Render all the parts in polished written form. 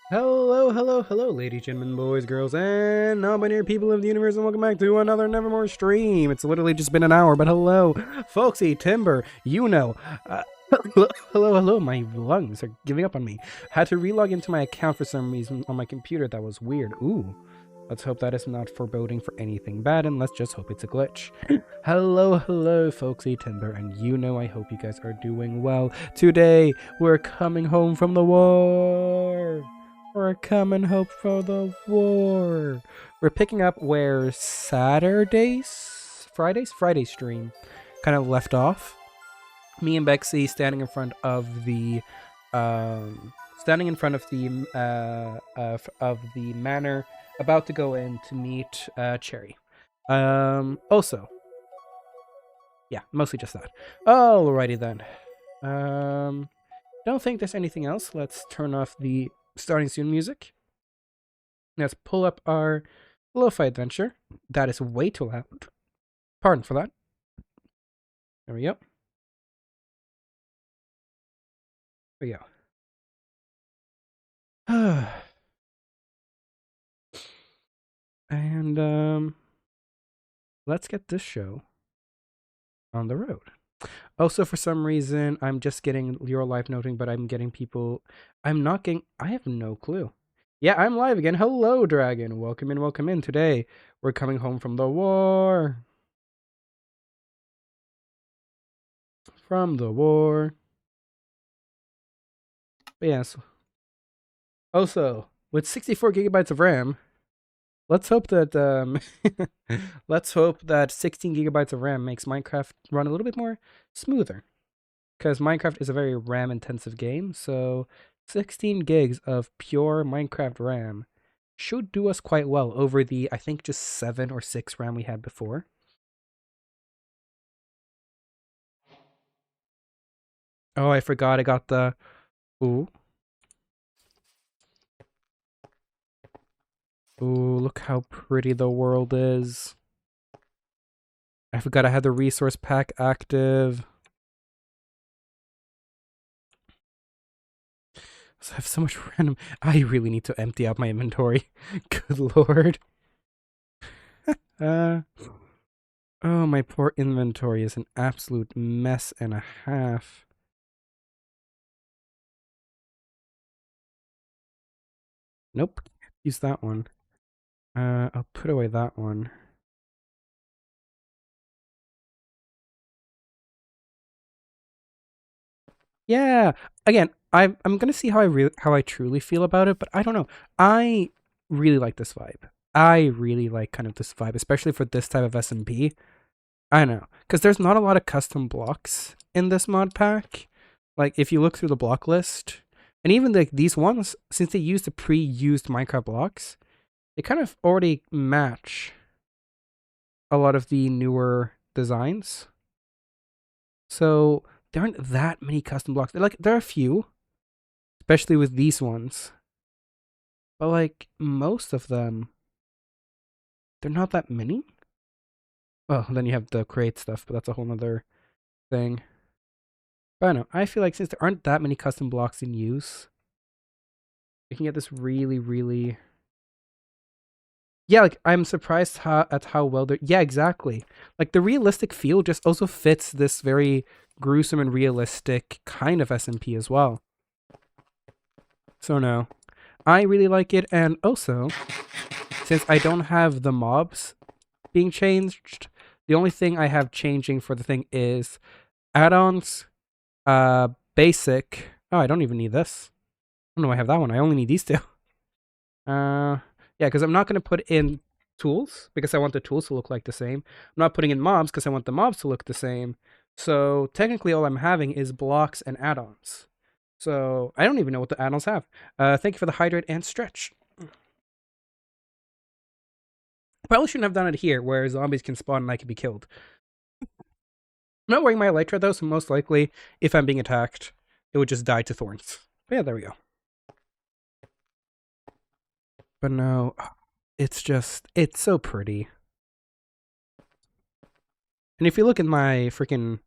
Hello, ladies, gentlemen, boys, girls, and non-binary people of the universe, and welcome back to another Nevermore stream. It's literally just been an hour, but hello, folksy, Timber, hello, my lungs are giving up on me. Had to relog into my account for some reason on my computer. That was weird. Ooh, let's hope that is not foreboding for anything bad, and let's just hope it's a glitch. Hello, folksy, Timber, and I hope you guys are doing well. Today, we're coming home from the war. We're coming home from the war. We're picking up where Friday's stream kind of left off. Me and Bexy standing in front of the manor, about to go in to meet Cherry. Also, yeah, mostly just that. Alrighty then. Don't think there's anything else. Let's turn off the starting soon music. Let's pull up our lo-fi adventure. That is way too loud. Pardon for that. There we go. There we go. And let's get this show on the road. Also, for some reason, I'm just getting your live noting, but I'm getting people. I'm not getting. I have no clue. Yeah, I'm live again. Hello, Dragon. Welcome in. Today, we're coming home from the war. But yes. Also, with 64 gigabytes of RAM, let's hope that 16 gigabytes of RAM makes Minecraft run a little bit more smoother. Because Minecraft is a very RAM-intensive game, so 16 gigs of pure Minecraft RAM should do us quite well over the, I think, just 7 or 6 RAM we had before. Oh, I forgot I got the... Ooh. Ooh, look how pretty the world is. I forgot I had the resource pack active. So I have so much random... I really need to empty out my inventory. Good lord. Oh, my poor inventory is an absolute mess and a half. Nope. Use that one. I'll put away that one. Yeah. Again, I'm gonna see how I truly feel about it, but I don't know. I really like this vibe. I really like kind of this vibe, especially for this type of SMP. I don't know, because there's not a lot of custom blocks in this mod pack. Like if you look through the block list, and even these ones, since they use the pre-used Minecraft blocks, they kind of already match a lot of the newer designs. So there aren't that many custom blocks. There are a few, especially with these ones. But like most of them, they're not that many. Well, then you have the create stuff, but that's a whole nother thing. But I don't know. I feel like since there aren't that many custom blocks in use, we can get this really... Yeah, like I'm surprised at how well they're... Yeah, exactly. Like the realistic feel just also fits this very gruesome and realistic kind of SMP as well. So no, I really like it, and also, since I don't have the mobs being changed, the only thing I have changing for the thing is add-ons, basic. Oh, I don't even need this. Oh no, I have that one. I only need these two. Yeah, because I'm not going to put in tools because I want the tools to look like the same. I'm not putting in mobs because I want the mobs to look the same. So technically all I'm having is blocks and add-ons. So I don't even know what the add-ons have. Thank you for the hydrate and stretch. Probably shouldn't have done it here where zombies can spawn and I can be killed. I'm not wearing my elytra though, so most likely if I'm being attacked, it would just die to thorns. But yeah, there we go. But no, it's so pretty. And if you look at my freaking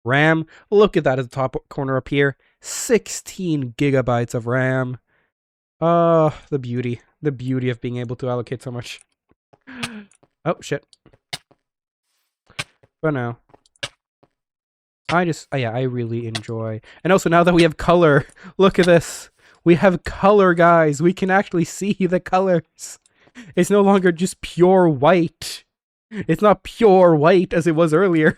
RAM, look at that at the top corner up here. 16 gigabytes of RAM. Oh, the beauty of being able to allocate so much. Oh shit. But no. I really enjoy. And also now that we have color, look at this. We have color, guys. We can actually see the colors. It's no longer just pure white. It's not pure white as it was earlier.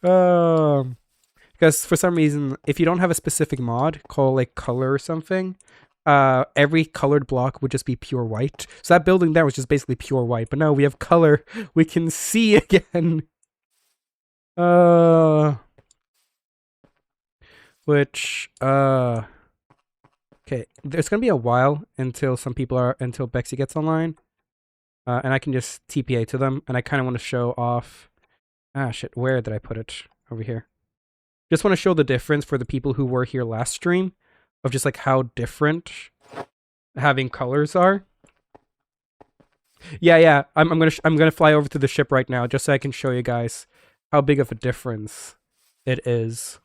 Because for some reason, if you don't have a specific mod, call like color or something, every colored block would just be pure white. So that building there was just basically pure white. But now we have color. We can see again. Which, okay. There's gonna be a while until until Bexy gets online. And I can just TPA to them, and I kind of want to show off. Ah, shit, where did I put it? Over here. Just want to show the difference for the people who were here last stream of just like how different having colors are. Yeah. I'm gonna fly over to the ship right now just so I can show you guys how big of a difference it is.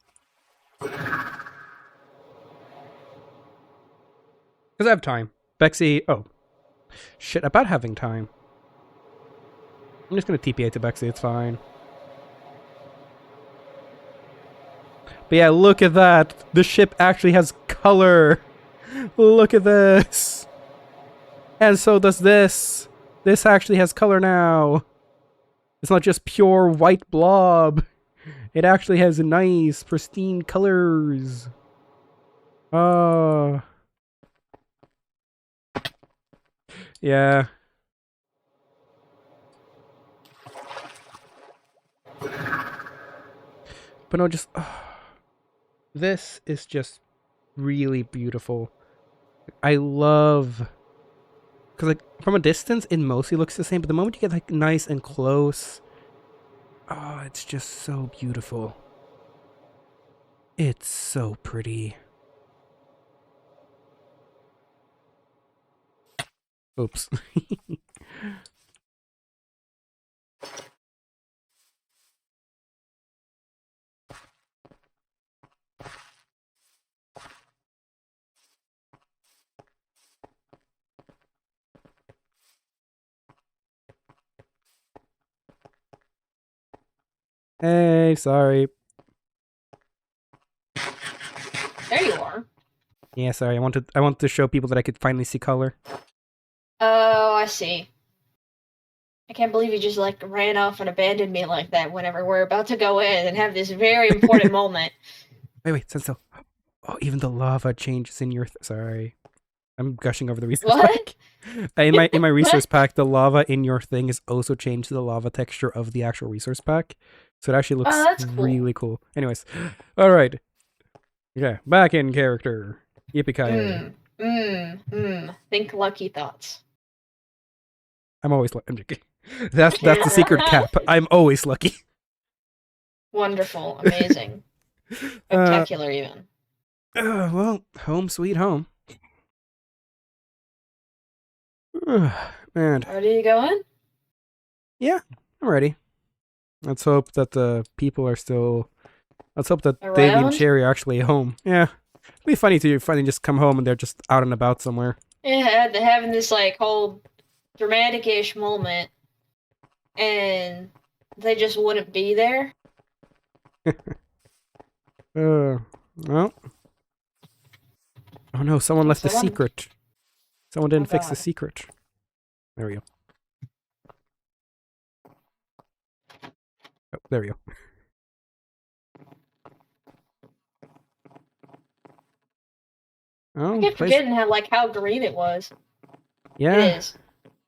Because I have time. Bexy, oh. Shit, about having time. I'm just gonna TPA to Bexy, it's fine. But yeah, look at that. The ship actually has color. Look at this. And so does this. This actually has color now. It's not just pure white blob. It actually has nice, pristine colors. Oh. Yeah. But no, just... this is just really beautiful. I love... because like, from a distance, it mostly looks the same, but the moment you get like nice and close... oh, it's just so beautiful. It's so pretty. Oops. Hey, sorry. There you are. Yeah, sorry. I wanted to show people that I could finally see color. Oh, I see. I can't believe you just like ran off and abandoned me like that whenever we're about to go in and have this very important moment. Wait, Senso. Oh, even the lava changes in your... sorry. I'm gushing over the resource What? pack. In my resource pack, the lava in your thing is also changed to the lava texture of the actual resource pack. So it actually looks that's cool. really cool. Anyways. Alright. Yeah, back in character. Yippee-ki-yay. Think lucky thoughts. I'm always lucky. That's the secret cap. I'm always lucky. Wonderful. Amazing. Spectacular even. Well, home sweet home. Man. Ready to go in? Yeah, I'm ready. Let's hope that the people are still... let's hope that Around? Davey and Sherry are actually home. Yeah. It'd be funny to finally just come home and they're just out and about somewhere. Yeah, they're having this like whole dramatic-ish moment and they just wouldn't be there. Well. Oh no, someone left the secret. Someone didn't fix the secret. There we go. Oh, there we go. Oh, I kept forgetting how green it was. Yeah. It is.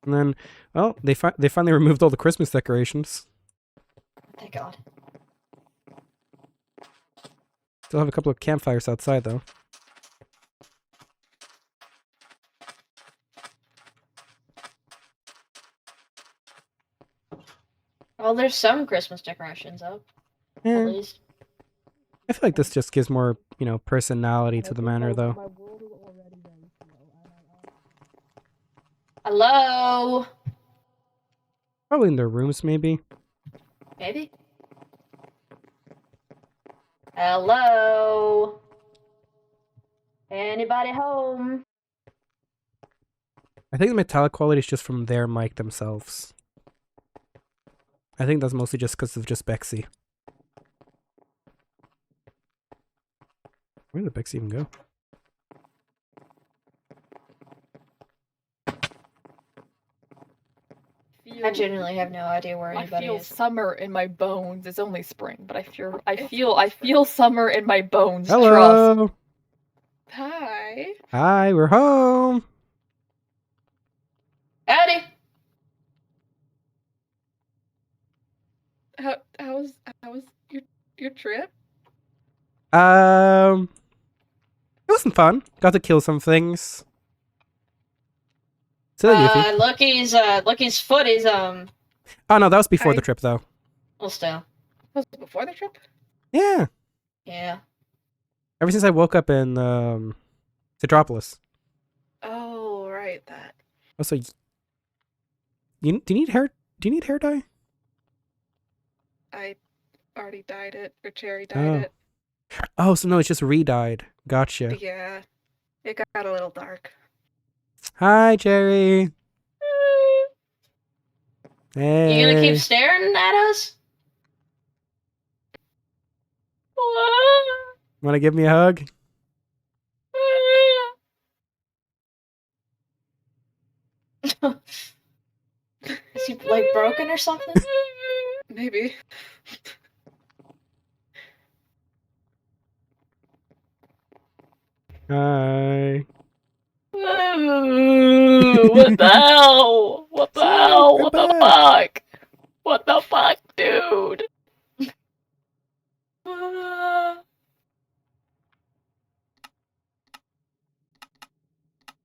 And then, well, they finally removed all the Christmas decorations. Thank God. Still have a couple of campfires outside, though. Well, there's some Christmas decorations up. Yeah. At least. I feel like this just gives more, personality to the manor, though. Hello? Probably in their rooms, maybe. Maybe? Hello? Anybody home? I think the metallic quality is just from their mic themselves. I think that's mostly just because of just Bexy. Where did Bexy even go? I genuinely have no idea where I anybody feel is. summer in my bones. It's only spring, but I feel summer in my bones. Trust. Hello! Hi. Hi, we're home! Howdy! How's your trip? It wasn't fun. Got to kill some things. Silly Yuffie. Lucky's foot is Oh no, that was before the trip though. well still. Was it before the trip? Yeah. Yeah. Ever since I woke up in Citropolis. Oh, right, that. Also, do you need hair dye? I already dyed it, or Cherry dyed it. Oh, so no, it's just re-dyed. Gotcha. Yeah. It got a little dark. Hi, Jerry. Hey. You gonna keep staring at us? Wanna give me a hug? Is he like broken or something? Maybe. Hi. What the hell? What the hell? What the fuck? What the fuck, dude?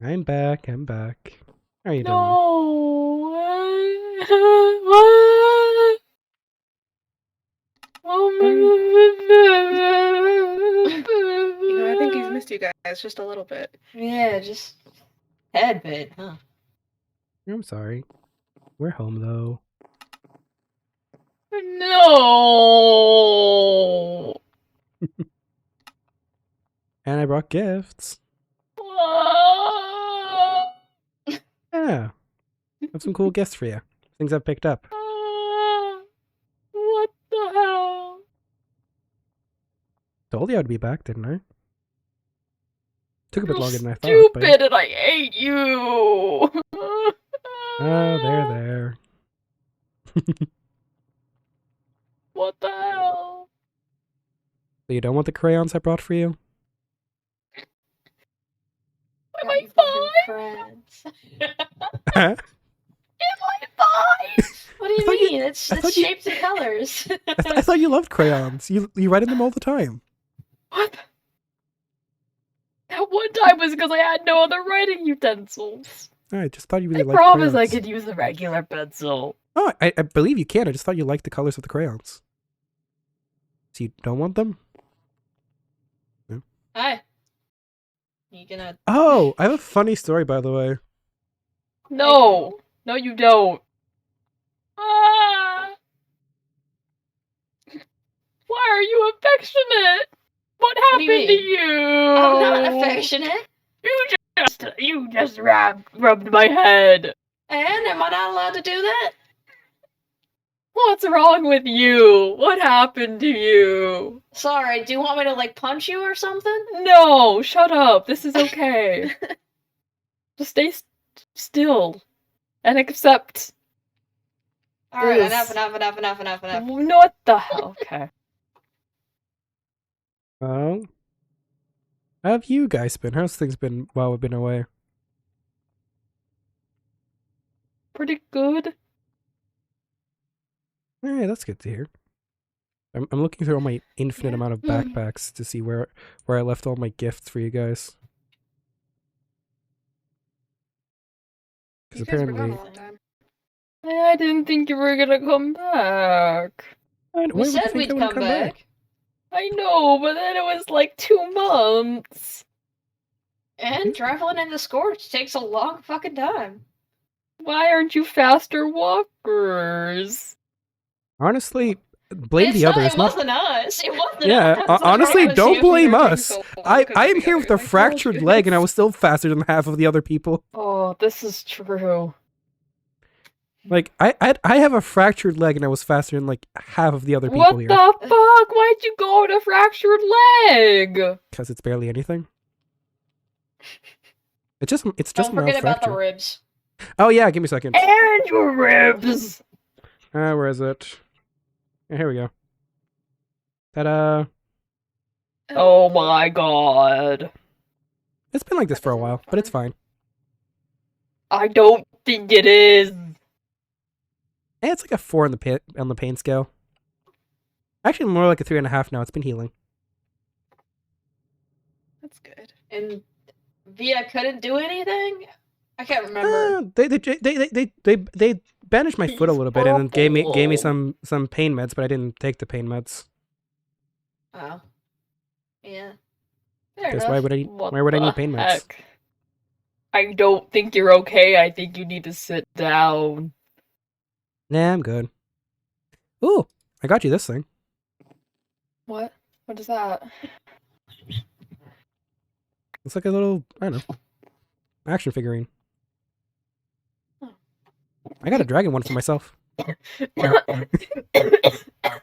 I'm back. How are you doing? No. What? I think he's missed you guys just a little bit. Yeah, just head bit, huh? I'm sorry. We're home though. No. And I brought gifts. Yeah. I have some cool gifts for you. Things I've picked up. What the hell? Told you I'd be back, didn't I? Took a bit longer than I thought. Stupid, and I hate you. Oh, there. What the hell? So you don't want the crayons I brought for you? Am I fine? I Am I fine? What do you thought you- mean? It's I thought you- shapes and colors. I thought you loved crayons. You write in them all the time. What? That one time was because I had no other writing utensils. I just thought you really I liked promise I crayons. could use a regular pencil. Oh, I believe you can. I just thought you liked the colors of the crayons. So you don't want them? Hi. You gonna? Oh, I have a funny story, by the way. No. No, you don't. Ah. Why are you affectionate? What What do you happened to mean? you? I'm not affectionate. You just rubbed my head. And am I not allowed to do that? What's wrong with you? What happened to you? Sorry. Do you want me to like punch you or something? No, shut up. This is okay. Just stay still and accept. All right. This. Enough. What the hell? Okay. Oh. How have you guys been? How's things been while we've been away? Pretty good. Alright, that's good to hear. I'm looking through all my infinite amount of backpacks to see where I left all my gifts for you guys. Because apparently... I didn't think you were gonna come back. Why We would you said think we'd I wouldn't come back. I know, but then it was like 2 months. And traveling in the Scorch takes a long fucking time. Why aren't you faster walkers? Honestly, blame the others. It Not wasn't us. It wasn't yeah. us. Honestly, promise don't you, blame we were taking us. so long I cooking am here with together. a I told fractured you. leg, and I was still faster than half of the other people. Oh, this is true. Like I have a fractured leg, and I was faster than like half of the other people What here. the fuck? Why'd you go with a fractured leg? Because it's barely anything. It's just Don't a mild forget about the fracture. ribs. Oh yeah, give me a second. And your ribs. Where is it? Yeah, here we go. Ta-da! Oh my god. It's been like this for a while, but it's fine. I don't think it is. Eh, it's like a 4 on the pain scale. Actually, more like a 3.5 now. It's been healing. That's good. And Via couldn't do anything. I can't remember. They bandaged my foot a He's little bit and then gave me purple. some pain meds, but I didn't take the pain meds. Oh, yeah. Fair Because enough. why would I the need pain meds? heck? I don't think you're okay. I think you need to sit down. Nah, I'm good. Ooh, I got you this thing. What? What is that? It's like a little, I don't know, action figurine. I got a dragon one for myself.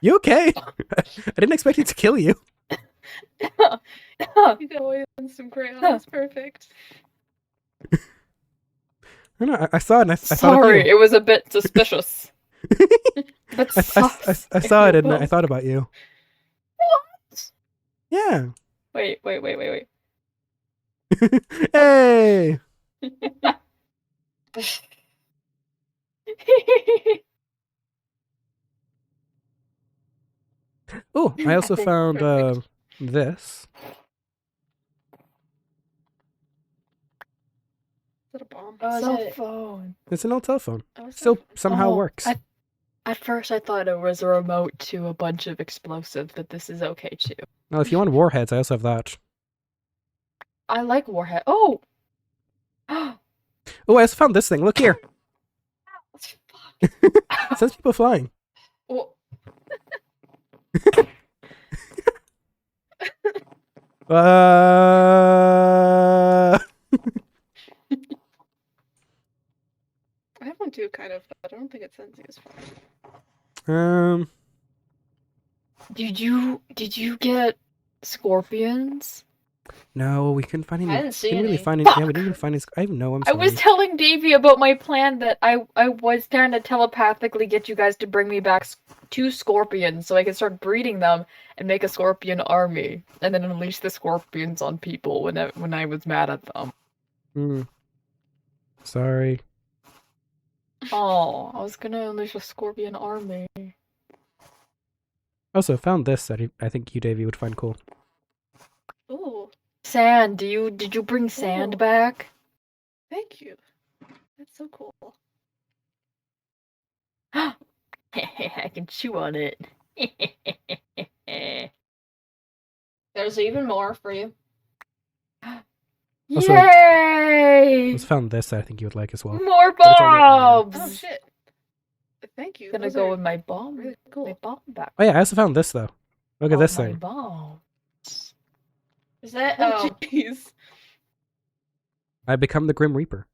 You okay? I didn't expect it to kill you. You got away with some crayons. Perfect. I know. I saw it. And I thought of Sorry, you. it was a bit suspicious. But I saw it and I thought about you. What? Yeah. Wait. Hey. Oh, I also found this. Is that a bomb? Cell phone. It's an old telephone. Oh, Still somehow Oh, works. At first, I thought it was a remote to a bunch of explosives, but this is okay too. Well, if you want warheads, I also have that. I like warhead. Oh. Oh, I also found this thing. Look here. Fuck. It says people flying. Well, I have one too, kind of, but I don't think it sends you as far. Did you get scorpions? No, we couldn't find any. I didn't see Didn't really any. find any. Yeah, we didn't even find any. I know. I'm I sorry. was telling Davey about my plan that I was trying to telepathically get you guys to bring me back 2 scorpions so I could start breeding them and make a scorpion army and then unleash the scorpions on people when I was mad at them. Hmm. Sorry. Oh, I was gonna unleash a scorpion army. Also, found this that I think you, Davey, would find cool. Ooh, Sand, did you bring sand Ooh. back? thank you. That's so cool. I can chew on it. There's even more for you. Also, Yay! I found this that I think you would like as well. More But it's only one. bombs! Oh shit! Thank you. Gonna Those go are with my bomb. really cool. My bomb back. Oh yeah, I also found this though. Look at this My thing. bomb. Is that? Oh, Oh, jeez. I become the Grim Reaper.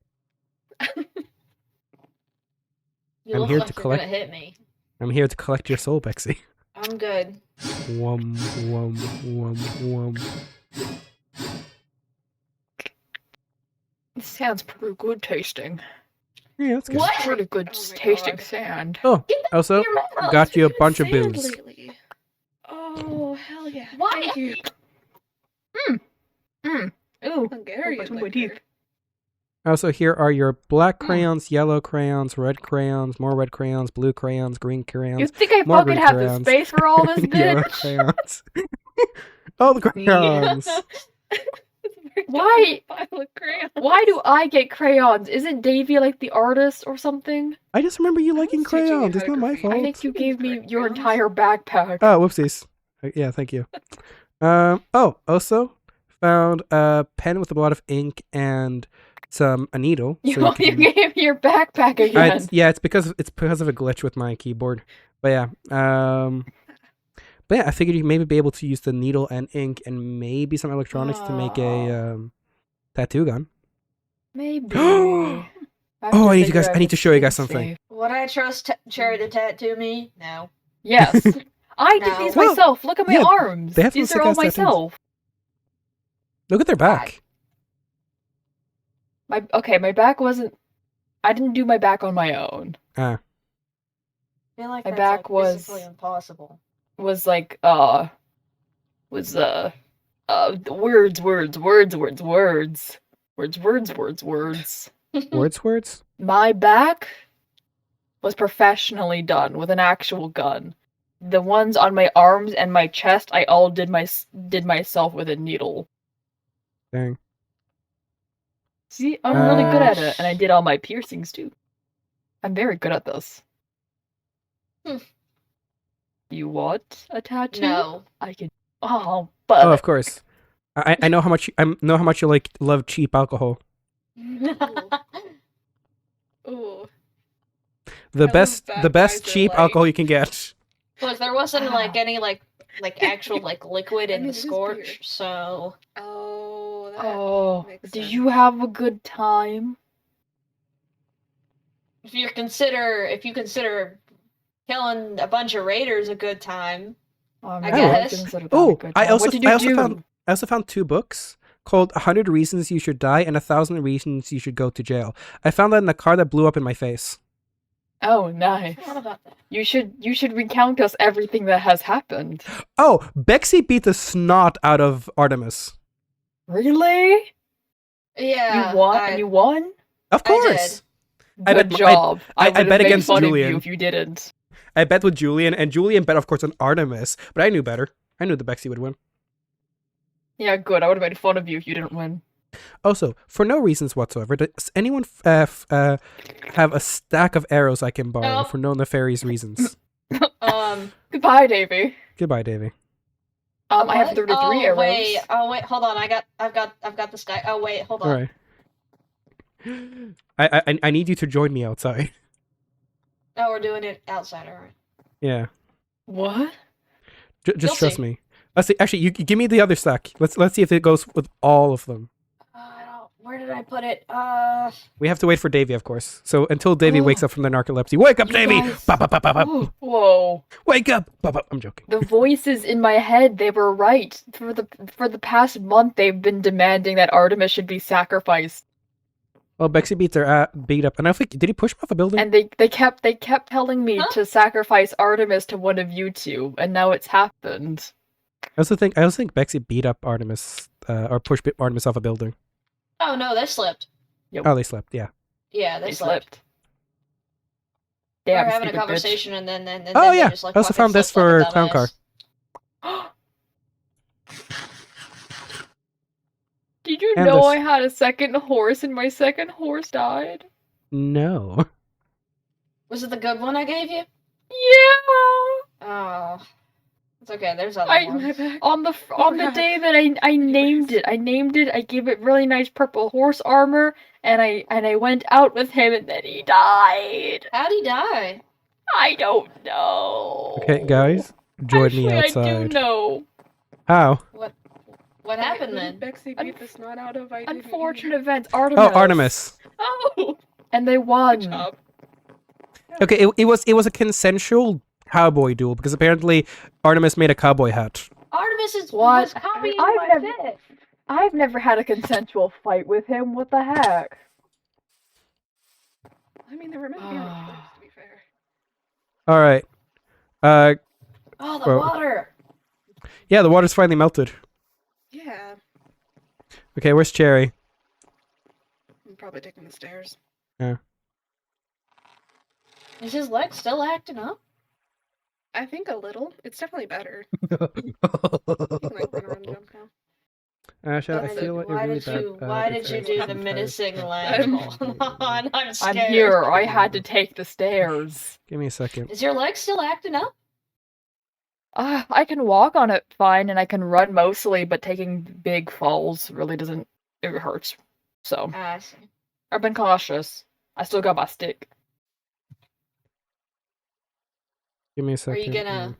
You I'm look here like to you're collect- gonna hit me. I'm here to collect your soul, Bexy. I'm good. Wum wum wum wum. this sounds pretty good tasting. Yeah, that's good. What? Pretty good Oh my tasting God. sand. Oh, also Your mouth. got you a You've been bunch of sand booze. lately. Oh hell yeah! Why? Thank you. Ooh, Hungarian what's in my liquor. teeth? Also, here are your black crayons, yellow crayons, red crayons, more red crayons, blue crayons, green You crayons, think I more fucking green have the crayons. space for all this, yellow bitch? crayons. All the crayons. It's a very Why- giant pile of crayons. Why do I get crayons? Isn't Davy like the artist or something? I just remember you I liking was teaching you crayons. how It's to not my graffiti. fault. I think you gave me your Crayons? entire backpack. Oh, whoopsies. Yeah, thank you. Oh, also found a pen with a lot of ink and a needle. You, so you you can- gave me your backpack again. Yeah, it's because of a glitch with my keyboard. But yeah, But yeah, I figured you'd maybe be able to use the needle and ink and maybe some electronics to make a tattoo gun. Maybe. Oh, I need to show you guys something. Would I trust Cherry to tattoo me? No. Yes. I did No. these Well, myself. Look at my yeah, arms. they have some These are all sick-ass tattoos. myself. Look at their back. My back wasn't. I didn't do my back on my own. Ah, I feel like My that's back like, was- physically impossible. Was like words. words. My back was professionally done with an actual gun. The ones on my arms and my chest, I all did myself with a needle. Dang. See, I'm really good at Uh, it, and I did all my piercings too. I'm very good at this. Hmm. You want a tattoo? No. I can. Oh, but Oh, of course. I know how much you like love cheap alcohol. Ooh. The love best Budweiser cheap Light. alcohol you can get. Look, there wasn't like Wow. any like actual like liquid I in mean, the it is beer. scorch, so Oh, that oh, makes did sense. you have a good time? if you consider killing a bunch of raiders a good time. I guess. consider that a Oh, good I time. also What did you do? I also found 2 books called 100 Reasons You Should Die and 1,000 Reasons You Should Go to Jail. I found that in the car that blew up in my face. Oh, nice. What about that? You should recount us everything that has happened. Oh, Bexy beat the snot out of Artemis. Really? Yeah. You won? I- You won? Of I did. course. I Good bet- job. I would've bet made against fun Julian. of you if you didn't. I bet with Julian, and Julian bet, of course, on Artemis, but I knew better. I knew the Bexy would win. Yeah, good. I would have made fun of you if you didn't win. Also, for no reasons whatsoever, does anyone have a stack of arrows I can borrow No. for no nefarious reasons? Goodbye, Davy. Goodbye, Davy. I have what? 33 oh, arrows. wait, hold on. I've got the stack. Oh wait, hold on. All right. I need you to join me outside. Oh, we're doing it outside, alright. Yeah. What? Just You'll trust see. me. Let's see. Actually, you give me the other stack. Let's see if it goes with all of them. Where did I put it? We have to wait for Davy, of course. So until Davy Oh. wakes up from the narcolepsy, wake up, You Davy! guys- Bop, bop, bop, bop, bop. Whoa. Wake up! Bop, bop. I'm joking. The voices in my head, they were right. For the past month, they've been demanding that Artemis should be sacrificed. Well, Bexy beat up, and I think did he push him off a building? And they kept telling me Huh? to sacrifice Artemis to one of you two, and now it's happened. I also think Bexy beat up Artemis, or pushed Artemis off a building. oh no, they slipped. Oh, they slept. Yeah. Yeah, they They slipped. slipped. We were Damn, having a stupid bitch. conversation and then Oh, they yeah. just, like, I also fucking found this slipped like a for Clown Car. dumbass. Did you And know this. I had a second horse and my second horse died? No. Was it the good one I gave you? Yeah. Oh, it's okay. There's other I- ones. On the day that I named it, I gave it really nice purple horse armor, and I went out with him, and then he died. How'd he die? I don't know. Okay, guys, join Actually, me I do outside. know. How? What happened then? Bexy beat the snot out of I didn't Unfortunate events. Artemis. Oh, Artemis. Oh, And they won. good job. Okay, it was a consensual cowboy duel because apparently Artemis made a cowboy hat. Artemis is What? was copying I've my never- fit. I've never had a consensual fight with him. What the heck? I mean, they were meant to be brothers, to be fair. All right. Oh, the Well- water. Yeah, the water's finally melted. Yeah, Okay, where's Cherry? I'm probably taking the stairs. Is his leg still acting up? I think a little. It's definitely better. You can like run around and jump now. Asha, I That's feel like you're Why really did bad. you? Why did you do the menacing leg? I'm- Hold on, I'm scared. I'm here. I had to take the stairs. Give me a second. Is your leg still acting up? I can walk on it fine, and I can run mostly, but taking big falls really doesn't. It hurts. So I see. I've been cautious. I still got my stick. Give me a Are second. you gonna?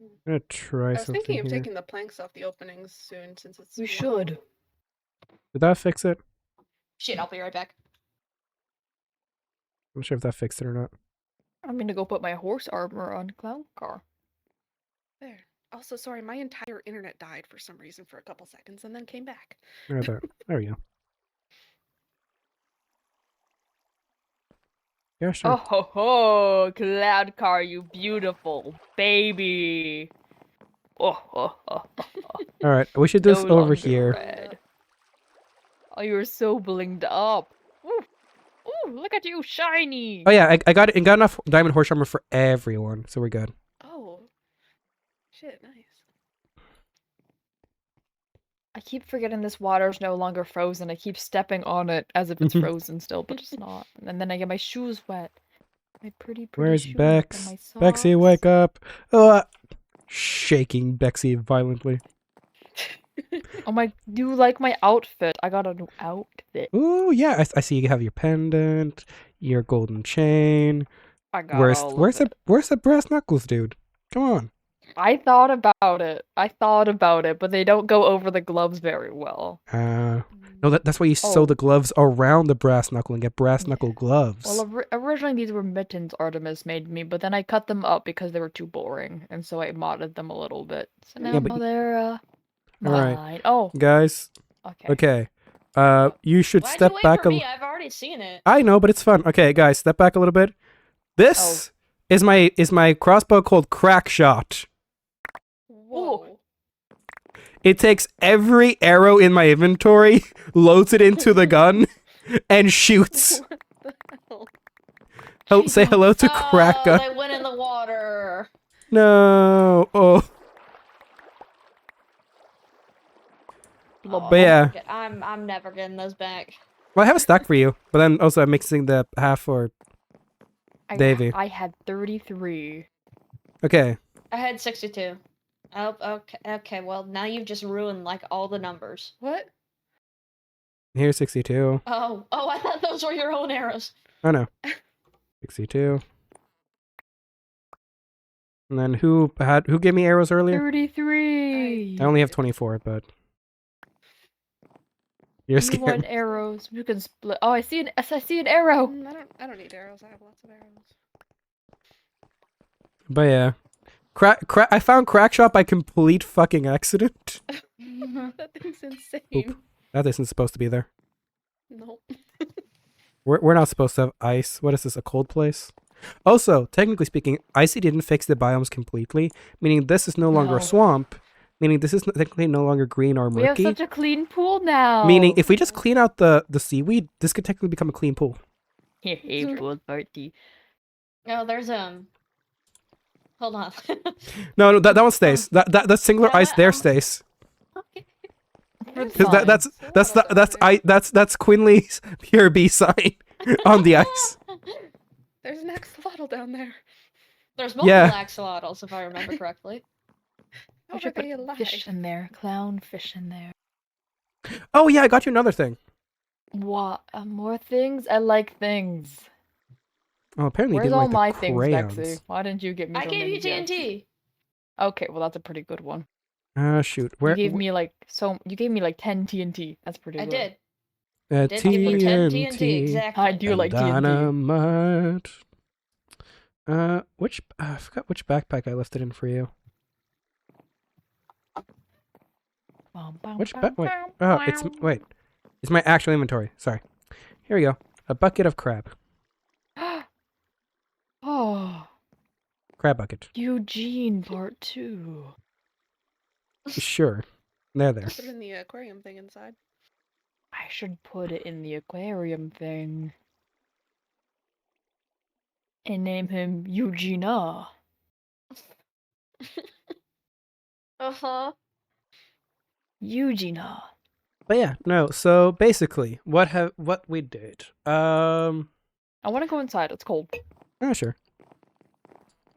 I'm gonna try I was something thinking of here. taking the planks off the openings soon since it's. We warm. should. Did that fix it? Shit, I'll be right back. I'm not sure if that fixed it or not. I'm gonna go put my horse armor on clown car. There. Also, sorry, my entire internet died for some reason for a couple seconds and then came back. There we go. Yeah, sure. Oh ho ho, cloud car, you beautiful baby. Oh, All right, we should do this no over longer here. red. Oh, you're so blinged up. Ooh, ooh, look at you, shiny. Oh yeah, I got enough diamond horse armor for everyone, so we're good. Oh. Shit, nice. I keep forgetting this water's no longer frozen. I keep stepping on it as if it's frozen still, but it's not. And then I get my shoes wet. My pretty Where's shoes Bex? and my Bexy, socks. wake up! Shaking Bexy violently. Oh my, do you like my outfit? I got a new outfit. Ooh, yeah, I see you have your pendant, your golden chain. I got Where's all of where's it. the brass knuckles, dude? Come on. I thought about it. But they don't go over the gloves very well. No, that's why you sew Oh. the gloves around the brass knuckle and get brass knuckle gloves. Well, originally these were mittens Artemis made me, but then I cut them up because they were too boring, and so I modded them a little bit. So now Yeah, but- they're Alright. mine. Oh, Guys, okay. okay. You should Why'd step you wait back for a me? I've already seen it. I know, but it's fun. Okay, guys, step back a little bit. This is my crossbow called Crack Shot. Whoa. It takes every arrow in my inventory, loads it into the gun, and shoots. What the hell? Say hello to Crack Oh, Gun. they went in the water. No. Oh. Oh, But yeah. I'm never getting those back. Well, I have a stack for you, but then also I'm mixing the half for Davey. I had 33. Okay. I had 62. Oh, okay. Okay. Well, now you've just ruined like all the numbers. What? Here's 62. Oh, I thought those were your own arrows. Oh no. 62. And then who gave me arrows earlier? 33. I only have 24, but you're You want scared. arrows? You can split. Oh, I see an arrow. I don't need arrows. I have lots of arrows. But yeah. I found Crack Shot by complete fucking accident. That thing's insane. Oop. That isn't supposed to be there. Nope. We're not supposed to have ice. What is this, a cold place? Also, technically speaking, Icy didn't fix the biomes completely, meaning this is no longer No. a swamp, meaning this is technically no longer green or We have murky. such a clean pool now. Meaning, if we just clean out the seaweed, this could technically become a clean pool. Hey, pool party. No, there's Hold on. No, that one stays. That singular No, ice there I'm- stays. For Because fun. that's Quinley's pure B sign on the ice. There's an axolotl down there. There's multiple Yeah. axolotls, if I remember correctly. How We are should put they alive? fish in there. Clown fish in there. Oh yeah, I got you another thing. What? More things? I like things. Oh, apparently you Where's didn't all like the my things, crayons. Bexy? Why didn't you get me I gave you something yet? TNT. Okay, well that's a pretty good one. Ah, shoot. Where? You gave me like 10 TNT. That's pretty I good. did. Uh, Did give you 10 TNT. TNT, exactly. I do and like TNT. dynamite. I forgot which backpack I lifted in for you. Which wait. Oh, it's my actual inventory. Sorry. Here we go. A bucket of crab. Oh, Crab bucket. Eugene Part 2. Sure. There. Put it in the aquarium thing inside. I should put it in the aquarium thing. And name him Eugenia. Uh-huh. Eugenia. But yeah, no. So basically, what we did? I want to go inside. It's cold. Sure.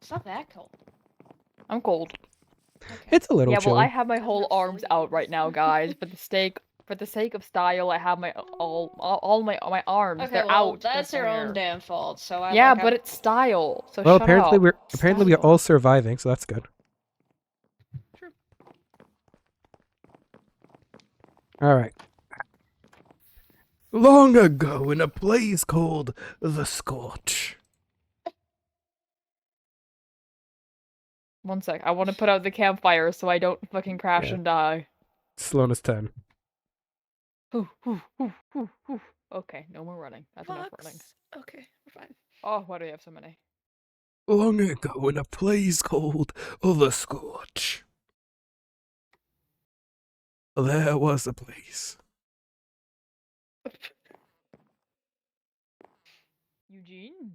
It's not that cold. I'm cold. Okay. It's a little Yeah, well, chilly. I have my whole arms out right now, guys. For the sake of style, I have my all my arms. Okay, They're well, out. that's they're your own there. damn fault. So I Yeah, like, but it's style. So Well, shut apparently up. we're Style. all surviving, so that's good. All right. Long ago, in a place called the Scorch. One sec. I want to put out the campfire so I don't fucking crash Yeah. and die. Slowness 10. Okay, no more running. That's enough running. Fox. Okay, we're fine. Oh, why do we have so many? Long ago, in a place called the Scorch, there was a place. Eugene?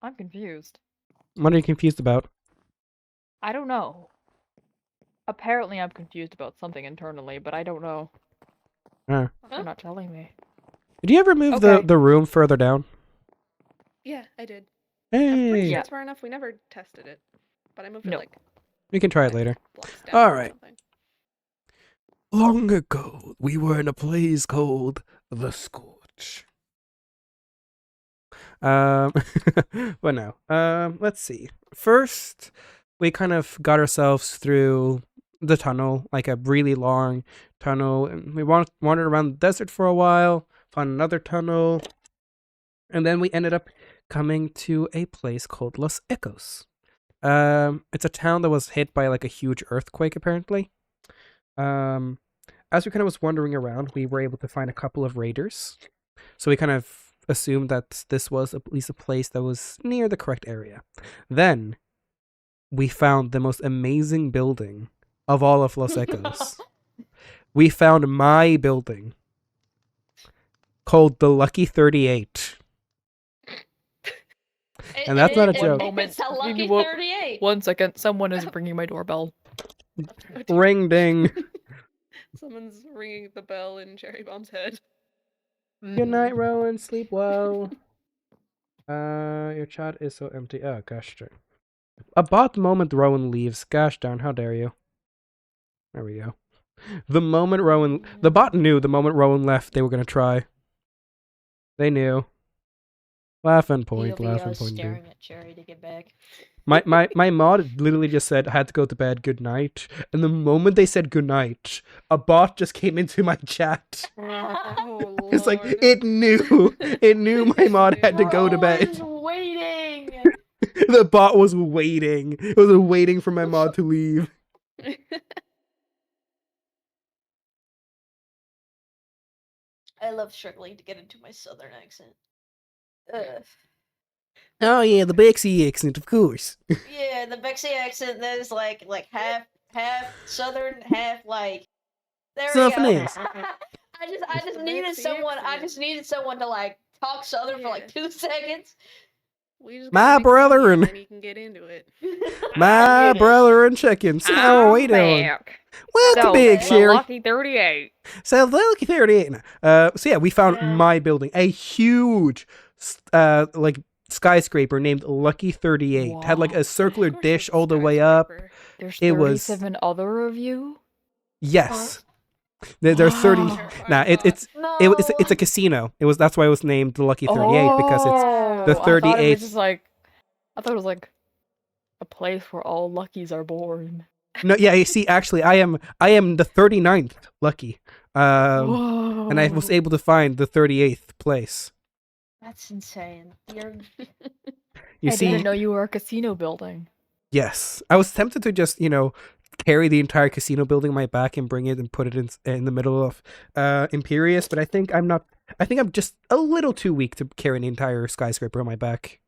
I'm confused. What are you confused about? I don't know. Apparently I'm confused about something internally, but I don't know. You're not telling me. Did you ever move Okay. the room further down? Yeah, I did. I'm pretty Hey, sure Yeah. it's far enough. We never tested it, but I moved No. it like we can try it 5 later. blocks down All or right. something. Long ago, we were in a place called the Scorch. But no. Let's see. First, we kind of got ourselves through the tunnel, like a really long tunnel, and we wandered around the desert for a while, found another tunnel, and then we ended up coming to a place called Los Ecos. It's a town that was hit by like a huge earthquake, apparently. As we kind of was wandering around, we were able to find a couple of raiders. So we kind of assumed that this was at least a place that was near the correct area. Then we found the most amazing building of all of Los Ecos. We found my building called the Lucky 38. And that's not a joke. It's a Give lucky me one- 38. 1 second. Someone is ringing my doorbell. Ring ding. Someone's ringing the bell in Cherry Bomb's head. Good night, Rowan. Sleep well. Your chat is so empty. Oh, gosh darn. About the moment Rowan leaves. Gosh darn, how dare you. There we go. The bot knew the moment Rowan left, they were going to try. They knew. Laughing point, laughing point. Staring at Cherry to get back. My mod literally just said I had to go to bed, good night. And the moment they said good night, a bot just came into my chat. Oh, It's like Lord. it knew my mod had to go to bed. Waiting. The bot was waiting. It was waiting for my mod to leave. I love struggling to get into my southern accent. Ugh. Oh yeah, the Bexy accent, of course. Yeah, the Bexy accent that is like half southern, half like there we Something go. else. I just The needed Bexy someone. I accent. just needed someone to like talk southern for like 2 seconds. We just My gotta make fun of you, brother and- then you can get into it. My brother and chickens. How are we doing? Welcome So, back, the Sherry. Lucky 38. So Lucky 38. So yeah, we found Yeah. my building, a huge, like skyscraper named Lucky 38. Had like a circular Of course dish it's a all the way up. skyscraper. There's It was- 37 other of you? Yes, there's 30. Wow. Nah, it's No. it's a casino. That's why it was named the Lucky 38 because it's the I thought it 38th. was just like, I thought it was like a place where all luckies are born. no. Yeah, you see, actually, I am the 39th lucky. And I was Whoa. able to find the 38th place. That's insane. You're You I see, didn't know you were a casino building. yes, I was tempted to just carry the entire casino building on my back and bring it and put it in the middle of Imperius, but I think I'm not. I think I'm just a little too weak to carry an entire skyscraper on my back.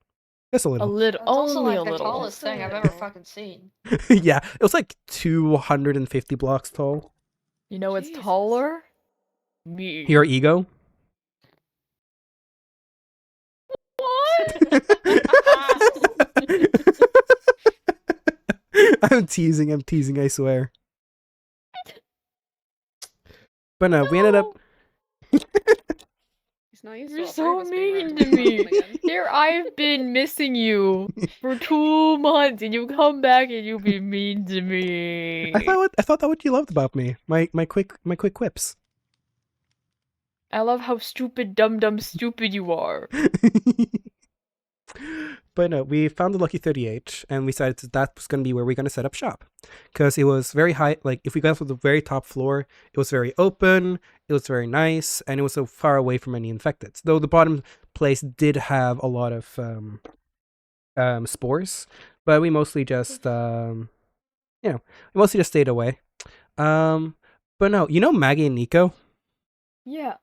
Just a A little. little, It's also only like a the little. tallest thing I've ever fucking seen. Yeah, it was like 250 blocks tall. You know what's Jesus. taller? Me. Your ego. What? I'm teasing, I swear. But no, we ended up. He's not used to You're all so three of us being mean around to him me. again. Here I've been missing you for 2 months, and you come back and you be mean to me. I thought that what you loved about me. My quick quips. I love how stupid, dumb, stupid you are. But no, we found the Lucky 38 and we decided that was going to be where we're going to set up shop. Because it was very high, like if we got to the very top floor, it was very open, it was very nice, and it was so far away from any infected. Though the bottom place did have a lot of spores, but we mostly just, we mostly just stayed away. But no, you know Maggie and Nico? Yeah.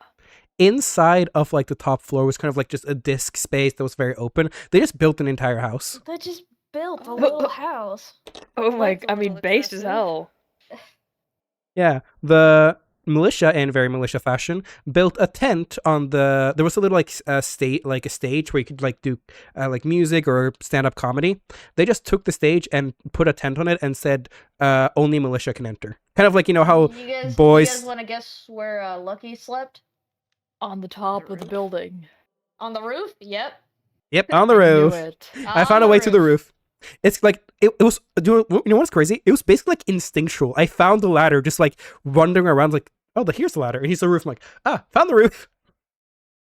Inside of like the top floor was kind of like just a disc space that was very open. They just built an entire house. They just built a Oh. little house. Oh my, That's a I mean, little based as excessive. hell. Yeah, the militia, in very militia fashion, built a tent on the. There was a little like a stage where you could like do like music or stand up comedy. They just took the stage and put a tent on it and said only militia can enter. Kind of like how you boys- guys want to guess where Lucky slept? On the top of the roof? building. On the roof? Yep. Yep, on the I knew roof. it. I found a way to the roof. It's like it was. You know what's crazy? It was basically like instinctual. I found the ladder, just like wandering around, like, oh, here's the ladder, and here's the roof. I'm like, found the roof.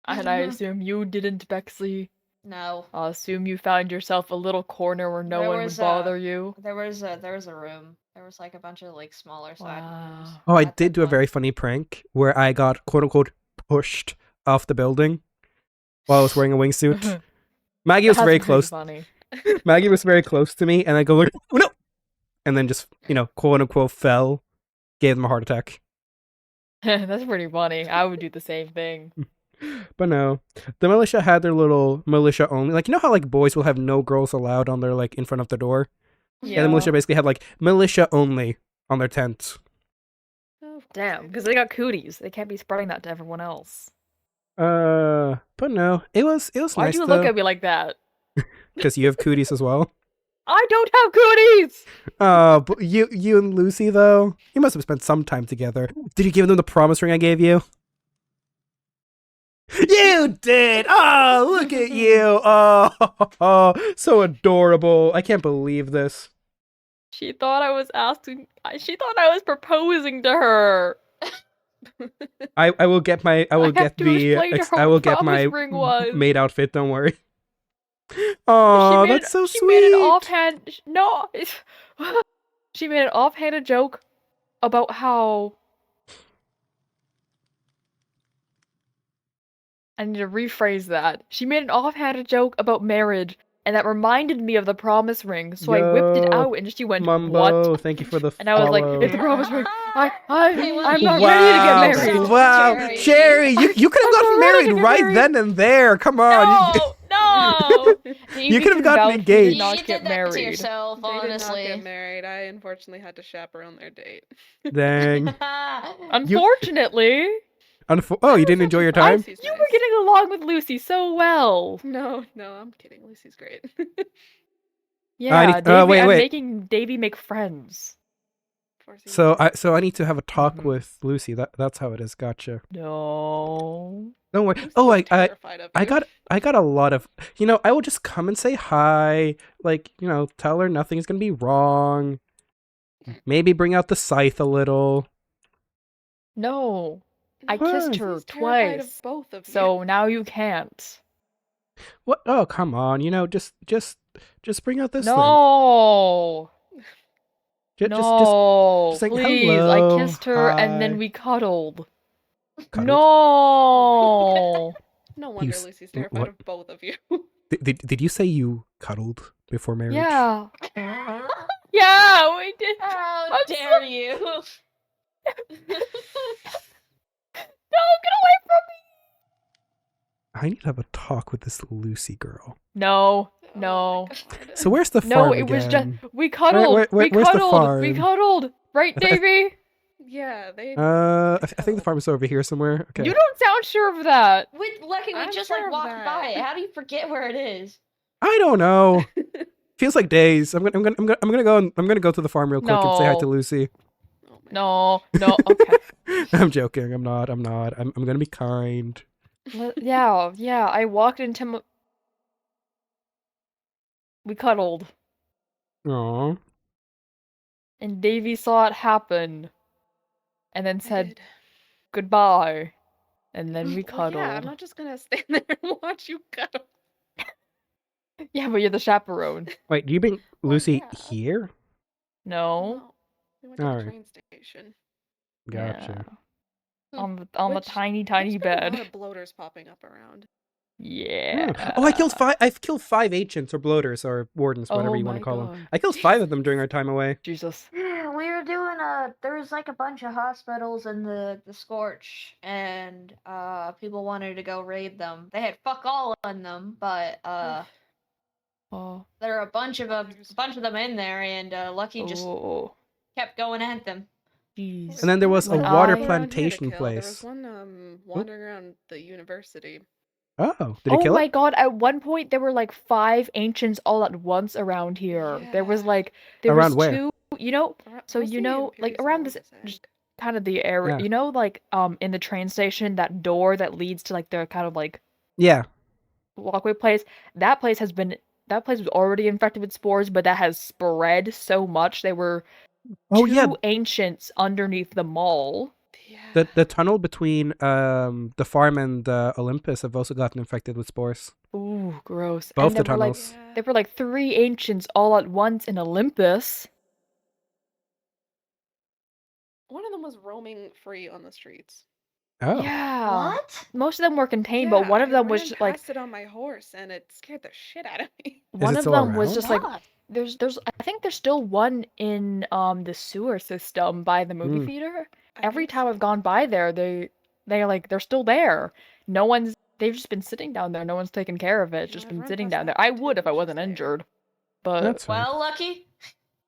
And I assume you didn't, Bexley. No. I'll assume you found yourself a little corner where no There one would was, bother you. There was a room. There was like a bunch of like smaller side rooms. Wow. Oh, I at the did do a top. very funny prank where I got quote unquote pushed off the building while I was wearing a wingsuit. Maggie was That's very pretty close. Funny. Maggie was very close to me, and I go like, oh no, and then just quote unquote fell, gave them a heart attack. That's pretty funny. I would do the same thing. But no, the militia had their little militia only. Like, how like boys will have no girls allowed on their like in front of the door. Yeah, the militia basically had like militia only on their tent. Oh, of course Damn, they because do. they got cooties. They can't be spreading that to everyone else. But no, it was Why'd nice you look though, at me like that? because you have cooties as well. I don't have cooties! Oh, but you and Lucy though, you must have spent some time together. Did you give them the promise ring I gave you? You did. Oh, look at you. Oh, so adorable. I can't believe this. She thought I was asking. She thought I was proposing to her. I will get my I will I have get to the explain to her I what will get promise my ring was. maid outfit. Don't worry. Oh, that's so she sweet. made an offhand. No, she made an offhanded joke about how. I need to rephrase that. She made an offhanded joke about marriage, and that reminded me of the promise ring. So I whipped it Yo, out, and she went, Mumbo, "What?" thank you for the And I was like, follow. "It's a promise ring. Hey, I'm not wow. ready to get Wow, married." wow, Cherry. Cherry, you could have I'm gotten not ready married to get right married. then and there. Come on. No, no. You could have gotten vouch we engaged. Did not you get did that to married. yourself, They did not honestly. get married. I unfortunately had to chaperone their date. Dang. Unfortunately, Oh, you didn't enjoy your time? Lucy's you nice. were getting along with Lucy so well. No, I'm kidding. Lucy's great. Yeah, need- Davey, wait, I'm wait. making Davey make friends. Forcing So me I need to have a talk Mhm. with Lucy. That's how it is. Gotcha. No. Don't worry. Lucy's Oh, I terrified of you. got a lot of. I will just come and say hi. Like, tell her nothing's gonna be wrong. Maybe bring out the scythe a little. No. I What? kissed her Lucy's terrified twice. of both of you. So now you can't. What? Oh, come on. Just bring out this thing. No. Just No. just saying Please. hello, I kissed her and hi. then we cuddled. Cuddled? No. No wonder s- Lucy's terrified what? of both of you. Did you say you cuddled before marriage? Yeah. Yeah, we did. How I'm so- dare you? No, get away from me. I need to have a talk with this Lucy girl. No. Oh No. my God. So where's the No, farm it was just again? we cuddled. where's the We farm? cuddled. Right, I th- Davey? Yeah, they. I think the farm is over here somewhere. Okay. You don't sound sure of that. Lucky, we I'm just sure like of walked that. by it. How do you forget where it is? I don't know. Feels like days. I'm gonna go to the farm real quick and say hi to No. Lucy. Oh my No, no, okay. I'm joking. I'm not. I'm gonna be kind. Yeah, I walked into we cuddled, Aw. and Davy saw it happen, and then I said did. goodbye, and then we Well, cuddled. yeah, I'm not just gonna stand there and watch you cuddle. Yeah, but you're the chaperone. Wait, do you bring Well, Lucy yeah. here? No. No, we went to Alright. the train station. Gotcha. Yeah. On the Which, tiny there's been a bed. lot of bloaters popping up around. Yeah. Oh, I've killed 5 ancients or bloaters or wardens, whatever Oh you want to my call them. God. I killed 5 of them during our time away. Jesus. Yeah, we were doing there was like a bunch of hospitals in the Scorch, and people wanted to go raid them. They had fuck all in them, but Oh. there are a bunch of them in there, and Lucky just Oh. kept going at them. Jeez. And then there was There's a When water I- around here to plantation kill. place. There was one wandering around the university. Oh, did he Oh kill my it? God! At one point, there were like 5 ancients all at once around here. There was Yeah. like there Around was where? 2. You know, so Mostly you know, like Imperials and around this Lords, I just think. kind of the area. Yeah. You know, like in the train station, that door that leads to like the kind of like Yeah. walkway place. That place was already infected with spores, but that has spread so much. There were Oh 2 yeah, ancients underneath the mall. Yeah. the tunnel between the farm and Olympus have also gotten infected with spores. Ooh, gross. Both And the there were like tunnels. there were like 3 ancients all at once in Olympus. One of them was roaming free on the streets. Oh. Yeah. What? Most of them were contained, but one of I them was ran just, like past it on my horse, and it scared the shit out of me. one it of still them was around? just like What? there's I think there's still one in the sewer system by the movie Mm. theater. I Every guess time I've so. gone by there, they're still there. They've just been sitting down there. No one's taken care of it. It's Yeah, just I've been run sitting past down that there. I one would too, if I which is wasn't there. injured. But That's fine. Well, Lucky.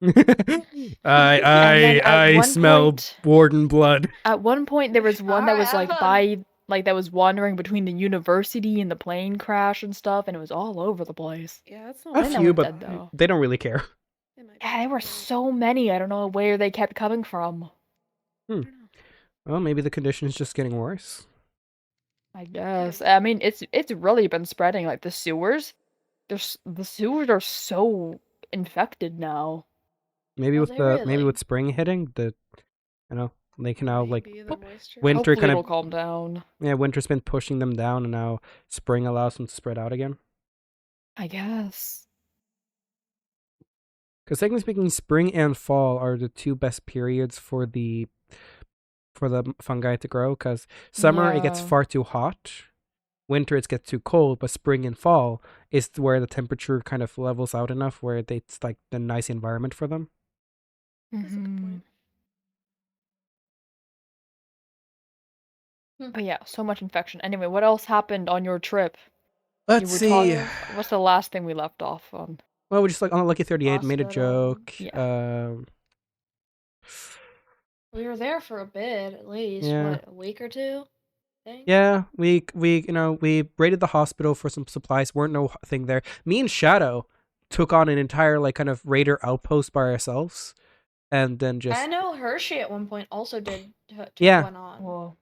then at I one smell point- warden blood. at one point there was one that was Alright, like have fun. that was wandering between the university and the plane crash and stuff, and it was all over the place. Yeah, that's not A I know few, it's but dead, though. they don't really care. It might be Yeah, there were yeah. so many. I don't know where they kept coming from. I don't know. Well, maybe the condition's just getting worse. I guess. I mean, it's really been spreading. Like the sewers, the sewers are so infected now. Maybe Are with they maybe really? with spring hitting, they can now like Maybe the moisture. winter Hopefully kind it'll of calm down. winter's been pushing them down, and now spring allows them to spread out again. I guess. Because technically speaking, spring and fall are the 2 best periods for the fungi to grow. Because summer it gets Yeah. far too hot, winter it gets too cold, but spring and fall is where the temperature kind of levels out enough where it's like the nice environment for them. That's a good Mhm. point. But yeah, so much infection. Anyway, what else happened on your trip? Let's were see. talking- What's the last thing we left off on? Well, we just like on Lucky 38 made a Hospital. joke. Yeah. We were there for a bit, at least. Yeah. What, a week or two? I think? Yeah, we we raided the hospital for some supplies. Weren't no thing there. Me and Shadow took on an entire like kind of raider outpost by ourselves, and then just I know Hershey at one point also did took Yeah. one on. Whoa.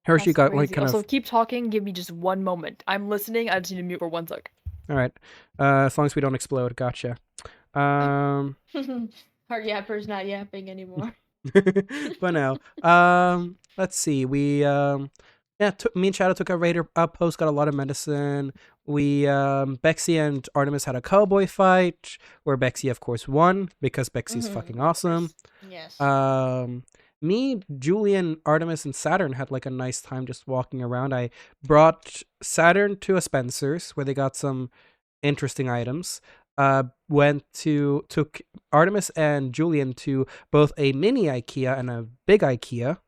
Hershey That's got like crazy. kind Also, of keep talking. Give me just one moment. I'm listening. I just need to mute for 1 sec. all right. As long as we don't explode, gotcha. Our yapper's not yapping anymore. but no. Let's see. We me and Shadow took a raider outpost, got a lot of medicine. We Bexy and Artemis had a cowboy fight where Bexy of course won because Bexy's Mhm, fucking of awesome. course. Yes. Me, Julian, Artemis, and Saturn had like a nice time just walking around. I brought Saturn to a Spencer's where they got some interesting items. Took Artemis and Julian to both a mini IKEA and a big IKEA.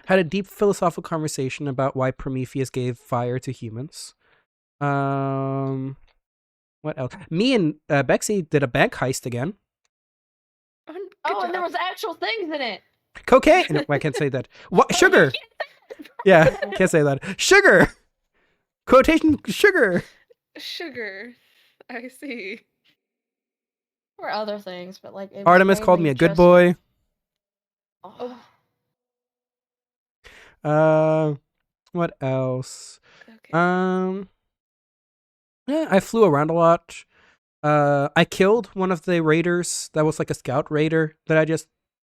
Had a deep philosophical conversation about why Prometheus gave fire to humans. What else? Me and Bexy did a bank heist again. Good Oh, and there job. was actual things in it. Cocaine. No, I can't say that. What? Sugar. Yeah, can't say that. Sugar. Quotation sugar. Sugar. I see. There were other things, but like it was Artemis called me mainly a good just- boy. Oh. What else? Okay. Yeah, I flew around a lot. I killed one of the raiders. That was like a scout raider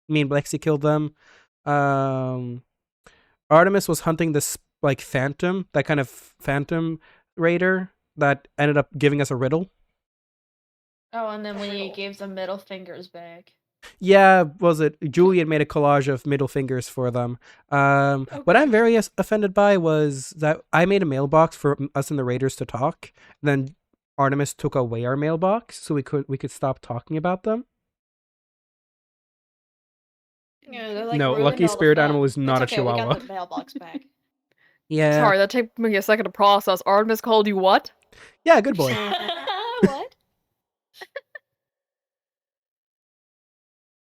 me and Lexi killed them. Artemis was hunting this like phantom, that kind of phantom raider that ended up giving us a riddle. Oh, and then we Riddle. gave the middle fingers back. Yeah, was it Julian made a collage of middle fingers for them. What I'm very offended by was that I made a mailbox for us and the Raiders to talk. Then Artemis took away our mailbox, so we could stop talking about them. Yeah, they're like No, ruined Lucky all the Spirit fun. Animal is not It's a okay, we chihuahua. got the mailbox back. Yeah, Sorry, that took me a second to process. Artemis called you what? yeah, good boy. What?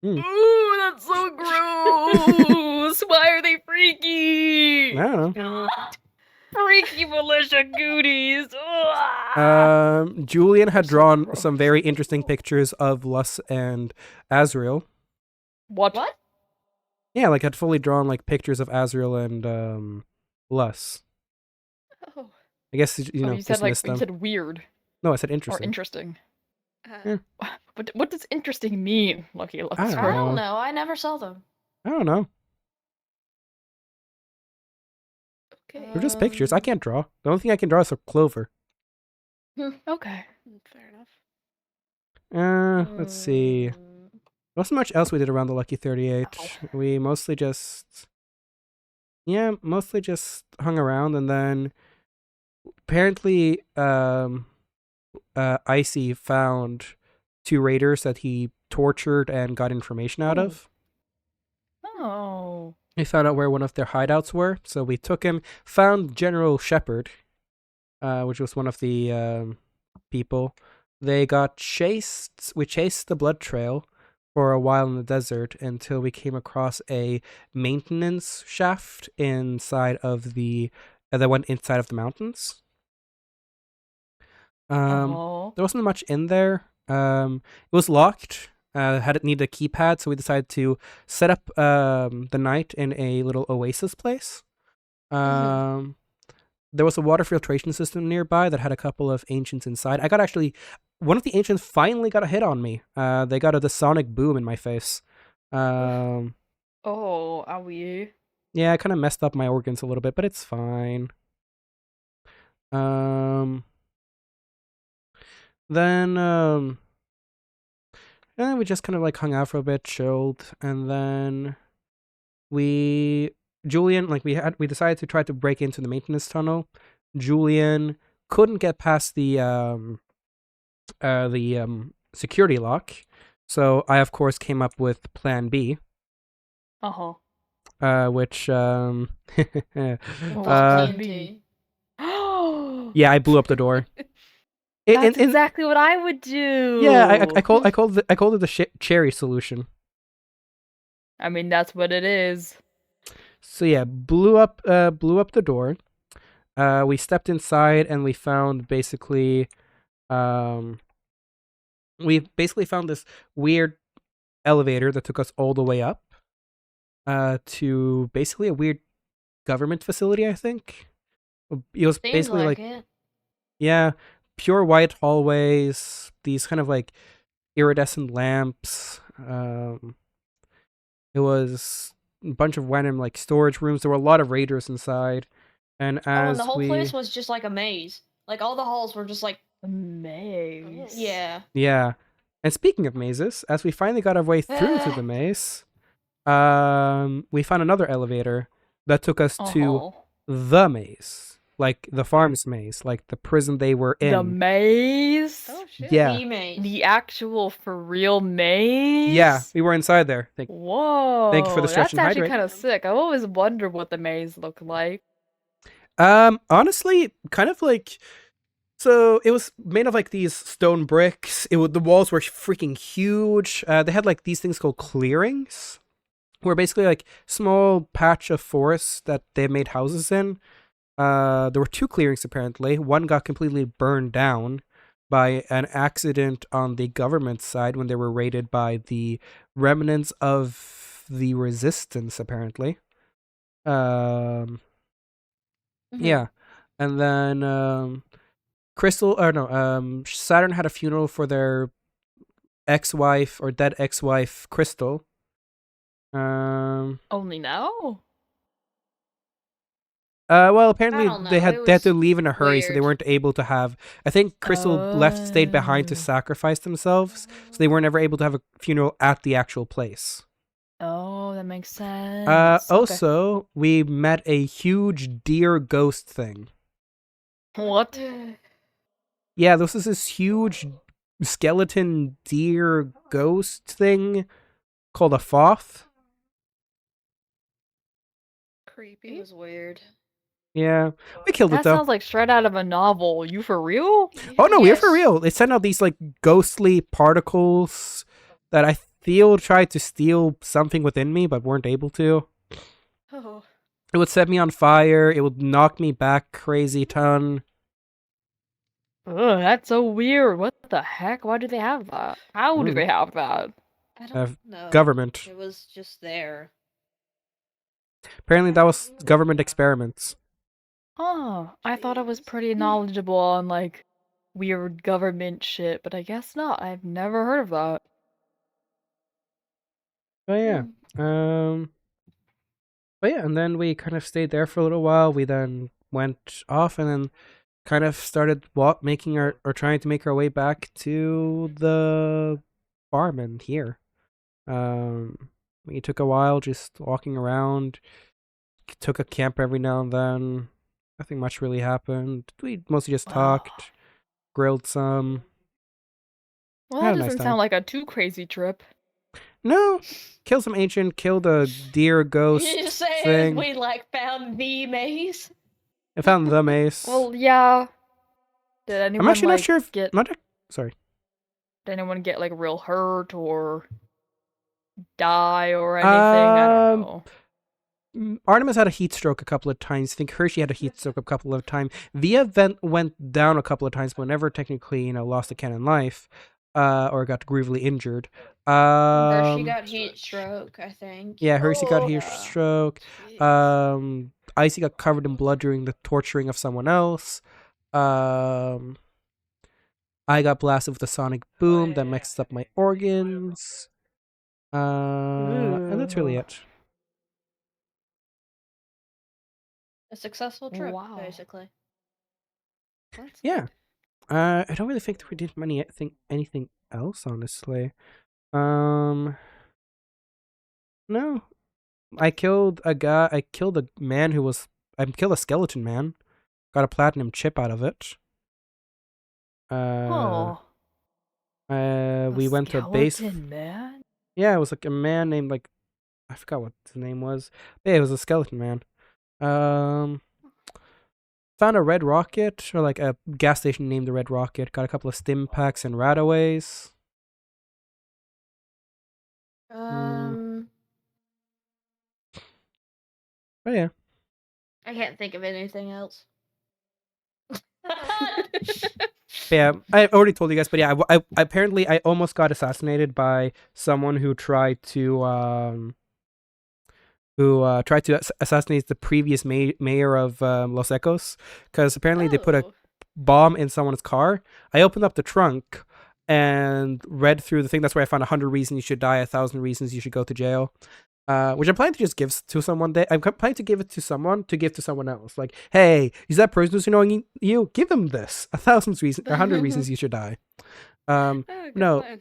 Ooh, that's so gross! Why are they freaky? I don't know. Freaky militia goodies. Julian had So drawn gross. some very interesting pictures of Lus and Azrael. What? What? Yeah, like had fully drawn like pictures of Azrael and Lus. Oh. I guess you Oh, know you said like dismiss you them. said weird No, I said or interesting. interesting. Yeah. What does interesting mean, Lucky? I don't I know. don't know. I never saw them. I don't know. Okay. They're just pictures. I can't draw. The only thing I can draw is a clover. Okay. Fair enough. Let's see. Mm, Wasn't much else we did around the Lucky 38. Ow. We mostly just hung around, and then apparently Icy found 2 raiders that he tortured and got information out Oh. of. Oh. We found out where one of their hideouts were, so we took him, found General Shepard, which was one of the people. They got chased. We chased the blood trail for a while in the desert until we came across a maintenance shaft inside of that went inside of the mountains. Oh. There wasn't much in there. It was locked. Had it need a keypad, so we decided to set up the night in a little oasis place. There was a water filtration system nearby that had a couple of ancients inside. I got one of the ancients finally got a hit on me. They got a sonic boom in my face. Oh, owie. Yeah, I kind of messed up my organs a little bit, but it's fine. Then we just kind of like hung out for a bit, chilled, and then Julian, like we decided to try to break into the maintenance tunnel. Julian couldn't get past the security lock, so I of course came up with Plan B, Uh-huh. which Oh, TNT. yeah, I blew up the door. That's exactly what I would do. Yeah, I called it the cherry solution. I mean, that's what it is. So yeah, blew up the door. We stepped inside and we found basically found this weird elevator that took us all the way up to basically a weird government facility, I think. It was Seems basically like like it. yeah, pure white hallways, these kind of like iridescent lamps. It was a bunch of random like storage rooms. There were a lot of raiders inside, and And as the whole we place was just like a maze. Like all the halls were just like A maze. yeah. yeah. And speaking of mazes, as we finally got our way through to the maze, we found another elevator that took us to Uh-huh. the maze, like the farm's maze, like the prison they were in. The maze? Oh shit. Yeah. The maze. The actual for real maze? Yeah, we were inside there. Whoa. Thank you for the stretch That's and actually hydrate. kind of sick. I've always wondered what the maze looked like. Honestly, kind of like, so it was made of like these stone bricks. The walls were freaking huge. They had like these things called clearings, where basically like small patch of forest that they made houses in. There were 2 clearings apparently. One got completely burned down by an accident on the government side when they were raided by the remnants of the resistance, apparently. Yeah. And then Saturn had a funeral for their ex-wife or dead ex-wife, Crystal. Only now? Well, apparently don't they know, had it they had to was leave in a hurry, so they weird. weren't able to have. I think Crystal stayed behind to Oh. sacrifice themselves, so they weren't ever able to have a funeral at the actual place. Oh, that makes sense. Okay. Also, we met a huge deer ghost thing. What? Yeah, this is this huge skeleton deer ghost thing called a foth. It Creepy. was weird. Yeah, we killed it That though. sounds like straight out of a novel. You for real? Oh no, we're for Yes. real. They sent out these like ghostly particles that I feel tried to steal something within me, but weren't able to. Oh. It would set me on fire. It would knock me back crazy ton. Ugh, that's so weird. What the heck? Why do they have that? How do Mm. they have that? I Uh, don't know. Government. It was just there. Apparently, that was government experiments. Oh, I thought I was pretty knowledgeable on like weird government shit, but I guess not. I've never heard of that. But yeah, but yeah, and then we kind of stayed there for a little while. We then went off, and then kind of started making our or trying to make our way back to the farm and here. We took a while just walking around. Took a camp every now and then. Nothing much really happened. We mostly just Wow. talked, grilled some. Well, Had that a nice doesn't time. sound like a too crazy trip. No, killed some ancient, killed a deer ghost You saying thing. we like found the maze? I found the mace. Well, yeah. Did anyone I'm actually like not sure if get sorry. did anyone get like real hurt or die or anything? I don't Um, know. Artemis had a heat stroke a couple of times. I think Hershey had a heat stroke a couple of times. Via went down a couple of times, but never technically, lost a canon life, or got grievously injured. Hershey got heat stroke, I think. Yeah, Hershey got heat Yeah. stroke. Jeez. Icy got covered in blood during the torturing of someone else. I got blasted with a sonic boom that messed up my organs. And that's really Ooh. it. A successful trip, Wow. basically. That's Yeah. good. I don't really think that we did anything else, honestly. No. I killed a guy. I killed a man who was. I killed a skeleton man. Got a platinum chip out of it. Oh. We went to a base. Skeleton man? Yeah, it was like a man named like I forgot what his name was. Yeah, it was a skeleton man. Found a red rocket or like a gas station named the Red Rocket. Got a couple of stim packs and rataways. Oh yeah. I can't think of anything else. Yeah, I already told you guys, but yeah, I apparently I almost got assassinated by someone who tried to assassinate the previous mayor of Los Ecos, because apparently they put a Oh. bomb in someone's car. I opened up the trunk and read through the thing. That's where I found 100 reasons you should die, 1,000 reasons you should go to jail. Which I'm planning to just give to someone. I'm planning to give it to someone to give to someone else. Like, hey, is that person who's annoying you? Give them this. 1,000 reasons, 100 reasons you should die. Oh, good No. plan.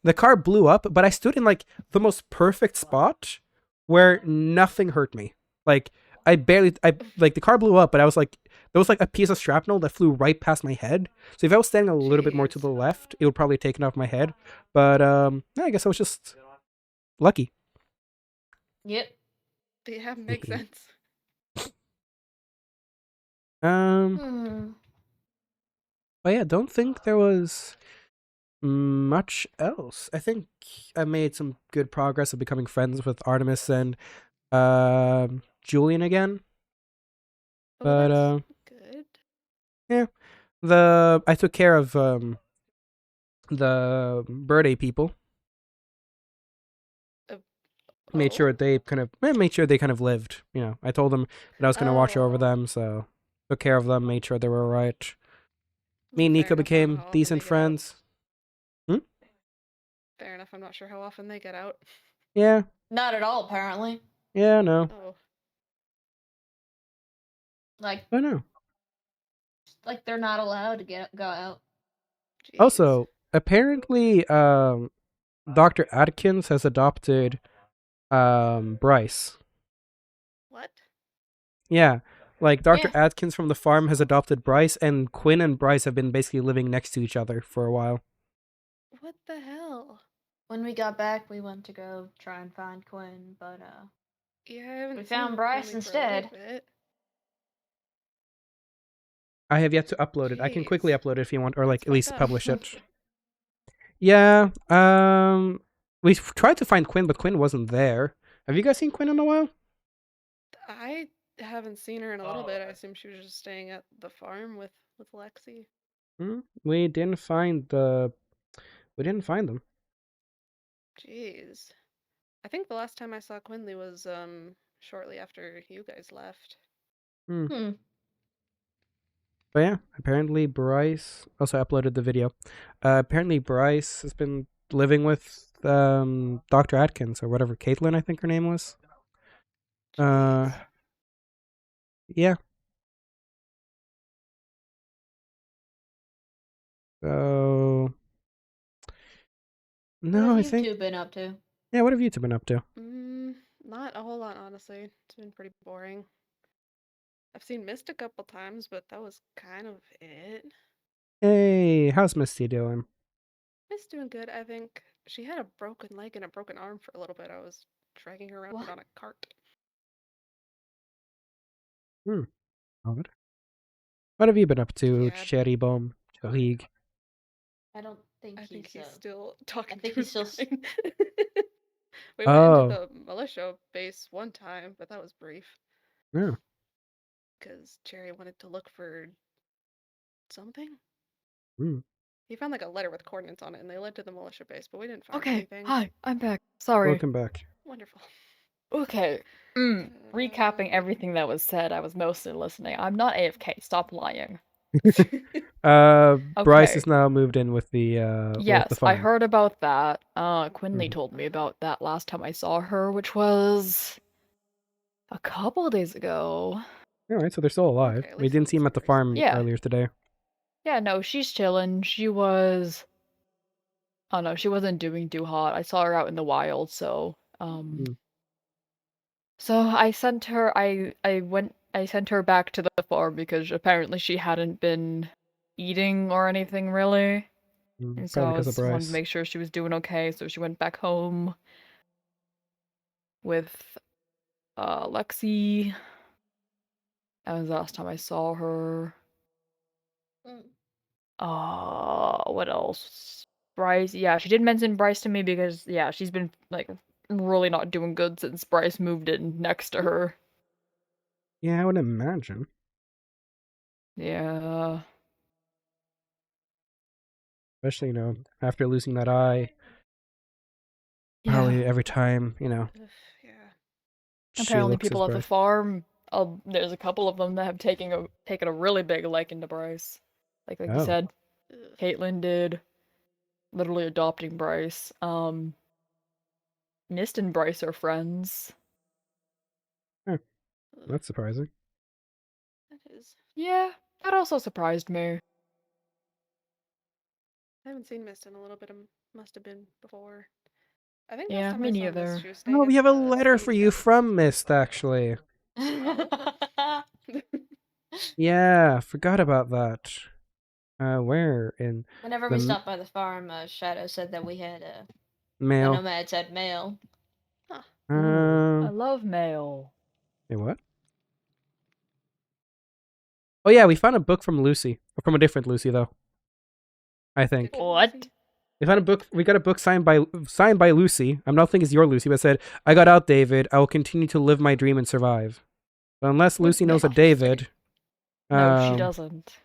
The car blew up, but I stood in like the most perfect spot where nothing hurt me. Like the car blew up, but I was like, there was like a piece of shrapnel that flew right past my head. So if I was standing a little bit more to Jeez. the left, it would probably have taken off my head. But yeah, I guess I was just lucky. Yep. Yeah, makes sense. But yeah, don't think there was much else. I think I made some good progress of becoming friends with Artemis and Julian again. Well, But that's good. I took care of the birthday people. Made Oh. sure they kind of lived. I told them that I was gonna watch over Oh. them, so took care of them, made sure they were alright. Me and Fair Nico enough, I don't know became how often decent they get out. friends. Fair enough. I'm not sure how often they get out. Yeah, Not at all, apparently. no. Oh. Like I know. they're not allowed to go out. Jeez. Also, apparently, Dr. Atkins has adopted Bryce. What? Yeah, like Dr. Yeah. Atkins from the farm has adopted Bryce, and Quinn and Bryce have been basically living next to each other for a while. What the hell? When we got back, we went to go try and find Quinn, but Yeah, I haven't We seen found Bryce Quinley for a little instead. bit. I have yet to upload it. I can quickly Jeez. upload it if you want, or like That's at least fucked up. publish it. Yeah. We tried to find Quinn, but Quinn wasn't there. Have you guys seen Quinn in a while? I haven't seen her in a little bit. I assume she was just staying at the farm with Lexi. We didn't find them. Jeez. I think the last time I saw Quinley was shortly after you guys left. hmm. But yeah, apparently Bryce also uploaded the video. Apparently Bryce has been living with Dr. Atkins or whatever, Caitlin, I think her name was. Jeez. Yeah. So no, What I have you think two been up to? yeah. What have you two been up to? Not a whole lot, honestly. It's been pretty boring. I've seen Mist a couple times, but that was kind of it. Hey, how's Misty doing? Mist doing good, I think. She had a broken leg and a broken arm for a little bit. I was dragging her around What? on a cart. Odd. What have you been up to, Yeah. Cherry Bomb? League. I don't think I think he's he's still talking think to he's his still kind. We Oh. went into the militia base one time, but that was brief. Yeah. Because Cherry wanted to look for something. Hmm. He found like a letter with coordinates on it, and they led to the militia base, but we didn't find Okay, anything. hi, I'm back. Sorry. Welcome back. Wonderful. Okay. Recapping everything that was said, I was mostly listening. I'm not AFK. Stop lying. Bryce Okay. is now moved in with the Yes, the I farm. heard about that. Quinley Mhm. told me about that last time I saw her, which was a couple days ago. All right, so they're still alive. Okay, at We least didn't it see him was at the recent. farm Yeah. earlier today. Yeah, no, she's chilling. She was. Oh no, she wasn't doing too hot. I saw her out in the wild, so Mm. So I sent her. I sent her back to the farm because apparently she hadn't been eating or anything really. And so Probably I because of just wanted Bryce. to make sure she was doing okay, so she went back home with Lexi. That was the last time I saw her. Mm. What else? Bryce, yeah, she did mention Bryce to me because yeah, she's been like really not doing good since Bryce moved in next to her. Yeah, I would imagine. Yeah. Especially, after losing that eye. Yeah. Probably every time, Yeah. she Apparently looks as people at the Bryce. farm, there's a couple of them that have taken a really big liking to Bryce. Like you Oh. said, Ugh. Caitlin did. Literally adopting Bryce. Mist and Bryce are friends. Ugh, That's surprising. that is. Yeah, that also surprised me. I haven't seen Mist in a little bit. Must have been before. I think Yeah, last time me I saw neither. Mist, she was staying Oh, we at have a the letter for swing you cabin. from Mist, actually. Yeah, forgot about that. Where in Whenever the we stopped by the farm, Shadow said that we had the mail? nomads had mail. I Um, love mail. wait, what? Oh yeah, we found a book from Lucy, or from a different Lucy though. I think Different What? Lucy? we found a book. We got a book signed by Lucy. I'm not thinking it's your Lucy, but it said, "I got out, David. I will continue to live my dream and survive." But unless What Lucy knows a the David, No, she doesn't.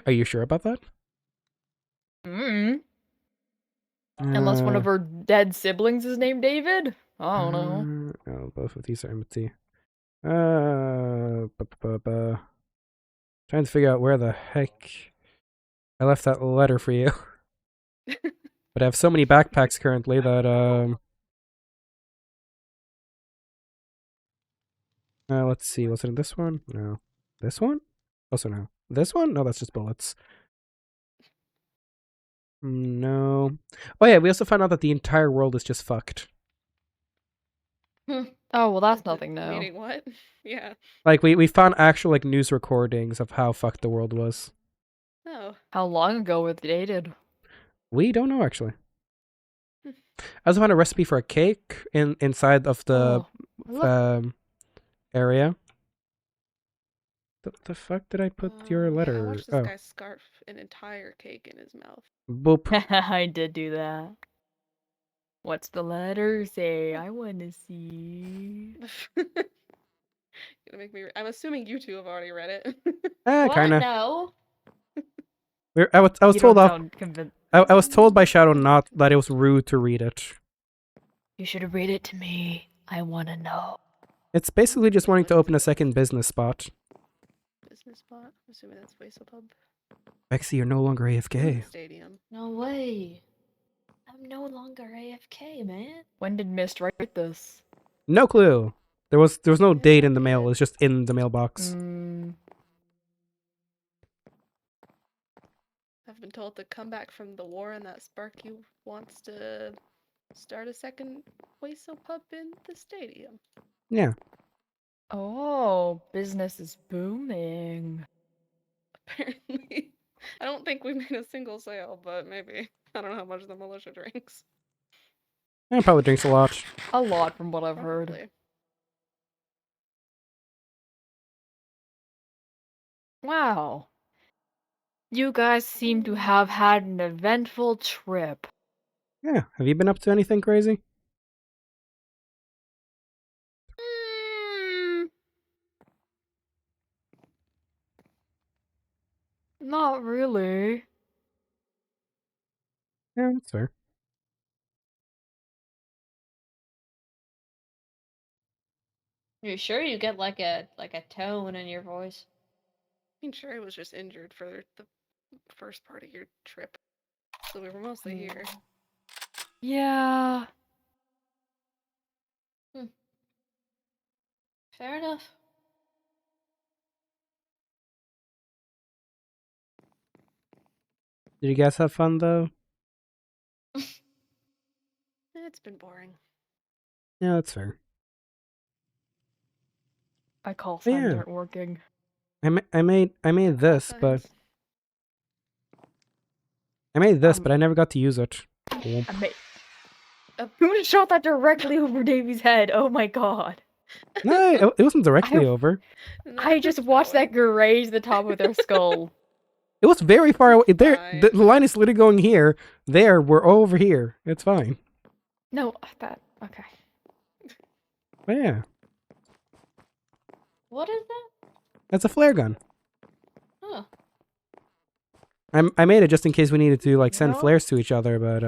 Are you sure about that? Unless one of her dead siblings is named David? I don't know. No, both of these are empty. Trying to figure out where the heck I left that letter for you. But I have so many backpacks currently that let's see, was it in this one? No. This one? Also no. This one? No, that's just bullets. No. Oh yeah, we also found out that the entire world is just fucked. Oh, well, that's nothing new. Meaning what? Yeah. Like we found actual like news recordings of how fucked the world was. Oh. How long ago were they dated? We don't know actually. Hmm. I also found a recipe for a cake inside of the Oh, look. area. The fuck did I put your Yeah, I letter? watched this Oh, guy scarf an entire cake in his mouth. boop. I did do that. What's the letter say? I want to see. Gonna make me. I'm assuming you two have already read it. Ah, What? kinda. No. I was You told don't off. sound convinced. I was told by Shadow not that it was rude to read it. You should read it to me. I want to know. It's basically just wanting to open a second business spot. Business spot. I'm assuming that's Vaso Pub. Bexy, you're no longer AFK. Stadium. No way. I'm no longer AFK, man. When did Mist write this? No clue. There was no Yeah, date in the not mail. good. It's just in the mailbox. I've been told to come back from the war and that Sparky wants to start a second Vaso Pub in the stadium. Yeah. Oh, business is booming. Apparently. I don't think we made a single sale, but maybe. I don't know how much the militia drinks. And probably drinks a lot. A lot from what I've heard. Probably. Wow. You guys seem to have had an eventful trip. Yeah. Have you been up to anything crazy? Not really. Yeah, that's fair. You sure you get like a tone in your voice? I mean, Sherry was just injured for the first part of your trip. So we were mostly here. Yeah. Fair enough. Did you guys have fun though? It's been boring. Yeah, that's fair. My call Oh, signs yeah. aren't working. I made this, but Signs. I made this, but I never got to use it. I may- Who shot that directly over Davy's head? Oh my god. No, it wasn't directly over. And I that just was watched that going. graze the top of their skull. It was very far away. There, Fine. the line is literally going here. There, we're over here. It's fine. No, that. Okay. But yeah, What is that? that's a flare gun. Huh. I made it just in case we needed to like send No. flares to each other, but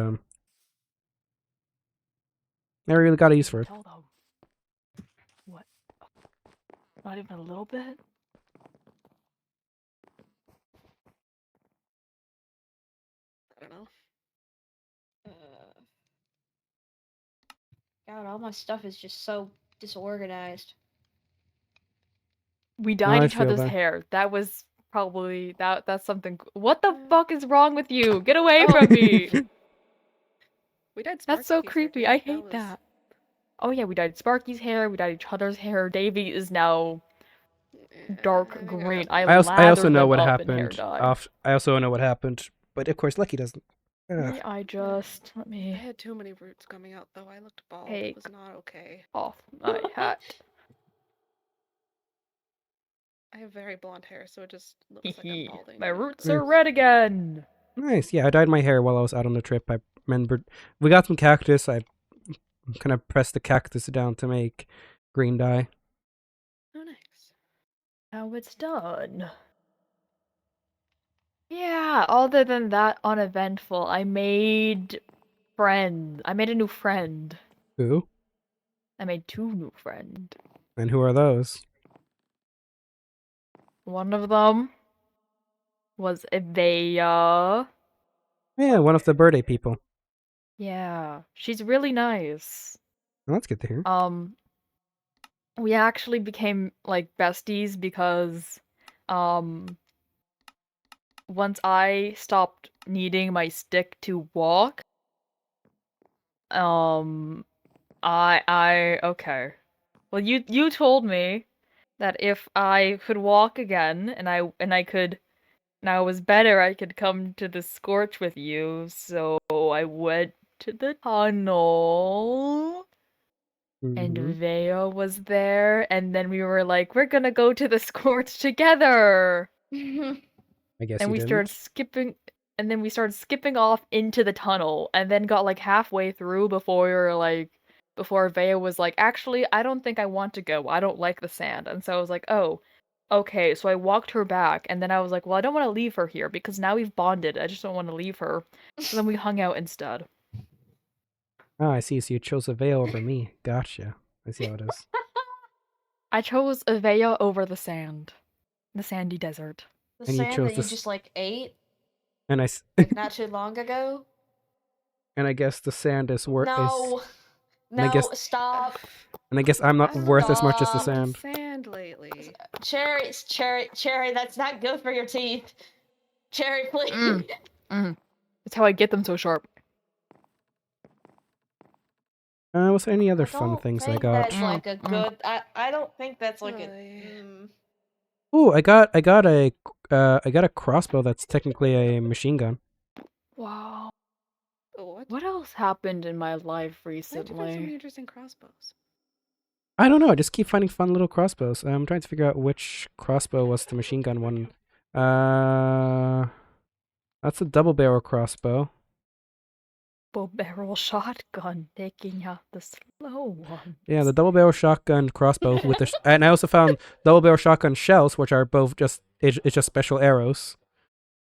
never really got a use for it. Tell them. What? Not even a little bit? I don't know. God, all my stuff is just so disorganized. We I dyed each feel other's that. hair. That was probably that's something. What the fuck is wrong with you? Get away Oh. from me! We did. That's so Sparky's hair, creepy. too. I hate was- that. Oh yeah, we dyed Sparky's hair. We dyed each other's hair. Davy is now dark Yeah, green. I also lathered know them what up in hair happened. dye. I also know what happened, but of course Lucky doesn't. Ugh. May I just let I me had too many roots coming out, though. I looked bald. Take- It was not okay. off my hat. I have very blonde hair, so it just looks like I'm balding. My but- roots are red again. Nice. Yeah, I dyed my hair while I was out on the trip. I remembered we got some cactus. I kind of pressed the cactus down to make green dye. Oh, nice. Now it's done. Yeah, other than that, uneventful. I made friends. I made a new friend. Who? I made 2 new friends. And who are those? One of them was Evea. Yeah, one of the birthday people. Yeah, she's really nice. Well, that's good to hear. We actually became like besties because once I stopped needing my stick to walk, okay. Well, you told me that if I could walk again and I was better, I could come to the Scorch with you. So I went to the tunnel. And Mhm. Veo was there, and then we were like, we're gonna go to the Scorch together. I guess And you we started didn't. skipping, and then we started skipping off into the tunnel, and then got like halfway through before we were like, before Veo was like, actually, I don't think I want to go. I don't like the sand. And so I was like, oh, okay. So I walked her back, and then I was like, well, I don't want to leave her here because now we've bonded. I just don't want to leave her. So then we hung out instead. Oh, I see. So you chose a veil over me. Gotcha. I see how it is. I chose Avea over the sand. The sandy desert. The And you sand chose that you this- just like ate And I like not too long ago. and I guess the sand is worth. No, and I no, guess- stop, And I guess I'm not worth as much as the Stop. sand. Sand lately. Cherry. That's not good for your teeth. Cherry, please. That's how I get them so sharp. Was there any other I fun don't things I think got? That's like a good. I don't think that's like a. Oy. Oh, I got a crossbow that's technically a machine gun. Wow. Oh, what? What else happened in my life Why'd you find so many recently? interesting crossbows? I don't know. I just keep finding fun little crossbows. I'm trying to figure out which crossbow was the machine gun one. That's a double barrel crossbow. Double barrel shotgun taking out the slow one. Yeah, the double barrel shotgun crossbow with the and I also found double barrel shotgun shells, which are both just it's just special arrows.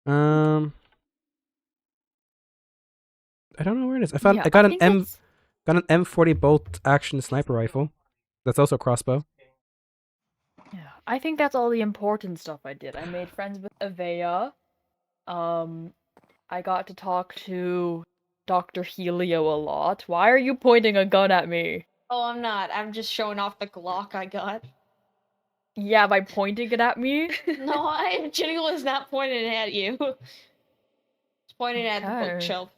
I don't know where it is. I got an M40 bolt action sniper rifle. That's also a crossbow. Yeah, I think that's all the important stuff I did. I made friends with Avea. I got to talk to Dr. Helio a lot. Why are you pointing a gun at me? Oh, I'm not. I'm just showing off the Glock I got. Yeah, by pointing it at me? No, Jenny was not pointing it at you. It's pointing at the Okay. bookshelf.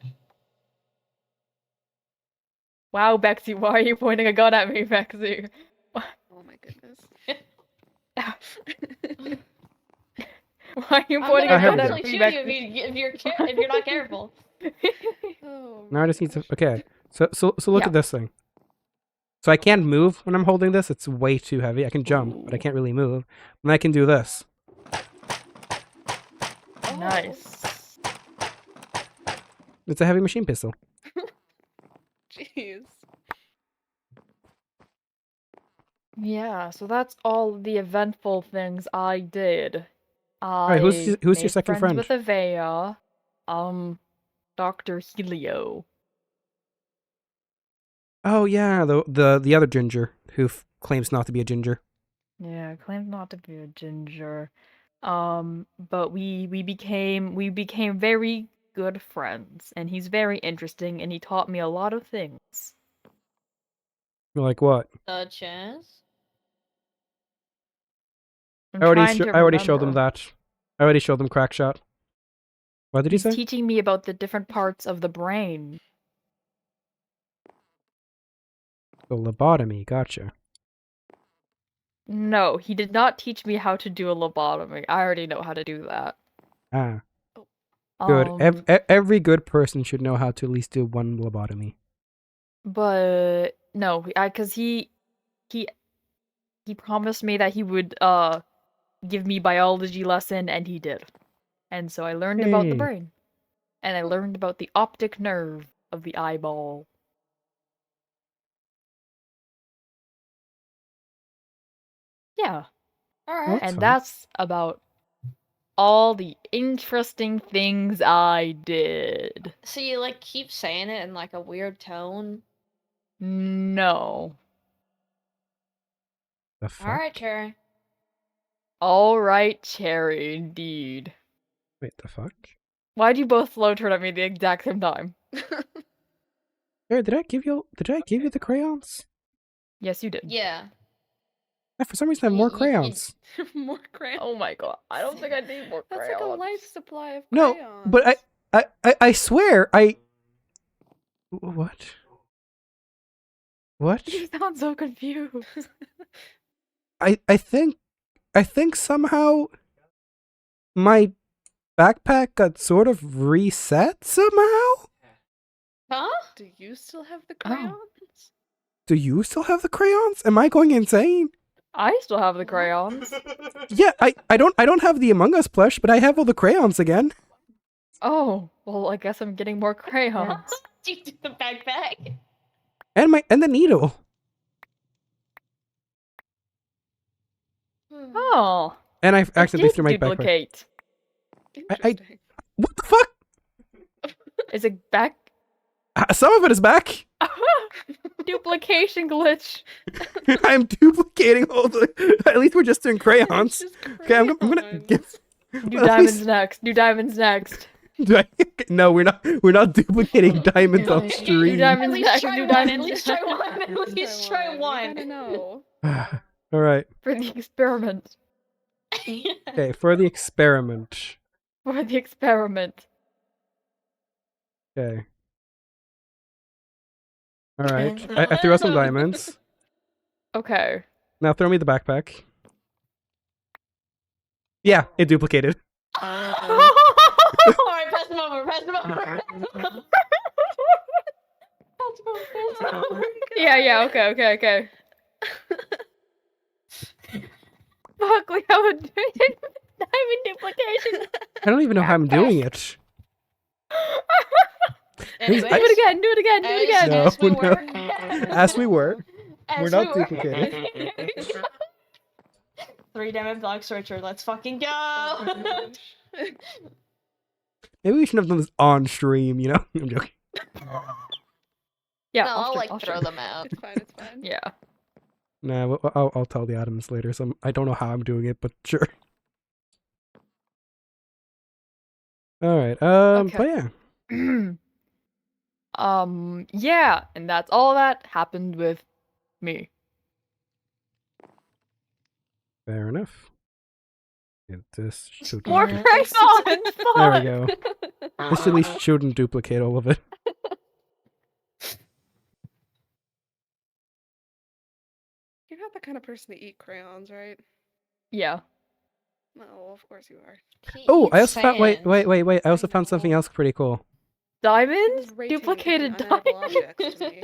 Wow, Bexy, why are you pointing a gun at me, Bexy? Oh my goodness. Why are you I'm pointing gonna a gun at actually me, shoot you Bexy? if you're not careful. Oh. Now I just need to. Okay, so look Yeah. at this thing. So I can't move when I'm holding this. It's way too heavy. I can jump, but I can't really move. And I can do this. Oh. Nice. It's a heavy machine pistol. Jeez. Yeah, so that's all the eventful things I did. Alright, who's your made second friend? With Avea, Dr. Helio. Oh yeah, the other ginger who claims not to be a ginger. Yeah, claims not to be a ginger. But we became very good friends, and he's very interesting, and he taught me a lot of things. You're like what? Such as? I'm I trying to already showed them remember. that. I already showed them Crackshot. What did he He's say? teaching me about the different parts of the brain. The lobotomy. Gotcha. No, he did not teach me how to do a lobotomy. I already know how to do that. Ah, good. Every good person should know how to at least do one lobotomy. But no, because he promised me that he would give me biology lesson, and he did. And so I learned about the Hey. brain, and I learned about the optic nerve of the eyeball. Yeah, Alright. That's and fun. that's about all the interesting things I did. So you like keep saying it in like a weird tone. No. The fuck? Alright, Cherry. All right, Cherry, indeed. Wait, the fuck? Why'd you both slow turn at me at the exact same time? Hey, did I give you the crayons? Yes, you did. Yeah. For some reason, I have more Y- y- y- crayons. More crayons. Oh my god. I don't think I need more That's crayons. like a life supply of No, crayons. but I swear, what? What? You sound so confused. I think somehow my backpack got sort of reset somehow. Huh? Do you still have the Oh. crayons? Do you still have the crayons? Am I going insane? I still have the crayons. Yeah, I don't have the Among Us plush, but I have all the crayons again. Oh, well, I guess I'm getting more crayons. You took the backpack. And the needle. Oh, And I it accidentally did threw my backpack. duplicate. Interesting. What the fuck? Is it back? Some of it is back. Duplication glitch. I'm duplicating all the. At least we're just doing It's crayons. just Okay, I'm gonna crayons. give. Do At diamonds least- next. Do diamonds next. No, we're not. We're not duplicating diamonds on Do stream. At diamonds least next. try Do one. diamonds At least next. try one. At least try We one. gotta know. All right. For the experiment. Okay, for the experiment. For the experiment. Okay. All right. I threw out some diamonds. Okay. Now throw me the backpack. Yeah, it duplicated. Alright, pass them over. Pass them over. Pass them over. Pass them over. Yeah, okay. Fuck, we have a diamond duplication. I don't even know how I'm doing it. Anyways, Do it again, do it again, do it again. No, As we no. were. As we were. As We're not we were. duplicating. 3 diamond blocks, Richard. Let's fucking go. Maybe we shouldn't have done this on stream, you know? I'm joking. Yeah, No, I'll like I'll throw stream. them out. It's fine, it's fine. Yeah. Nah, I'll tell the Adams later. I don't know how I'm doing it, but sure. All right. Okay. But yeah. Yeah, and that's all that happened with me. Fair enough. Yeah, this should. More Yeah. crayons! There we go. This at least shouldn't duplicate all of it. You're not the kind of person to eat crayons, right? Yeah. No, of course you are. Oh, I also found. Wait. I also found something else pretty cool. Diamonds? Those rating Duplicated different unedible diamonds? objects to me.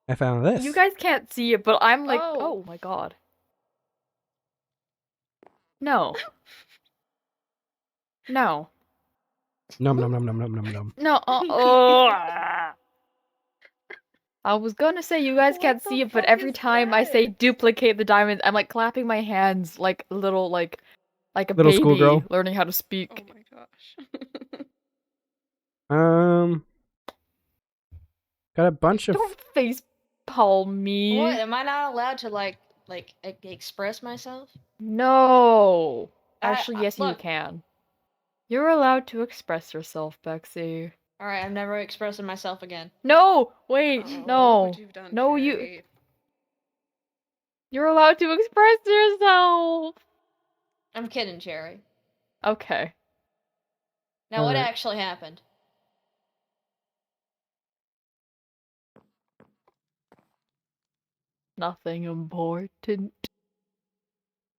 I found this. You guys can't see it, but I'm like, Oh. oh my god. No. No. Nom nom nom nom nom nom nom. No. Oh. I was gonna say you guys What can't the see it, but fuck every is time I that? say duplicate the diamonds, I'm like clapping my hands like a little like a Little baby schoolgirl. learning how to Oh speak. my gosh. Got a bunch of. Don't face palm me. What? Am I not allowed to like express myself? No. I- Actually, yes, you look. can. You're allowed to express yourself, Bexy. All right, I'm never expressing myself again. No, wait, Oh, look no. what you've done, No, you- Cherry. You're allowed to express yourself. I'm kidding, Cherry. Okay. Now, what Alright. actually happened? Nothing important.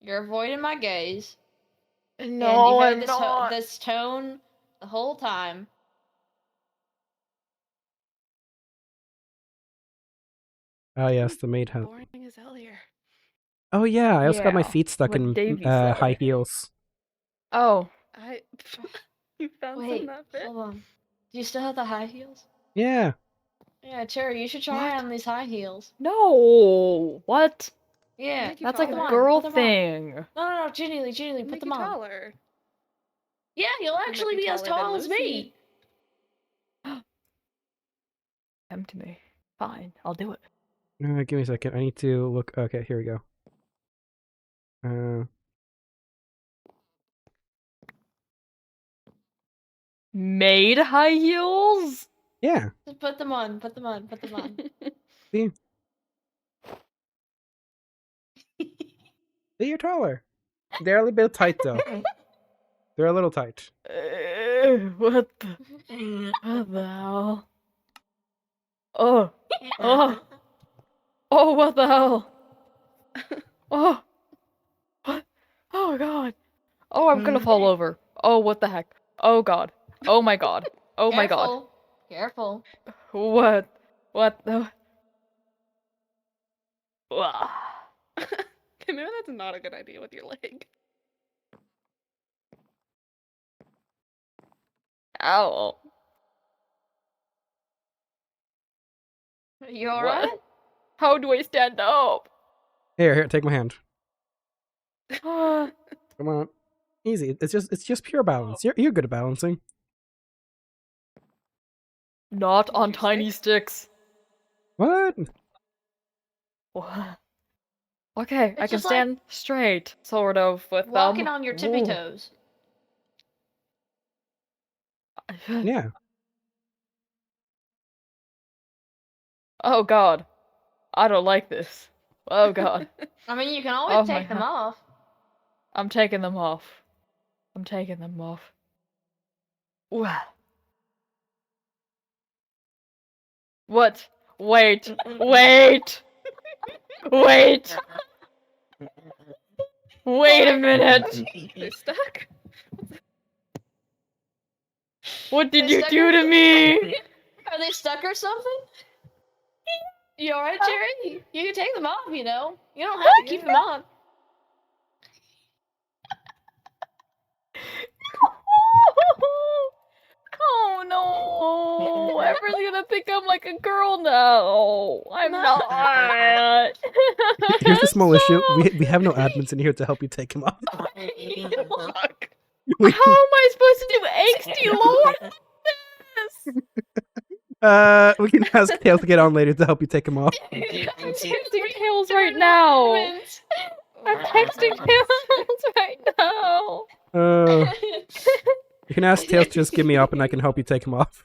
You're avoiding my gaze. No, and I'm you've had not. this tone the whole time. Oh yes, the maid has. Boring as hell here. Oh yeah, I also got my Yeah, feet stuck what in Davey said. high heels. Oh, You found Wait, something that fit? hold on. Do you still have the high heels? Yeah. Yeah, Cherry, you should try What? on these high heels. no. What? Yeah. Make you That's like put a them on, girl put them on. thing. No, Ginny, put Make them you on. taller. Yeah, you'll might actually be be as taller than tall as me. Lucy. Tempt me. Fine, I'll do it. Give me a second. I need to look. Okay, here we go. Made high heels? Yeah. Just put them on. Put them on. Put them on. See? You're taller. They're a little bit tight though. They're a little tight. What the hell? Oh, oh, what the hell? Oh, what? Oh god. Oh, I'm gonna fall over. Oh, what the heck? Oh god. Oh my god. Oh my god. Careful. What? What the? Wah. Okay, maybe that's not a good idea with your leg. Ow. You What? alright? How do I stand up? Here, take my hand. Ah. Come on. Easy. It's just pure balance. You're good at balancing. Not on Did you tiny sticks. What? What? Okay, I can just like stand straight, sort of, with Walking on your tippy Ooh. toes. Yeah. Oh god. I don't like this. Oh god. I mean, you can always Oh my take them God. off. I'm taking them off. I'm taking them off. Ooh. What? Wait. Wait. Wait. Wait a minute. They're stuck. What did They're you stuck do in- to me? Are they stuck or something? You alright, Jerry? You can take them off, you know. You don't have to keep them on. Oh no! Everyone's gonna think I'm like a girl now. I'm not. Here's the small issue. So- We have no admins in here to help you take him off. How am I supposed to do angsty lore? This? We can ask Tails to get on later to help you take him off. I'm texting Tails right now. I'm texting Tails right now. You can ask Tails to just give me up and I can help you take him off.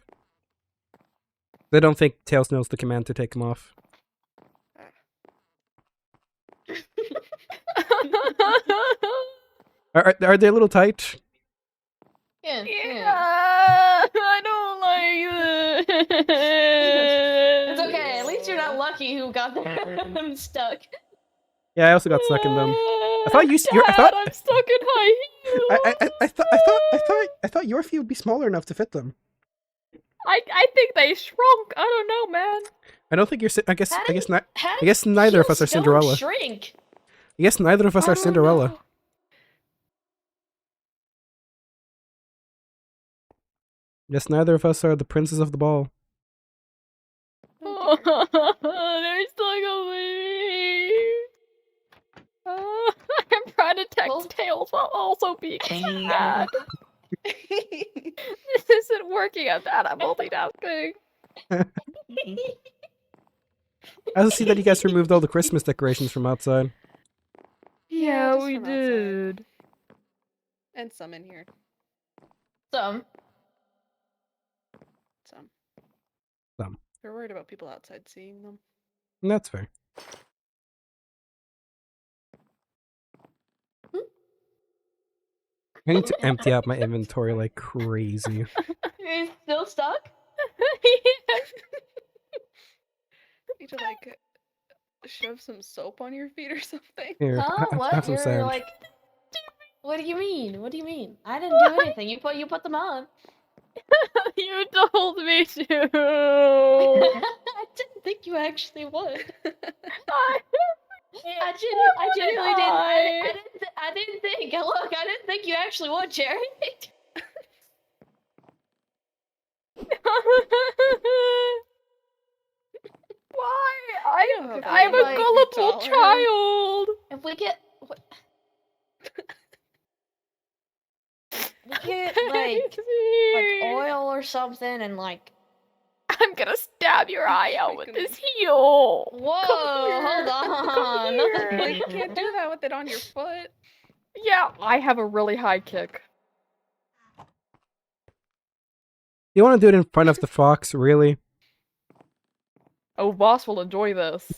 I don't think Tails knows the command to take him off. Are they a little tight? Yeah. I don't like this. It's okay. At least you're not lucky who got them stuck. Yeah, I also got stuck in them. I thought you. I Dad, thought. I'm stuck in high heels. I thought your feet would be smaller enough to fit them. I think they shrunk. I don't know, man. I don't think you're. I guess. How I guess did- not. How I guess neither of us are heels don't Cinderella. Shrink. I guess neither of us I are don't Cinderella. know. Yes, neither of us are the princess of the ball. They're stuck on me. I'm trying to text Well- Tails while also being sad. This isn't working. I'm bad at multitasking. I also see that you guys removed all the Christmas decorations from outside. Yeah, just we from outside. did. And some in here. Some. Some. Some. We're worried about people outside seeing them. And that's fair. I need to empty out my inventory like crazy. You're still stuck? Need to like shove some soap on your feet or something. Here, Huh? What? have some You're sand. like. What do you mean? What do you mean? I didn't do anything. You put them on. You told me to. I didn't think you actually would. I genuinely didn't. I didn't think. Look, I didn't think you actually would, Jerry. Why? Oh, I'm a like, gullible taller. child. If we get. We get like oil or something and like. I'm gonna stab your eye out with Freaking- this heel. Whoa! here. Hold Come on. here. nothing- Well, you can't do that with it on your foot. Yeah, I have a really high kick. You want to do it in front of the fox, really? Oh, boss will enjoy this.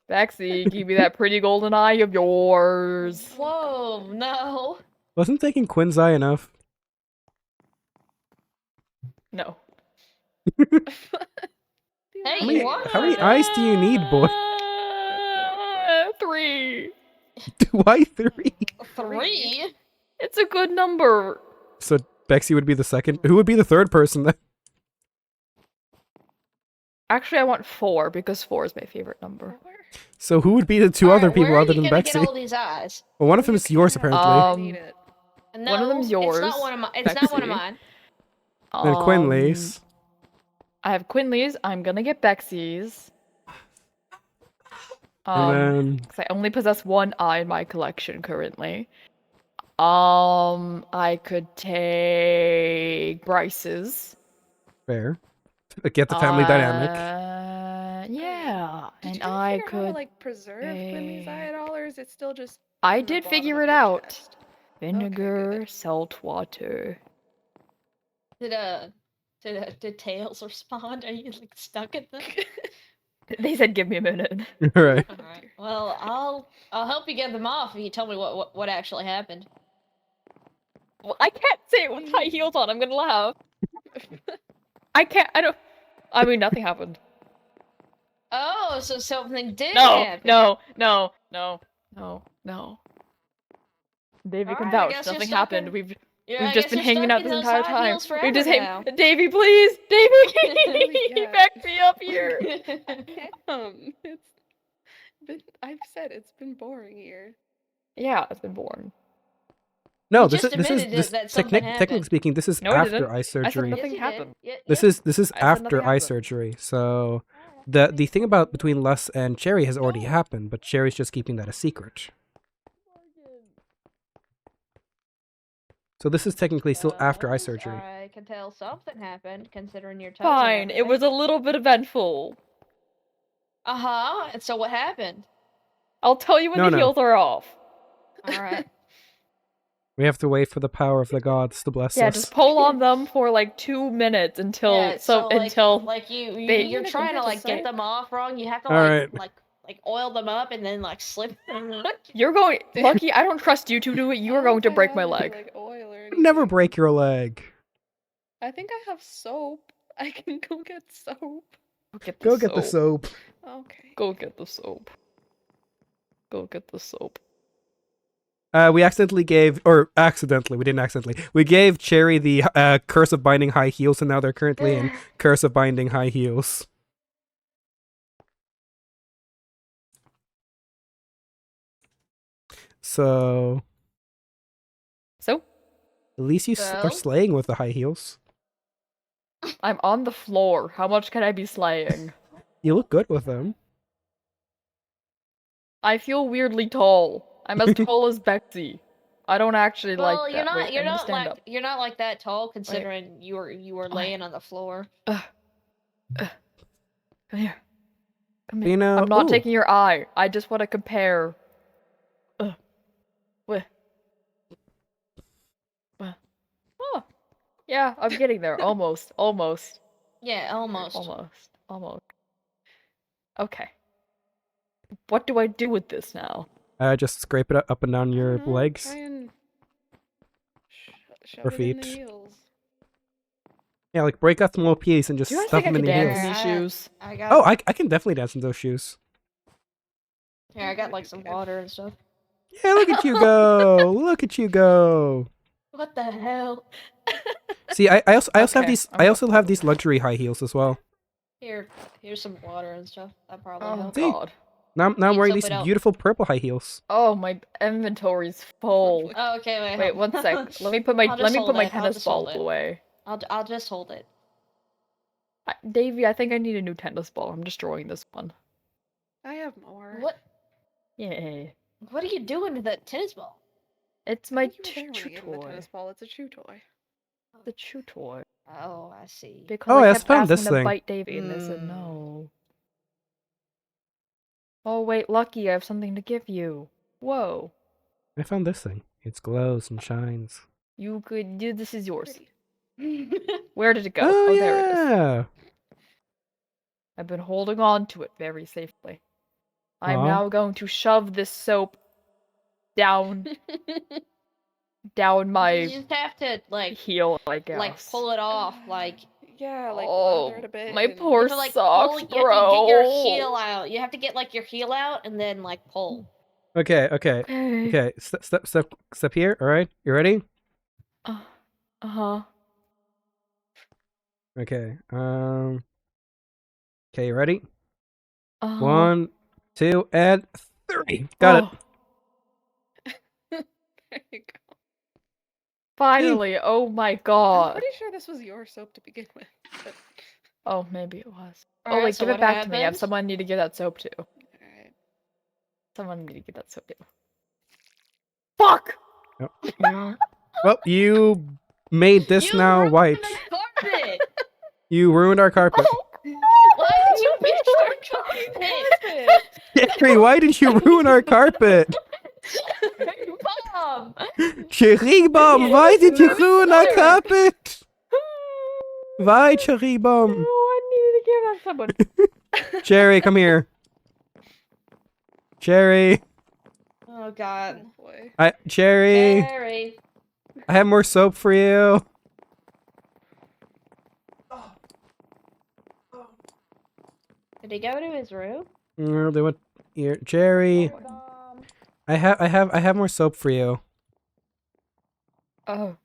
Bexy, give me that pretty golden eye of yours. Whoa, no. Wasn't taking Quinn's eye enough? No. Hey, many- what? how many eyes do you need, boy? 3. Why 3? 3? It's a good number. So Bexy would be the second. Who would be the third person then? Actually, I want 4 because 4 is my favorite number. So who would be the two other Alright, people where are other you than gonna Bexy? Get all these eyes? Well, one of them is yours apparently. Need it. No, One of them's It's yours, not one of mine. It's not one of Bexy. mine. And Quinley's. I have Quinley's. I'm gonna get Bexy's. And then 'Cause I only possess 1 eye in my collection currently. I could take Bryce's. fair. Get the family dynamic. Yeah, Did and you ever I figure out how to, could. like preserve Quinley's eye at all, or is it still just? I in the did bottom figure of it your out. chest? Vinegar, good. salt water. Did Tails respond? Are you like stuck at them? They said, "Give me a minute." Alright. Alright. Well, I'll help you get them off if you tell me what actually happened. Well, I can't say it with high heels on. I'm gonna laugh. I can't. I don't. I mean, nothing happened. Oh, so something did No, happen. no. Davey can Alright, I vouch. guess you're Nothing stuck happened. in- We've Yeah, I just guess been you're hanging stuck out in this those entire high time. heels We forever just now. Davey, please, Davey, Yeah. back me up here. I've said it's been boring here. Yeah, it's been born. No, You this just is admitted that something technically happened. speaking, this is No, I after didn't. eye I said surgery. nothing Yes, you happened. did. This Yeah. is I said after nothing eye happened. surgery. So the thing about between Les and Cherry has already happened, but Cherry's just keeping that a secret. So this is technically still after eye Well, surgery. I can tell something happened, considering your touch. Fine. It was a little bit eventful. And so what happened? I'll tell you when No, the no. heels are off. All right. We have to wait for the power of the gods to bless Yeah, us. just pull on them for like 2 minutes until Yeah, until like you're they- trying to like get say? them off wrong. You have to Alright. like oil them up and then like slip. you're going. Lucky, I don't trust you to do it. You are going to I break my have any, leg. Like oil or Never anything. break your leg. I think I have soap. I can go get soap. Go get the soap. Okay. Go get the soap. Go get the soap. We accidentally gave, or accidentally, we didn't accidentally. We gave Cherry the Curse of Binding High Heels, and now they're currently in Curse of Binding High Heels. So So at least you are So? slaying with the high heels. I'm on the floor. How much can I be slaying? You look good with them. I feel weirdly tall. I'm as tall as Bexy. I don't actually Well, like you're that. not Wait, you're I'm gonna not stand like up. you're not like that tall considering you were Wait. laying on the floor. Come here. Come You here. know, I'm not ooh. taking your eye. I just want to compare. Wait. Oh. Yeah, I'm getting there. Almost. Almost. Yeah, almost. Almost. Almost. Okay. What do I do with this now? Just scrape it up and down I your don't know, legs. Try and shove Or it in the feet. heels. Yeah, like break out some little piece and just Do you guys stuff think I them in could the dance in heels. these Yeah. shoes? I got Oh, I can definitely dance in those shoes. I got like some water and stuff. Yeah, look at you go! Look at you go! What the hell? See, I also have Okay, these. I'm I gonna also have these luxury high heels as well. Here's some water and stuff. That probably Oh helps. See? god. Now I'm Need wearing soap these it out. beautiful purple high heels. Oh, my inventory's full. Oh, okay, wait. Wait, hold one on. sec. Let me put my I'll just hold it, I'll tennis just hold ball it. away. I'll just hold it. Davey, I think I need a new tennis ball. I'm destroying this one. I have more. What Yay. are you doing to that tennis ball? It's I my think you were there when I chew gave him the toy. tennis ball. It's a chew toy. The chew toy. Oh, I see. Because Oh, I I kept just found asking this to thing. bite Davey and they said Mm. no. Oh wait, Lucky, I have something to give you. Whoa. I found this thing. It glows and shines. You could do this is yours. Pretty. Where did it go? Oh, there it is. yeah! I've been holding on to it very safely. I'm Aw. now going to shove this soap down You my just have to heel, I guess. like pull it off, like Yeah, like Oh, under it a bit. my and- you poor have to like socks, pull. You have to get your bro. heel out. You have to get like your heel out and then like pull. Okay. Okay. Step here. All right. You ready? Uh-huh. Okay. Okay. You ready? Uh-huh. 1, 2, and 3. Got it. Oh, There you go. finally. Oh my I'm god. pretty sure this was your soap to begin with. But... Oh, maybe it was. Oh, Alright, wait, so give it what back to me. I have happened? someone need to give that soap to. Alright. Someone need to give that soap to. Fuck! Well, you made this You now ruined white. the carpet! You ruined our carpet. Why did you fix our carpet? Jerry, why did you ruin our carpet? Bob! Cherry Bomb, why did you ruin our carpet? Why, Cherry Bomb? Oh, I needed to give that someone. Jerry, come here. Jerry, Oh god. Oh boy. Jerry, Harry. I have more soap for you. Did he go to his room? No, they went here. Jerry, I have more soap for you. Oh.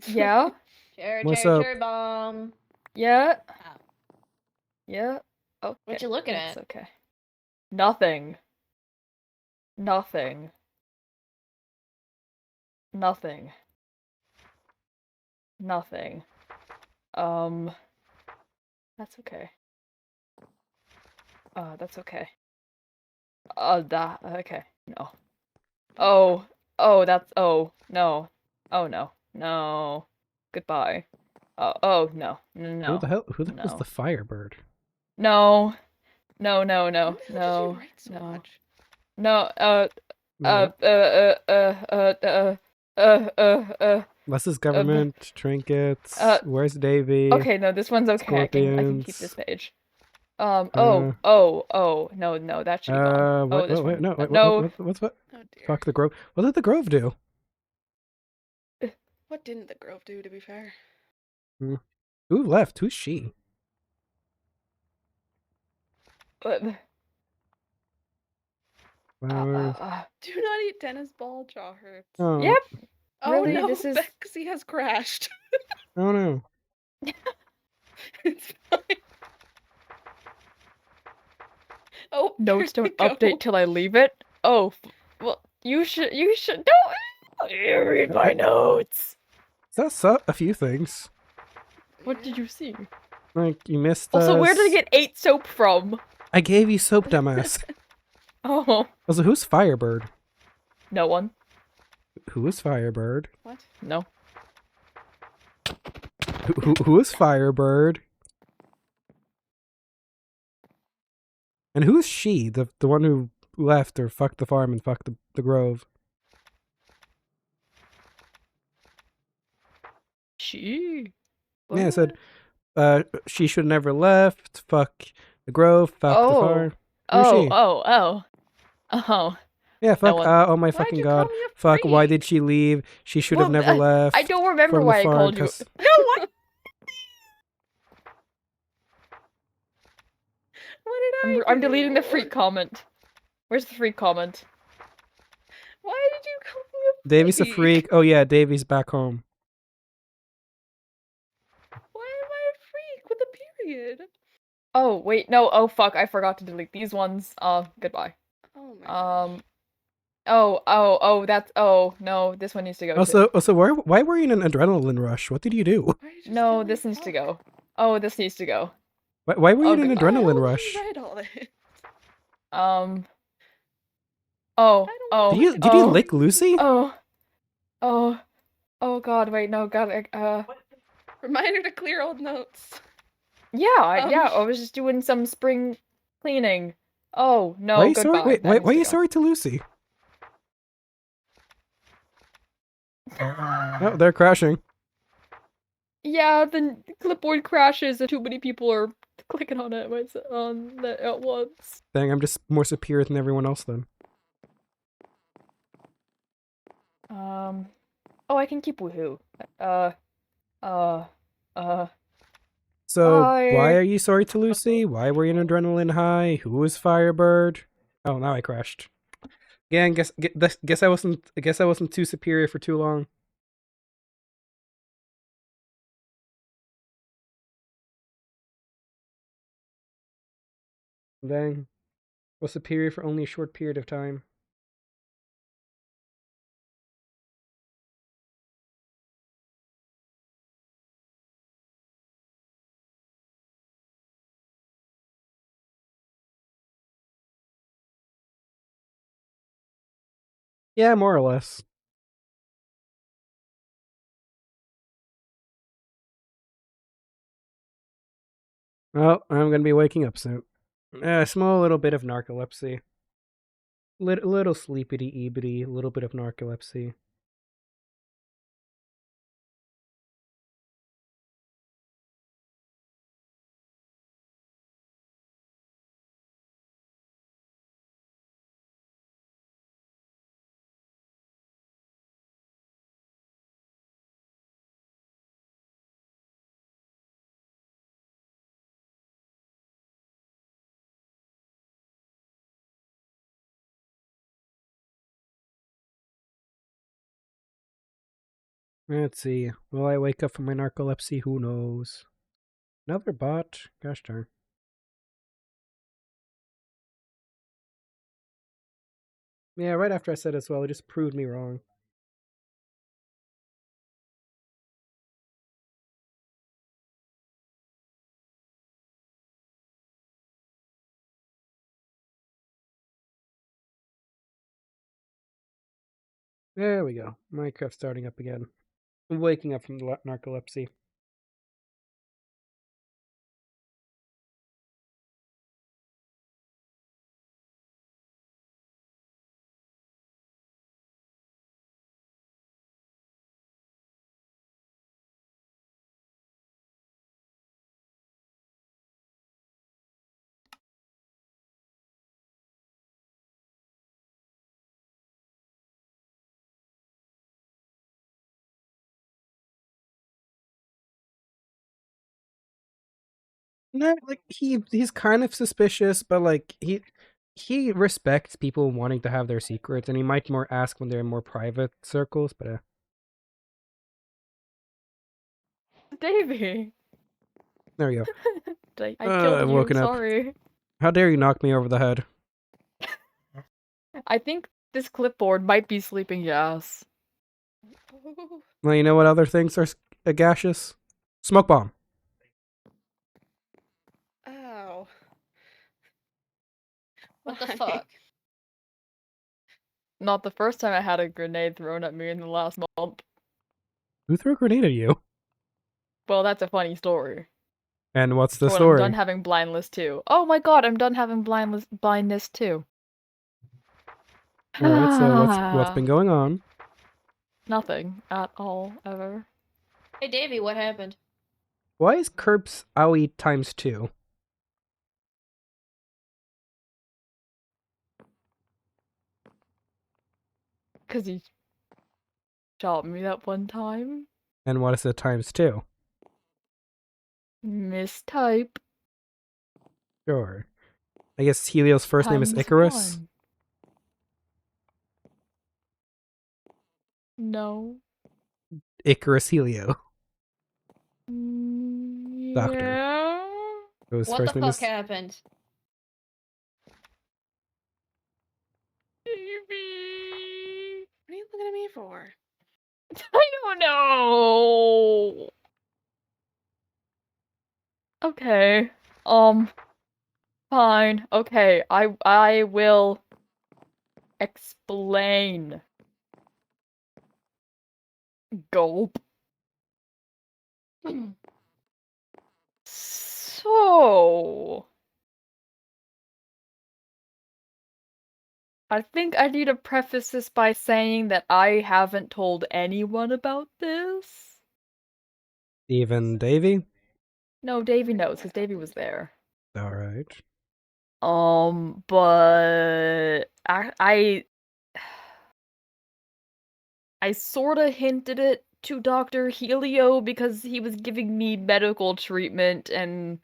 Yeah? Cherry, What's cherry, up? cherry bomb. Yeah? Oh. Yeah? Okay. What you looking That's at? okay. Nothing. Nothing. Nothing. Nothing. That's okay. That's okay. Okay. No. That's, no. Oh, no. No. Goodbye. No. No. Who the hell was No. the Firebird? No. No, no, no, When the hell did you no. write so no. much? No, Less's government, trinkets. Where's Davy? okay, no, this one's okay. I can keep this Scorpions. page. No, that should be gone. Wait, this wait, one. no, wait, No. what's Oh dear. Fuck the Grove. What did the Grove do? What didn't the Grove do, to be fair? Who left? Who's she? Flowers. Do not eat tennis ball, jaw hurts. Oh, Yep. Oh really, no, this is- Bexy has crashed. oh no. It's fine. Oh, Notes there we don't go. update till I leave it. Oh, well, you should don't read my notes. That's a few things. What did you see? Like, you missed Also, where did I us. get 8 soap from? I gave you soap, dumbass. Oh, Also, who's Firebird? no one. Who is Firebird? What? No. Who is Firebird? And who is she? The one who left or fucked the farm and fucked the Grove? She. Yeah, I said, she should have never left. Fuck the Grove. Fuck the Oh. farm. Who's she? Oh. Yeah, fuck. one. Oh my Why'd fucking you god. call me a Fuck. Why freak? did she leave? She should Well, have never left. I don't remember from the why I farm, called you. 'cause- No, what? What did I I'm deleting the do? freak comment. Where's the freak comment? Why did you call me a freak? Davy's a freak. Oh yeah, Davy's back home. Why am I a freak with a period? Oh, wait, no. Oh, fuck. I forgot to delete these ones. Goodbye. Oh my gosh. That's, no, this one needs to go Also, why were you in an adrenaline rush? What did you do? Why did you No, steal my this needs to book? go. Oh, this needs to go. Why were you Oh, in an goodbye. Why the hell adrenaline did rush? you write all this? Did you lick Lucy? Oh god, wait, no, god, Reminder to clear old notes. yeah, I was just doing some spring cleaning. Oh, no, why are you goodbye. sorry? Wait, That why needs are to you go. sorry to Lucy? Oh, they're crashing. Yeah, the clipboard crashes and too many people are clicking on it on that at once. Dang, I'm just more superior than everyone else then. Oh, I can keep woohoo. Uh. So, why Bye. are you sorry to Lucy? Why were you in adrenaline high? Who was Firebird? Oh, now I crashed. Again, guess I wasn't too superior for too long. Dang. Was superior for only a short period of time. Yeah, more or less. Well, I'm gonna be waking up soon. A small little bit of narcolepsy. Little sleepity-eebity, little bit of narcolepsy. Let's see. Will I wake up from my narcolepsy? Who knows? Another bot? Gosh darn. Yeah, right after I said as well, it just proved me wrong. There we go. Minecraft starting up again. I'm waking up from the narcolepsy. No, like he's kind of suspicious, but like he respects people wanting to have their secrets, and he might more ask when they're in more private circles. But Davey. there we go. I killed I'm you. woken up. Sorry. How dare you knock me over the head? I think this clipboard might be sleeping gas. Oh, Well, you know what other things are gaseous? Smoke bomb. ow. What the Why? fuck? Not the first time I had a grenade thrown at me in the last month. Who threw a grenade at you? Well, that's a funny story. And what's the Well, I'm story? done having blindness too. Oh my god, I'm done having blindness too. All right. So what's been going on? Nothing at all ever. Hey, Davey, what happened? Why is Curbs owie times 2? Cause he shot me that one time. And what is it times 2? Mistype. Sure. I guess Helio's first name is Times Icarus. one. No. Icarus Helio. Doctor. Yeah. His What first the name fuck is happened? Davey. What are you looking at me for? I don't know. Okay. Fine. Okay. I will explain. Gulp. So, I think I need to preface this by saying that I haven't told anyone about this. Even Davy. No, Davy knows, because Davy was there. All right. But I sort of hinted it to Dr. Helio because he was giving me medical treatment and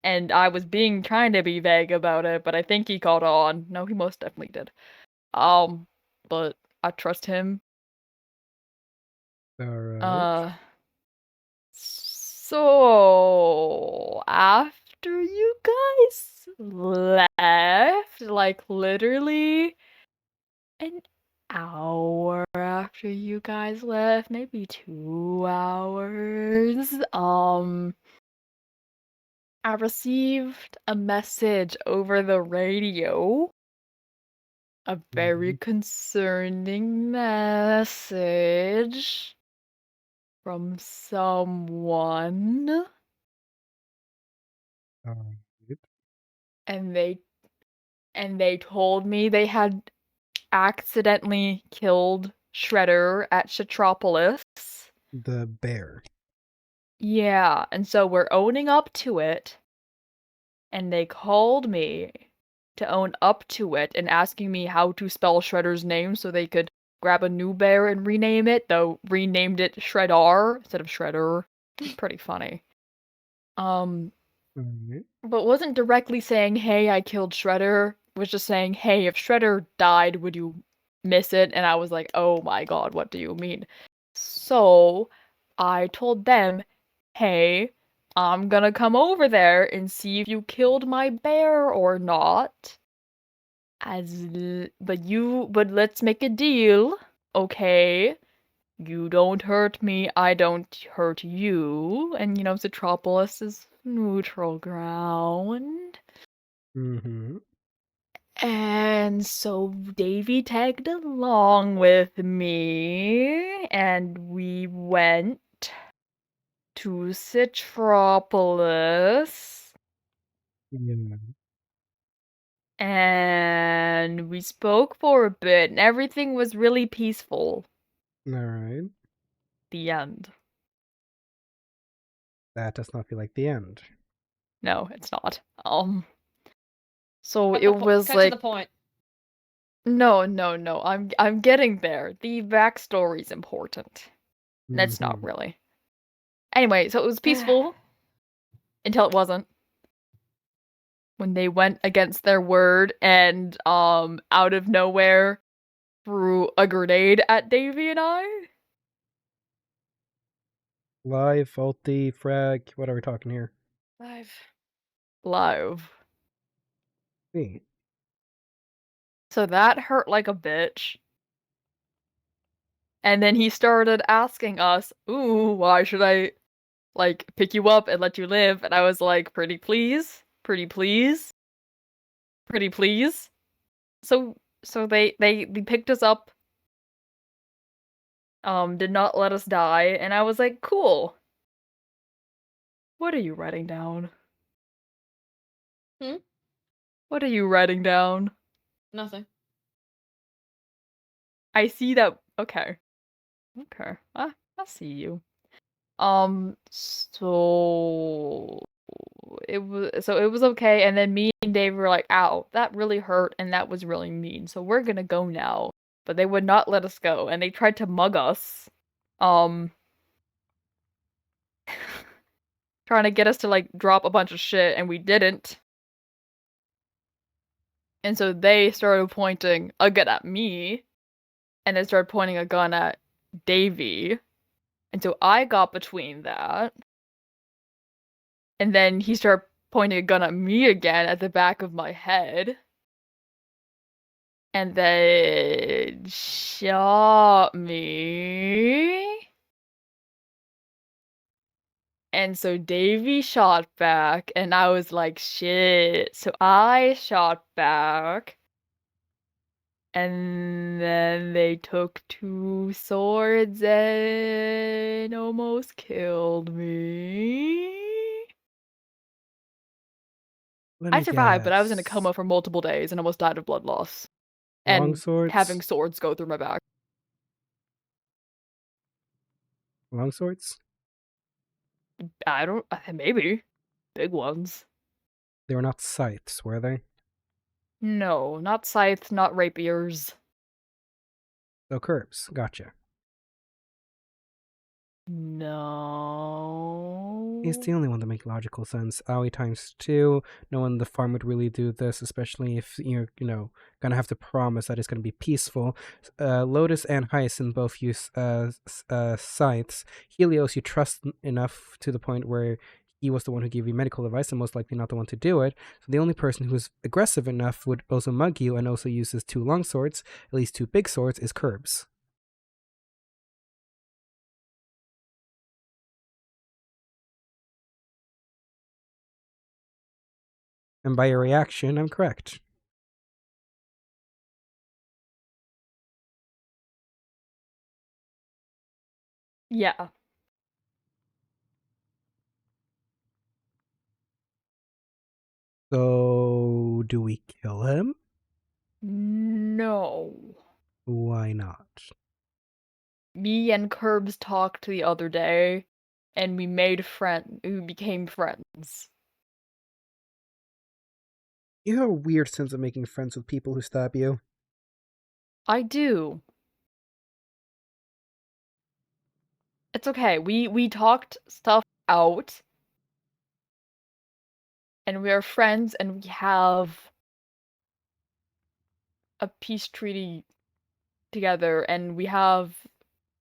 I was trying to be vague about it, but I think he caught on. No, he most definitely did. But I trust him. All right. So after you guys left, like literally an hour after you guys left, maybe 2 hours, I received a message over the radio. A very concerning message from someone. All right. And they told me they had accidentally killed Shredder at Shatropolis. The bear. Yeah, and so we're owning up to it. And they called me to own up to it and asking me how to spell Shredder's name so they could grab a new bear and rename it, though renamed it Shreddar instead of Shredder. Pretty funny. All right. But wasn't directly saying, hey, I killed Shredder. Was just saying, hey, if Shredder died, would you miss it? And I was like, oh my god, what do you mean? So I told them, hey, I'm gonna come over there and see if you killed my bear or not. But let's make a deal, okay? You don't hurt me, I don't hurt you. And Zootropolis is neutral ground. Mm-hmm. And so Davy tagged along with me, and we went to Citropolis, Yeah. and we spoke for a bit, and everything was really peaceful. All right. The end. That does not feel like the end. No, it's not. So Cut it the po- was cut like to the point. no. I'm getting there. The backstory's important. That's not Mhm. really. Anyway, so it was peaceful until it wasn't. When they went against their word and out of nowhere threw a grenade at Davy and I. Live, faulty, frag. What are we talking here? Live. Hey. So that hurt like a bitch. And then he started asking us, ooh, why should I pick you up and let you live? And I was like, pretty please, pretty please, pretty please. So they picked us up, did not let us die, and I was like, cool. What are you writing down? Hmm? What are you writing down? Nothing. I see that. Okay. I see you. So it was okay, and then me and Dave were like, ow, that really hurt, and that was really mean. So we're gonna go now. But they would not let us go, and they tried to mug us. Trying to get us to drop a bunch of shit, and we didn't. And so they started pointing a gun at me, and they started pointing a gun at Davy. And so I got between that. And then he started pointing a gun at me again at the back of my head. And then shot me. And so Davy shot back, and I was like, shit. So I shot back. And then they took 2 swords and almost killed me. I survived, but I was in a coma for multiple days and almost died of blood loss. Long And swords. having swords go through my back. Long swords. I don't. Maybe big ones. They were not scythes, were they? No, not scythes, not rapiers. So curbs. Gotcha. No. He's the only one that makes logical sense. Aoi times 2. No one in the farm would really do this, especially if you're, gonna have to promise that it's gonna be peaceful. Lotus and Hyacinth both use scythes. Helios, you trust enough to the point where he was the one who gave you medical advice and most likely not the one to do it. So the only person who's aggressive enough would also mug you and also uses 2 long swords, at least 2 big swords, is Curbs. And by your reaction, I'm correct. Yeah. So, do we kill him? No. Why not? Me and Curbs talked the other day, and we became friends. You have a weird sense of making friends with people who stab you. I do. It's okay. We talked stuff out, and we are friends, and we have a peace treaty together, and we have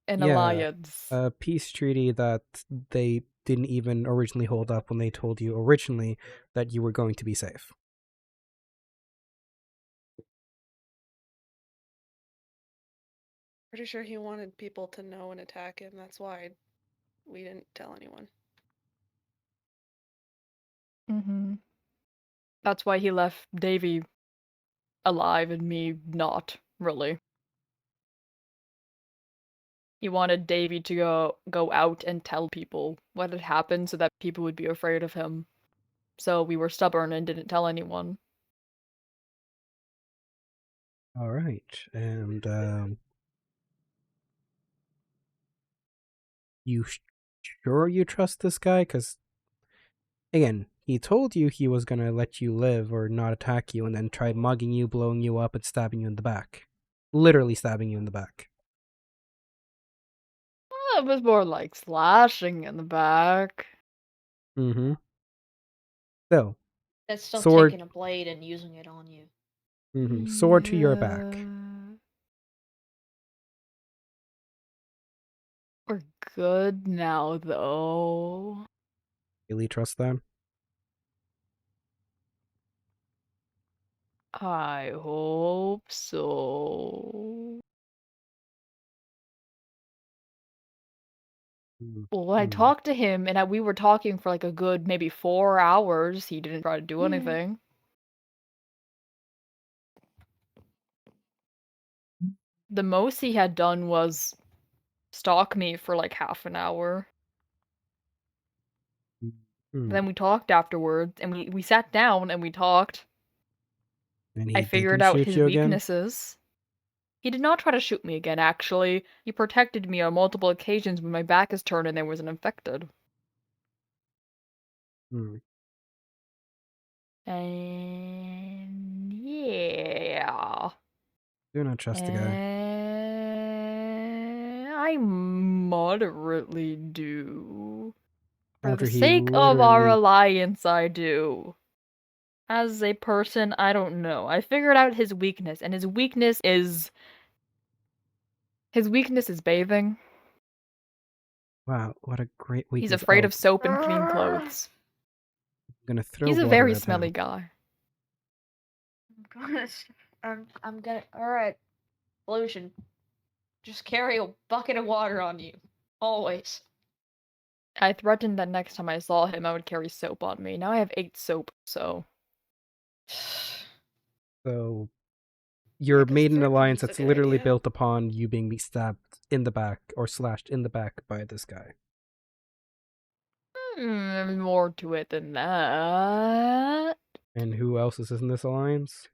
an alliance. A peace treaty that they didn't even originally hold up when they told you originally that you were going to be safe. Pretty sure he wanted people to know and attack him. That's why we didn't tell anyone. Mm-hmm. That's why he left Davy alive and me not, really. He wanted Davy to go out and tell people what had happened so that people would be afraid of him. So we were stubborn and didn't tell anyone. All right. And you sure you trust this guy? Because, again, he told you he was going to let you live or not attack you and then tried mugging you, blowing you up, and stabbing you in the back. Literally stabbing you in the back. It was more like slashing in the back. Mm-hmm. So, That's still Sword- taking a blade and using it on you. sword to your back. Yeah. We're good now, though. Really trust them? I hope so. Well, I talked to him, and we were talking for like a good maybe 4 hours. He didn't try to do anything. The most he had done was stalk me for like half an hour. Then we talked afterwards, and we sat down and we talked. And he I figured didn't out shoot his you again? weaknesses. He did not try to shoot me again, actually. He protected me on multiple occasions when my back is turned and there was an infected. And yeah. Do not trust the guy. I moderately do. For After the he sake of our literally- alliance, I do. As a person, I don't know. I figured out his weakness, and his weakness is bathing. Wow, what a great weakness. He's afraid of soap and clean clothes. I'm gonna throw He's a water very at him. smelly guy. Gosh, I'm gonna. All right, Pollution. Just carry a bucket of water on you, always. I threatened that next time I saw him, I would carry soap on me. Now I have 8 soap, so. So, your 'cause maiden threatening's alliance a that's uh, good literally idea. built upon you being stabbed in the back or slashed in the back by this guy. More to it than that. And who else is in this alliance?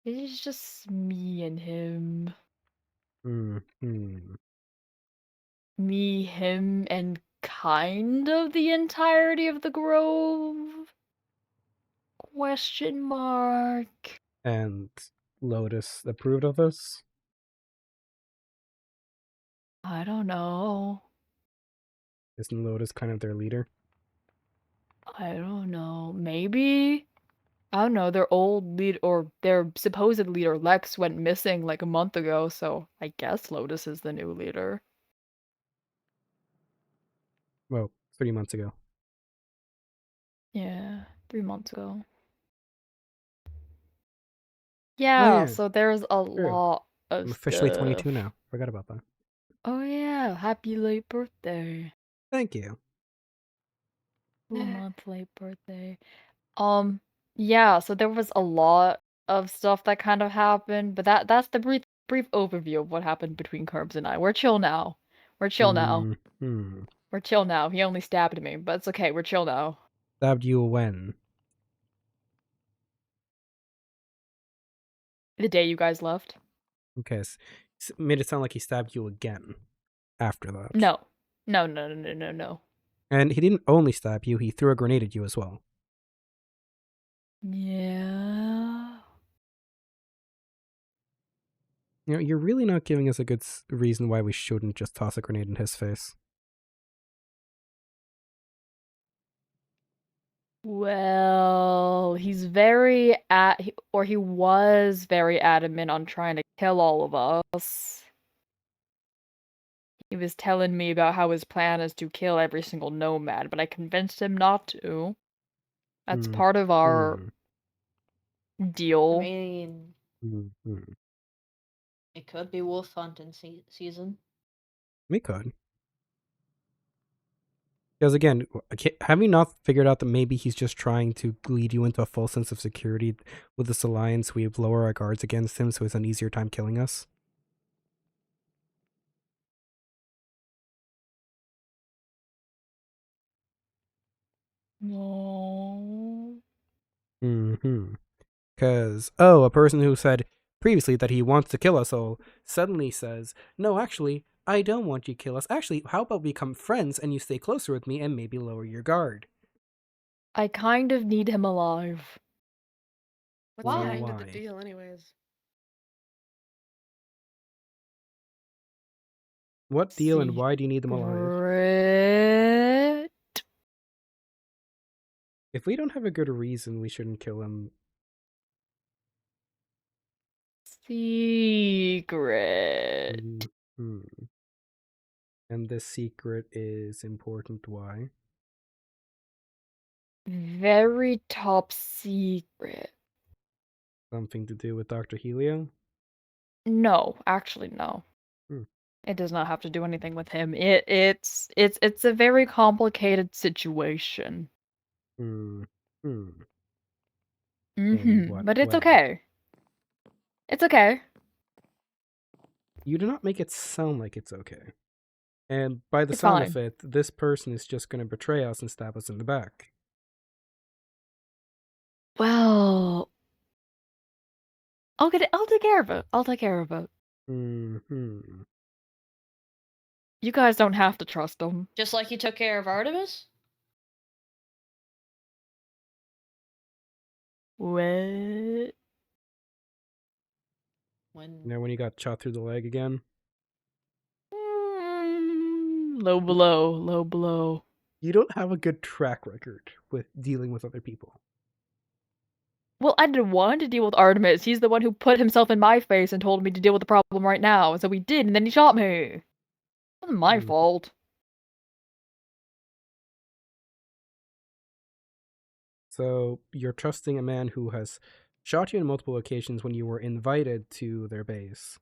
It's just me and him. Hmm. Me, him, and kind of the entirety of the grove? Question mark. And Lotus approved of this? I don't know. Isn't Lotus kind of their leader? I don't know. Maybe? I don't know. Their old lead or their supposed leader Lex went missing like a month ago, so I guess Lotus is the new leader. Well, 3 months ago. Yeah, 3 months ago. Yeah, yeah, so there's a lot of I'm officially 22 stuff. now. Forgot about that. Oh yeah, happy late birthday. Thank you. 2 month late birthday. Yeah, so there was a lot of stuff that kind of happened, but that's the brief overview of what happened between Curbs and I. We're chill now. We're chill now. Hmm. We're chill now. He only stabbed me, but it's okay. We're chill now. Stabbed you when? The day you guys left? Okay, made it sound like he stabbed you again after that. No. No. And he didn't only stab you, he threw a grenade at you as well. Yeah. You know, you're really not giving us a good reason why we shouldn't just toss a grenade in his face. Well, he was very adamant on trying to kill all of us. He was telling me about how his plan is to kill every single nomad, but I convinced him not to. That's part of our deal. I mean, it could be wolf hunting season. We could. Because again, have we not figured out that maybe he's just trying to lead you into a false sense of security with this alliance? We lower our guards against him so it's an easier time killing us? No. Because, a person who said previously that he wants to kill us all suddenly says, no, actually, I don't want you to kill us. Actually, how about we become friends and you stay closer with me and maybe lower your guard? I kind of need him alive. What's Why? the end of the Why? deal, anyways? What deal and why do you need them alive? Secret. If we don't have a good reason, we shouldn't kill him. Secret. And this secret is important. Why? Very top secret. Something to do with Dr. Helio? No, actually no. It does not have to do anything with him. It's a very complicated situation. In what But it's way? okay. It's okay. You do not make it sound like it's okay. And by the It's sound fine. of it, this person is just going to betray us and stab us in the back. Well, I'll take care of it. I'll take care of it. You guys don't have to trust him. Just like you took care of Artemis? What? When You know, when you got shot through the leg again? Low blow. You don't have a good track record with dealing with other people. Well, I didn't want to deal with Artemis. He's the one who put himself in my face and told me to deal with the problem right now. So we did, and then he shot me. It wasn't my fault. So you're trusting a man who has shot you on multiple occasions when you were invited to their base,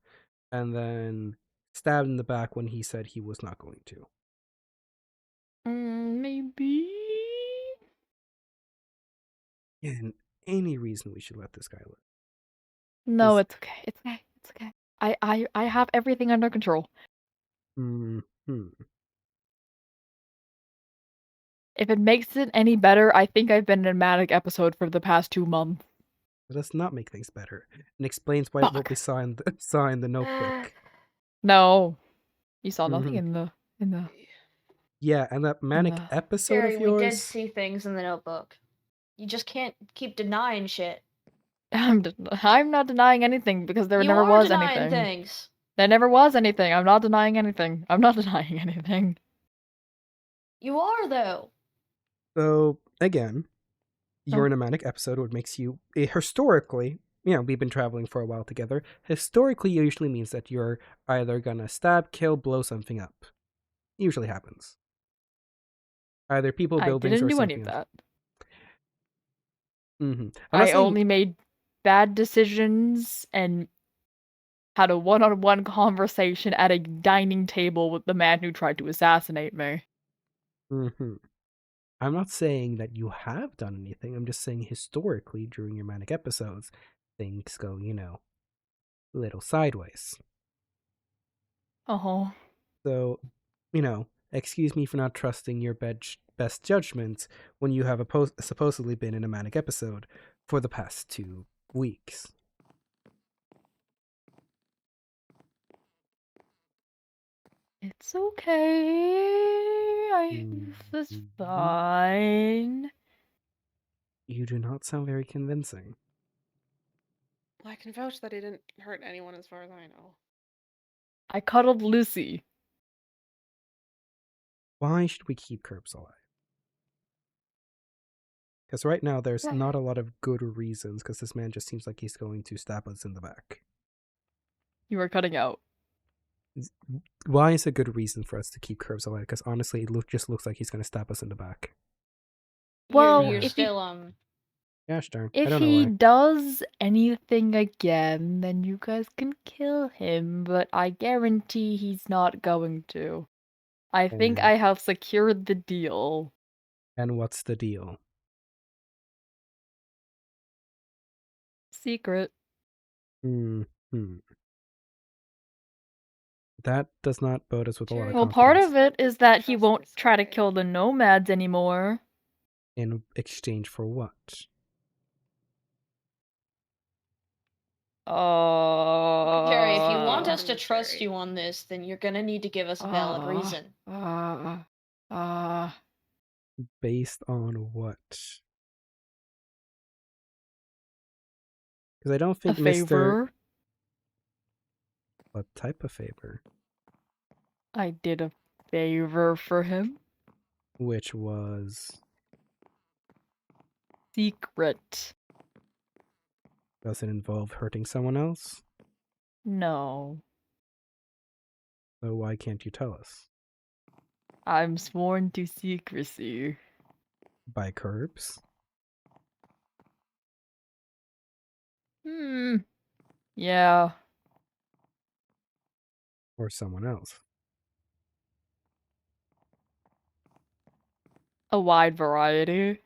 and then stabbed in the back when he said he was not going to. Maybe. And any reason we should let this guy live? No, it's okay. It's okay. I have everything under control. If it makes it any better, I think I've been in a manic episode for the past 2 months. That does not make things better. And explains what we saw in the notebook. No. You saw nothing in the Yeah, and that manic Ugh. episode Jerry, of we did yours. see things in the notebook. You just can't keep denying shit. I'm not denying anything because there You never are was denying anything. things. There never was anything. I'm not denying anything. I'm not denying anything. You are, though. So again, you're Oh. in a manic episode, which makes you historically. We've been traveling for a while together. Historically, it usually means that you're either gonna stab, kill, blow something up. Usually happens. Either people, I buildings, didn't or do any something of else. that. I'm not I saying only made bad decisions and had a one-on-one conversation at a dining table with the man who tried to assassinate me. I'm not saying that you have done anything. I'm just saying historically, during your manic episodes, things go, a little sideways. Oh. So, excuse me for not trusting your best judgment when you have supposedly been in a manic episode for the past 2 weeks. It's okay. It's fine. You do not sound very convincing. Well, I can vouch that he didn't hurt anyone as far as I know. I cuddled Lucy. Why should we keep Curbs alive? Because right now there's not a lot of good reasons, because this man just seems like he's going to stab us in the back. You were cutting out. Why is a good reason for us to keep Curbs alive? Because honestly, it just looks like he's going to stab us in the back. Well, you're if still Gosh darn. I If don't know he why. does anything again, then you guys can kill him, but I guarantee he's not going to. I think And- I have secured the deal. And what's the deal? Secret. That does not bode us with a lot of Well, confidence. part of it is that he Trust won't this try to guy. kill the nomads anymore. In exchange for what? Jerry, if you want us to Jerry. trust you on this, then you're gonna need to give us a valid reason. Based on what? Because I don't A think Mr. favor. What type of favor? I did a favor for him. Which was... Secret. Does it involve hurting someone else? No. So why can't you tell us? I'm sworn to secrecy. By Curbs? Yeah. Or someone else? A wide variety.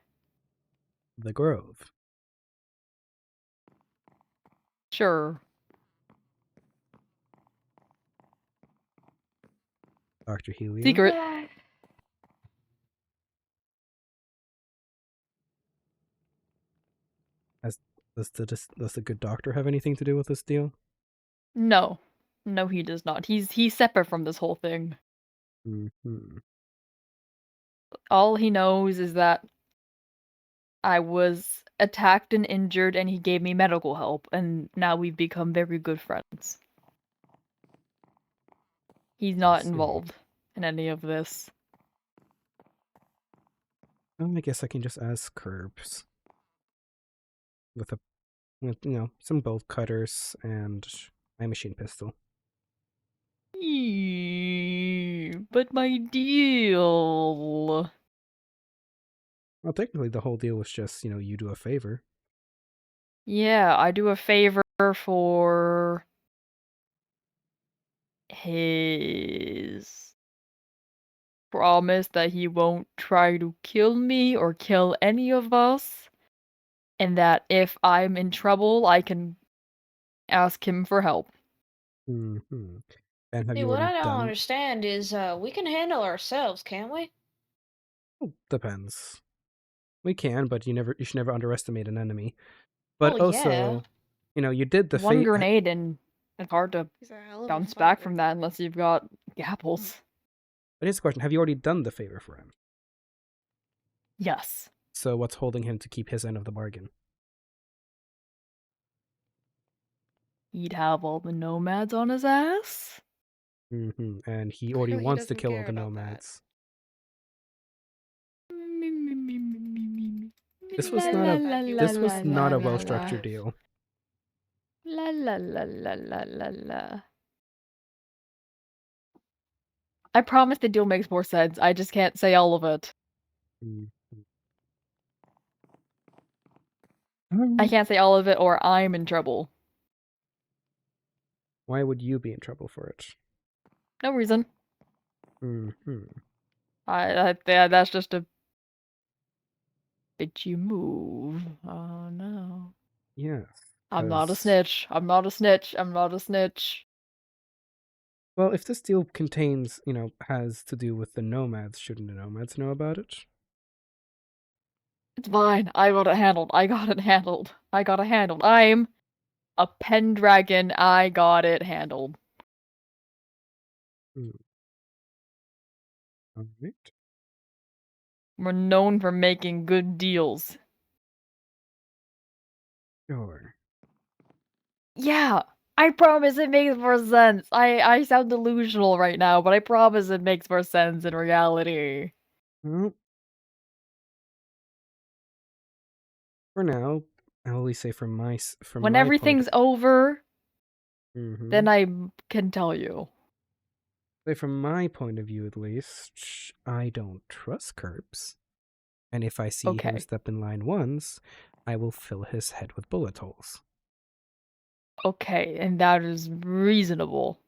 The Grove? Sure. Dr. Helio? Secret. Does the good doctor have anything to do with this deal? No. No, he does not. He's separate from this whole thing. All he knows is that I was attacked and injured and he gave me medical help, and now we've become very good friends. He's not see. involved in any of this. Well, I guess I can just ask Curbs. With some bolt cutters and my machine pistol. But my deal. Well, technically the whole deal was just, you do a favor. Yeah, I do a favor for his promise that he won't try to kill me or kill any of us, and that if I'm in trouble, I can ask him for help. And have See, you what I already don't done? understand is we can handle ourselves, can't we? Well, depends. We can, but you should never underestimate an enemy. But Well, also, you did the One grenade and it's hard to He's a hell of a bounce back fighter. from that unless you've got gapples. But here's the question: have you already done the favor for him? Yes. So what's holding him to keep his end of the bargain? He'd have all the nomads on his ass. And he already Clearly he wants to doesn't kill all care the about that. nomads. This was not a- This was not a well-structured deal. La la la la la la la. I promise the deal makes more sense. I just can't say all of it. I can't say all of it, or I'm in trouble. Why would you be in trouble for it? No reason. Mm-hmm. Yeah, that's just a bitchy move. Oh no. Yes. I'm not a 'cause- snitch. I'm not a snitch. I'm not a snitch. Well, if this deal contains, has to do with the nomads, shouldn't the nomads know about it? It's fine. I got it handled. I got it handled. I got it handled. I'm a Pendragon. I got it handled. All right. We're known for making good deals. Sure. Yeah, I promise it makes more sense. I sound delusional right now, but I promise it makes more sense in reality. Well, for now, I'll only say from When my everything's over, Mhm. then I can tell you. Say from my point of view, at least, I don't trust Curbs. And if I see him Okay. step in line once, I will fill his head with bullet holes. Okay, and that is reasonable.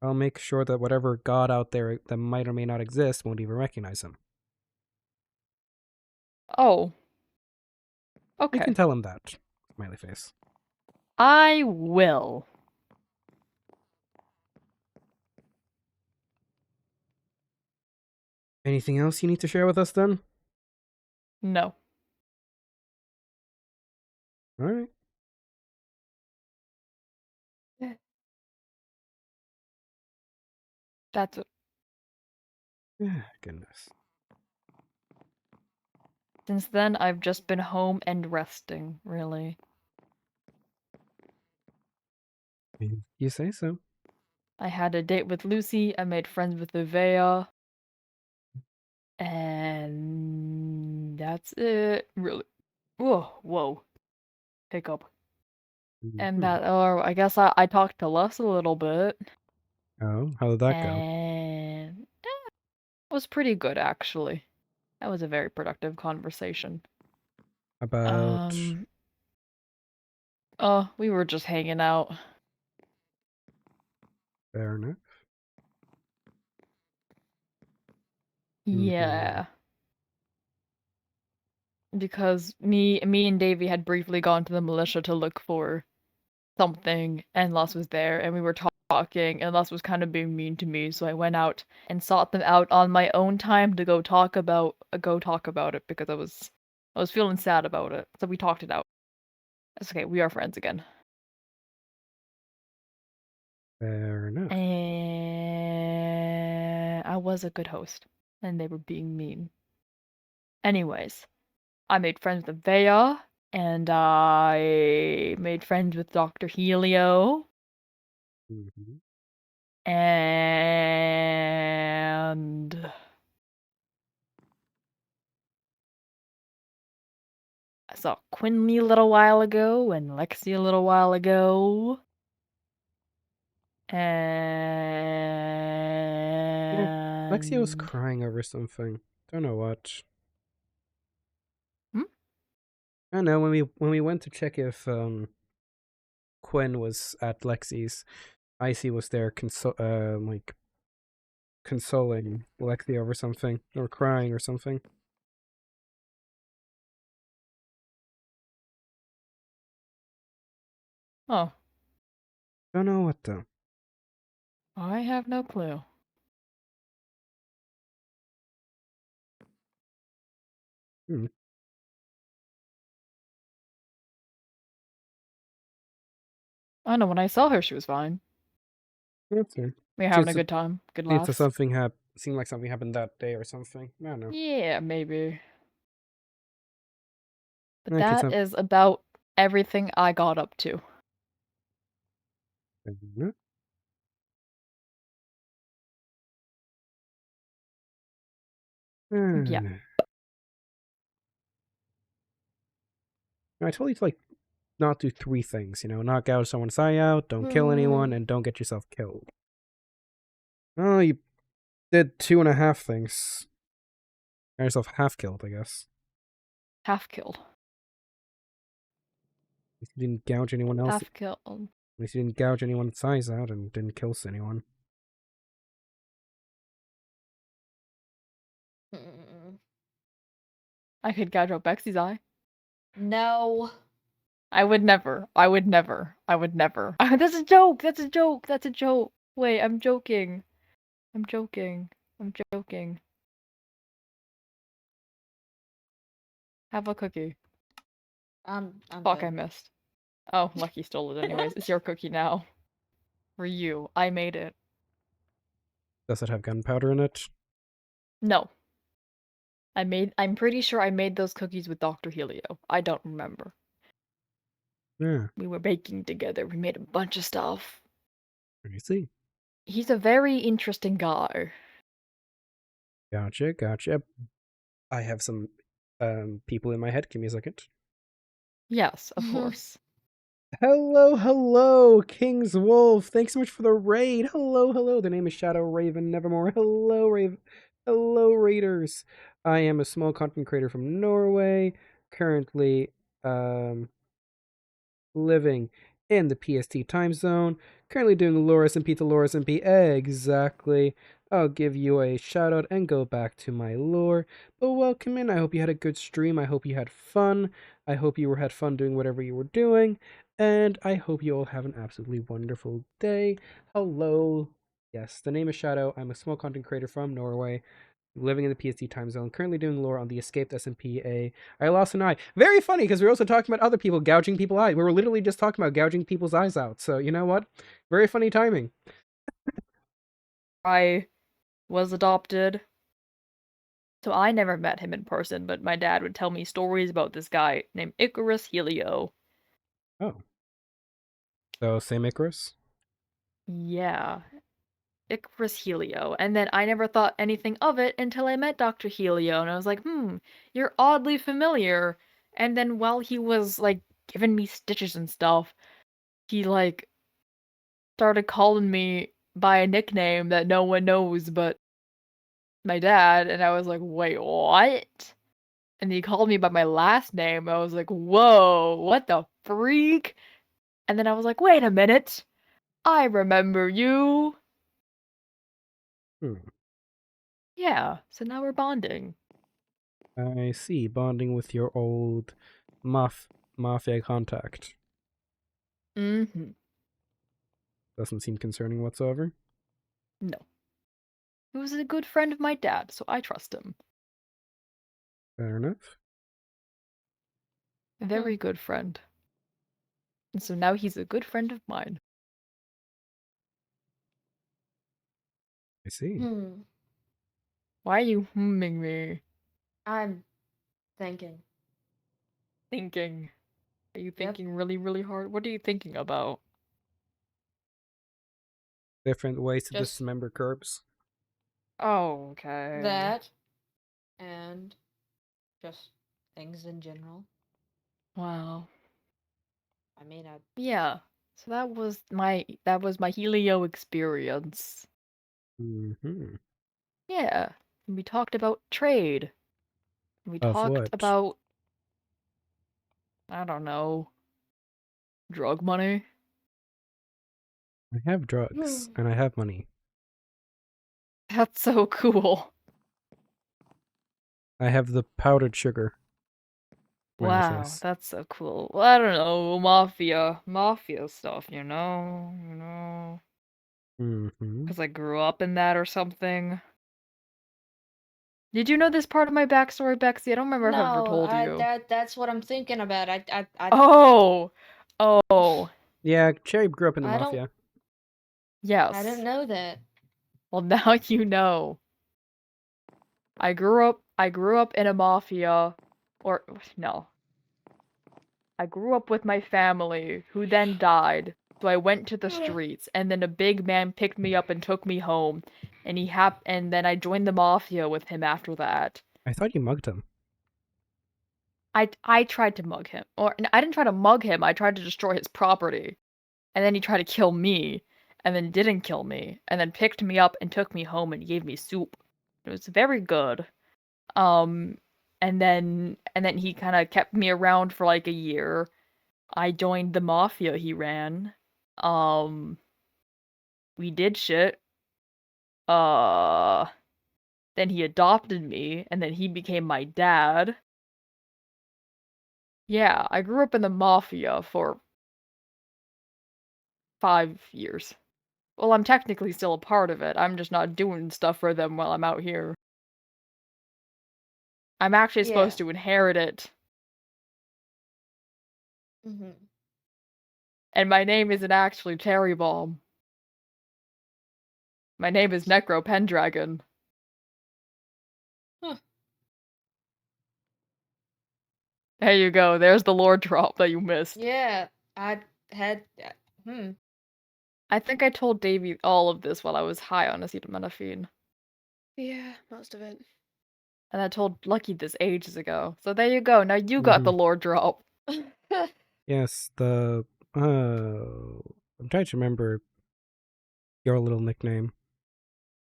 I'll make sure that whatever god out there that might or may not exist won't even recognize him. Oh. You Okay. can tell him that. Smiley face. I will. Anything else you need to share with us then? No. All right. That's it. Goodness. Since then, I've just been home and resting, really. You say so. I had a date with Lucy, I made friends with Ivea. And that's it, really. Whoa. Hiccup. And that, or I guess I talked to Les a little bit. Oh, how did that go? And it was pretty good, actually. That was a very productive conversation. About Oh, we were just hanging out. fair enough. Yeah. Because me and Davey had briefly gone to the militia to look for something, and Les was there, and we were talking, and Les was kind of being mean to me, so I went out and sought them out on my own time to go talk about it because I was feeling sad about it. So we talked it out. It's okay, we are friends again. Fair enough. And I was a good host, and they were being mean. Anyways, I made friends with Vea, and I made friends with Dr. Helio, and I saw Quinley a little while ago, and Lexi a little while ago. And Lexia was crying over something. Don't know what. Hmm? I don't know, when we went to check if Quinn was at Lexi's, Icy was there consoling Lexia over something, or crying or something. Oh, Don't know what though. I have no clue. Hmm. I know when I saw her, she was fine. That's fair. We're having a It's a- good time. Good It's laughs. something seemed like something happened that day or something. I don't know. Yeah, maybe. But Like it's that some- is about everything I got up to. Yeah. I told you to not do 3 things, knock out someone's eye out, don't kill anyone, and don't get yourself killed. Oh, you did 2.5 things. Got yourself half killed, I guess. Half killed. At least you didn't gouge anyone else. Half killed. At least you didn't gouge anyone's eyes out and didn't kill anyone. I could gouge out Bexy's eye. No. I would never. I would never. I would never. That's a joke. That's a joke. That's a joke. Wait, I'm joking. I'm joking. I'm joking. Have a cookie. I'm Fuck, good. I missed. Oh, Lucky stole it anyways. It's your cookie now. For you. I made it. Does it have gunpowder in it? No. I'm pretty sure I made those cookies with Dr. Helio. I don't remember. Yeah, We were baking together. We made a bunch of stuff. I see. He's a very interesting guy. Gotcha. I have some people in my head. Give me a second. Yes, of course. Hello, King's Wolf. Thanks so much for the raid. Hello. The name is Shadow Raven Nevermore. Hello, Raven. Hello, Raiders. I am a small content creator from Norway, currently living in the PST time zone, currently doing lore SMP to lore SMP. Exactly. I'll give you a shout out and go back to my lore. But welcome in. I hope you had a good stream. I hope you had fun. I hope you had fun doing whatever you were doing. And I hope you all have an absolutely wonderful day. Hello. Yes, the name is Shadow. I'm a small content creator from Norway, living in the PST time zone, currently doing lore on the escaped SMPA. I lost an eye. Very funny, because we were also talking about other people gouging people's eyes. We were literally just talking about gouging people's eyes out. So, you know what? Very funny timing. I was adopted. So I never met him in person, but my dad would tell me stories about this guy named Icarus Helio. Oh. So, same Icarus? Yeah. Icarus Helio. And then I never thought anything of it until I met Dr. Helio, and I was like, you're oddly familiar. And then while he was, giving me stitches and stuff, he, started calling me by a nickname that no one knows but my dad, and I was like, wait, what? And he called me by my last name. I was like, whoa, what the freak? And then I was like, wait a minute. I remember you. Yeah, so now we're bonding. I see. Bonding with your old mafia contact. Mm-hmm. Doesn't seem concerning whatsoever. No. He was a good friend of my dad, so I trust him. Fair enough. A very good friend. And so now he's a good friend of mine. I see. Why are you humming me? I'm thinking. Thinking. Are you thinking really, really hard? What are you thinking about? Different ways to Just- dismember curbs. Oh, okay. That and just things in general. Wow. I mean, Yeah. So that was my Helio experience. Mm-hmm. Yeah. And we talked about trade. We Of talked what? about, I don't know, drug money. I have drugs, and I have money. That's so cool. I have the powdered sugar. Wow, Manifest. that's so cool. Well, I don't know, mafia stuff, you know? Mm-hmm. Because I grew up in that or something. Did you know this part of my backstory, Bexy? I don't remember if I've ever told you. that's what I'm thinking about. Oh! Yeah, Cherry grew up in the I don't- mafia. Yes. I didn't know that. Well, now you know. I grew up in a mafia, or no. I grew up with my family, who then died. So I went to the streets, and then a big man picked me up and took me home, and and then I joined the mafia with him after that. I thought you mugged him. I tried to mug him, or I didn't try to mug him. I tried to destroy his property, and then he tried to kill me, and then didn't kill me, and then picked me up and took me home and gave me soup. It was very good. Um, and then he kind of kept me around for like a year. I joined the mafia he ran. We did shit. Then he adopted me, and then he became my dad. Yeah, I grew up in the mafia for 5 years. Well, I'm technically still a part of it. I'm just not doing stuff for them while I'm out here. I'm actually supposed to inherit it. Hmm. And my name isn't actually Cherry Bomb. My name is Necro Pendragon. Huh. There you go. There's the lore drop that you missed. Yeah, I had. I think I told Davey all of this while I was high on acetaminophen. Yeah, most of it. And I told Lucky this ages ago. So there you go. Now you got the lore drop. Yes, the I'm trying to remember your little nickname.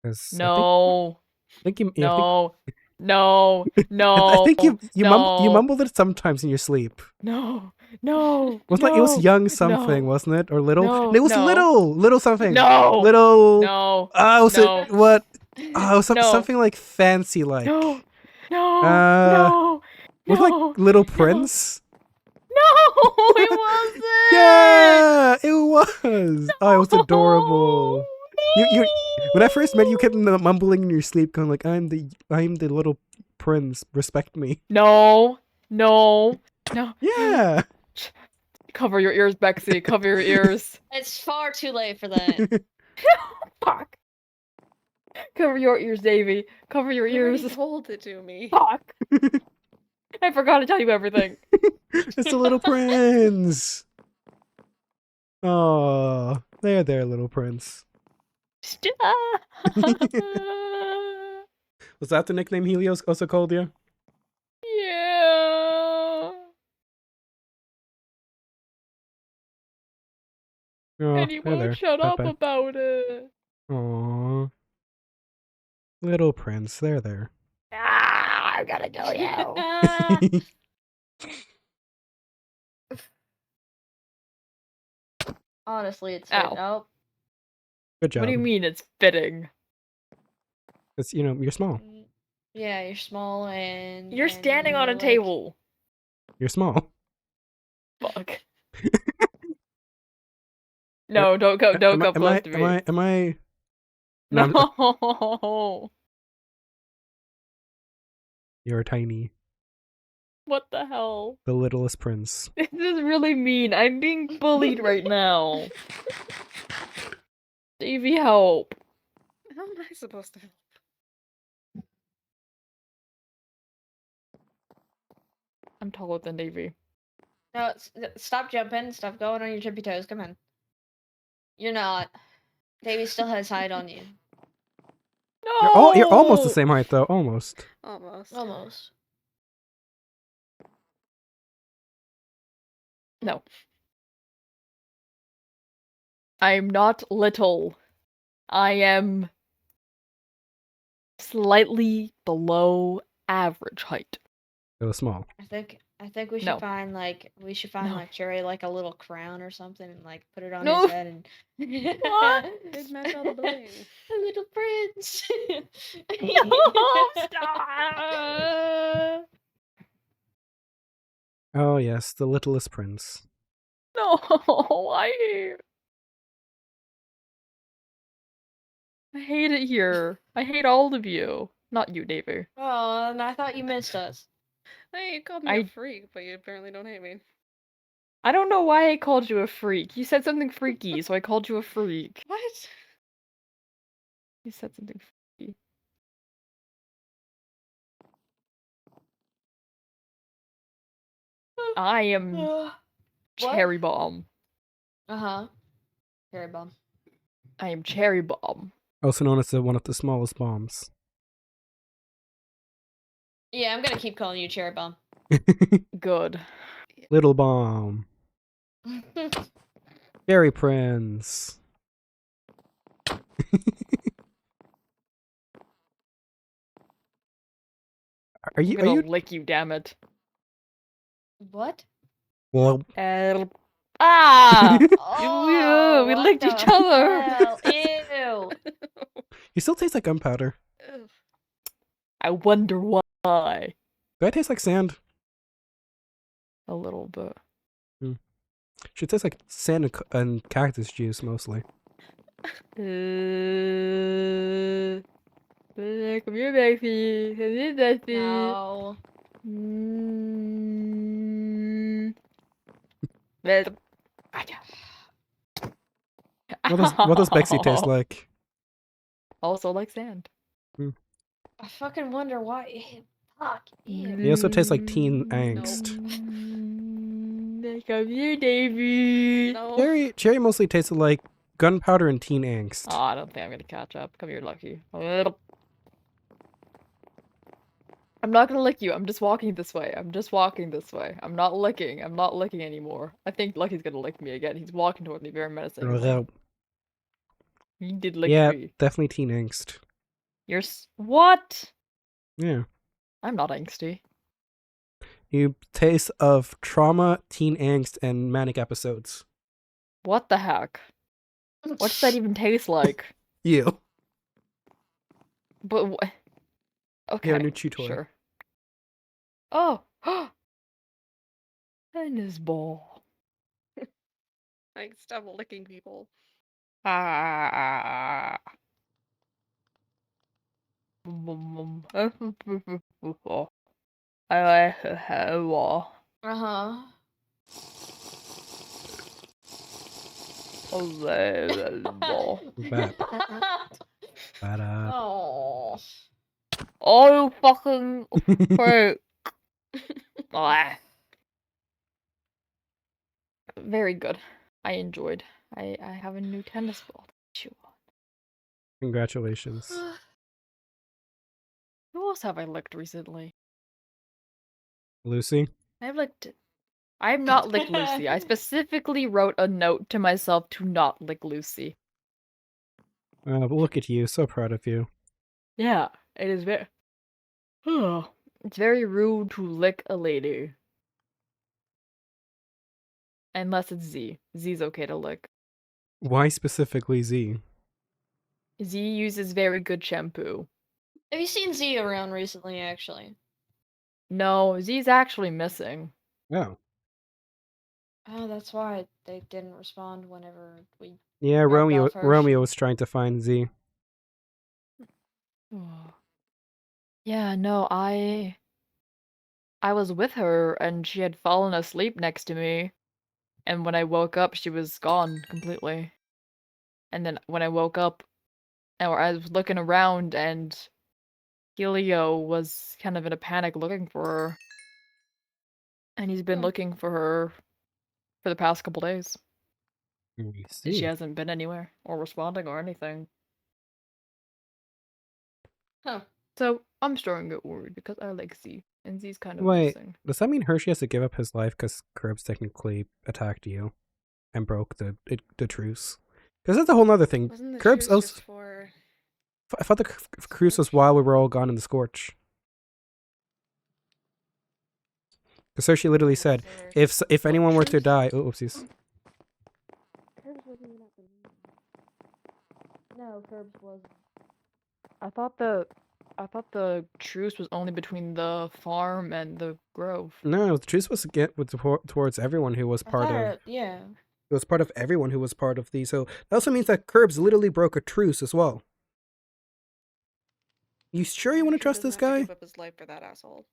'Cause No. I think you No. No. No. I think you no. mumbled it sometimes in your sleep. No. No. It was no. like it was young something, no. wasn't it? Or little? No, It was no. little something. No. Little. No. Oh, was No. it what? Oh, No. something like fancy like. No. No. No. Was it like Little Prince? No, it wasn't. Yeah, it was. Oh, it was adorable. You when I first met you, kept mumbling in your sleep, going like, "I'm the little prince. Respect me." No. No. No. Yeah. Cover your ears, Bexy. Cover your ears. It's far too late for that. Fuck. Cover your ears, Davey. Cover your You already ears. told it to me. Fuck. I forgot to tell you everything. It's the Little Prince. Oh, there, Little Prince. Was that the nickname Helios also called you? Yeah. Oh, And you there, won't shut up Pepe. about it. Aw. Little Prince, there. Ah, I gotta tell you. Honestly, it's Ow. oh. Good job. What do you mean it's fitting? It's, you're small. Yeah, you're small and You're standing on a like- table. You're small. Fuck. No, don't come close to me. Am I? No. No. You're tiny. What the hell? The littlest prince. This is really mean. I'm being bullied right now. Davey, help. How am I supposed to help? I'm taller than Davey. No, stop jumping. Stop going on your tippy toes. Come on. You're not. Davey still has height on you. No. You're almost the same height though. Almost. Almost. Almost. No. I'm not little. I am slightly below average height. It was small. I think we should No. find like No. like Cherry like a little crown or something and like put it on No. his head and What? It'd match all the bling. A little prince. No, stop. Oh yes, the littlest prince. No, why? I hate it here. I hate all of you. Not you, Davey. Oh, and I thought you missed us. Hey, you called me a freak, but you apparently don't hate me. I don't know why I called you a freak. You said something freaky, so I called you a freak. What? You said something funny. I am What? Cherry Bomb. Uh-huh. Cherry bomb. I am Cherry Bomb. Also known as one of the smallest bombs. Yeah, I'm gonna keep calling you Cherry bomb. Good. Little bomb. Berry Prince. Are I'm you? Are gonna you? lick you, damn it. What? Well, Ah! Oh, we what licked the each other. hell? Ew. you still taste like gunpowder. Ugh. I wonder why. Do I taste like sand? A little bit. Should taste like sand and cactus juice mostly. Come here, baby. Come here, baby. No. Well, What does Bexy taste like? Also like sand. I fucking wonder why. Fuck. Ew. He also tastes like teen angst. Come here, baby. No. Cherry mostly tasted like gunpowder and teen angst. Oh, I don't think I'm gonna catch up. Come here, Lucky. I'm not gonna lick you. I'm just walking this way. I'm just walking this way. I'm not licking. I'm not licking anymore. I think Lucky's gonna lick me again. He's walking toward me very menacingly. He did lick Yeah, me. definitely teen angst. You're what? Yeah. I'm not angsty. You taste of trauma, teen angst, and manic episodes. What the heck? What's that even taste like? You. But what? Okay. You have a new chew toy. Sure. Oh. And his ball. Like, stop licking people. Ah. I like her wall. Uh-huh. Bad. Bad. Oh. Oh, you fucking prick. Ah. Very good. I enjoyed. I have a new tennis ball to chew on. Congratulations. Who else have I licked recently? Lucy? I have not licked Lucy. I specifically wrote a note to myself to not lick Lucy. But look at you. So proud of you. Yeah, it is very. It's very rude to lick a lady. Unless it's Z. Z's okay to lick. Why specifically Z? Z uses very good shampoo. Have you seen Z around recently, actually? No, Z's actually missing. Oh. Oh, that's why they didn't respond whenever we... Yeah, Dropped Romeo off her Romeo shit. was trying to find Z. Yeah, no, I was with her and she had fallen asleep next to me. And when I woke up, she was gone completely. And then when I woke up, or I was looking around and Helio was kind of in a panic looking for her. And he's been Hmm. looking for her for the past couple days. I And see. she hasn't been anywhere or responding or anything. Huh. So I'm starting to get worried because I like Z. And Z's kind of Wait. missing. Does that mean Hershey has to give up his life because Curbs technically attacked you and broke the truce? Because that's a whole other thing. Wasn't the Curbs truce also. just for... I thought the truce was while we were all gone in the Scorch. Because Hershey literally said, if anyone were to die, oh, oopsies. No, Curbs was... I thought the truce was only between the farm and the grove. No, the truce was towards everyone who was part of. Yeah. It was part of everyone who was part of the. So that also means that Curbs literally broke a truce as well. You sure you want to trust this guy? Give up his life for that asshole.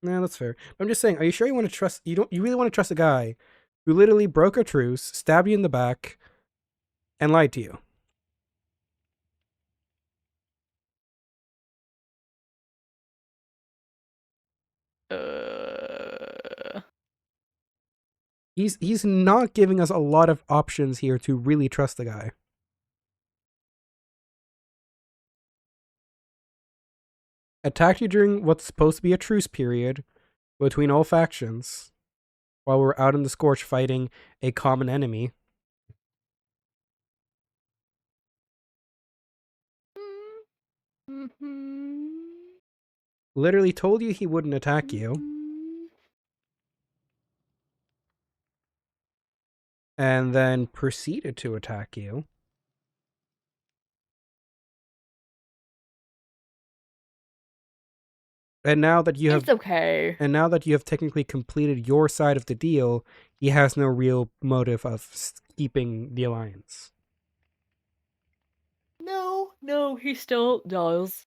No, that's fair. I'm just saying, are you sure you want to trust? You really want to trust a guy who literally broke a truce, stabbed you in the back, and lied to you? He's not giving us a lot of options here to really trust the guy. Attacked you during what's supposed to be a truce period between all factions while we're out in the Scorch fighting a common enemy. Literally told you he wouldn't attack you, and then proceeded to attack you. And now that you have It's okay. And now that you have technically completed your side of the deal, he has no real motive of keeping the alliance. No, he still does.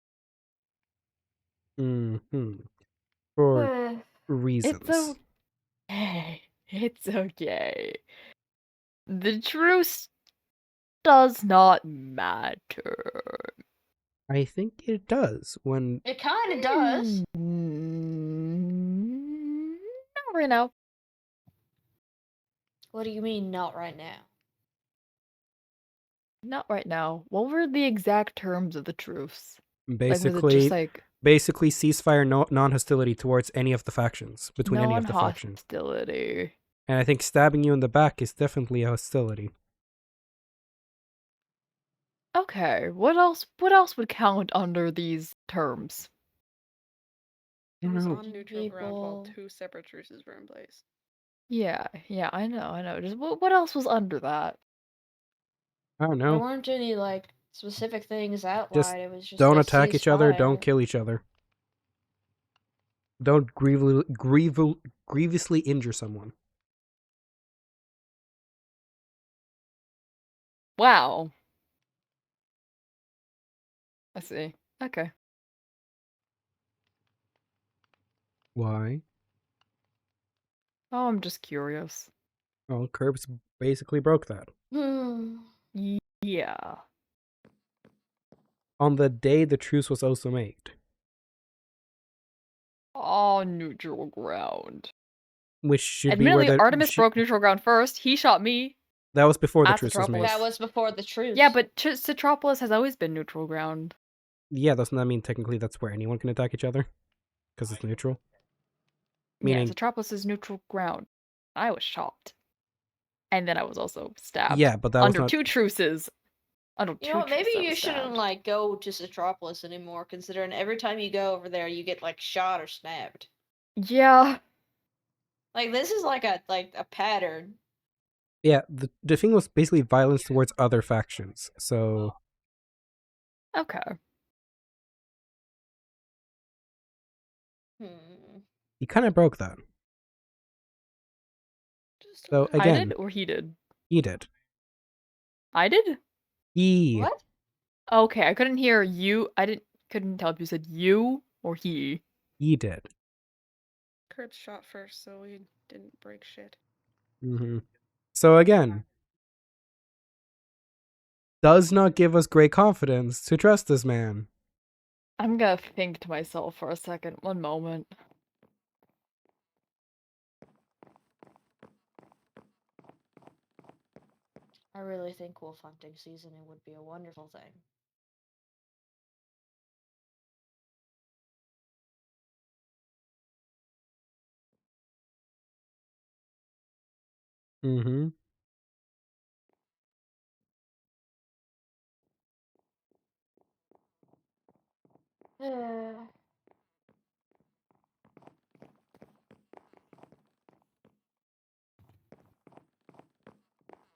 For reasons. It's okay. It's okay. The truce does not matter. I think it does when It kind of does. Not right now. What do you mean, not right now? Not right now. What were the exact terms of the truce? basically Like, was it just like basically ceasefire, non-hostility towards any of the factions, between any of the factions. non-hostility? And I think stabbing you in the back is definitely a hostility. Okay, what else would count under these terms? It was No. on neutral ground while People. 2 separate truces were in place. Yeah, I know. Just what else was under that? I don't There know. weren't any like specific things outlined. It was just Don't a attack each other. Don't ceasefire. kill each other. Don't grievously injure someone. Wow. I see. Okay. Why? Oh, I'm just curious. Well, Curbs basically broke that. Yeah. On the day the truce was also made. Oh, neutral ground. Which should Admittedly, be where Artemis broke neutral ground first. He shot me. that was before the at truce was made. Citropolis. That was before the truce. Yeah, but Citropolis has always been neutral ground. Yeah, doesn't that mean technically that's where anyone can attack each other? Because it's neutral? Meaning, Yeah, Citropolis is neutral ground. I was shot. And then I was also stabbed. yeah, but that was under not... two truces. Under You two know what? Maybe truces, I you was shouldn't stabbed. like go to Citropolis anymore, considering every time you go over there, you get like shot or stabbed. Yeah. Like this is like a pattern. Yeah, the thing was basically violence towards other factions. So Okay. he kind of broke that. Just So I again, did or he did? he did. I did? He. What? Okay, I couldn't hear you. Couldn't tell if you said you or he. He did. Curbs shot first, so we didn't break shit. So again, does not give us great confidence to trust this man. I'm gonna think to myself for a second. One moment. I really think wolf hunting season it would be a wonderful thing.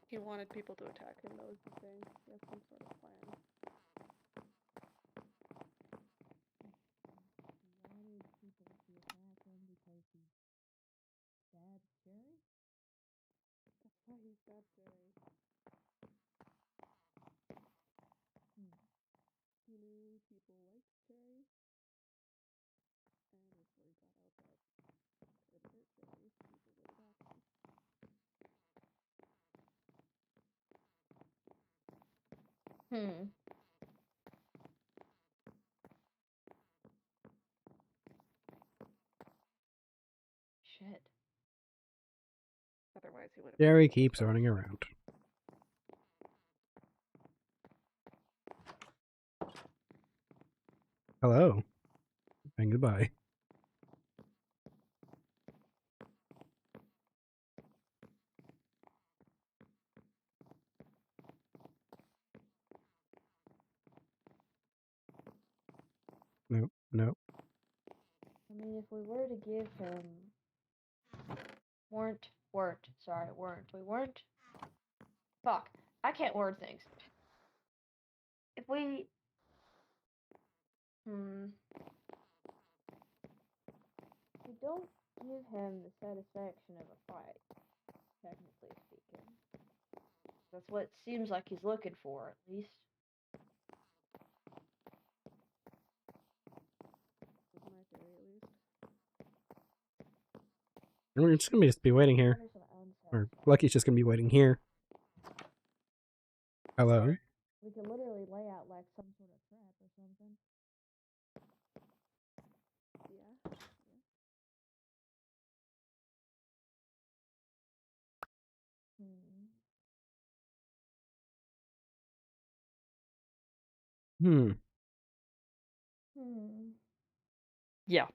He wanted people to attack him, that was the thing. He had some sort of plan. That's why he's bad Jerry. He knew people liked Jerry. And if word got out that could hurt Jerry, people would attack him. Shit. Otherwise, wait. Jerry keeps running around. Hello. And goodbye. Nope, nope. I mean, if we were to give him weren't. Fuck, I can't word things. If we we don't give him the satisfaction of a fight, technically speaking. That's what it seems like he's looking for, at least. That's my theory, at least. We're just gonna be waiting here. Or Lucky's just gonna be waiting here. Hello. We could literally lay out like some sort of trap or something. Yeah. Hmm. Yeah.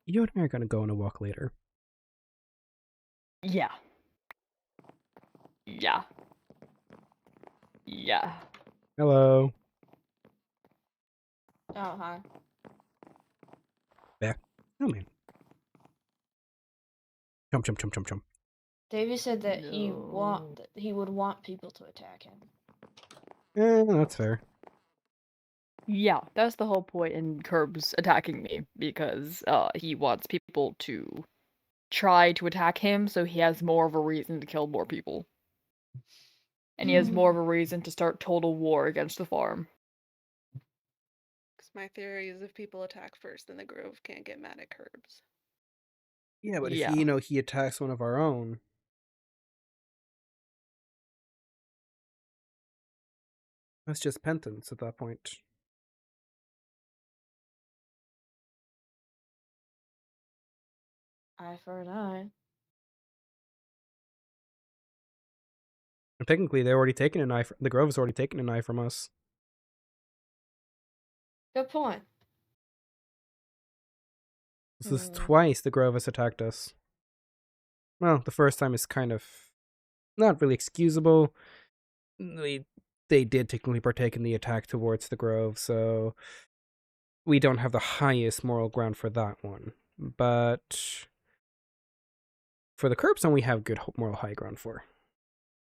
You and I are gonna go on a walk later. Yeah. Yeah. Yeah. Hello. Oh, hi. Back. Oh man. Jump, jump, jump, jump, jump. Davey said that No. he would want people to attack him. That's fair. Yeah, that's the whole point in Curbs attacking me, because he wants people to try to attack him so he has more of a reason to kill more people. And he has more of a reason to start total war against the farm. Because my theory is if people attack first, then the Grove can't get mad at Curbs. Yeah, but Yeah. if he attacks one of our own. That's just penance at that point. Eye for an eye. And technically, they're already taken an eye. The Grove has already taken an eye from us. Good point. This is twice the Grove has attacked us. Well, the first time is kind of not really excusable. They did technically partake in the attack towards the Grove, so we don't have the highest moral ground for that one. But for the Curbstone, we have good moral high ground for.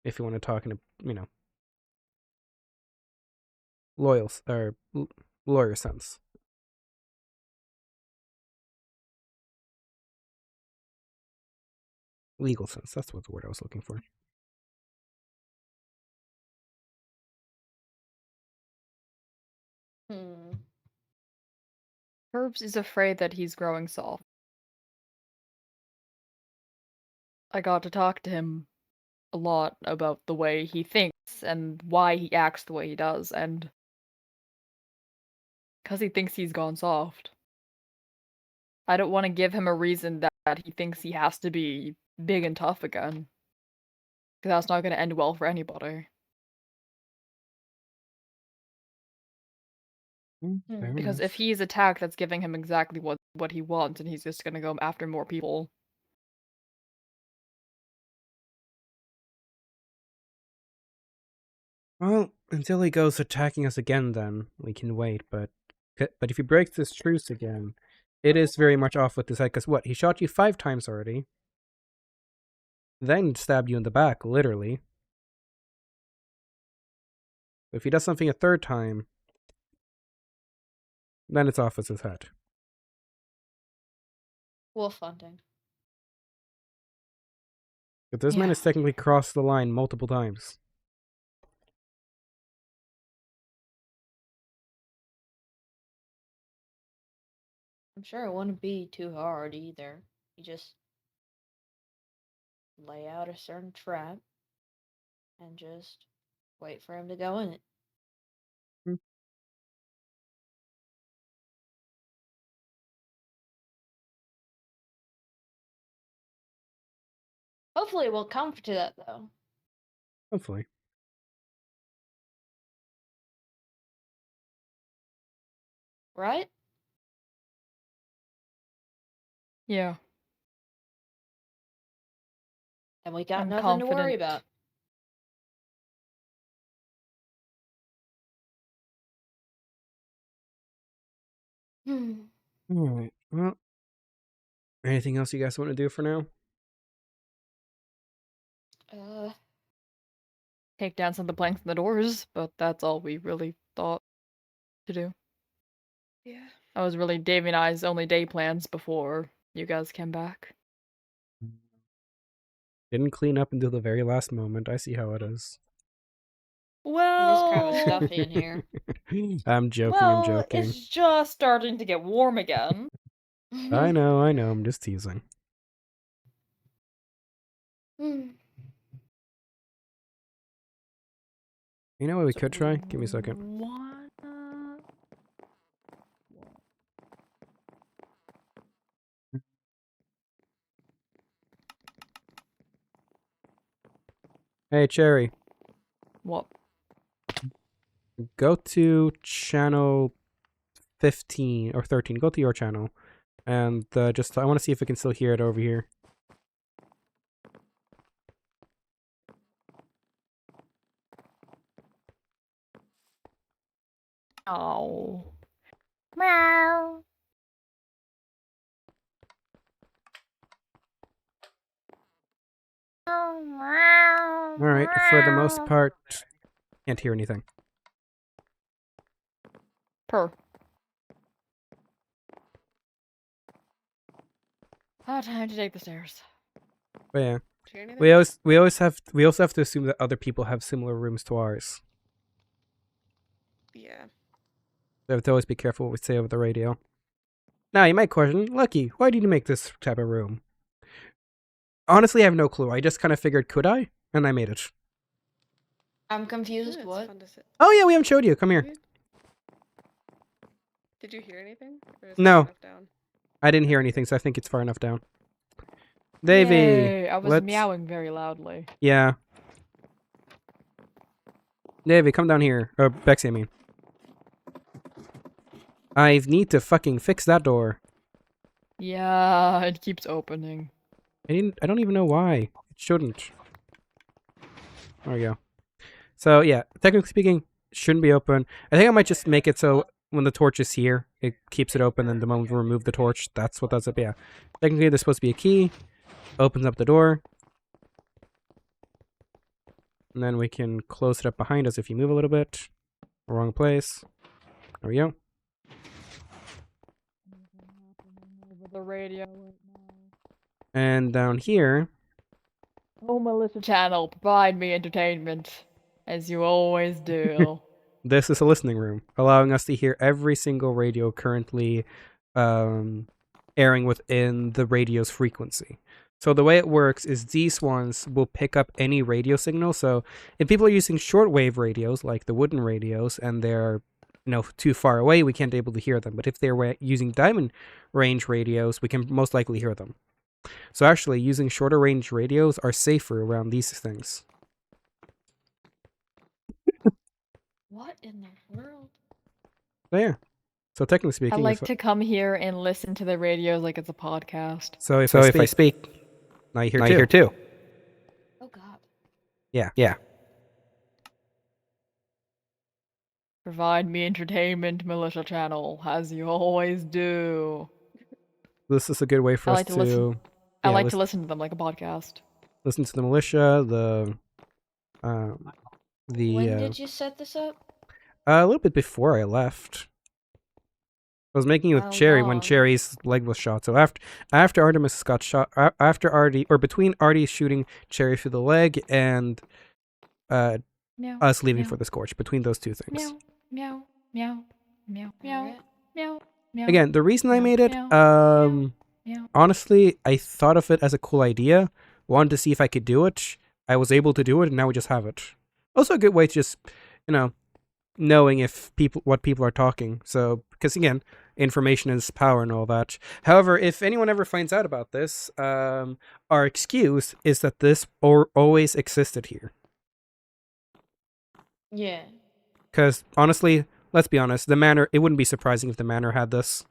If you want to talk in a, loyal or lawyer sense. Legal sense, that's what the word I was looking for. Curbs is afraid that he's growing soft. I got to talk to him a lot about the way he thinks and why he acts the way he does, and because he thinks he's gone soft. I don't want to give him a reason that he thinks he has to be big and tough again. Because that's not going to end well for anybody. Because if he's attacked, that's giving him exactly what he wants, and he's just going to go after more people. Well, until he goes attacking us again, then we can wait. But if he breaks this truce again, it is very much off with his head. Because what? He shot you 5 times already. Then stabbed you in the back, literally. If he does something a 3rd time, then it's off with his head. Wolf hunting. But this man has technically crossed the line multiple times. I'm sure it wouldn't be too hard either. You just lay out a certain trap and just wait for him to go in it. Hopefully it will come to that, though. Hopefully. Right? Yeah. And we got I'm nothing to worry confident. about. Hmm. All right. Well, anything else you guys want to do for now? Take down some of the planks and the doors, but that's all we really thought to do. Yeah. That was really Davey and I's only day plans before you guys came back. Didn't clean up until the very last moment. I see how it is. It is Well, kind of stuffy in here. I'm joking. well, I'm joking. it's just starting to get warm again. I know. I'm just teasing. Hmm. You know what we could try? Give me a second. What? Hey, Cherry. What? Go to channel 15 or 13. Go to your channel. And I want to see if we can still hear it over here. Oh. Meow. Alright, for the most part, can't hear anything. Purr. Time to take the stairs. But yeah. Hear anything? We also have to assume that other people have similar rooms to ours. Yeah. We have to always be careful what we say over the radio. Now you might question, Lucky, why did you make this type of room? Honestly, I have no clue. I just kind of figured, could I? And I made it. I'm Yeah, confused. it's What? fun to sit. Oh yeah, we haven't showed you. Come here. Did you hear anything? Or is it No. enough down? I didn't hear anything, so I think it's far enough down. Davey, Yay, I was let's- meowing very loudly. Yeah. Davey, come down here. Or Bexy, I mean. I need to fucking fix that door. Yeah, it keeps opening. I don't even know why. It shouldn't. There we go. So yeah, technically speaking, it shouldn't be open. I think I might just make it so when the torch is here, it keeps it open, and the moment we remove the torch, that's what does it. But yeah. Technically there's supposed to be a key. Opens up the door. And then we can close it up behind us if you move a little bit. Wrong place. There we go. Over the radio right now. And down here, Oh, Melissa Channel, provide me entertainment, as you always do. this is a listening room, allowing us to hear every single radio currently airing within the radio's frequency. So the way it works is these ones will pick up any radio signal. So if people are using shortwave radios, like the wooden radios, and they're too far away, we can't be able to hear them. But if they're using diamond range radios, we can most likely hear them. So actually, using shorter range radios are safer around these things. What in the world? So yeah. So technically speaking, I like to come here and listen to the radio like it's a podcast. So if I speak, now you hear too. Oh God. Yeah. Provide me entertainment, Militia Channel, as you always do. This is a good way for I us like to listen. I yeah, like to listen to them like a podcast. listen to the militia, the When did you set this up? a little bit before I left. I was making it with How Cherry when long? Cherry's leg was shot. So after Artemis got shot, after Artie, or between Artie shooting Cherry through the leg and Meow. us leaving meow, for the Scorch, between those two things. Meow. Meow. Meow. Meow. Meow. Alright. Meow. Meow. Again, the reason I Meow, made it, meow, Meow. honestly, I thought of it as a cool idea. Wanted to see if I could do it. I was able to do it, and now we just have it. Also, a good way to just, knowing if what people are talking. So because again, information is power and all that. However, if anyone ever finds out about this, our excuse is that this always existed here. Yeah. Because honestly, let's be honest, the manor, it wouldn't be surprising if the manor had this.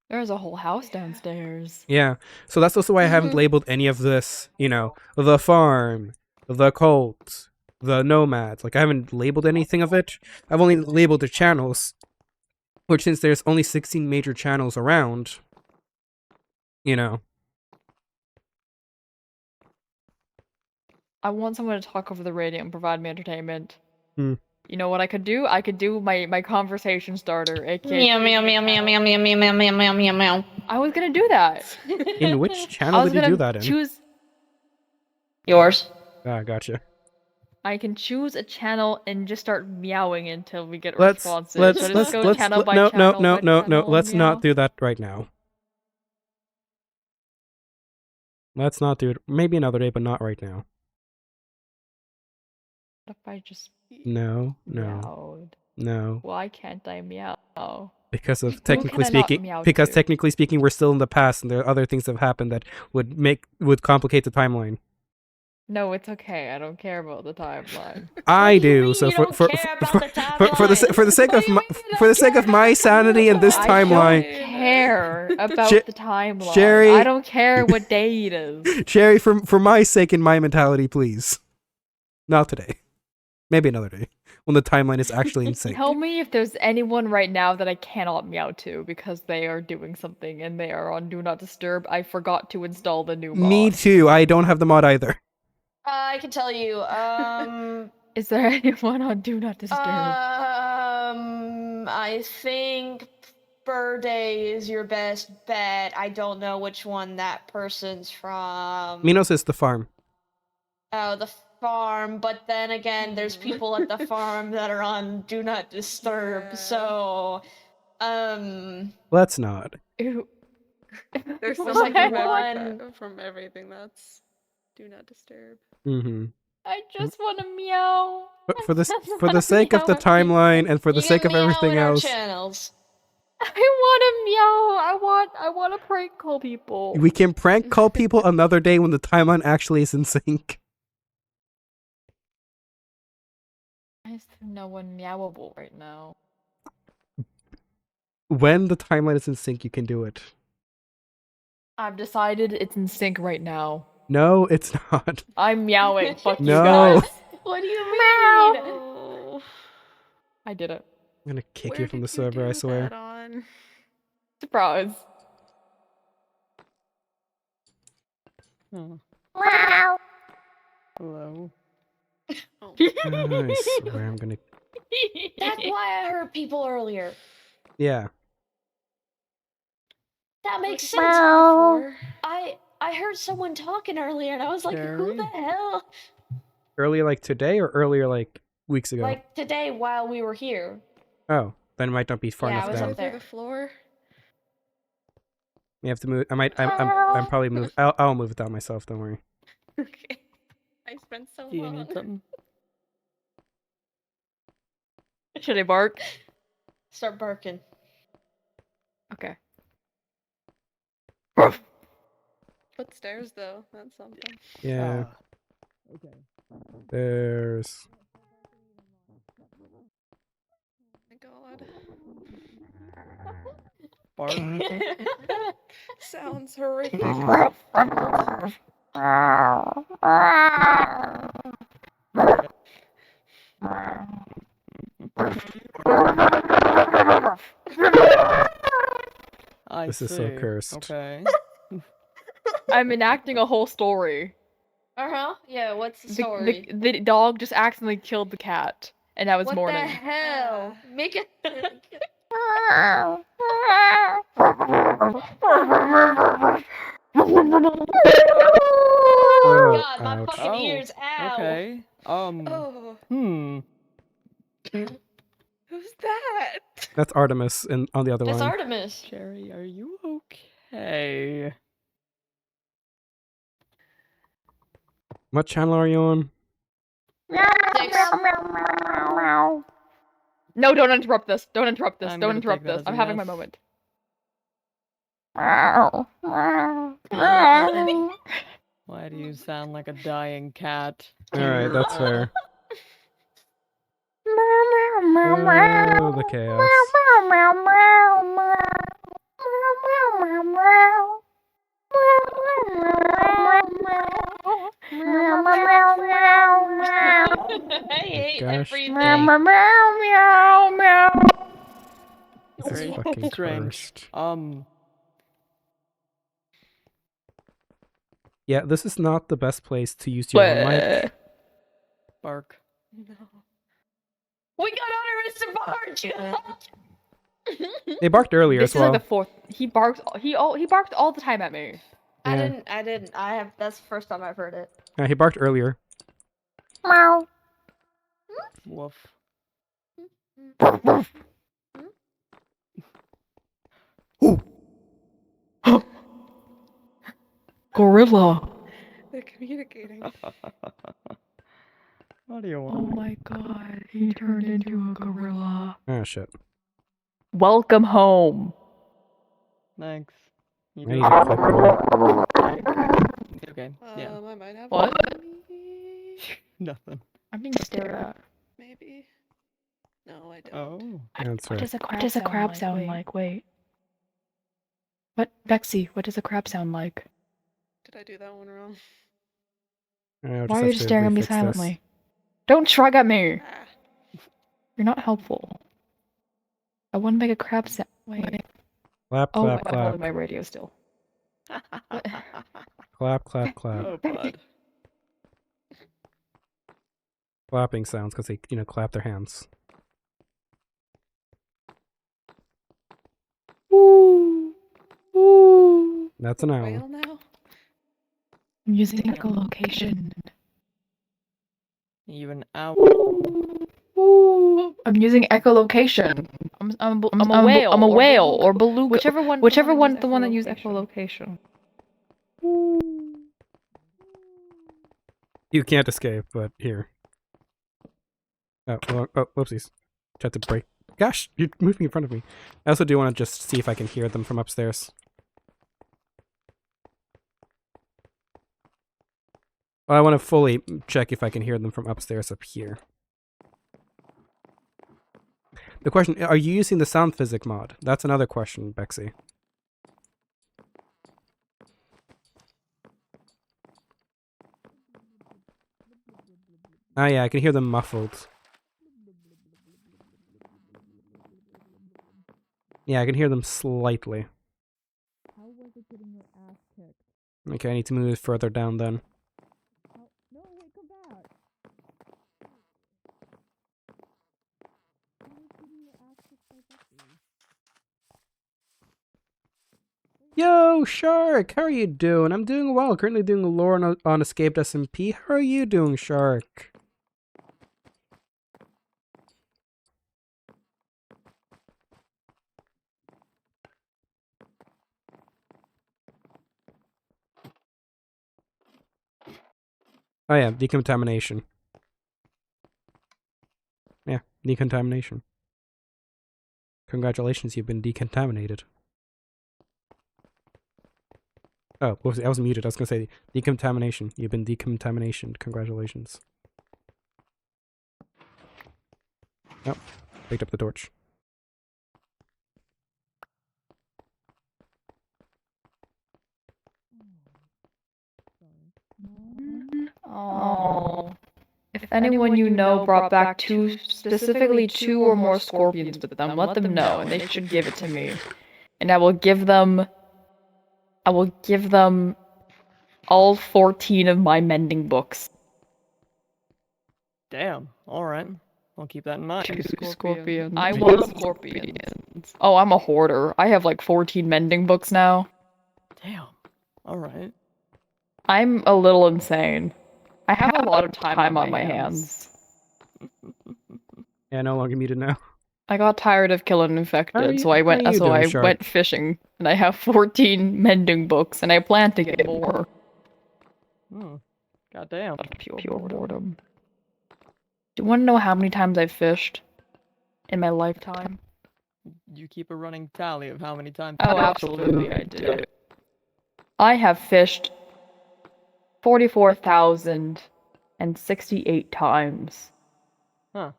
There's a whole house downstairs. Yeah, so that's also why I haven't Mhm. labeled any of this, the farm, the cult, the nomads. Like, I haven't labeled anything of it. I've only labeled the channels, which since there's only 16 major channels around, I want someone to talk over the radio and provide me entertainment. Hmm. You know what I could do? I could do my conversation starter, aka Meow meow meow meow meow meow meow meow meow meow meow meow. I was gonna do that. In which I channel was did you gonna do that in? choose. Yours. Ah, gotcha. I can choose a channel and just start meowing until we get Let's responses. let's So just let's go let's channel by no channel no by no no no. channel, Let's not meow. do that right now. Let's not do it. Maybe another day, but not right now. What if I just No. meowed? Why can't I meow? Because of Who technically can I not speaking, meow because to? technically speaking, we're still in the past, and there are other things that have happened that would complicate the timeline. No, it's okay. I don't care about the timeline. I What do you do. mean So you for don't for care about for, the for the timeline? for the sake What of do you my mean you for the don't sake of care my about the sanity in this I timeline, don't care about Che- the timeline. Sherry- I don't care what day it is. Sherry, for my sake and my mentality, please. Not today. Maybe another day when the timeline is actually in sync. Tell me if there's anyone right now that I cannot meow to because they are doing something and they are on Do Not Disturb. I forgot to install the new mod. Me too. I don't have the mod either. I can tell you. Is there anyone on Do Not Disturb? I think Birthday is your best bet. I don't know which one that person's from. Minos is the farm. Oh, the farm. But then again, there's people at the farm that are on Do Not Disturb. Yeah. So, Let's not. Ew. There's What? someone from, One. from everything that's do not disturb. Mm-hmm. I just want to meow. But for I the just for the wanna sake of the meow. timeline and for the You sake can of meow everything in our else, channels. I want to meow. I want to prank call people. we can prank call people another day when the timeline actually is in sync. Why is there no one meowable right now? When the timeline is in sync, you can do it. I've decided it's in sync right now. No, it's not. I'm meowing. Fuck you No. guys. What do you mean? Oh, I did it. I'm gonna kick where you from the did server, I do swear. that on? Surprise. Hello. Oh. I swear I'm gonna. That's why I heard people earlier. Yeah. That makes What sense. before? I heard someone talking earlier, and I was like, "Who the Sherry? hell?" Earlier, like today, or earlier, like weeks ago. Like today, while we were here. Oh, then it might not be far Yeah, I enough was down. up Through there. the floor. You have to move. I'm probably move. I'll move it down myself. Don't worry. Okay. I spent so Do you long. need something? Should I bark? Start barking. Okay. Footstairs though. That's something. Yeah. Okay. There's. Oh my god. Bark. Sounds horrific. I This is so see. cursed. Okay. I'm enacting a whole story. Yeah. What's the story? The dog just accidentally killed the cat, and now it's What morning. the hell? Make it. Oh, God, my ouch. fucking Oh, ears. Ow. Okay. Oh, who's that? That's Artemis on the other That's line. Artemis. Sherry, are you okay? What channel are you on? 6. No, don't interrupt this. Don't interrupt this. I'm Don't gonna interrupt take that this. as a I'm having my yes. moment. Why do you sound like a dying cat? Alright, that's fair. Oh, the chaos. I hate gosh everything. This is Very fucking strange. cursed. Yeah, this is not the best place to use your own mic. Bark. No. We got under Mr. Barge. They barked earlier This as is well. like the fourth. He barks. He barked all the time at me. I Yeah. didn't. I have. That's the first time I've heard it. Yeah, he barked earlier. Woof. Gorilla. They're communicating. What do you Oh want? my god, he turned into a gorilla. Oh shit. Welcome home. Thanks. You I do need to click more. okay. Yeah. I might have What? one. Nothing. I'm being stared at. Maybe. No, I don't. Oh. That's What right. does a crab sound like? Wait. What, Bexy? What does a crab sound like? Did I do that one wrong? I'll Why are have you to just staring at me refix this. silently? Don't shrug at me. Ah. You're not helpful. I want to make a crab sound. Wait. Clap, Oh, clap, I'm holding clap. my radio still. Clap, clap, clap. Oh, bud. Clapping sounds because they, clap their hands. Ooh. Ooh. That's an owl. Whale now? I'm using echolocation. You an owl. Ooh. I'm using echolocation. I'm a whale. I'm a whale or beluga. Whichever one, the one that uses echolocation. You can't escape, but here. Oh, whoopsies. Tried to break. Gosh, you're moving in front of me. I also do want to just see if I can hear them from upstairs. Well, I want to fully check if I can hear them from upstairs up here. The question, are you using the sound physic mod? That's another question, Bexy. Ah, yeah, I can hear them muffled. Yeah, I can hear them slightly. Okay, I need to move it further down then. Yo, Shark! How are you doing? I'm doing well. Currently doing a lore on Escaped SMP. How are you doing, Shark? Oh yeah, decontamination. Yeah, decontamination. Congratulations, you've been decontaminated. Oh, whoops, I was muted. I was gonna say decontamination. You've been decontamination. Congratulations. Oh, picked up the torch. Oh. If anyone you know brought back specifically two or more scorpions with them, let them know, and they should give it to me. And I will give them all 14 of my mending books. Damn. Alright. I'll keep that in mind. Two Scorpions. I want scorpions. Oh, I'm a hoarder. I have like 14 mending books now. Damn. Alright. I'm a little insane. I have a lot of time on my hands. Yeah, no longer muted now. I got tired of killing infected, so I went Shark? went fishing, and I have 14 mending books, and I plan to get more. Goddamn. Pure boredom. Do you want to know how many times I've fished? in my lifetime. You keep a running tally of how many times. Oh, absolutely, I do. I have fished 44,068 times. Huh.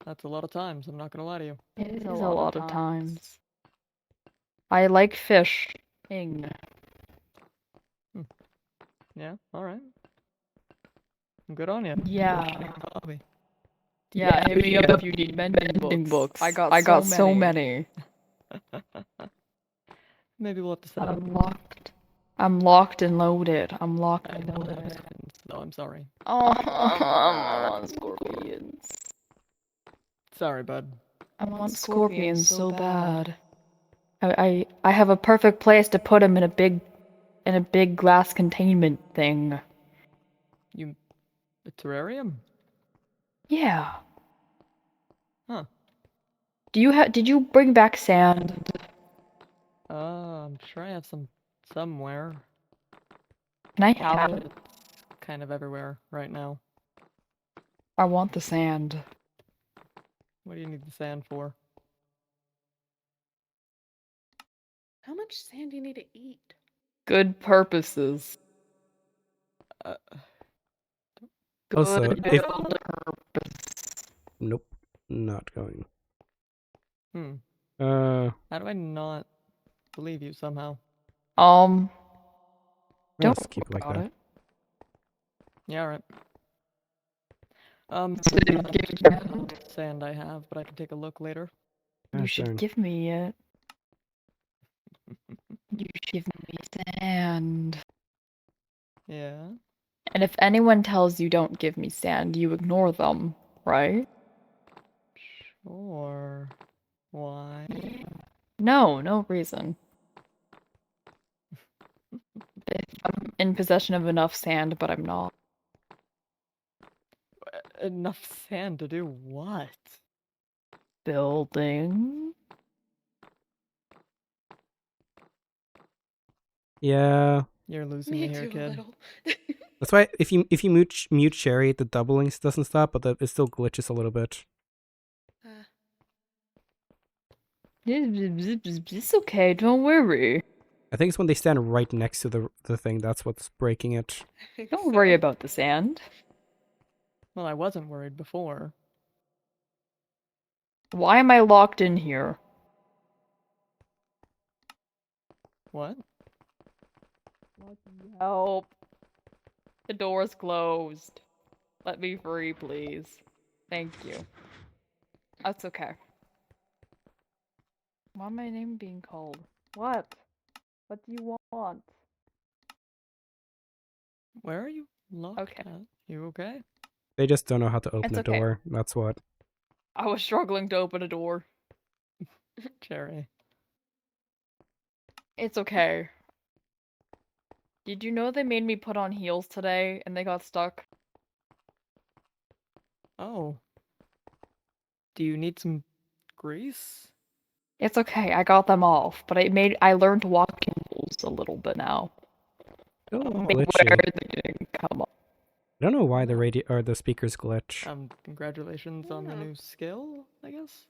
That's a lot of times, I'm not gonna lie to you. It is a lot of times. I like fishing. Yeah, alright. Good on you. Yeah. Hobby. Yeah, hit me up if you need mending books. I got so many. Maybe we'll have to set up. I'm locked and loaded. I'm locked and loaded. No, I'm sorry. Oh, I'm on scorpions. Sorry, bud. I want scorpions so bad. I have a perfect place to put them in a big glass containment thing. A terrarium? Yeah. Huh. Did you bring back sand? I'm sure I have some somewhere. Can I have it? It's kind of everywhere right now. I want the sand. What do you need the sand for? How much sand do you need to eat? Good purposes. Also, if purpose. nope, not going. Hmm. Uh, How do I not believe you somehow? Don't let's keep it like about that. it. Yeah, alright. So you give me sand? Sand I have, but I can take a look later. Yeah, You sure. should give me it. You should give me sand. Yeah. And if anyone tells you don't give me sand, you ignore them, right? Sure. Why? No reason. If I'm in possession of enough sand, but I'm not. Enough sand to do what? Building. Yeah, You're losing Me me here, too, a kid. little. that's why if you mute Sherry, the doubling doesn't stop, but it still glitches a little bit. It's okay, don't worry. I think it's when they stand right next to the thing that's what's breaking it. I think Don't worry so. about the sand. Well, I wasn't worried before. Why am I locked in here? What? Help. The door's closed. Let me free, please. Thank you. That's okay. Why my name being called? What? What do you want? Where are you locked Okay. at? You okay? They just don't know how to open It's the okay. door. That's what. I was struggling to open a door. Cherry. It's okay. Did you know they made me put on heels today and they got stuck? Oh. Do you need some grease? It's okay, I got them off, but I learned to walk in heels a little bit now. Still Oh. Where glitchy. they didn't come up. I don't know why the radio or the speakers glitch. Congratulations on the Yeah. new skill, I guess?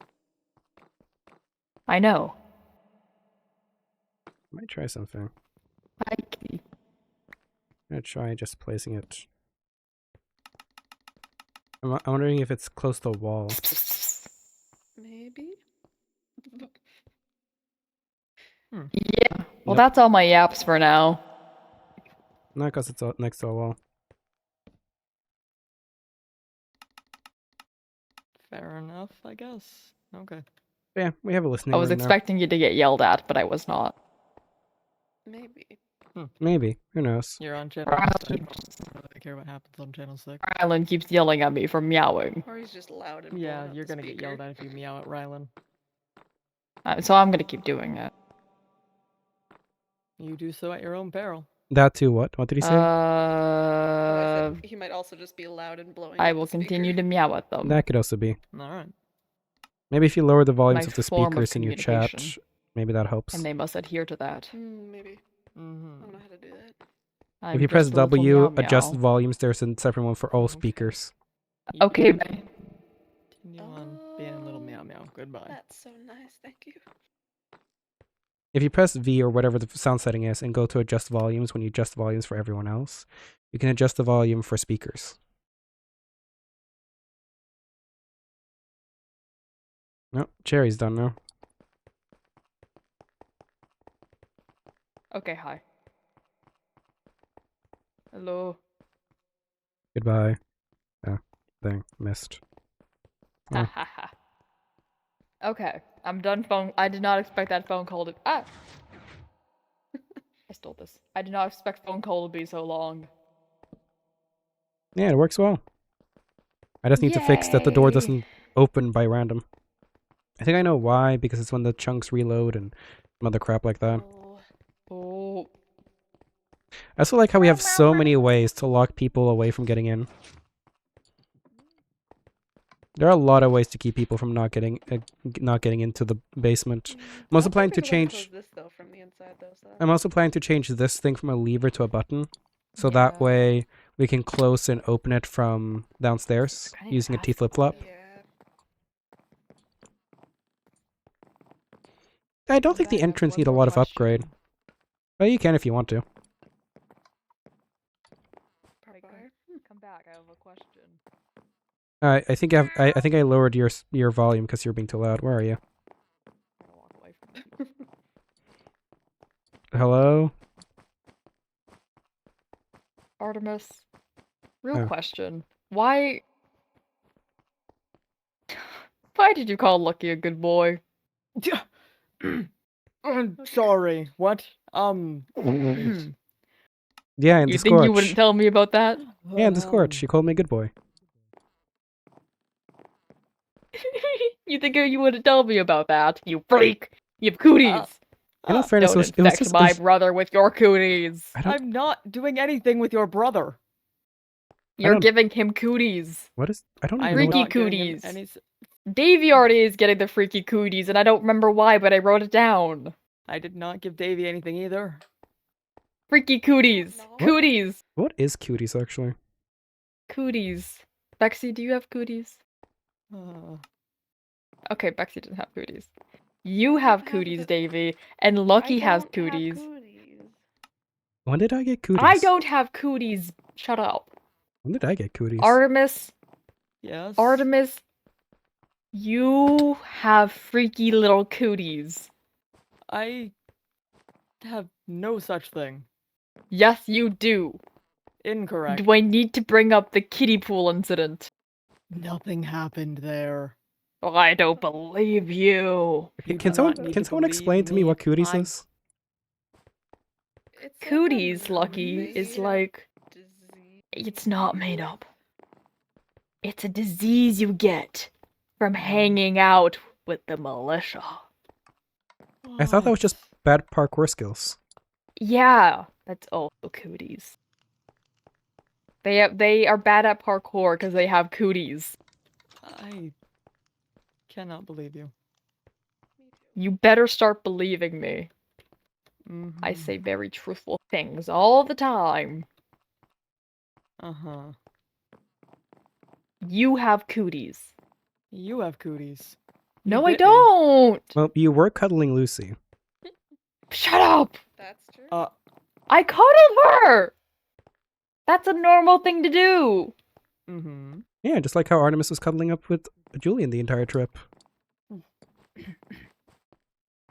I know. Might try something. Mikey. I'm gonna try just placing it. I'm wondering if it's close to the wall. Maybe? Yeah. Well, Nope. that's all my yaps for now. Not because it's next to a wall. Fair enough, I guess. Okay. Yeah, we have a listening I was room now. expecting you to get yelled at, but I was not. Maybe. Maybe. Who knows? You're on channel Rylan 6. I don't care what happens on channel 6. Rylan keeps yelling at me for meowing. Or he's just loud and Yeah, blowing up you're the gonna get yelled speaker. at if you meow at Rylan. So I'm gonna keep doing it. You do so at your own peril. That too, what? What did he say? Oh, I said he might also just be loud and blowing I up will the speaker. continue to meow at them. That could also be. Alright. Maybe if you lower the volumes My of the form of speakers in your chat, communication. maybe that helps. And they must adhere to that. Maybe. I Mm-hmm. don't know how to do that. I'm If you press just a little W, meow adjust meow. volumes, there's a separate one for all Okay. speakers. Okay. Goodbye. That's so nice. Thank you. If you press V or whatever the sound setting is and go to adjust volumes when you adjust volumes for everyone else, you can adjust the volume for speakers. No, Cherry's done now. Okay, hi. Hello. Goodbye. Oh, thing missed. Ha Oh. ha ha. Okay, I'm done phone. I did not expect that phone call to. Ah! I stole this. I did not expect phone call to be so long. Yeah, it works well. I just need to fix that the door Yay. doesn't open by random. I think I know why, because it's when the chunks reload and some other crap like that. Oh, Oh. I also like how we have so many ways to lock people away from getting in. There are a lot of ways to keep people from not getting into the basement. I'm also planning to change. This though from the inside though. So I'm also planning to change this thing from a lever to a button, so Yeah. that way we can close and open it from downstairs Kinda using a T fast. flip flop. yeah. I don't think Okay, the I have entrance one need a more lot of upgrade, question. but you can if you want to. Hey, come back. I have a question. I think I think I lowered your volume because you're being too loud. Where are you? I'm gonna walk away from it. Hello? Artemis. Real Oh. question. Why? Why did you call Lucky a good boy? Sorry. What? Yeah, in You the think you Scorch. wouldn't tell me about that? Yeah, in the Scorch. She called me a good boy. You think you wouldn't tell me about that? You freak! You have cooties! In all fairness, Don't it was infect just my brother with your cooties! I don't. I'm not doing anything with your brother. You're don't- giving him cooties! What is? I don't even I'm know. Freaky What, not giving him cooties. any Davey already is getting the freaky cooties, and I don't remember why, but I wrote it down. I did not give Davy anything either. Freaky cooties! No. Cooties! what is cuties actually? Cooties. Bexy, do you have cooties? Uh, Okay, Bexy doesn't have cooties. You have have cooties, the- Davey, and Lucky has I don't have cooties. cooties. When did I get cooties? I don't have cooties. Shut up. When did I get cooties? Artemis, yes. Artemis, you have freaky little cooties. I have no such thing. Yes, you do. Incorrect. Do I need to bring up the kiddie pool incident? Nothing happened there. I don't believe you. You Can do someone not need can to someone explain believe to me what me. cooties I'm- is? It's like a Cooties, Lucky, is made-up like... disease. It's not made up. It's a disease you get from hanging out with the militia. I thought that was just bad parkour skills. Yeah, that's also cooties. They are bad at parkour because they have cooties. I cannot believe you. Me too. You better start believing me. I Mhm. say very truthful things all the time. Uh-huh. You have cooties. You have cooties. No, You I bit me. don't. Well, you were cuddling Lucy. Shut up. That's true. I cuddled her. That's a normal thing to do. Mm-hmm. Yeah, just like how Artemis was cuddling up with Julian the entire trip.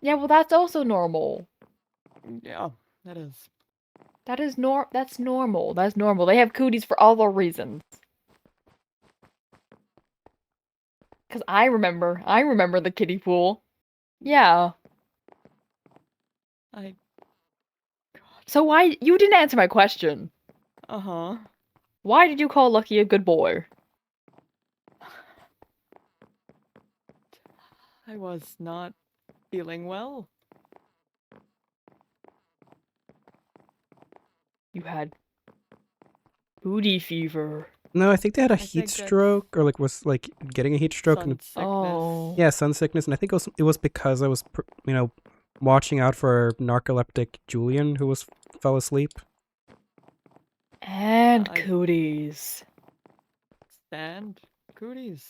Yeah, well, that's also normal. Yeah, that is. That's normal. That's normal. They have cooties for other reasons. Cause I remember the kiddie pool. Yeah. I. So why you didn't answer my question? Uh-huh. Why did you call Lucky a good boy? I was not feeling well. You had booty fever. No, I think they had a I heat think that's stroke, or like was like getting a heat stroke. Sun And, sickness. Oh. yeah, sun sickness, and I think it was because I was watching out for narcoleptic Julian who fell asleep. And I- cooties. And cooties.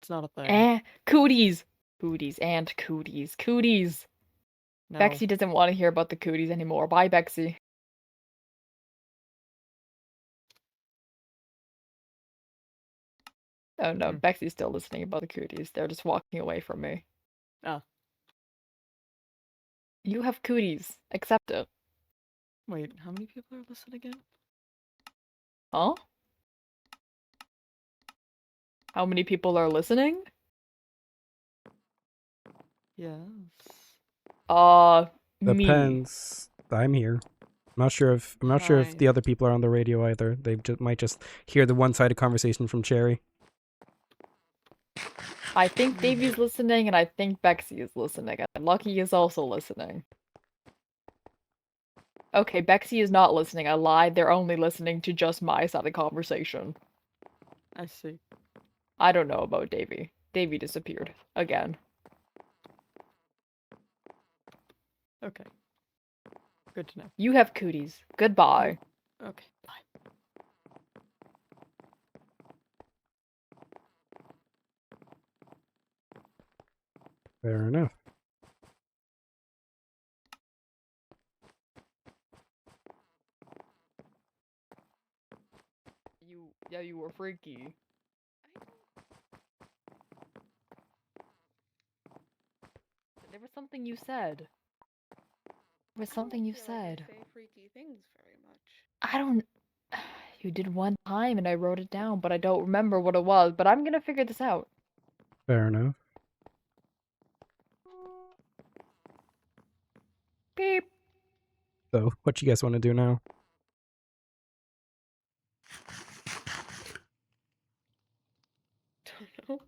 It's not a thing. And cooties. Cooties and cooties. Cooties! No. Bexy doesn't want to hear about the cooties anymore. Bye, Bexy. Oh no, Mm. Bexy's still listening about the cooties. They're just walking away from me. Oh. You have cooties. Accept it. Wait, how many people are listening again? Huh? How many people are listening? Yes. Me. Depends. I'm here. I'm not sure if Fine. the other people are on the radio either. They might just hear the one-sided conversation from Cherry. I think Davey's listening, and I think Bexy is listening, and Lucky is also listening. Okay, Bexy is not listening. I lied. They're only listening to just my side of the conversation. I see. I don't know about Davey. Davey disappeared. Again. Okay. Good to know. You have cooties. Goodbye. Okay. Bye. Fair enough. Yeah, you were freaky. There was something you said. There was something you said. I say freaky things very much. I don't. You did one time and I wrote it down, but I don't remember what it was. But I'm gonna figure this out. Fair enough. Beep. So, what you guys want to do now? Don't know.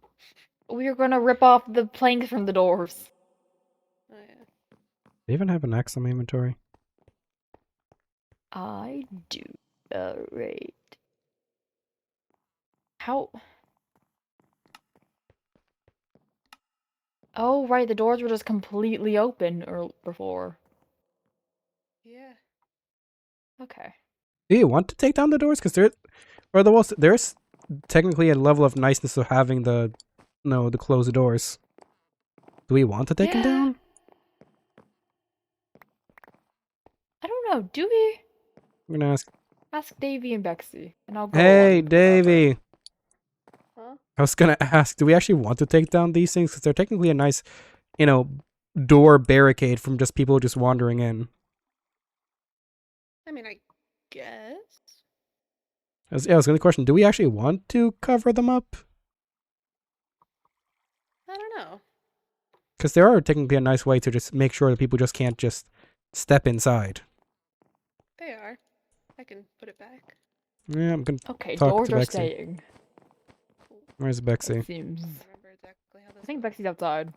We are gonna rip off the planks from the doors. Oh yeah. Do you even have an axe on my inventory? I do. Alright. How? Oh, right, the doors were just completely open before. Yeah. Okay. Do you want to take down the doors? Because there's technically a level of niceness of having the closed doors. Do we want to take them Yeah. down? I don't know. Do we? I'm gonna Ask Davy and Bexy, and I'll go. Hey, on forever. Davey. Huh? I was gonna ask, do we actually want to take down these things? Because they're technically a nice, door barricade from just people just wandering in. I mean, I guess. I was gonna question, do we actually want to cover them up? I don't know. Because there are technically a nice way to just make sure that people just can't just step inside. They are. I can put it back. Yeah, I'm gonna. Okay, Talk doors to are Bexy. staying. Cool. Where's Bexy? It seems. I don't remember exactly how this I think works. Bexy's outside.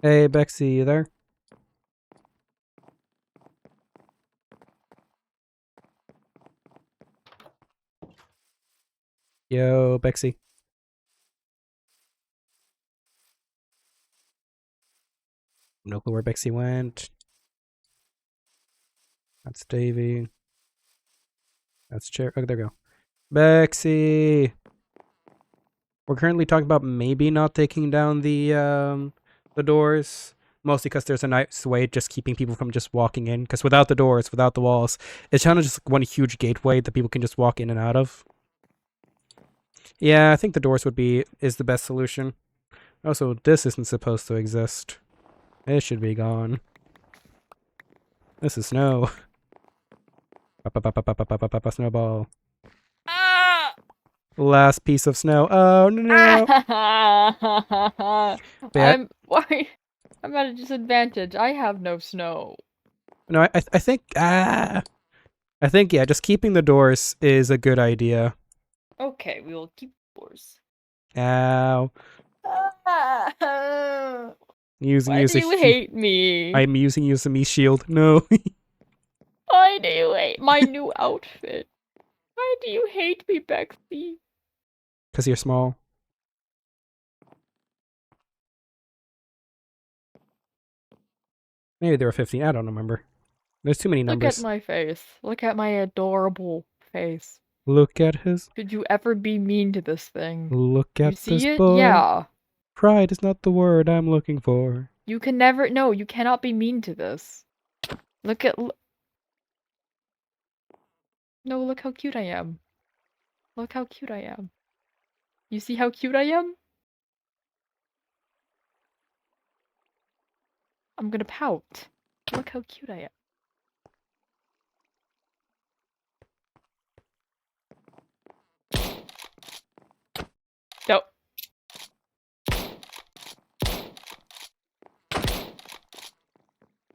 Hey, Bexy, you there? Yo, Bexy. No clue where Bexy went. That's Davey. That's Chair. Oh, there we go. Bexy. We're currently talking about maybe not taking down the doors, mostly because there's a nice way just keeping people from just walking in. Because without the doors, without the walls, it's kind of just one huge gateway that people can just walk in and out of. Yeah, I think the doors is the best solution. Also, this isn't supposed to exist. It should be gone. This is snow. Snowball. Ah! Last piece of snow. Oh no! Bad. I'm at a disadvantage. I have no snow. No, I think I think yeah, just keeping the doors is a good idea. Okay, we will keep doors. Ow! Using Why you as do a you hate me? I'm using you as a me shield. No. Why do you hate my new outfit? Why do you hate me, Bexy? Because you're small. Maybe there were 15. I don't remember. There's too many Look numbers. at my face. Look at my adorable face. Look at his. Could you ever be mean to this thing? Look You at see this it? boy. Yeah. Pride is not the word I'm looking for. You can never. No, you cannot be mean to this. Look at. No, look how cute I am. Look how cute I am. You see how cute I am? I'm gonna pout. Look how cute I am. No.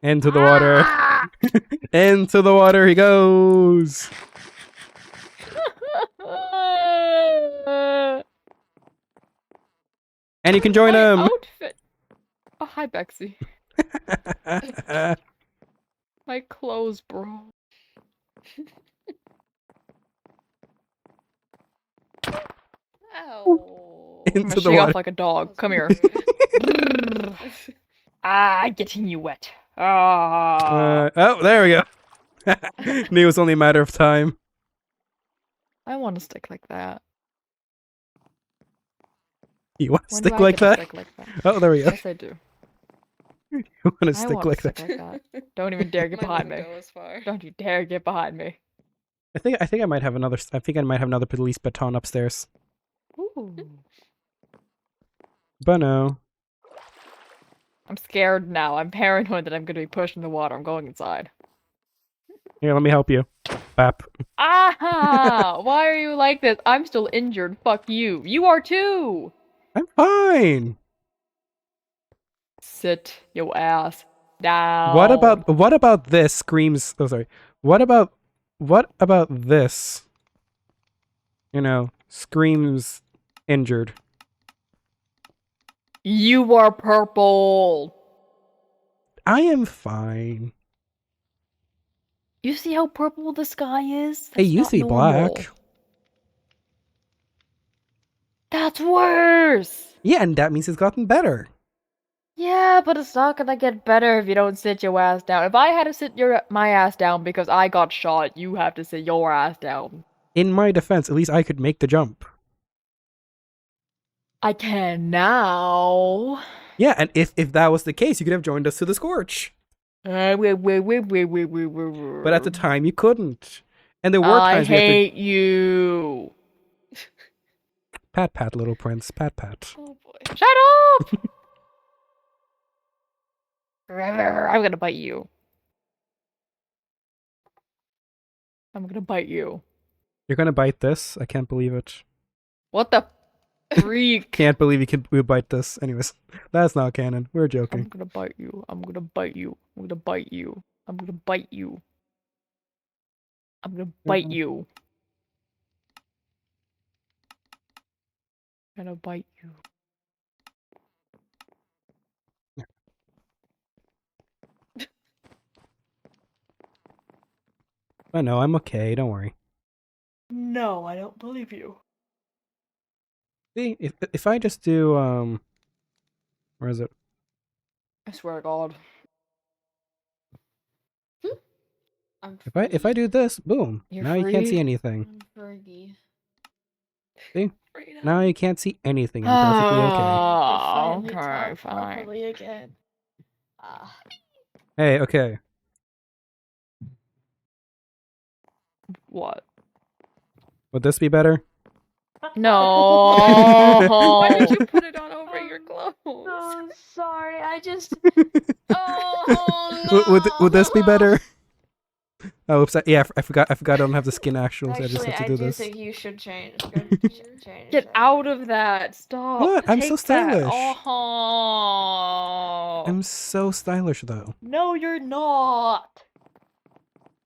Into the water. Ah! Into the water he goes. And you can join My him. outfit. Oh, hi, Bexy. My clothes, bro. Ow. I'm Into gonna the shake water. off like a dog. Come here. Brrr. Ah, getting you wet. Ah. Oh, there we go. Knew it was only a matter of time. I want to stick like that. You want to When do stick I like get to that? stick like that? Oh, there we go. Yes, I do. You want to I stick want like to that? stick like that. Don't even dare get Mine behind wouldn't me. go as far. Don't you dare get behind me. I think I might have another. I think I might have another police baton upstairs. Ooh. But no. I'm scared now. I'm paranoid that I'm gonna be pushed in the water. I'm going inside. Here, let me help you. Bap. Ah! Why are you like this? I'm still injured. Fuck you. You are too! I'm fine. Sit your ass down. What about this screams? Oh, sorry. What about this? You know, screams injured. You are purple. I am fine. You see how purple the sky is? Hey, That's you not see normal. black. That's worse. Yeah, and that means it's gotten better. Yeah, but it's not gonna get better if you don't sit your ass down. If I had to sit my ass down because I got shot, you have to sit your ass down. In my defense, at least I could make the jump. I can now. Yeah, and if that was the case, you could have joined us to the Scorch. But But at the time, you couldn't. And there were I times we had to hate you. pat, little prince, pat. Oh boy. Shut up! I'm gonna bite you. I'm gonna bite you. You're gonna bite this? I can't believe it. What the freak? Can't believe we bite this. Anyways, that's not canon. We're I'm joking. gonna bite you. I'm gonna bite you. I'm gonna bite you. I'm gonna bite you. I'm gonna bite you. I'm gonna bite you. But no, I'm okay. Don't worry. No, I don't believe you. See, if I just do where is it? I swear to God. I'm If I do this, boom. You're Now you can't see free? anything. I'm Fergie. Freedom. Now you can't see anything. I'm perfectly okay. Oh, Finally okay, talk fine. properly again. Ah. Hey, okay. What? Would this be better? No. Why did you put it on over your clothes? So sorry. I just. Oh no. Would this be better? Oh, oops! I forgot. I don't have the skin actuals. I just Actually, have to I do do this. think you should change. Change Get it. out of that. Stop. What? I'm so Take that. stylish. Oh. I'm so stylish, though. No, you're not.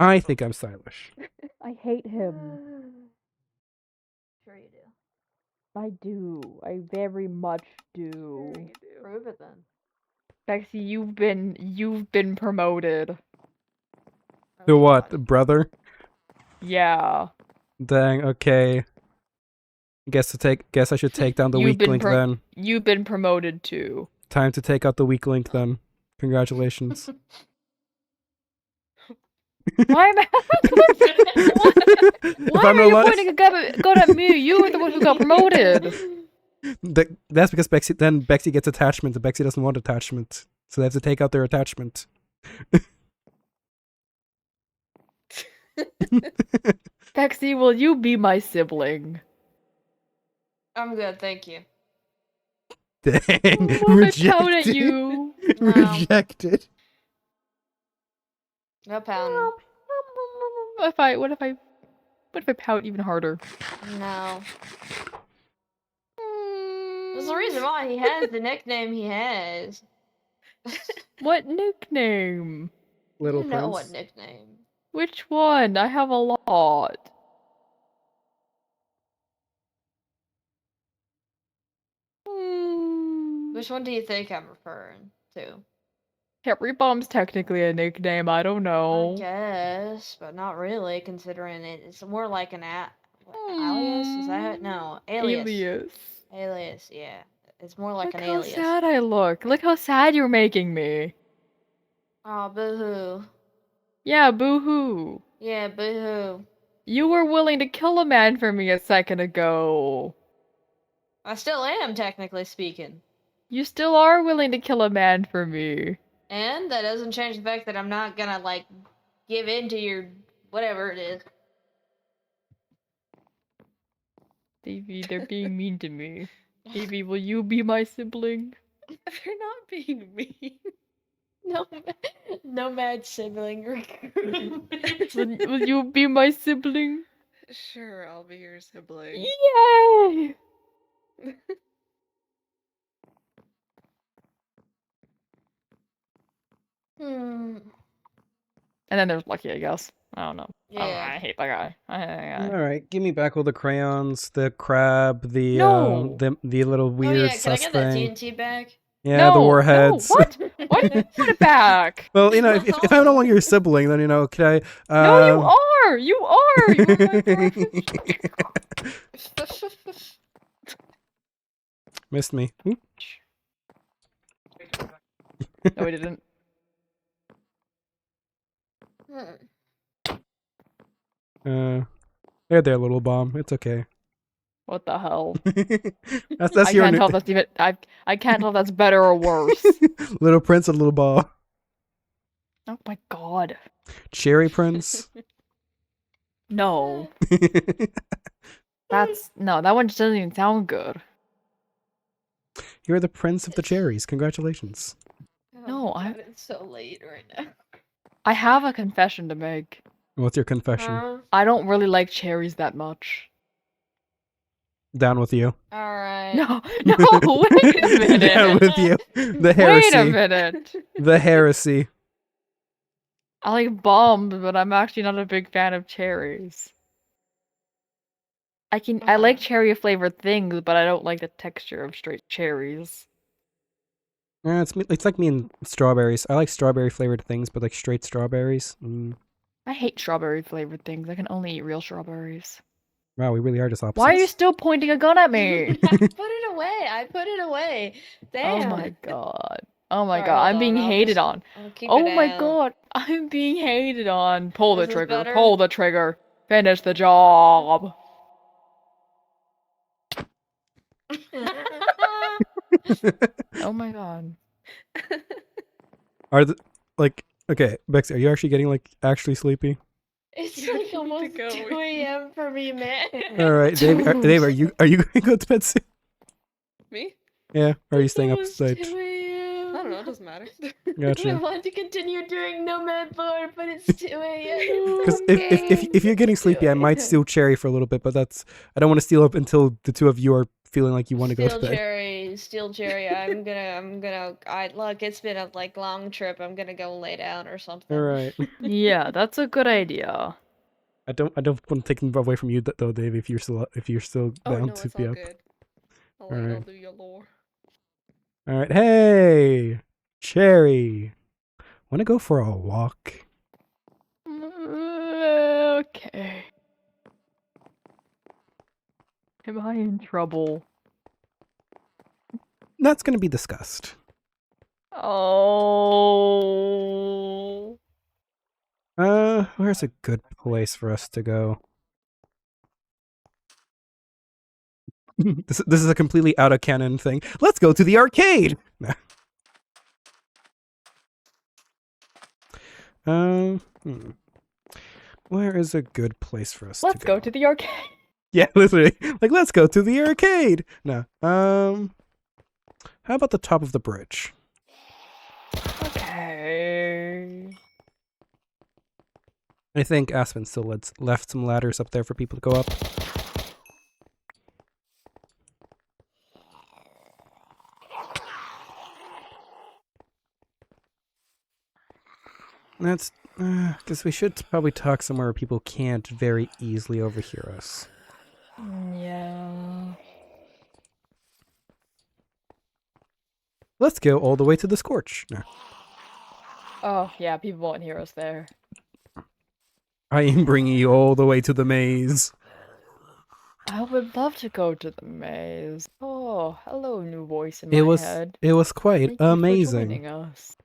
I think I'm stylish. I hate him. Sure you do. I do. I very much do. Sure you do. Prove it then. Bexy, you've been promoted. To what, brother? Yeah. Dang. Okay. Guess I should take down the You've weak been link then. You've been promoted too. Time to take out the weak link then. Congratulations. Why am I? If Why I'm are not you li- pointing a gun at me? You were the one who got promoted. That's because Bexy gets attachment, and Bexy doesn't want attachment. So they have to take out their attachment. Bexy, will you be my sibling? I'm good, thank you. Dang. Will I pout at Rejected. you? No. Rejected. No pounding. What if I pout even harder? No. There's the reason why he has the nickname he has. What nickname? Little you know Prince. what nickname. Which one? I have a lot. Which one do you think I'm referring to? Harry Bomb's technically a nickname. I don't I know. guess, but not really, considering it's more like an alias. Is that no alias? Alias. Alias, yeah. It's more like Look an how alias. sad I look. Look how sad you're making me. Oh, boo-hoo. Yeah, boo-hoo. Yeah, boo-hoo. You were willing to kill a man for me a second ago. I still am, technically speaking. You still are willing to kill a man for me. And that doesn't change the fact that I'm not gonna, like, give in to your whatever it is. Davey, they're being mean to me. Davey, will you be my sibling? They're not being mean. No mad sibling recruitment. Will you be my sibling? Sure, I'll be your sibling. Yay! Hmm. And then there's Lucky, I guess. I don't know. Yeah. I hate that guy. I hate that guy. All right, give me back all the crayons, the crab, the No. the little Oh weird yeah, can I sus get that thing. TNT back? Yeah, no, the warheads. No, what? What? Put it back. Well, you know, if I'm no longer your sibling, then you know, could I? No, you are. You are. You are my girlfriend. Missed me. Oop. No, we didn't. There, little bomb. It's okay. What the hell? that's I your can't new tell if that's even. I can't tell if that's better or worse. Little Prince and Little Ball. Oh my god. Cherry Prince. No. That's no. That one just doesn't even sound good. You're the Prince of the Cherries. Congratulations. No, It's so late right now. I have a confession to make. What's your confession? I don't really like cherries that much. Down with you. Alright. No, no. Wait a minute. Down with you. The heresy. Wait a minute. The heresy. I like bombs, but I'm actually not a big fan of cherries. I like cherry flavored things, but I don't like the texture of straight cherries. Yeah, it's like me and strawberries. I like strawberry flavored things, but like straight strawberries. I hate strawberry flavored things. I can only eat real strawberries. Wow, we really are just opposites. Why are you still pointing a gun at me? I put it away. I put it away. Damn. Oh my god. Oh my Sorry, god. I'm hold being on, I'll hated just- on. I'll keep Oh it my out. god. I'm being hated on. Pull the Is this trigger. better? Pull the trigger. Finish the job. Oh my god. Are the like okay, Bexy, are you actually getting like actually sleepy? It's You like need to almost go. 2 a.m. for me, man. All right, Dave. Dave, are you going to go to bed soon? Me? Yeah. Or are you staying up It's late? 2 a.m. I don't know, it doesn't matter. I Gotcha. want to continue doing Nomad Lord, but it's 2 a.m. Because if you're getting sleepy, I might steal Cherry for a little bit, but I don't want to steal up until the two of you are feeling like you want to go to Steel bed. Cherry, Steel Cherry. I'm gonna. Look. It's been a long trip. I'm gonna go lay down or something. All right. Yeah, that's a good idea. I don't want to take them away from you though, Dave. If you're still Oh down no, to it's be all up. good. I'll Alright. do your lore. All right. Hey, Cherry. Want to go for a walk? Okay. Am I in trouble? That's going to be discussed. Oh. Where's a good place for us to go? This is a completely out of canon thing. Let's go to the arcade. Nah. Where is a good place for us Let's to go to the arcade. Yeah, literally. Like, let's go to the arcade. No. How about the top of the bridge? Okay. I think Aspen still left some ladders up there for people to go up. That's because we should probably talk somewhere where people can't very easily overhear us. Yeah. Let's go all the way to the Scorch. No. Oh, yeah, people won't hear us there. I am bringing you all the way to the maze. I would love to go to the maze. Oh, hello, new voice in It my was head. it was quite Thank you for amazing. joining us.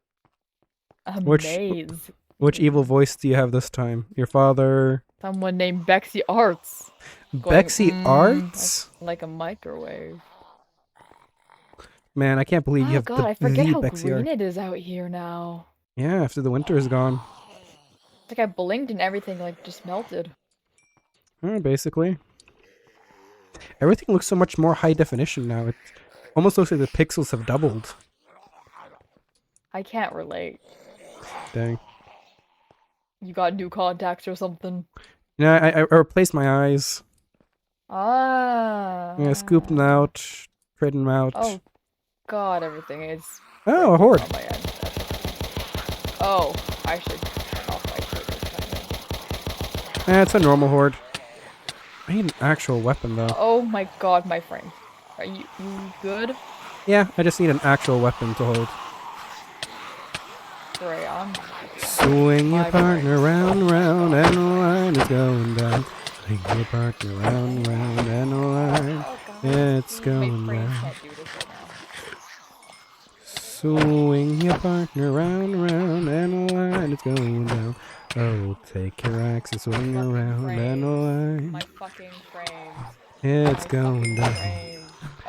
A Which- maze. Which evil voice do you have this time? Your father? Someone named Bexy Arts. Bexy "Mm," Arts? Like a microwave. Man, I can't believe you Oh have god, I the forget how Bexy green Arts. it is out here now. Yeah, after the winter is gone. It's like I blinked and everything like just melted. Basically. Everything looks so much more high definition now. It almost looks like the pixels have doubled. I can't relate. Dang. You got new contacts or something? You know, I replaced my eyes. Ah. Yeah, scooped them out, traded them out. Oh god, everything is Oh, a breaking horde. on my end. Oh, I should turn off my triggers kind of. It's a normal horde. I need an actual weapon though. Oh my god, my frame. Are you good? Yeah, I just need an actual weapon to hold. Great, I'm Swing your My partner brain. round and round and the line is going down. Swing your partner round and round and the line. oh god. It's my going frame down. can't do this right now. Swing your partner round and round and the line is going down. Oh, take your axe and swing Fucking around and the line. My fucking frame. It's My going fucking down. frame.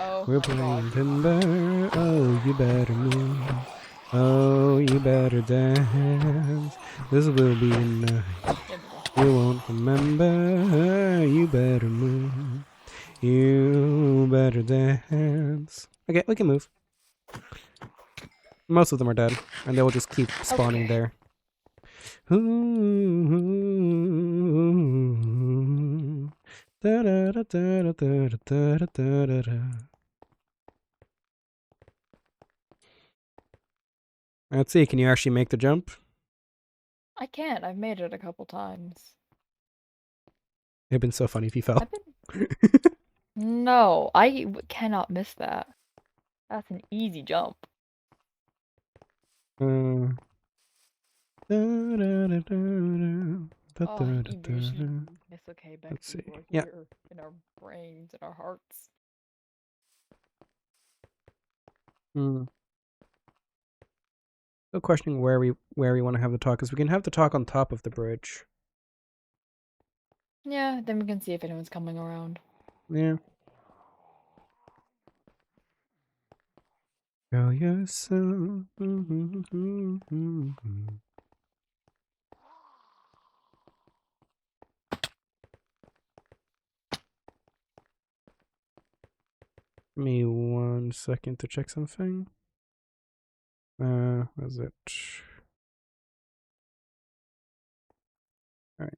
Oh We're my playing god. timber. Oh, you better move. Oh, you better dance. This will be the night you won't remember. You better move. You better dance. Okay, we can move. Most of them are dead, and they will just keep spawning Okay. there. Ooh. Da da da da da da da da da da. Let's see, can you actually make the jump? I can't. I've made it a couple times. It'd been so funny if you fell. I've been. No, cannot miss that. That's an easy jump. Da, da, da, da, da, da, Oh, da, you da, da. vision. It's okay, Becky. Let's see. We're Yeah. here in our brains and our hearts. Hmm. Still questioning where we want to have the talk, because we can have the talk on top of the bridge. Yeah, then we can see if anyone's coming around. Yeah. Show yourself. Give me 1 second to check something. Was it? Alright.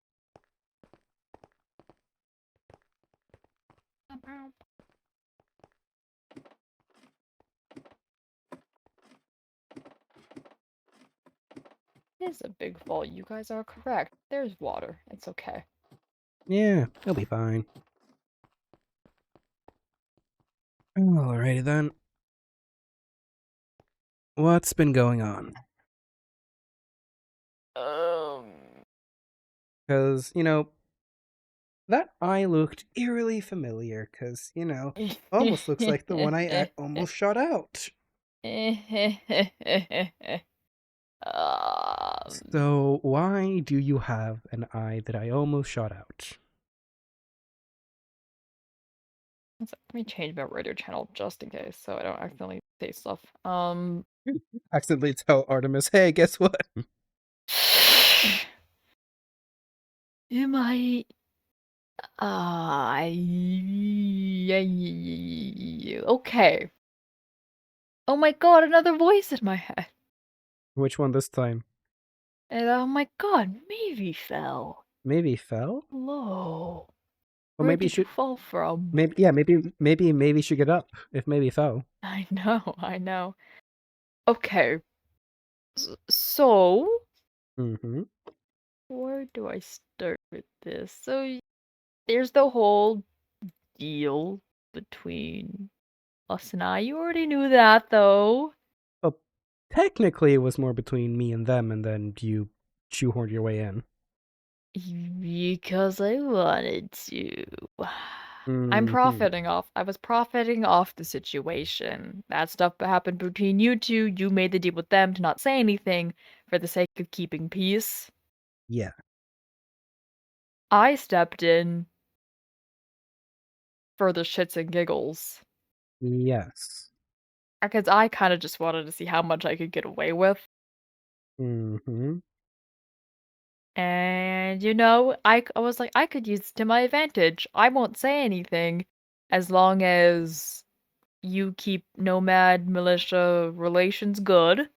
It is a big fault. You guys are correct. There's water. It's okay. Yeah, it'll be fine. Alrighty then. What's been going on? Because, you know, that eye looked eerily familiar, because, you know, almost looks like the one I almost shot out. So why do you have an eye that I almost shot out? Let me change my radio channel just in case, so I don't accidentally say stuff. Accidentally tell Artemis, hey, guess what? Am I? Okay. Oh my god, another voice in my head. Which one this time? And oh my god, maybe fell. Maybe fell? Low. Well, Where maybe you did you should. fall from? Maybe you should get up. If maybe fell. I know. Okay. So, Mm-hmm. where do I start with this? So, there's the whole deal between us and I. You already knew that, though. Well, technically, it was more between me and them, and then you shoehorned your way in. Because I wanted to. Mhm. I was profiting off the situation. That stuff happened between you two. You made the deal with them to not say anything for the sake of keeping peace. Yeah. I stepped in for the shits and giggles. Yes. Because I kind of just wanted to see how much I could get away with. Mm-hmm. And, I was like, I could use it to my advantage. I won't say anything as long as you keep Nomad militia relations good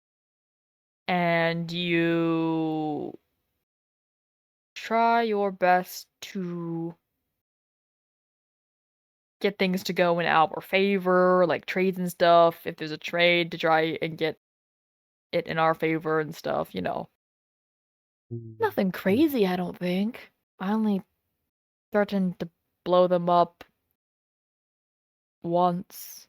and you try your best to get things to go in our favor, like trades and stuff. If there's a trade, to try and get it in our favor and stuff. Nothing Mhm. crazy, I don't think. I only threatened to blow them up once.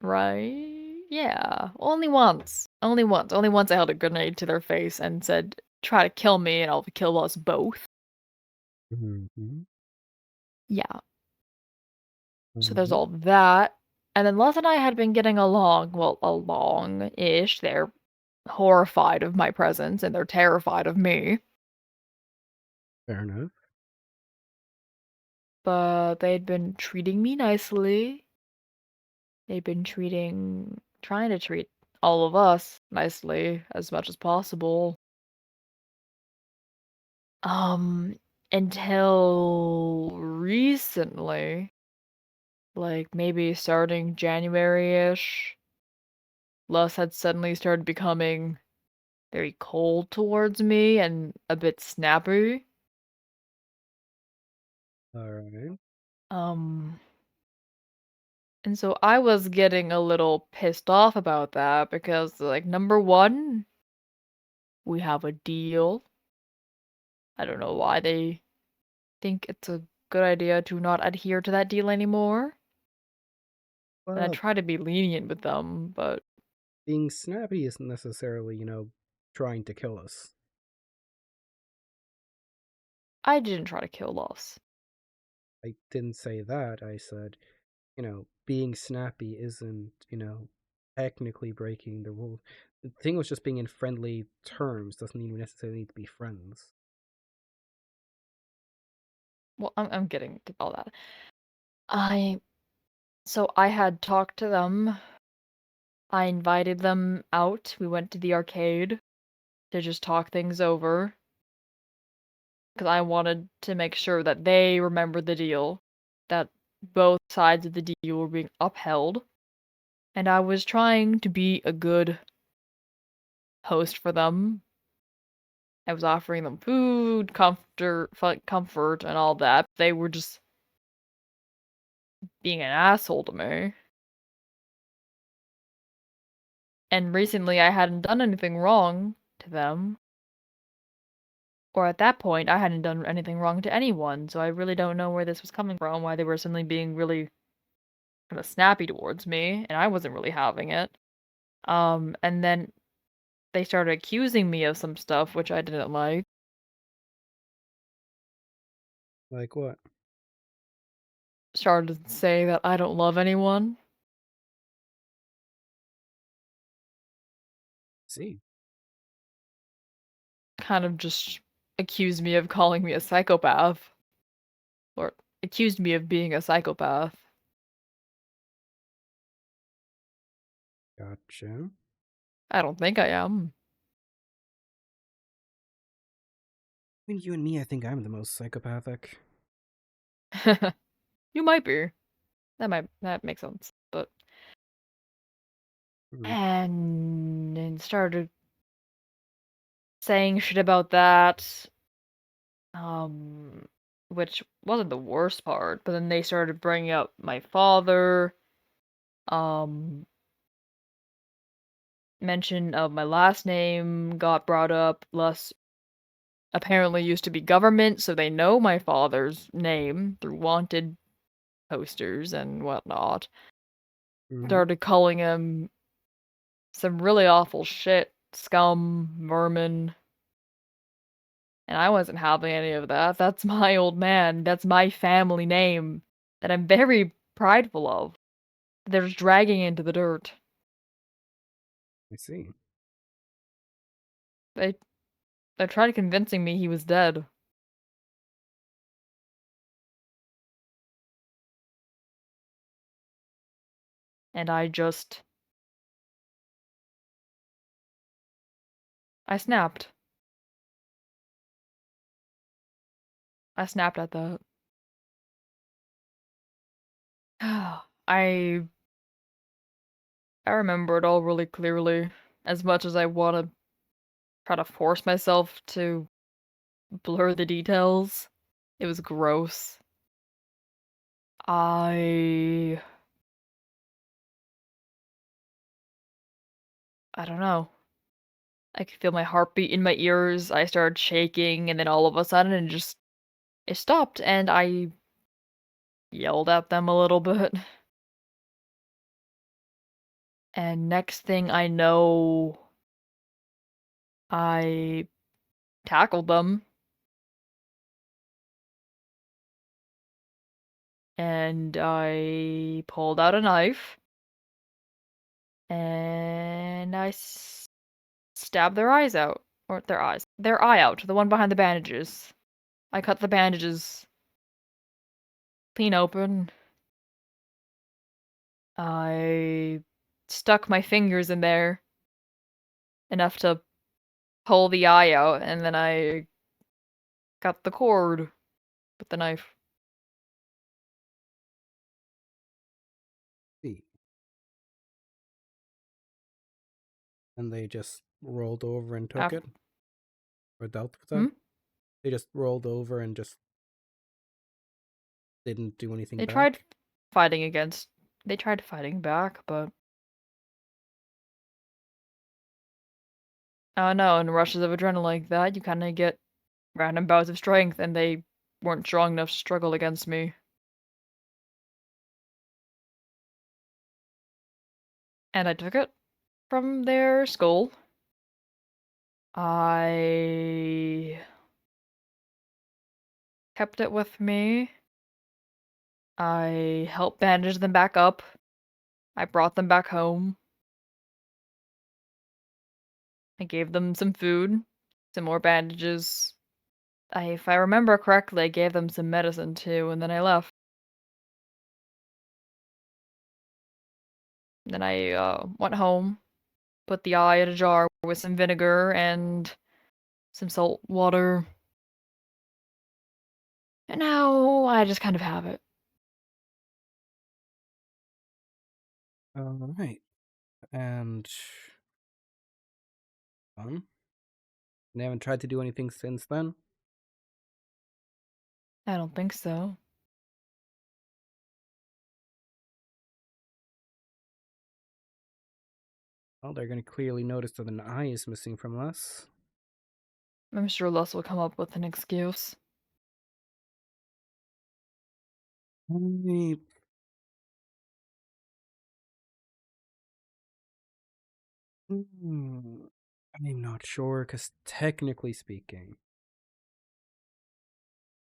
Right? Yeah. Only once. Only once. Only once I held a grenade to their face and said, try to kill me and I'll kill us both. Mhm. Yeah. So there's Mhm. all that. And then Les and I had been getting along, well, along-ish. They're horrified of my presence and they're terrified of me. Fair enough. But they'd been treating me nicely. They'd been trying to treat all of us nicely as much as possible. Until recently, like maybe starting January-ish, Les had suddenly started becoming very cold towards me and a bit snappy. All right. Um, and so I was getting a little pissed off about that because, like, number one, we have a deal. I don't know why they think it's a good idea to not adhere to that deal anymore. And I Well, try to be lenient with them, but being snappy isn't necessarily, trying to kill us. I didn't try to kill us. I didn't say that. I said, being snappy isn't, technically breaking the rules. The thing was just being in friendly terms doesn't mean we necessarily need to be friends. Well, I'm getting to all that. So I had talked to them. I invited them out. We went to the arcade to just talk things over. Because I wanted to make sure that they remembered the deal, that both sides of the deal were being upheld. And I was trying to be a good host for them. I was offering them food, comfort, and all that. They were just being an asshole to me. And recently I hadn't done anything wrong to them. Or at that point, I hadn't done anything wrong to anyone, so I really don't know where this was coming from, why they were suddenly being really kind of snappy towards me, and I wasn't really having it. And then they started accusing me of some stuff which I didn't like. Like what? Started to say that I don't love anyone. See. kind of just accused me of calling me a psychopath. Or accused me of being a psychopath. Gotcha. I don't think I am. Between you and me, I think I'm the most psychopathic. You might be. That makes sense. But Hmm. and then started saying shit about that. Which wasn't the worst part, but then they started bringing up my father. Mention of my last name got brought up. Les apparently used to be government, so they know my father's name through wanted posters and whatnot. Mhm. Started calling him some really awful shit, scum, vermin. And I wasn't having any of that. That's my old man. That's my family name that I'm very prideful of. They're just dragging into the dirt. I see. They tried convincing me he was dead. And I snapped. I snapped at that. I remember it all really clearly. As much as I want to try to force myself to blur the details, it was gross. I don't know. I could feel my heartbeat in my ears. I started shaking, and then all of a sudden it stopped, and I yelled at them a little bit. And next thing I know, I tackled them. And I pulled out a knife. And I stabbed their eyes out. Or their eyes. Their eye out. The one behind the bandages. I cut the bandages clean open. I stuck my fingers in there enough to pull the eye out, and then I cut the cord with the knife. See. And they just rolled over and took Af- it? Or dealt with Hmm? it? They just rolled over and just didn't do anything They back? tried fighting against. They tried fighting back, but I don't know. In rushes of adrenaline like that, you kind of get random bouts of strength, and they weren't strong enough to struggle against me. And I took it from their skull. I kept it with me. I helped bandage them back up. I brought them back home. I gave them some food, some more bandages. If I remember correctly, I gave them some medicine too, and then I left. Then I went home, put the eye in a jar with some vinegar and some salt water. And now I just kind of have it. Alright. And they haven't tried to do anything since then? I don't think so. Well, they're gonna clearly notice that an eye is missing from Les. I'm sure Les will come up with an excuse. I- I'm not sure, because technically speaking,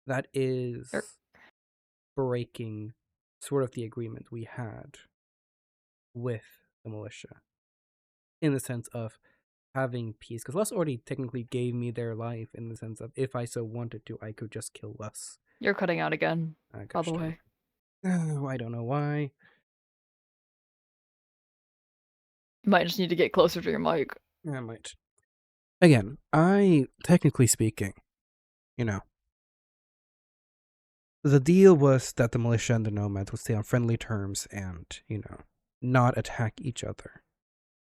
that is Er- breaking sort of the agreement we had with the militia. In the sense of having peace, because Lus already technically gave me their life in the sense of if I so wanted to, I could just kill Lus. You're cutting out again, Ah, by gosh the darn way. it. Oh, I don't know why. You might just need to get closer to your mic. I might. Again, technically speaking, the deal was that the militia and the nomads would stay on friendly terms and, not attack each other.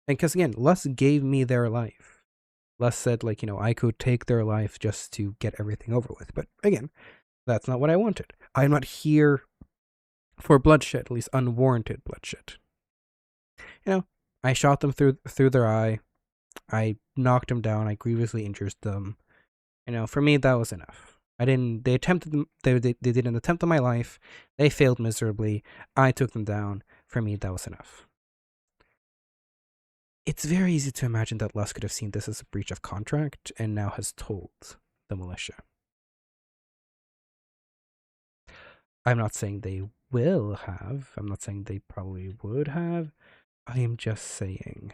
And because, again, Lus gave me their life. Lus said, I could take their life just to get everything over with. But, again, that's not what I wanted. I'm not here for bloodshed, at least unwarranted bloodshed. I shot them through their eye. I knocked them down. I grievously injured them. For me, that was enough. They did an attempt on my life. They failed miserably. I took them down. For me, that was enough. It's very easy to imagine that Lus could have seen this as a breach of contract and now has told the militia. I'm not saying they will have. I'm not saying they probably would have. I am just saying.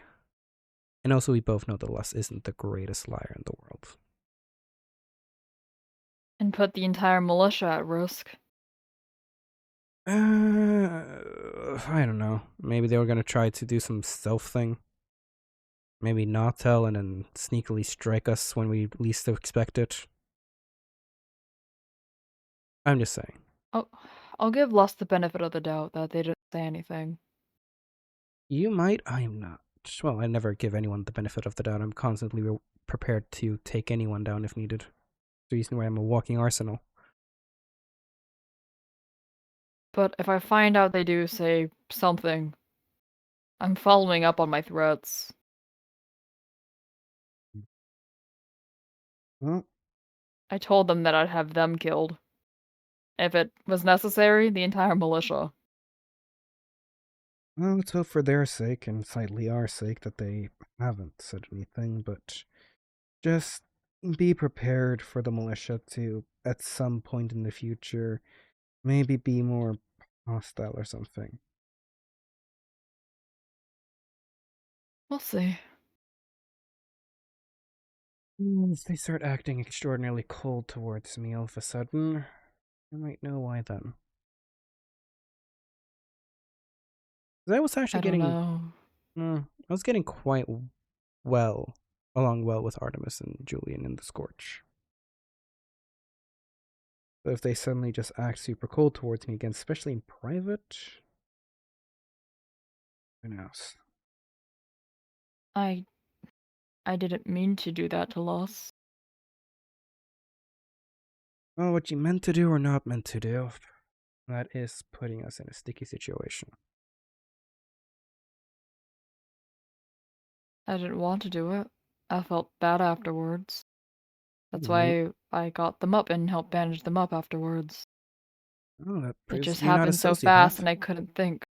And also, we both know that Lus isn't the greatest liar in the world. And put the entire militia at risk. I don't know. Maybe they were gonna try to do some stealth thing. Maybe not tell and then sneakily strike us when we least expect it. I'm just saying. I'll give Lus the benefit of the doubt that they didn't say anything. You might, I am not. Well, I never give anyone the benefit of the doubt. I'm constantly prepared to take anyone down if needed. The reason why I'm a walking arsenal. But if I find out they do say something, I'm following up on my threats. Well, I told them that I'd have them killed. If it was necessary, the entire militia. let's hope for their sake and slightly our sake that they haven't said anything, but just be prepared for the militia to, at some point in the future, maybe be more hostile or something. We'll see. If they start acting extraordinarily cold towards me all of a sudden, I might know why then. 'Cause I was actually I don't know. I was getting quite along well with Artemis and Julian in the Scorch. So if they suddenly just act super cold towards me again, especially in private, who knows? I didn't mean to do that to Lus. Well, what you meant to do or not meant to do, that is putting us in a sticky situation. I didn't want to do it. I felt bad afterwards. That's Mhm. why I got them up and helped bandage them up afterwards. Oh, that It proves just that you're not a happened so fast sociopath. and I couldn't think.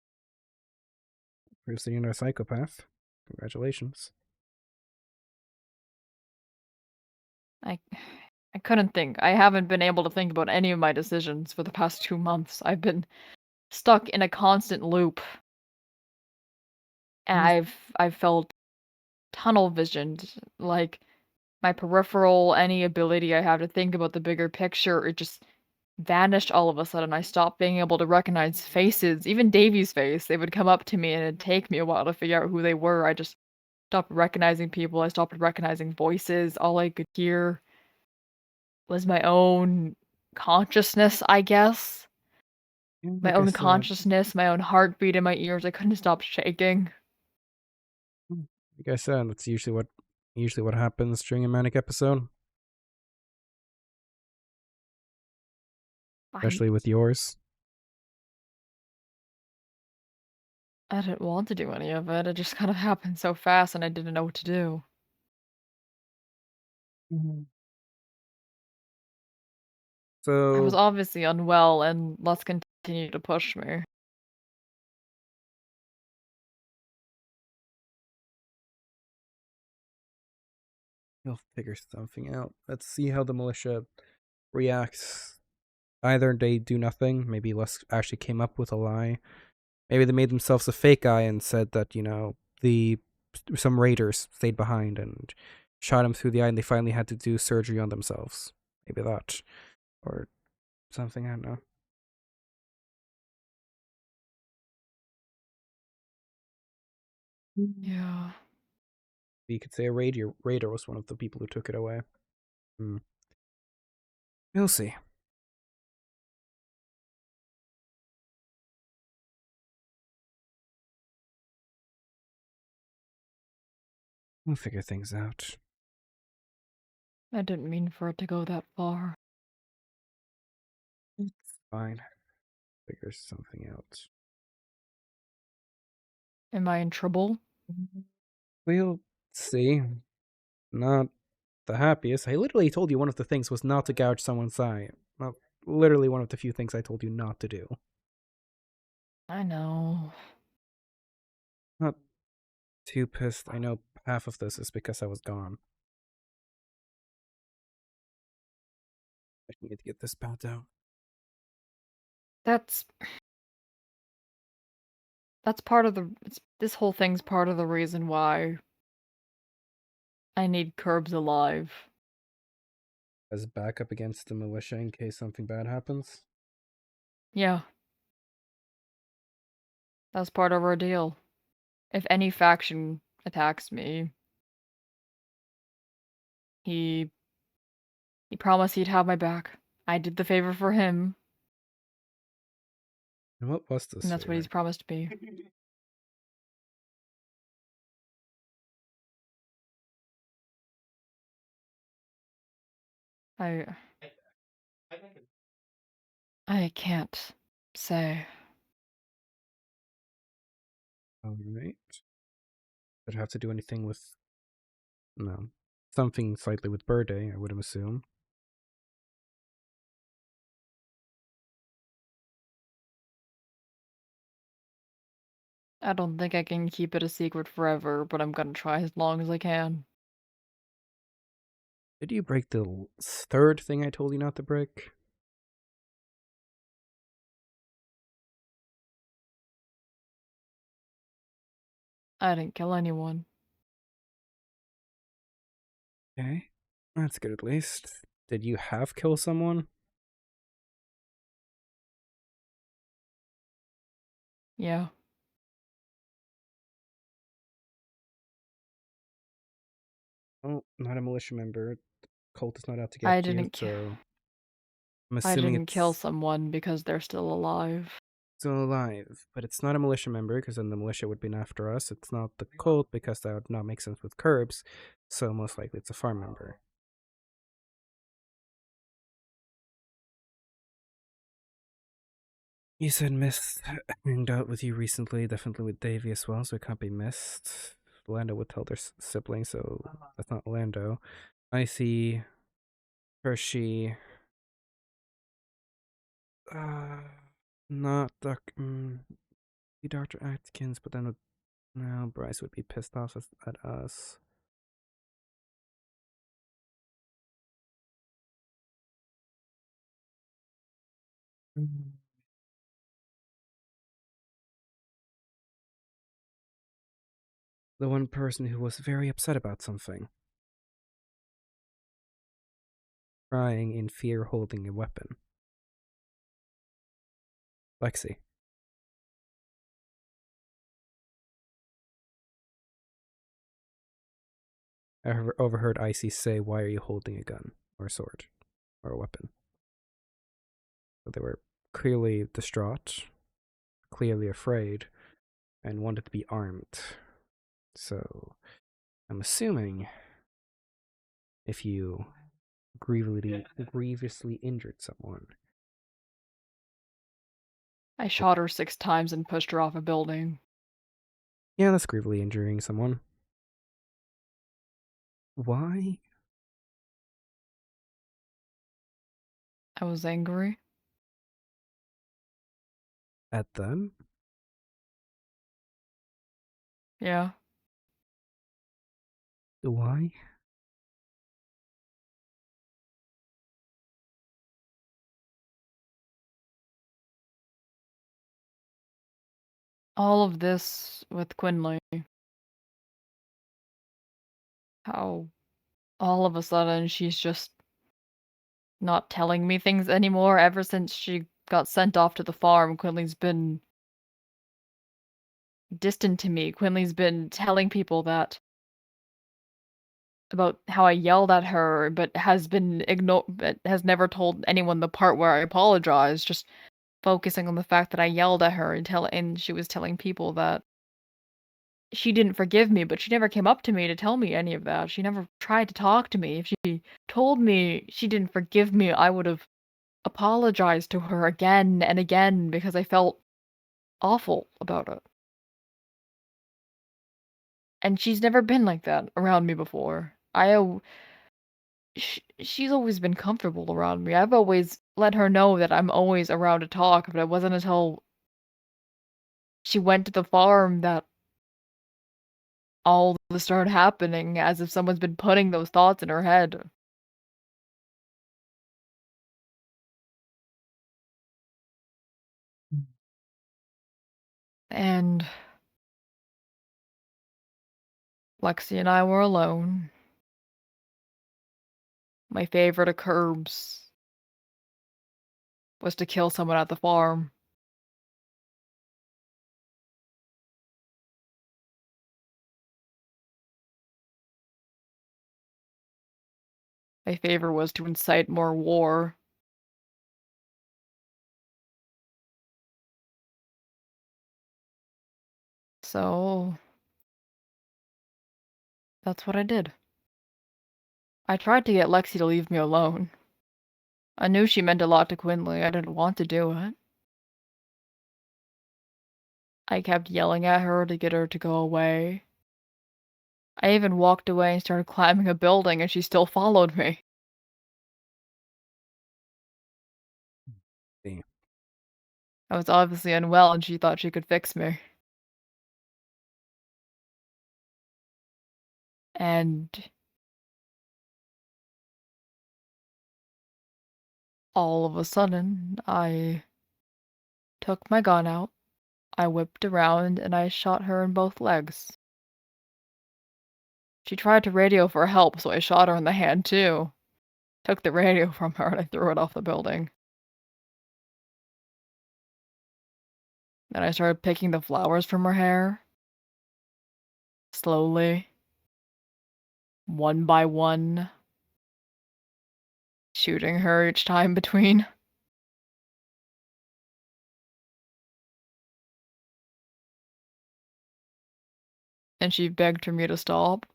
Proves that you're not a psychopath. Congratulations. I couldn't think. I haven't been able to think about any of my decisions for the past 2 months. I've been stuck in a constant loop. And Mm. I've felt tunnel visioned, like my peripheral, any ability I have to think about the bigger picture, it just vanished all of a sudden. I stopped being able to recognize faces, even Davy's face. They would come up to me and it'd take me a while to figure out who they were. I just stopped recognizing people. I stopped recognizing voices. All I could hear was my own consciousness, I guess. Yeah, My like I own said, consciousness, my own heartbeat in my ears. I couldn't stop shaking. that's usually what happens during a manic episode, I especially with yours. didn't want to do any of it. It just kind of happened so fast and I didn't know what to do. I was So obviously unwell and let's continue to push me. you'll figure something out. Let's see how the militia reacts. Either they do nothing, maybe Lus actually came up with a lie. Maybe they made themselves a fake eye and said that, the some raiders stayed behind and shot him through the eye, and they finally had to do surgery on themselves. Maybe that, or something. I don't know. Yeah. You could say a raider was one of the people who took it away. We'll see. We'll figure things out. I didn't mean for it to go that far. It's fine. Figure something out. Am I in trouble? We'll see. Not the happiest. I literally told you one of the things was not to gouge someone's eye. Well, literally one of the few things I told you not to do. I know. Not too pissed. I know half of this is because I was gone. I need to get this pat out. That's part of the this whole thing's part of the reason why I need Curbs alive. As backup against the militia in case something bad happens. Yeah. That's part of our deal. If any faction attacks me, he promised he'd have my back. I did the favor for him, And what was this? and that's what he's favor? promised me. I can't say. Alright. Did it have to do anything with... No. Something slightly with Birthday, I would assume. I don't think I can keep it a secret forever, but I'm gonna try as long as I can. Did you break the third thing I told you not to break? I didn't kill anyone. Okay. That's good at least. Did you have kill someone? Yeah. Oh, not a militia member. The cult is not out to I get you, didn't ki- so... I'm I assuming didn't kill it's someone because they're still alive. still alive. But it's not a militia member, because then the militia would be after us. It's not the cult, because that would not make sense with Curbs. So most likely it's a farm member. You said Mist hanged out with you recently, definitely with Davy as well, so it can't be Mist. Lando would tell their sibling, so that's not Lando. I see Hershey. Not Dr. Atkins, but then no, Bryce would be pissed off at us. The one person who was very upset about something. Crying in fear holding a weapon. Lexi. I overheard Icy say, "Why are you holding a gun or a sword or a weapon?" So they were clearly distraught, clearly afraid, and wanted to be armed. So I'm assuming if you grievously injured someone, I shot her 6 times and pushed her off a building. yeah, that's grievously injuring someone. Why? I was angry. At them? Yeah. Why? All of this with Quinley. how all of a sudden she's just not telling me things anymore. Ever since she got sent off to the farm, Quinley's been distant to me. Quinley's been telling people that about how I yelled at her, but has never told anyone the part where I apologized, just focusing on the fact that I yelled at her and she was telling people that she didn't forgive me, but she never came up to me to tell me any of that. She never tried to talk to me. If she told me she didn't forgive me, I would have apologized to her again and again because I felt awful about it. And she's never been like that around me before. She's always been comfortable around me. I've always let her know that I'm always around to talk, but it wasn't until she went to the farm that all this started happening, as if someone's been putting those thoughts in her head. And Lexi and I were alone. My favorite of curbs was to kill someone at the farm. My favorite was to incite more war. So that's what I did. I tried to get Lexi to leave me alone. I knew she meant a lot to Quinley. I didn't want to do it. I kept yelling at her to get her to go away. I even walked away and started climbing a building, and she still followed me. See. I was obviously unwell, and she thought she could fix me. And all of a sudden, I took my gun out, I whipped around, and I shot her in both legs. She tried to radio for help, so I shot her in the hand too. Took the radio from her and I threw it off the building. Then I started picking the flowers from her hair. Slowly. One by one. Shooting her each time between. And she begged for me to stop.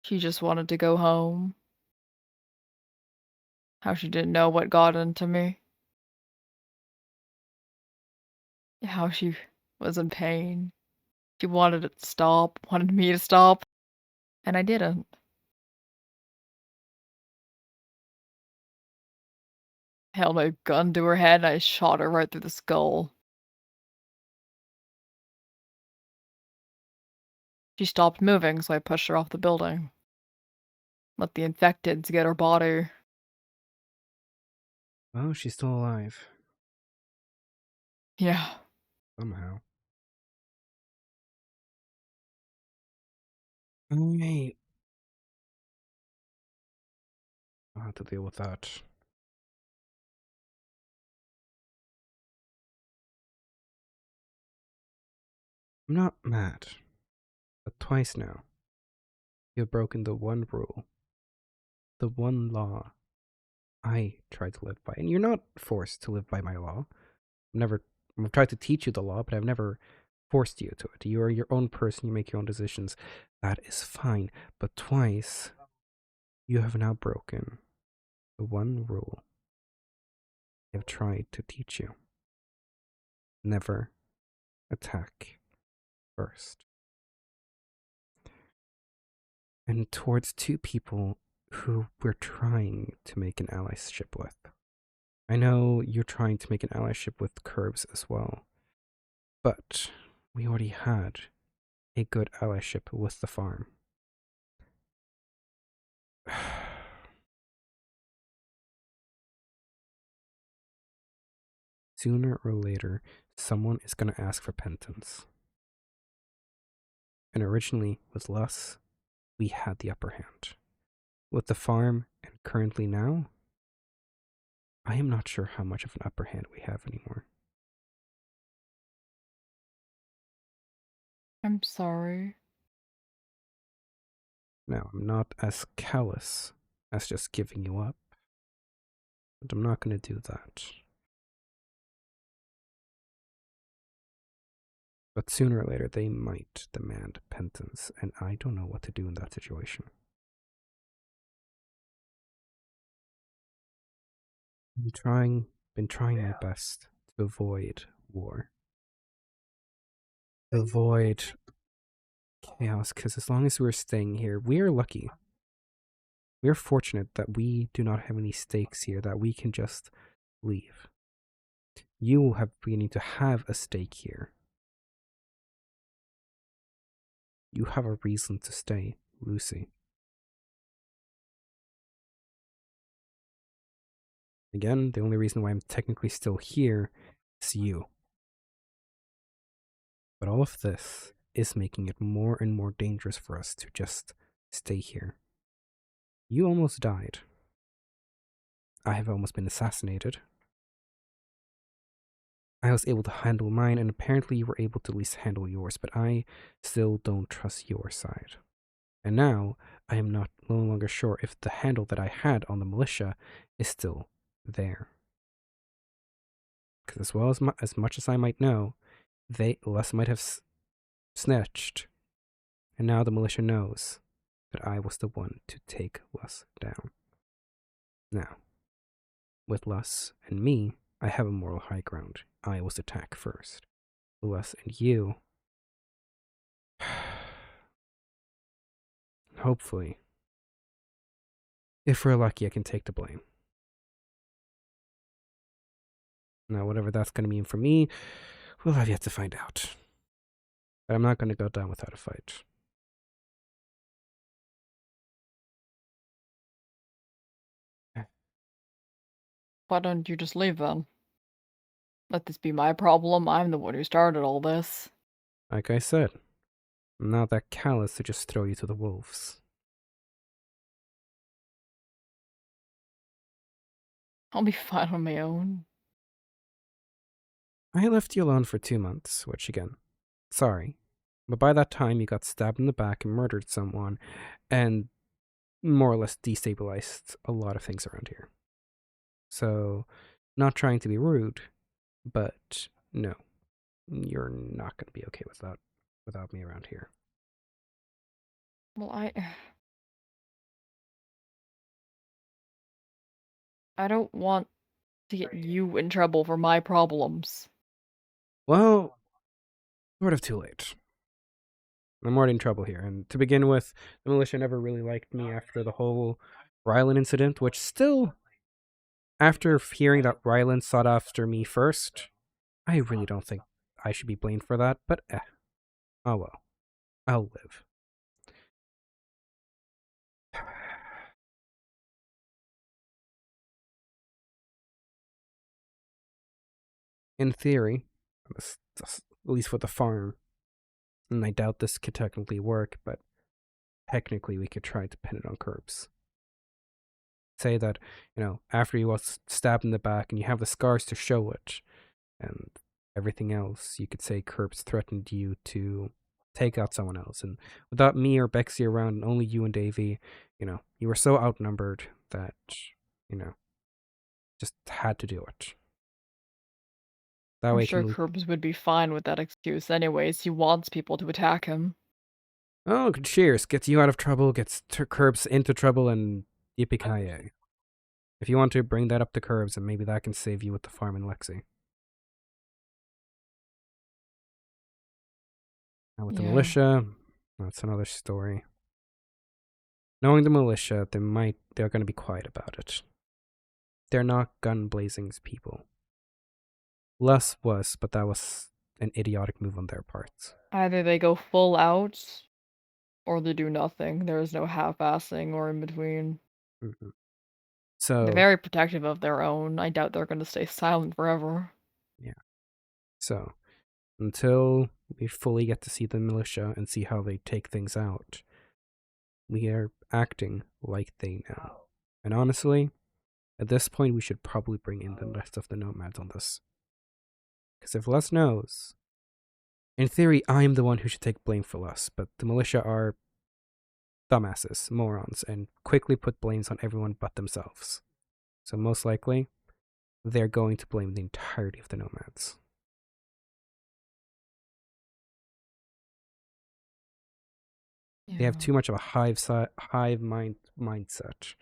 She just wanted to go home. How she didn't know what got into me. How she was in pain. She wanted it to stop, wanted me to stop. And I didn't. Held my gun to her head and I shot her right through the skull. She stopped moving, so I pushed her off the building. Let the infecteds get her body. Oh, she's still alive. Yeah. Somehow. Alright. I'll have to deal with that. I'm not mad. But twice now, you've broken the one rule. The one law I tried to live by. And you're not forced to live by my law. I've tried to teach you the law, but I've never forced you to it. You are your own person, you make your own decisions. That is fine. But twice, you have now broken the one rule I have tried to teach you. Never attack first. And towards two people who we're trying to make an allyship with. I know you're trying to make an allyship with Curbs as well, but we already had a good allyship with the farm. Sooner or later, someone is going to ask for penance. And originally, with Lus, we had the upper hand. With the farm, and currently now, I am not sure how much of an upper hand we have anymore. I'm sorry. Now, I'm not as callous as just giving you up, but I'm not going to do that. But sooner or later, they might demand penance, and I don't know what to do in that situation. Been trying my best to avoid war. To avoid chaos, because as long as we're staying here, we are lucky. We're fortunate that we do not have any stakes here, that we can just leave. You have beginning to have a stake here. You have a reason to stay, Lucy. Again, the only reason why I'm technically still here is you. But all of this is making it more and more dangerous for us to just stay here. You almost died. I have almost been assassinated. I was able to handle mine, and apparently you were able to at least handle yours, but I still don't trust your side. And now, I am no longer sure if the handle that I had on the militia is still there. Because as much as I might know, Les might have snitched, and now the militia knows that I was the one to take Les down. Now, with Les and me, I have a moral high ground. I was attacked first. Les and you... Hopefully, if we're lucky, I can take the blame. Now, whatever that's going to mean for me, we'll have yet to find out. But I'm not going to go down without a fight. Why don't you just leave then? Let this be my problem. I'm the one who started all this. Like I said, I'm not that callous to just throw you to the wolves. I'll be fine on my own. I left you alone for 2 months, which again, sorry. But by that time, you got stabbed in the back and murdered someone, and more or less destabilized a lot of things around here. So, not trying to be rude, but no, you're not going to be okay without me around here. Well, I don't want to get you in trouble for my problems. Well, sort of too late. I'm already in trouble here, and to begin with, the militia never really liked me after the whole Rylan incident, which still, after hearing that Rylan sought after me first, I really don't think I should be blamed for that, but oh well. I'll live. In theory, at least with the farm, and I doubt this could technically work, but technically we could try to pin it on Curbs. Say that, after you was stabbed in the back and you have the scars to show it, and everything else, you could say Curbs threatened you to take out someone else, and without me or Bexy around, and only you and Davy, you were so outnumbered that, just had to do it. That I'm way sure Curbs would be fine with that excuse anyways. He wants people to attack him. Oh, cheers. Gets you out of trouble, gets Curbs into trouble, and yippee-ki-yay. If you want to bring that up to Curbs, and maybe that can save you with the farm and Lexi. Now with the militia, that's another story. Knowing the militia, they're going to be quiet about it. They're not gun-blazing people. Les was, but that was an idiotic move on their parts. Either they go full out, or they do nothing. There is no half-assing or in between. Mm-hmm. So they're very protective of their own. I doubt they're going to stay silent forever. Yeah. So, until we fully get to see the militia and see how they take things out, we are acting like they know. And honestly, at this point, we should probably bring in the rest of the nomads on this. Because if Les knows, in theory, I'm the one who should take blame for Les, but the militia are dumbasses, morons, and quickly put blames on everyone but themselves. So most likely, they're going to blame the entirety of the nomads. They have too much of a hive mindset.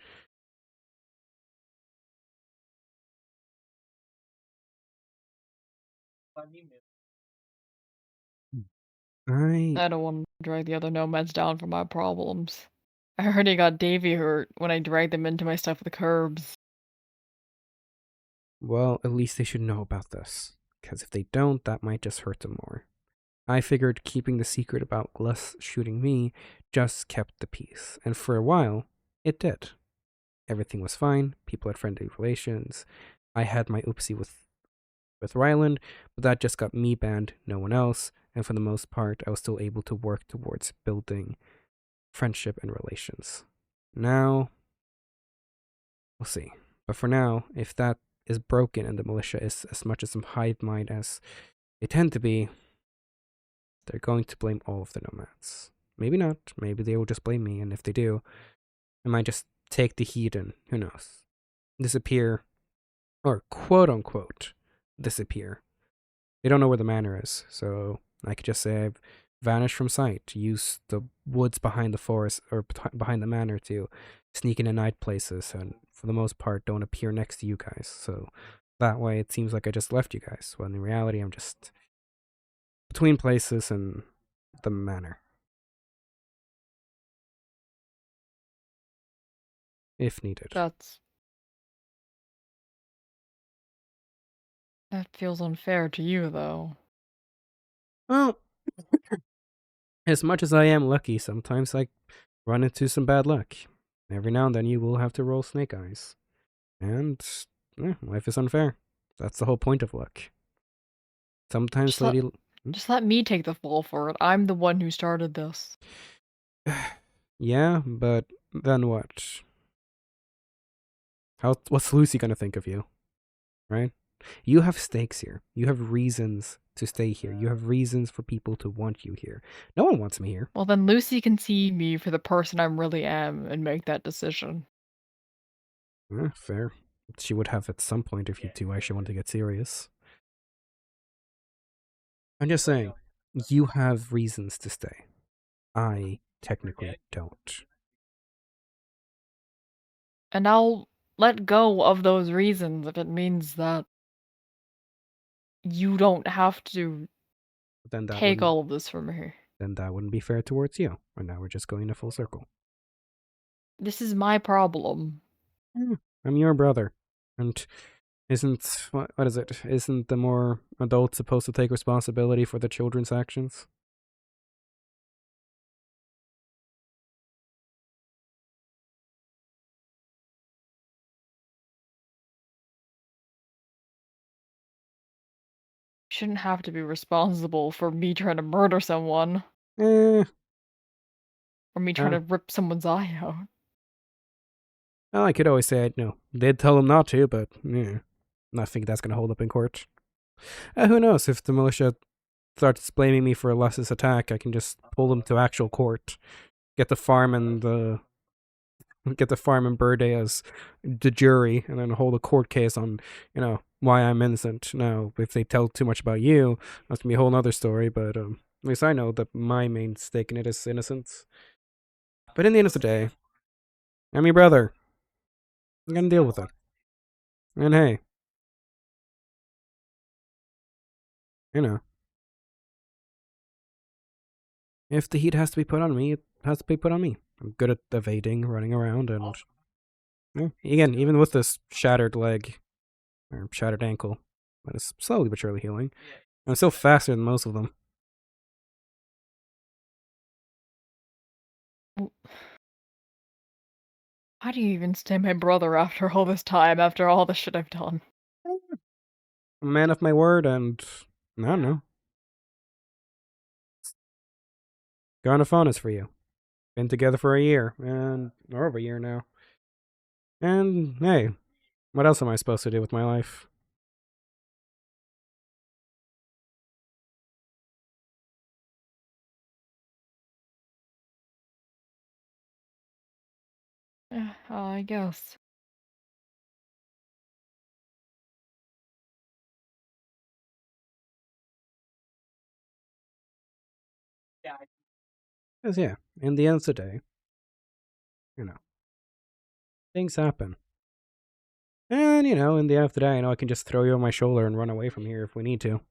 I don't want to drag the other nomads down for my problems. I already got Davy hurt when I dragged them into my stuff with the curbs. Well, at least they should know about this. Because if they don't, that might just hurt them more. I figured keeping the secret about Les shooting me just kept the peace. And for a while, it did. Everything was fine. People had friendly relations. I had my oopsie with Ryland, but that just got me banned, no one else. And for the most part, I was still able to work towards building friendship and relations. Now, we'll see. But for now, if that is broken and the militia is as much as some hive mind as they tend to be, they're going to blame all of the nomads. Maybe not. Maybe they will just blame me, and if they do, I might just take the heat and, who knows, disappear, or quote-unquote disappear. They don't know where the manor is, so I could just say I've vanished from sight, use the woods behind the forest, or behind the manor to sneak into night places, and for the most part don't appear next to you guys. So that way it seems like I just left you guys, when in reality I'm just between places and the manor. If needed. That feels unfair to you, though. Well, as much as I am lucky, sometimes I run into some bad luck. Every now and then you will have to roll snake eyes. And life is unfair. That's the whole point of luck. Sometimes Just let me take the fall for it. I'm the one who started this. Yeah, but then what? What's Lucy gonna think of you? Right? You have stakes here. You have reasons to stay here. You have reasons for people to want you here. No one wants me here. Well, then Lucy can see me for the person I really am and make that decision. Fair. She would have at some point if you two actually want to get serious. I'm just saying, you have reasons to stay. I technically don't. And I'll let go of those reasons if it means that you don't have to take all of this from me. Then that wouldn't be fair towards you. And now we're just going in a full circle. This is my problem. I'm your brother. And isn't, what is it? Isn't the more adult supposed to take responsibility for the children's actions? Shouldn't have to be responsible for me trying to murder someone. Eh. Or me trying to rip someone's eye out. Well, I could always say I did tell them not to, but I think that's going to hold up in court. Who knows? If the militia starts blaming me for Les's attack, I can just pull them to actual court, get the farm and Birthday as the jury, and then hold a court case on why I'm innocent. Now, if they tell too much about you, that's gonna be a whole other story. But at least I know that my main stake in it is innocence. But in the end of the day, I'm your brother. I'm gonna deal with it. And hey, if the heat has to be put on me, it has to be put on me. I'm good at evading, running around, and again, even with this shattered leg or shattered ankle, that is slowly but surely healing, I'm still faster than most of them. How do you even stay my brother after all this time, after all the shit I've done? I'm a man of my word, and I don't know. kind of fun is for you. Been together for a year, and or over a year now. And hey, what else am I supposed to do with my life? I guess. Because yeah, in the end of the day, you know, things happen. And, you know, in the end of the day, I know I can just throw you on my shoulder and run away from here if we need to.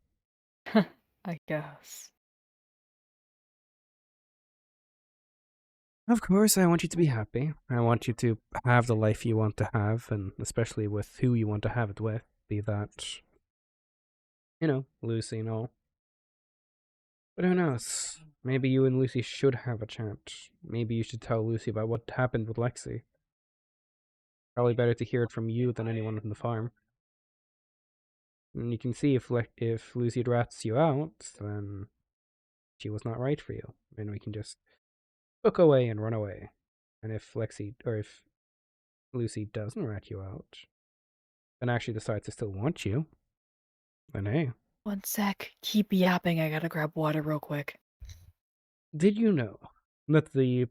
I guess. Of course, I want you to be happy. I want you to have the life you want to have, and especially with who you want to have it with. Be that, you know, Lucy and all. But who knows? Maybe you and Lucy should have a chat. Maybe you should tell Lucy about what happened with Lexi. Probably better to hear it from you than anyone on the farm. And you can see if Lucy rats you out, then she was not right for you. And we can just book away and run away. And if if Lucy doesn't rat you out, and actually decides to still want you, then hey. One sec. Keep yapping. I gotta grab water real quick. Did you know that the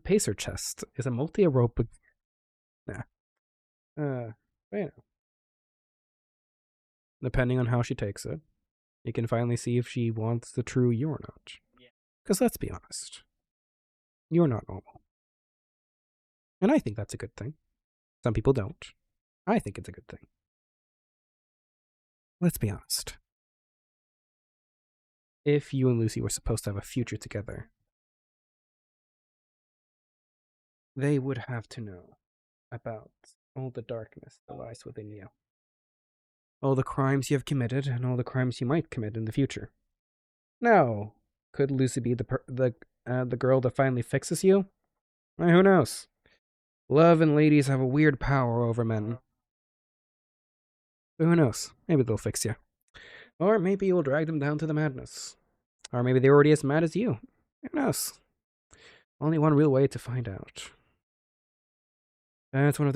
Pacer chest is a multi-aerobic? Nah. But, you know, depending on how she takes it, you can finally see if she wants the true you or not. Because let's be honest, you're not normal. And I think that's a good thing. Some people don't. I think it's a good thing. Let's be honest. If you and Lucy were supposed to have a future together, they would have to know about all the darkness that lies within you. All the crimes you have committed and all the crimes you might commit in the future. Now, could Lucy be the girl that finally fixes you? Who knows? Love and ladies have a weird power over men. But who knows? Maybe they'll fix you. Or maybe you'll drag them down to the madness. Or maybe they're already as mad as you. Who knows? Only one real way to find out. That's one of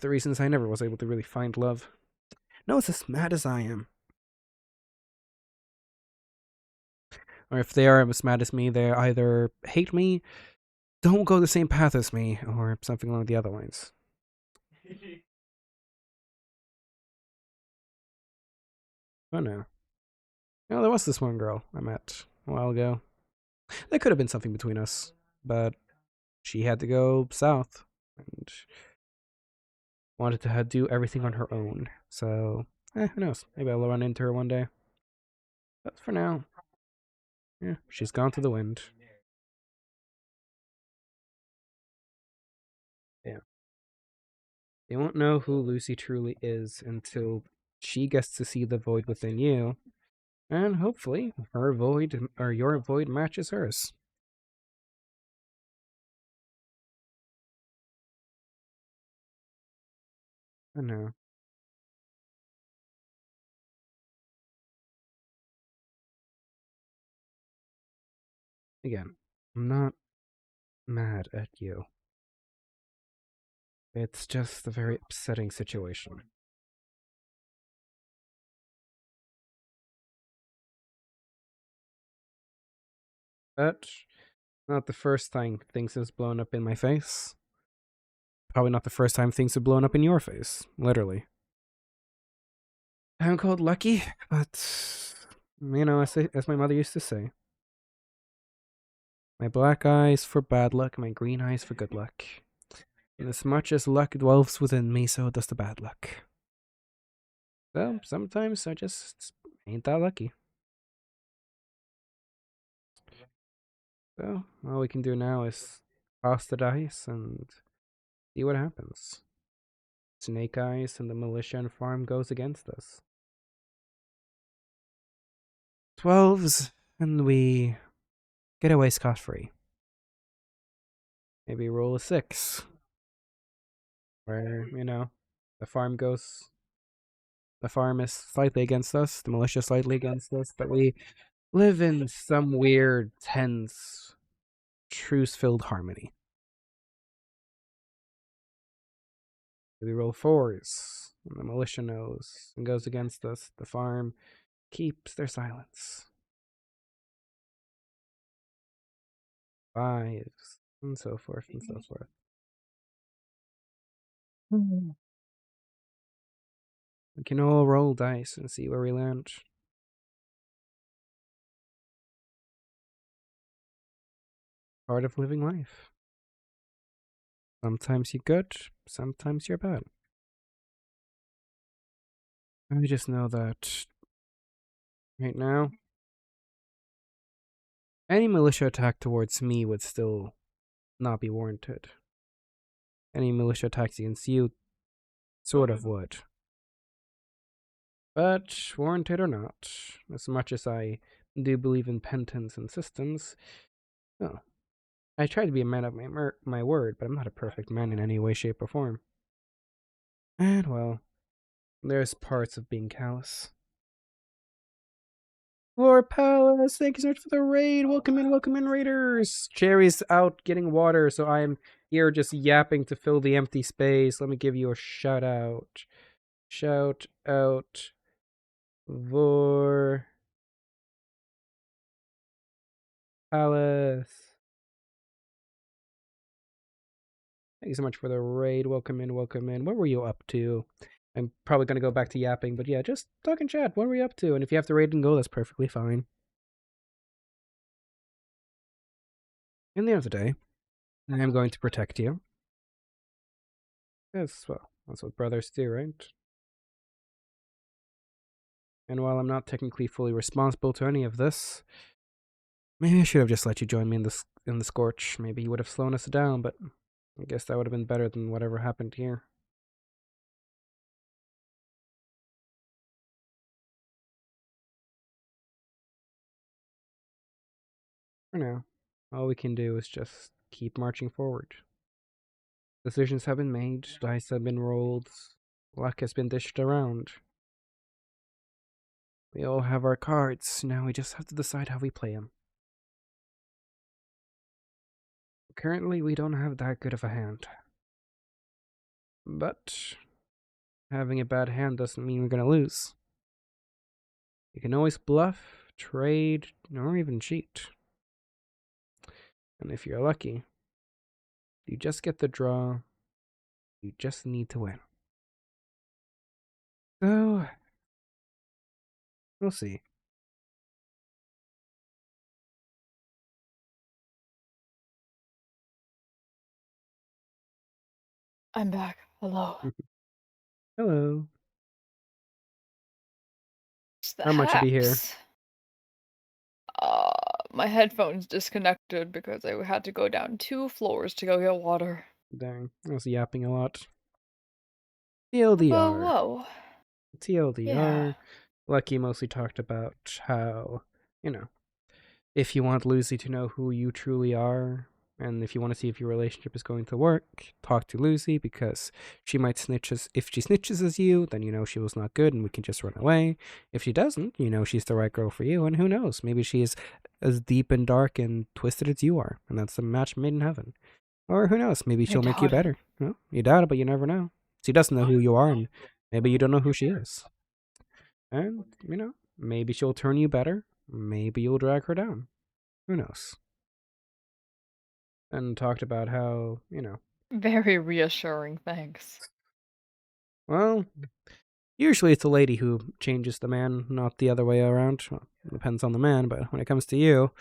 the reasons I never was able to really find love. No, it's as mad as I am. Or if they are as mad as me, they either hate me, don't go the same path as me, or something along the other lines. Oh no. Well, there was this one girl I met a while ago. There could have been something between us, but she had to go south and wanted to do everything on her own. So, who knows? Maybe I'll run into her one day. But for now, yeah, she's gone to the wind. Yeah. You won't know who Lucy truly is until she gets to see the void within you, and hopefully her void or your void matches hers. I know. Again, I'm not mad at you. It's just a very upsetting situation. But not the first time things has blown up in my face. Probably not the first time things have blown up in your face, literally. I'm called lucky, but you know, as my mother used to say, my black eyes for bad luck, my green eyes for good luck. And as much as luck dwells within me, so does the bad luck. So sometimes I just ain't that lucky. So all we can do now is toss the dice and see what happens. Snake Eyes and the militia and farm goes against us. 12s, and we get away scot-free. Maybe roll a 6. Where, you know, the farm is slightly against us, the militia slightly against us, but we live in some weird, tense, truce-filled harmony. We roll fours, and the militia knows and goes against us. The farm keeps their silence. Fives, and so forth and so forth. We can all roll dice and see where we land. Part of living life. Sometimes you're good, sometimes you're bad. I just know that right now, any militia attack towards me would still not be warranted. Any militia attacks against you sort of would. But, warranted or not, as much as I do believe in penance and systems, well, I try to be a man of my word, but I'm not a perfect man in any way, shape, or form. And, well, there's parts of being callous. Lord Palace, thank you so much for the raid. Welcome in, raiders. Cherry's out getting water, so I'm here just yapping to fill the empty space. Let me give you a shout out. Shout out for Palace. Thank you so much for the raid. Welcome in. What were you up to? I'm probably going to go back to yapping, but yeah, just talk in chat. What were you up to? And if you have to raid and go, that's perfectly fine. In the end of the day, I am going to protect you. Yes, well, that's what brothers do, right? And while I'm not technically fully responsible to any of this, maybe I should have just let you join me in the Scorch. Maybe you would have slowed us down, but I guess that would have been better than whatever happened here. For now, all we can do is just keep marching forward. Decisions have been made, dice have been rolled, luck has been dished around. We all have our cards, now we just have to decide how we play them. Currently, we don't have that good of a hand. But having a bad hand doesn't mean we're going to lose. You can always bluff, trade, or even cheat. And if you're lucky, you just get the draw. You just need to win. So, we'll see. I'm back. Hello. Hello. It's the How much did he hear? hacks. My headphones disconnected because I had to go down 2 floors to go get water. Dang, I was yapping a lot. Whoa, TLDR. whoa. TLDR. Yeah. Lucky mostly talked about how, if you want Lucy to know who you truly are, and if you want to see if your relationship is going to work, talk to Lucy, because she might snitch us. If she snitches as you, then you know she was not good and we can just run away. If she doesn't, you know she's the right girl for you, and who knows, maybe she is as deep and dark and twisted as you are, and that's a match made in heaven. Or who knows, maybe she'll make you doubt it. better. Well, you doubt it, but you never know. She doesn't know who you are, and maybe you don't know who she is. And, maybe she'll turn you better. Maybe you'll drag her down. Who knows? And talked about how, Very reassuring, thanks. well, usually it's the lady who changes the man, not the other way around. Well, it depends on the man, but when it comes to you,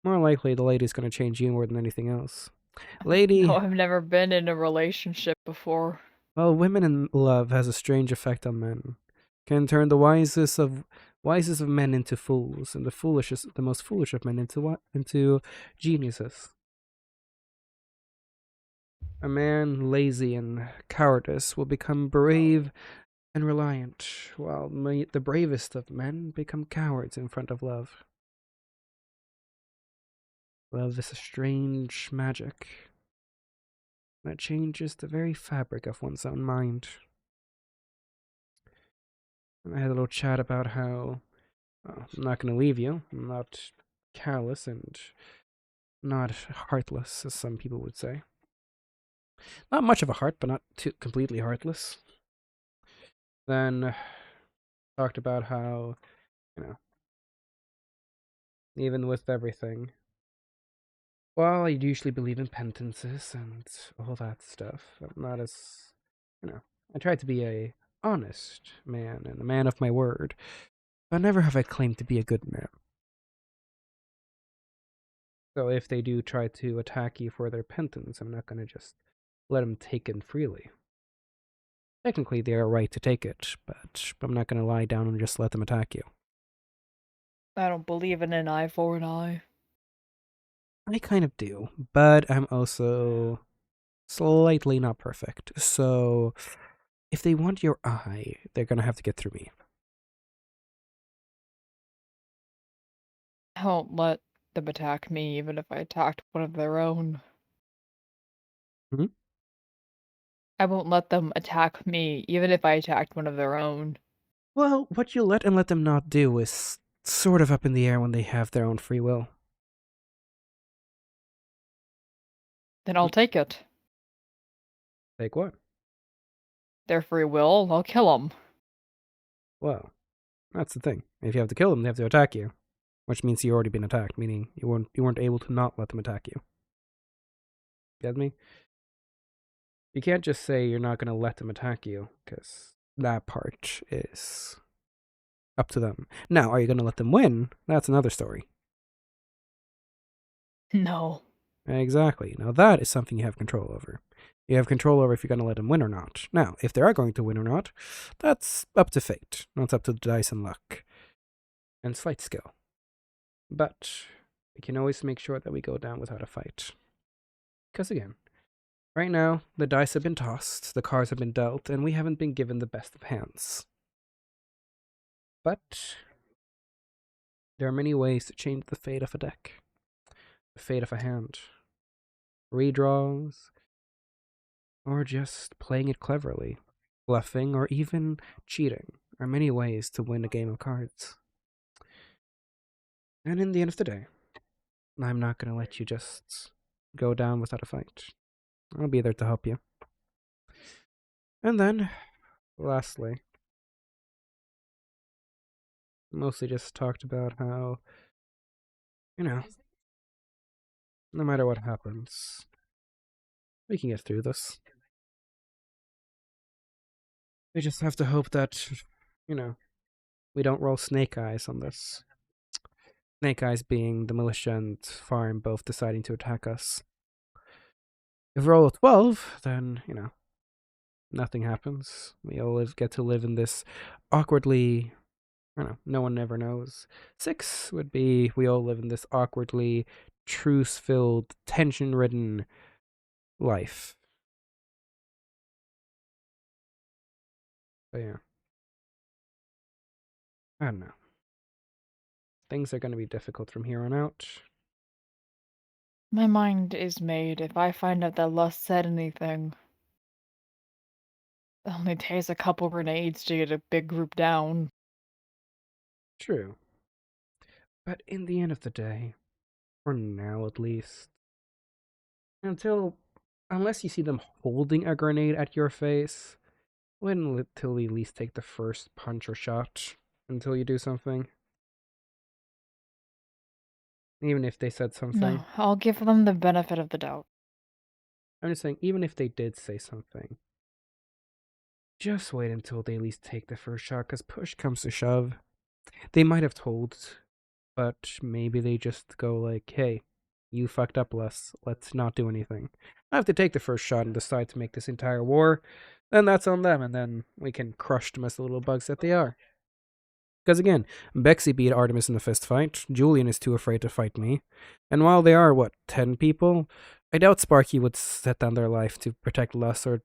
more likely the lady's going to change you more than anything else. Lady, No, I've never been in a relationship before. well, women in love has a strange effect on men. Can turn the wisest of men into fools, and the most foolish of men into geniuses. A man lazy and cowardice will become brave and reliant, while the bravest of men become cowards in front of love. Love is a strange magic that changes the very fabric of one's own mind. And I had a little chat about how I'm not going to leave you. I'm not callous and not heartless, as some people would say. Not much of a heart, but not too completely heartless. Then talked about how, you know, even with everything, well, I usually believe in penances and all that stuff. I'm not as, I try to be a honest man and a man of my word, but never have I claimed to be a good man. So if they do try to attack you for their penance, I'm not going to just let them take it freely. Technically, they are right to take it, but I'm not going to lie down and just let them attack you. I don't believe in an eye for an eye. I kind of do, but I'm also slightly not perfect. So if they want your eye, they're going to have to get through me. I won't let them attack me, even if I attacked one of their own. Mhm. I won't let them attack me, even if I attacked one of their own. Well, what you let and let them not do is sort of up in the air when they have their own free will. Then I'll take it. Like what? Their free will, I'll kill them. Well, that's the thing. If you have to kill them, they have to attack you, which means you've already been attacked, meaning you weren't able to not let them attack you. Get me? You can't just say you're not going to let them attack you, because that part is up to them. Now, are you going to let them win? That's another story. No. Exactly. Now, that is something you have control over. You have control over if you're going to let them win or not. Now, if they are going to win or not, that's up to fate. That's up to the dice and luck. And slight skill. But we can always make sure that we go down without a fight. Because again, right now, the dice have been tossed, the cards have been dealt, and we haven't been given the best of hands. But there are many ways to change the fate of a deck. The fate of a hand. Redraws, or just playing it cleverly. Bluffing, or even cheating are many ways to win a game of cards. And in the end of the day, I'm not going to let you just go down without a fight. I'll be there to help you. And then, lastly, mostly just talked about how, no matter what happens, we can get through this. We just have to hope that, we don't roll snake eyes on this. Snake eyes being the militia and farm both deciding to attack us. If we roll a 12, then, nothing happens. We always get to live in this awkwardly, no one ever knows. 6 would be we all live in this awkwardly truce-filled, tension-ridden life. But yeah. I don't know. Things are going to be difficult from here on out. My mind is made. If I find out that Lust said anything, it only takes a couple grenades to get a big group down. True. But in the end of the day, for now at least, unless you see them holding a grenade at your face, wait until you at least take the first punch or shot until you do something. Even if they said something. No, I'll give them the benefit of the doubt. I'm just saying, even if they did say something, just wait until they at least take the first shot, because push comes to shove. They might have told, but maybe they just go like, hey, you fucked up, let's not do anything. I have to take the first shot and decide to make this entire war, then that's on them, and then we can crush them as the little bugs that they are. Because again, Bexy beat Artemis in the fist fight, Julian is too afraid to fight me, and while they are, 10 people, I doubt Sparky would set down their life to protect Lus or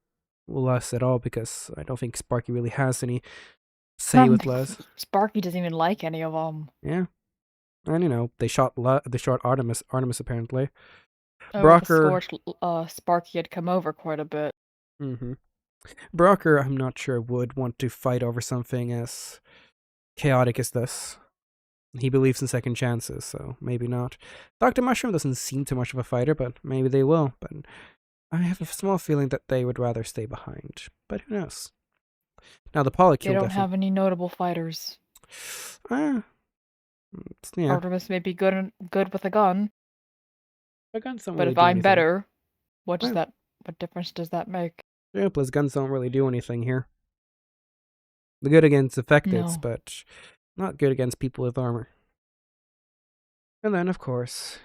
Lus at all, because I don't think Sparky really has any say with Lus. Sparky doesn't even like any of them. Yeah. And they shot Artemis apparently. Oh, Brocker, the scorched Sparky had come over quite a bit. Brocker, I'm not sure would want to fight over something as chaotic as this. He believes in second chances, so maybe not. Dr. Mushroom doesn't seem too much of a fighter, but maybe they will. But I have a small feeling that they would rather stay behind. But who knows? Now, the They Polycule don't definitely... have any notable fighters. Yeah. Yeah. Artemis may be good with a gun, But guns don't but really if do I'm anything. better, what Well- difference does that make? Yeah, plus guns don't really do anything here. They're good against affecteds, No. but not good against people with armor. And then, of course,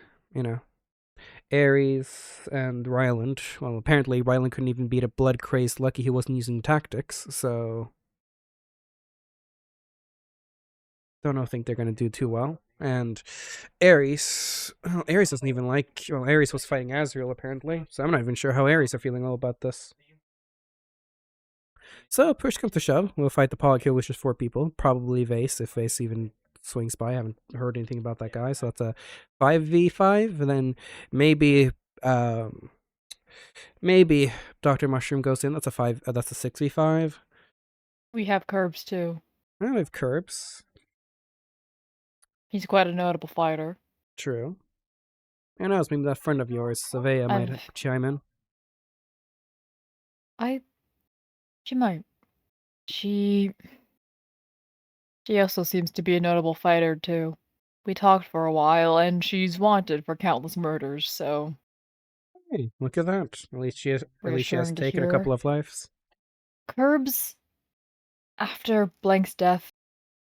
Ares and Ryland. Well, apparently Ryland couldn't even beat a blood-crazed Lucky who wasn't using tactics, so... Don't think they're going to do too well. And Ares... Well, Ares doesn't even like... Well, Ares was fighting Azrael, apparently, so I'm not even sure how Ares are feeling all about this. So, push comes to shove. We'll fight the Polycule with just 4 people. Probably Vase, if Vase even swings by. I haven't heard anything about that guy, so that's a 5v5. And then maybe Dr. Mushroom goes in. That's a 6v5. We have Curbs too. I have Curbs. He's quite a notable fighter. True. Who knows, maybe that friend of yours, Savea, might I've- chime in. She might. She also seems to be a notable fighter too. We talked for a while, and she's wanted for countless murders, so Hey, look at that. At least she has Reassuring to taken a hear. couple of lives. Curbs, after Blank's death,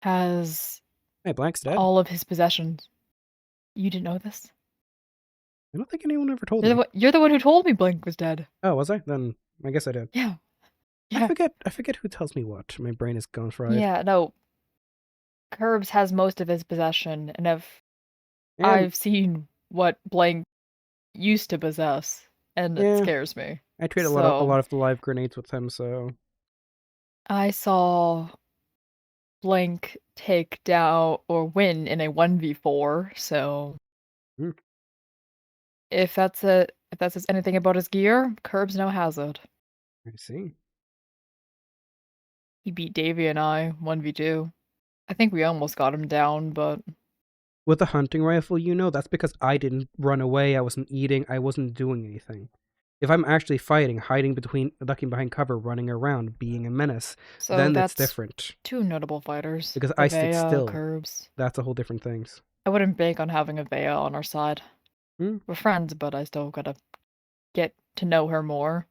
has Hey, Blank's dead. all of his possessions. You didn't know this? I don't think anyone ever told me. You're the one who told me Blank was dead. Oh, was I? Then I guess I did. Yeah. I forget who tells me what. My brain is gone fried. Yeah, no. Curbs has most of his possession, and And I've seen what Blank used to possess, and Yeah. it scares me. I traded a so- lot of the live grenades with him, so I saw Blank take down or win in a 1v4, so Hmm. if that says anything about his gear, Curbs now has it. I see. He beat Davy and I 1v2. I think we almost got him down, but With a hunting rifle, that's because I didn't run away, I wasn't eating, I wasn't doing anything. If I'm actually fighting, ducking behind cover, running around, being a menace, so then that's it's different. 2 notable fighters. Because I stick Avea, still. Curbs. That's a whole different thing. I wouldn't bank on having Avea on our side. Hmm. We're friends, but I still gotta get to know her more.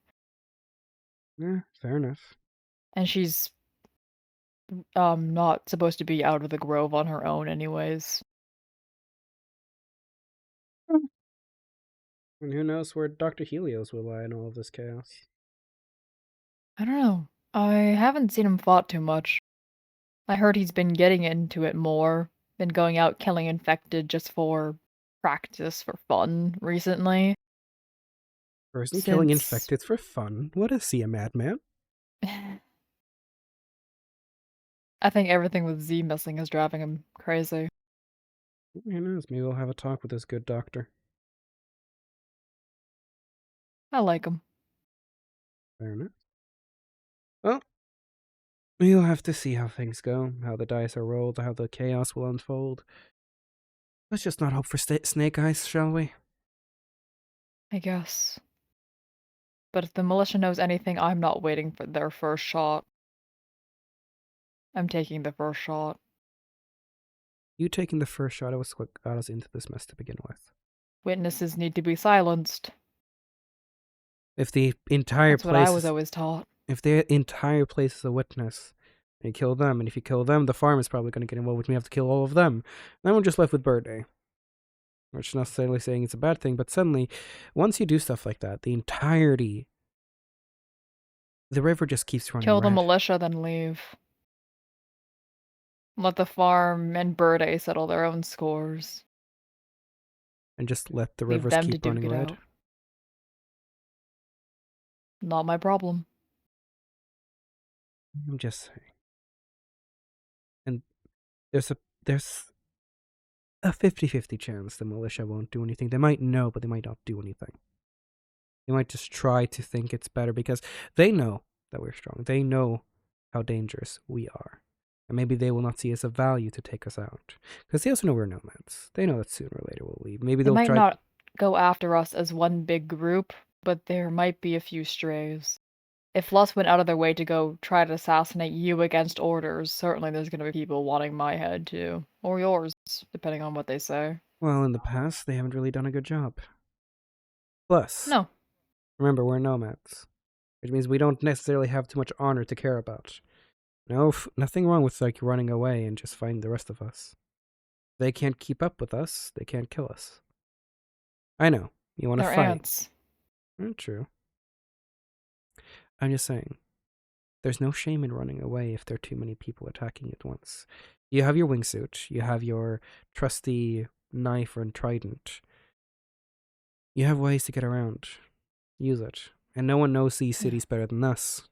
Yeah, fair enough. And she's not supposed to be out of the grove on her own anyways. And who knows where Dr. Helios will lie in all of this chaos. I don't know. I haven't seen him fought too much. I heard he's been getting into it more, been going out killing infected just for practice for fun recently. Person killing Since- infected for fun. What is he, a madman? I think everything with Z missing is driving him crazy. Who knows? Maybe we'll have a talk with this good doctor. I like him. Fair enough. Well, we'll have to see how things go, how the dice are rolled, how the chaos will unfold. Let's just not hope for snake eyes, shall we? I guess. But if the militia knows anything, I'm not waiting for their first shot. I'm taking the first shot. You taking the first shot was what got us into this mess to begin with. Witnesses need to be silenced. If the entire That's what place I was always taught. if the entire place is a witness, you kill them, and if you kill them, the farm is probably going to get involved, which means we have to kill all of them. Then we're just left with Birthday. Which is not necessarily saying it's a bad thing, but suddenly, once you do stuff like that, the river just keeps running Kill the red. militia, then leave. Let the farm and Birday settle their own scores. And just let the Leave rivers them to keep duke running it red. out. Not my problem. I'm just saying. And there's a 50-50 chance the militia won't do anything. They might know, but they might not do anything. They might just try to think it's better because they know that we're strong. They know how dangerous we are. And maybe they will not see us of value to take us out. Because they also know we're nomads. They know that sooner or later we'll leave. Maybe They they'll might try. not go after us as one big group, but there might be a few strays. If Lust went out of their way to go try to assassinate you against orders, certainly there's going to be people wanting my head too. Or yours, depending on what they say. Well, in the past, they haven't really done a good job. Plus, No. remember, we're nomads. Which means we don't necessarily have too much honor to care about. No, nothing wrong with like running away and just fighting the rest of us. If they can't keep up with us, they can't kill us. I know, you want to They're fight. ants. True. I'm just saying, there's no shame in running away if there are too many people attacking at once. You have your wingsuit, you have your trusty knife and trident. You have ways to get around. Use it. And no one knows these cities better than us.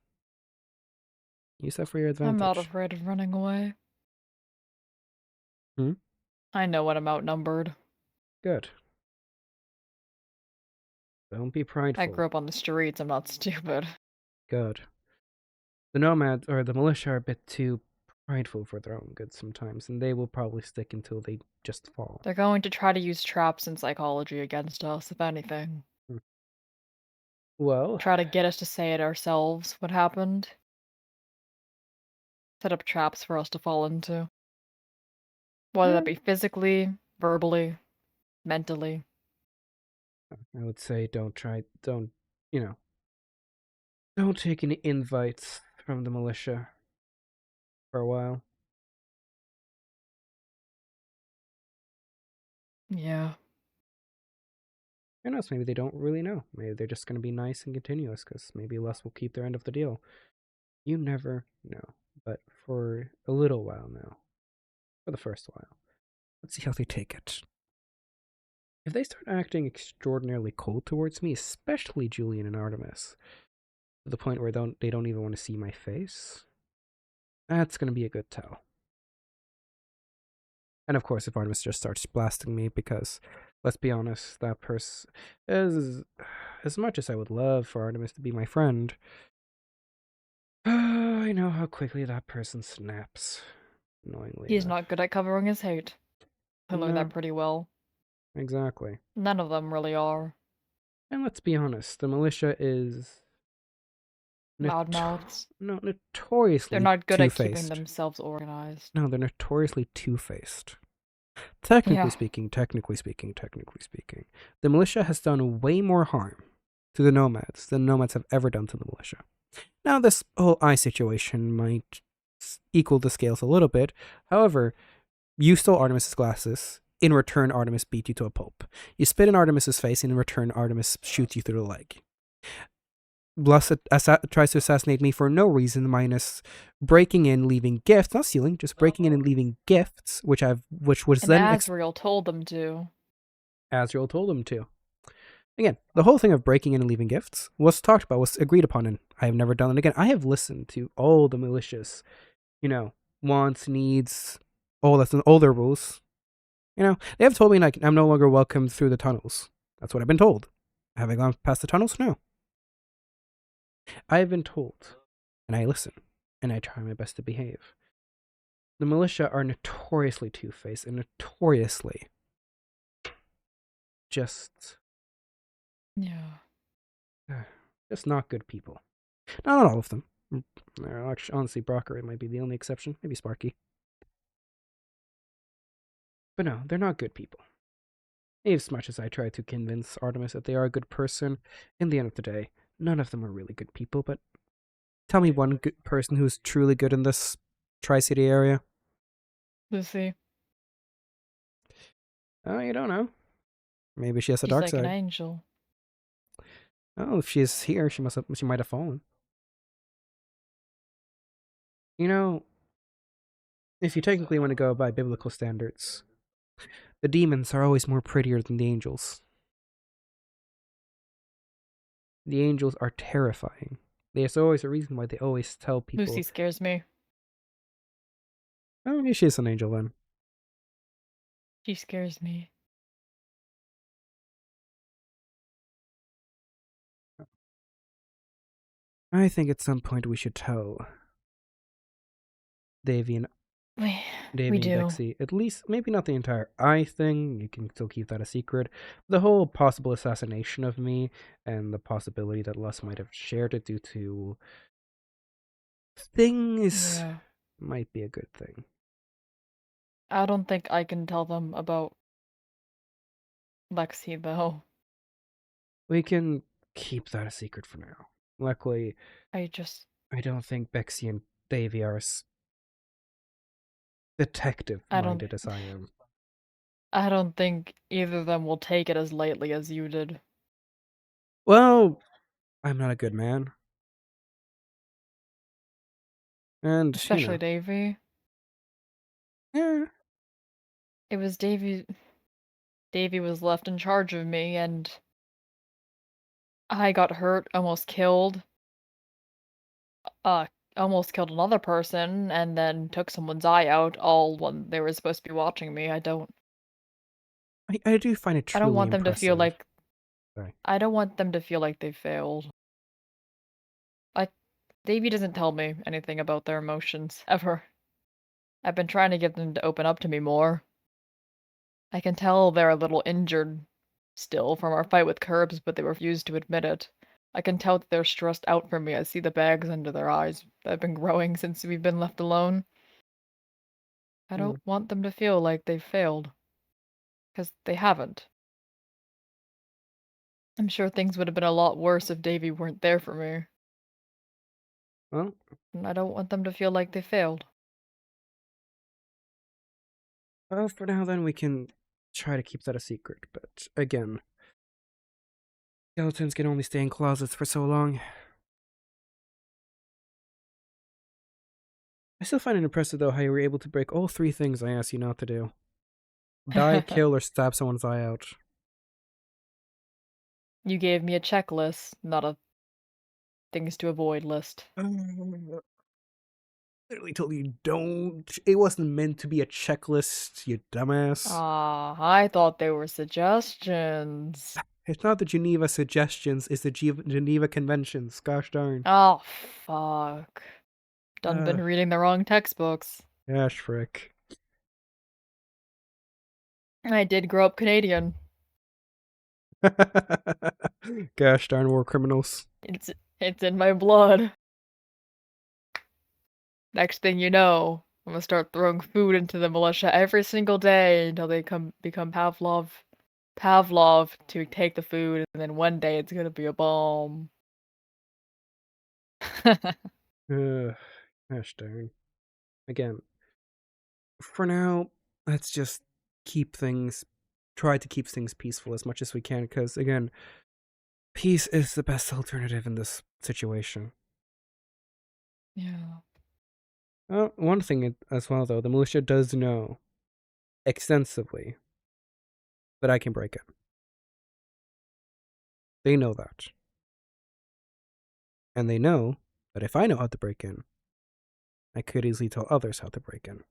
Use that for your advantage. I'm not afraid of running away. Hmm? I know when I'm outnumbered. Good. Don't be prideful. I grew up on the streets, I'm not stupid. Good. The nomads or the militia are a bit too prideful for their own good sometimes, and they will probably stick until they just fall. They're going to try to use traps and psychology against us, if anything. Well, Try to get us to say it ourselves, what happened. Set up traps for us to fall into. Whether that be physically, verbally, mentally. I would say don't take any invites from the militia for a while. Yeah. Who knows, maybe they don't really know. Maybe they're just going to be nice and continuous, because maybe Les will keep their end of the deal. You never know. But for a little while now, for the first while, let's see how they take it. If they start acting extraordinarily cold towards me, especially Julian and Artemis, to the point where they don't even want to see my face, that's going to be a good tell. And of course, if Artemis just starts blasting me, because, let's be honest, that person is, as much as I would love for Artemis to be my friend, I know how quickly that person snaps. Annoyingly He's enough. not good at covering his hate. I learned No. that pretty well. Exactly. None of them really are. And let's be honest, the militia is Loudmouths. notoriously They're not good at keeping two-faced. themselves organized. No, they're notoriously two-faced. Technically Yeah. speaking, the militia has done way more harm to the nomads than nomads have ever done to the militia. Now, this whole eye situation might equal the scales a little bit. However, you stole Artemis's glasses. In return, Artemis beat you to a pulp. You spit in Artemis's face, and in return, Artemis shoots you through the leg. Blus tries to assassinate me for no reason, minus breaking in, leaving gifts, not stealing, just breaking in and leaving gifts, which was And then Azrael told them to. Azrael told him to. Again, the whole thing of breaking in and leaving gifts was talked about, was agreed upon, and I have never done it again. I have listened to all the malicious, wants, needs, all their rules. They have told me like I'm no longer welcome through the tunnels. That's what I've been told. Have I gone past the tunnels? No. I have been told, and I listen, and I try my best to behave. The militia are notoriously two-faced and notoriously just not good people. Not all of them. Actually, honestly, Brocker might be the only exception. Maybe Sparky. But no, they're not good people. As much as I try to convince Artemis that they are a good person, in the end of the day, none of them are really good people. But tell me one good person who's truly good in this Tri-City area. Lucy. Oh, you don't know. Maybe she has a She's dark like side. an angel. Oh, if she's here, she might have fallen. If you technically want to go by biblical standards, the demons are always more prettier than the angels. The angels are terrifying. There's always a reason why they always tell people. Lucy scares me. Oh, maybe she's an angel then. She scares me. I think at some point we should tell Davy and Davy and do. Bexy, at least, maybe not the entire eye thing, you can still keep that a secret. The whole possible assassination of me and the possibility that Lus might have shared it due to things Yeah. might be a good thing. I don't think I can tell them about Lexi, though. We can keep that a secret for now. Luckily, I just. I don't think Bexy and Davy are as I don't. detective-minded as I am. I don't think either of them will take it as lightly as you did. Well, I'm not a good man. And, Especially Davy. yeah, It was Davy. Davy was left in charge of me, and I got hurt, almost killed. Uh, almost killed another person, and then took someone's eye out, all when they were supposed to be watching me. I do find it I don't truly want them to feel impressive. like. Sorry. I don't want them to feel like they failed. Davy doesn't tell me anything about their emotions, ever. I've been trying to get them to open up to me more. I can tell they're a little injured still from our fight with Curbs, but they refuse to admit it. I can tell that they're stressed out for me. I see the bags under their eyes that have been growing since we've been left alone. I don't want them to feel like they've failed. Because they haven't. I'm sure things would have been a lot worse if Davy weren't there for me. Well, And I don't want them to feel like they failed. for now then, we can try to keep that a secret, but again, skeletons can only stay in closets for so long. I still find it impressive, though, how you were able to break all 3 things I asked you not to do. Die, kill, or stab someone's eye out. You gave me a checklist, not a things to avoid list. Literally told you don't. It wasn't meant to be a checklist, you dumbass. Ah, I thought they were suggestions. It's not the Geneva Suggestions, it's the Geneva Conventions. Gosh darn. Oh, fuck. Done been reading the wrong textbooks. Gosh frick. I did grow up Canadian. Gosh darn war criminals. It's in my blood. Next thing you know, I'm gonna start throwing food into the militia every single day until they become Pavlov to take the food, and then one day it's gonna be a bomb. Gosh darn. Again, for now, let's just try to keep things peaceful as much as we can, because again, peace is the best alternative in this situation. Yeah. One thing as well, though, the militia does know extensively that I can break in. They know that. And they know that if I know how to break in, I could easily tell others how to break in.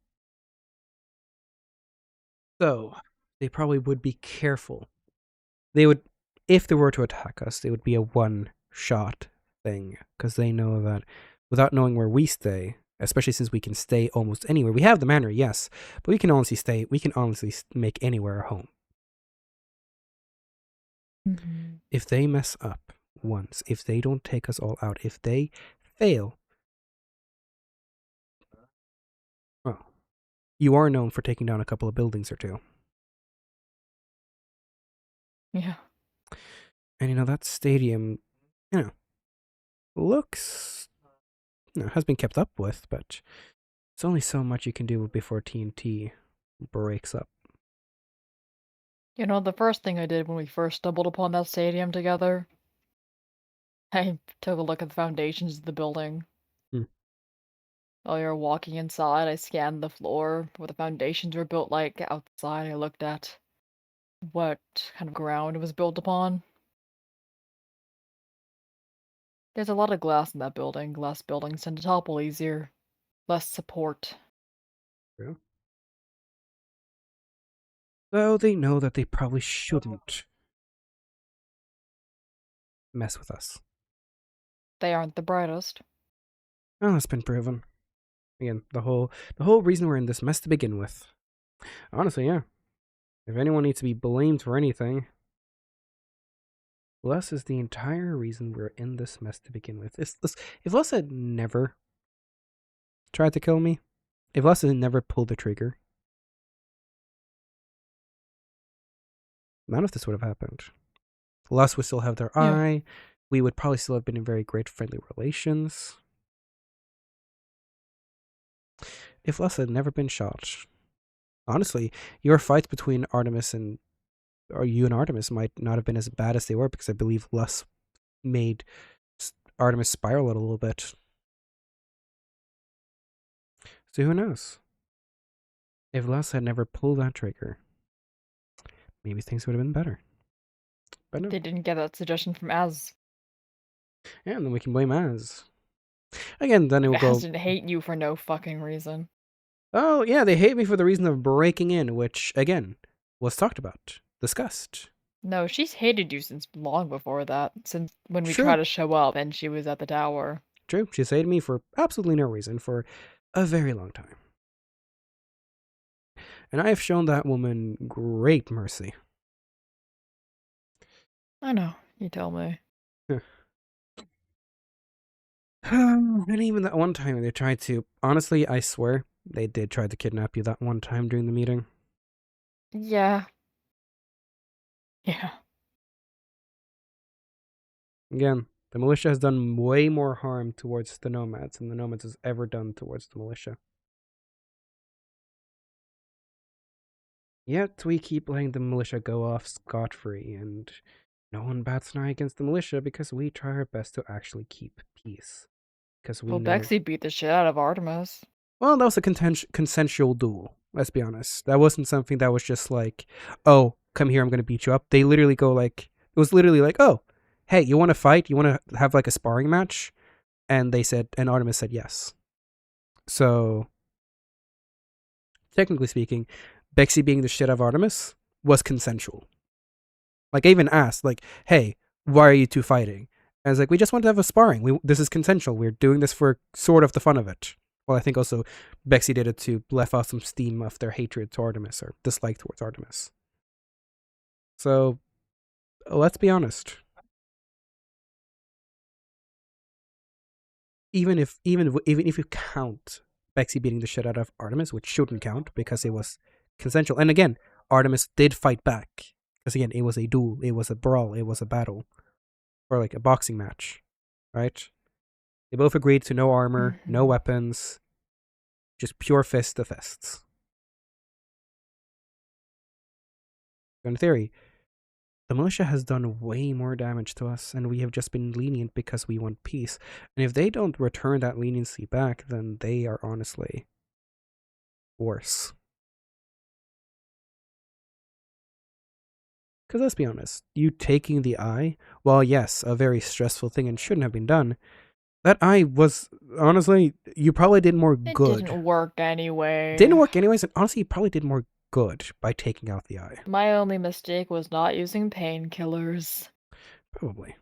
So, they probably would be careful. They would, if they were to attack us, it would be a one-shot thing, because they know that without knowing where we stay, especially since we can stay almost anywhere. We have the manor, yes, but we can honestly make anywhere a home. Mm-hmm. If they mess up once, if they don't take us all out, if they fail, well, you are known for taking down a couple of buildings or 2. Yeah. And that stadium, looks, has been kept up with, but it's only so much you can do before TNT breaks up. The first thing I did when we first stumbled upon that stadium together, I took a look at the foundations of the building. While you were walking inside, I scanned the floor where the foundations were built. Like outside, I looked at what kind of ground it was built upon. There's a lot of glass in that building. Glass buildings tend to topple easier. Less support. True. Though they know that they probably shouldn't mess with us. They aren't the brightest. Well, that's been proven. Again, the whole reason we're in this mess to begin with. Honestly, yeah. If anyone needs to be blamed for anything, Lus is the entire reason we're in this mess to begin with. If Lus had never tried to kill me, if Lus had never pulled the trigger, none of this would have happened. Lus would still have their Yeah. eye. We would probably still have been in very great friendly relations. If Lus had never been shot, honestly, your fights between Artemis and or you and Artemis might not have been as bad as they were, because I believe Lus made Artemis spiral a little bit. So who knows? If Lus had never pulled that trigger, maybe things would have been better. But no. They didn't get that suggestion from Az. Yeah, and then we can blame Az. Again, then it will Az go, didn't hate you for no fucking reason. oh yeah, they hate me for the reason of breaking in, which, again, was talked about, discussed. No, she's hated you since long before that. Since when we Sure. tried to show up and she was at the tower. True, she's hated me for absolutely no reason for a very long time. And I have shown that woman great mercy. I know, you tell me. And even that one time they tried to, honestly, I swear, they did try to kidnap you that one time during the meeting. Yeah. Yeah. Again, the militia has done way more harm towards the nomads than the nomads has ever done towards the militia. Yet we keep letting the militia go off scot-free, and no one bats an eye against the militia because we try our best to actually keep peace. Because we Well, know... Bexy beat the shit out of Artemis. Well, that was a consensual duel, let's be honest. That wasn't something that was just like, oh, come here, I'm going to beat you up. They literally go like, it was literally like, oh, hey, you want to fight? You want to have like a sparring match? And they said, and Artemis said yes. So, technically speaking, Bexy being the shit out of Artemis was consensual. Like, I even asked, like, hey, why are you two fighting? And I was like, we just want to have a sparring. This is consensual. We're doing this for sort of the fun of it. Well, I think also Bexy did it to let off some steam of their hatred to Artemis, or dislike towards Artemis. So, let's be honest. Even if you count Bexy beating the shit out of Artemis, which shouldn't count because it was consensual. And again, Artemis did fight back. Because again, it was a duel, it was a brawl, it was a battle. Or like a boxing match. Right? They both agreed to no armor, no weapons, just pure fist to fists. In theory, the militia has done way more damage to us, and we have just been lenient because we want peace. And if they don't return that leniency back, then they are honestly worse. Because let's be honest, you taking the eye, while yes, a very stressful thing and shouldn't have been done, that eye was, honestly, you probably did more It good. didn't work anyway. Didn't work anyways, and honestly, you probably did more good by taking out the eye. My only mistake was not using painkillers. Probably.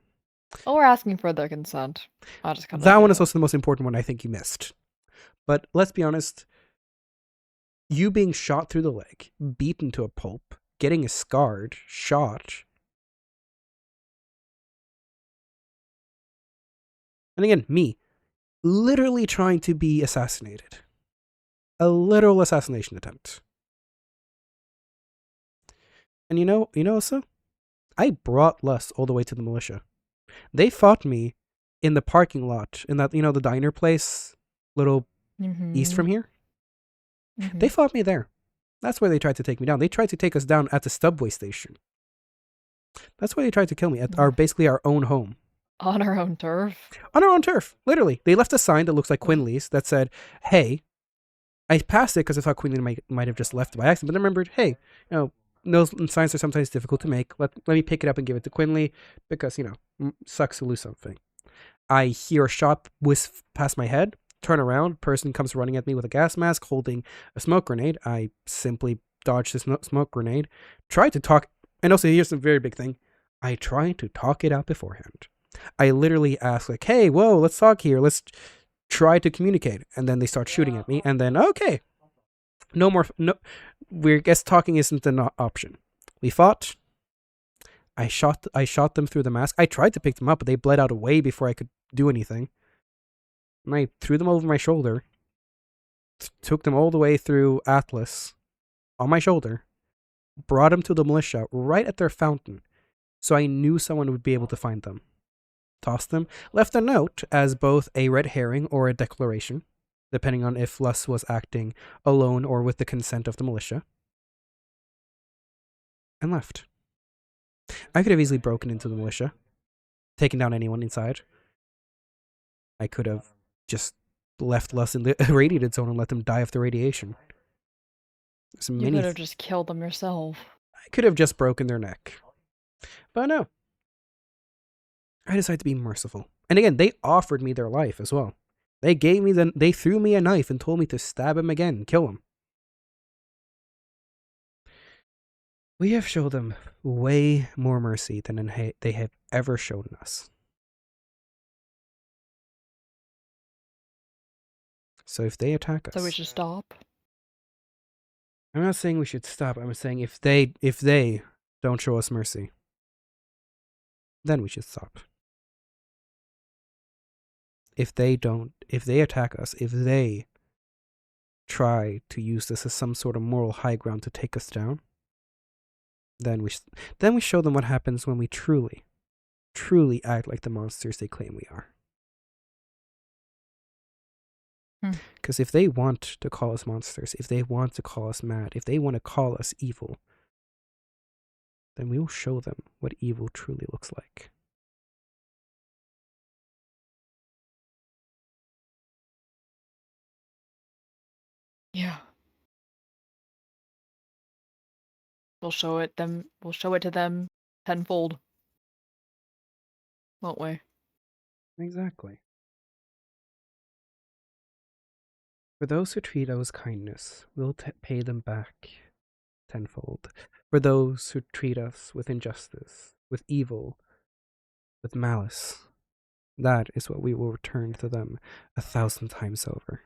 Oh, we're asking for their consent. I just kind of That one is also the most important one I think you missed. But let's be honest, you being shot through the leg, beaten to a pulp, getting a scarred, shot. And again, me, literally trying to be assassinated. A literal assassination attempt. And you know also? I brought Lus all the way to the militia. They fought me in the parking lot, in that, the diner place, little east from here. They fought me there. That's where they tried to take me down. They tried to take us down at the subway station. That's why they tried to kill me at basically our own home. On our own turf. On our own turf, literally. They left a sign that looks like Quinley's that said, hey, I passed it because I thought Quinley might have just left by accident, but I remembered, hey, those signs are sometimes difficult to make. Let me pick it up and give it to Quinley because, sucks to lose something. I hear a shot whisk past my head, turn around, person comes running at me with a gas mask holding a smoke grenade. I simply dodged the smoke grenade, tried to talk, and also here's the very big thing. I tried to talk it out beforehand. I literally asked, like, hey, whoa, let's talk here. try to communicate, and then they start shooting at me, and then okay, no more. No, we guess talking isn't an option. We fought. I shot them through the mask. I tried to pick them up, but they bled out way before I could do anything. And I threw them over my shoulder. Took them all the way through Atlas on my shoulder. Brought them to the militia right at their fountain, so I knew someone would be able to find them. Tossed them. Left a note as both a red herring or a declaration, depending on if Luss was acting alone or with the consent of the militia. And left. I could have easily broken into the militia, taken down anyone inside. I could have just left Luss in the irradiated zone and let them die of the radiation. You could have just killed them yourself. I could have just broken their neck. But no. I decided to be merciful. And again, they offered me their life as well. They threw me a knife and told me to stab him again and kill him. We have shown them way more mercy than they have ever shown us. So if they attack us... So we should stop? I'm not saying we should stop. I'm saying if they don't show us mercy, then we should stop. If they attack us, if they try to use this as some sort of moral high ground to take us down, then we show them what happens when we truly act like the monsters they claim we are. Because if they want to call us monsters, if they want to call us mad, if they want to call us evil, then we will show them what evil truly looks like. Yeah. We'll show it to them tenfold. Won't we? Exactly. For those who treat us with kindness, we'll pay them back tenfold. For those who treat us with injustice, with evil, with malice, that is what we will return to them 1,000 times over.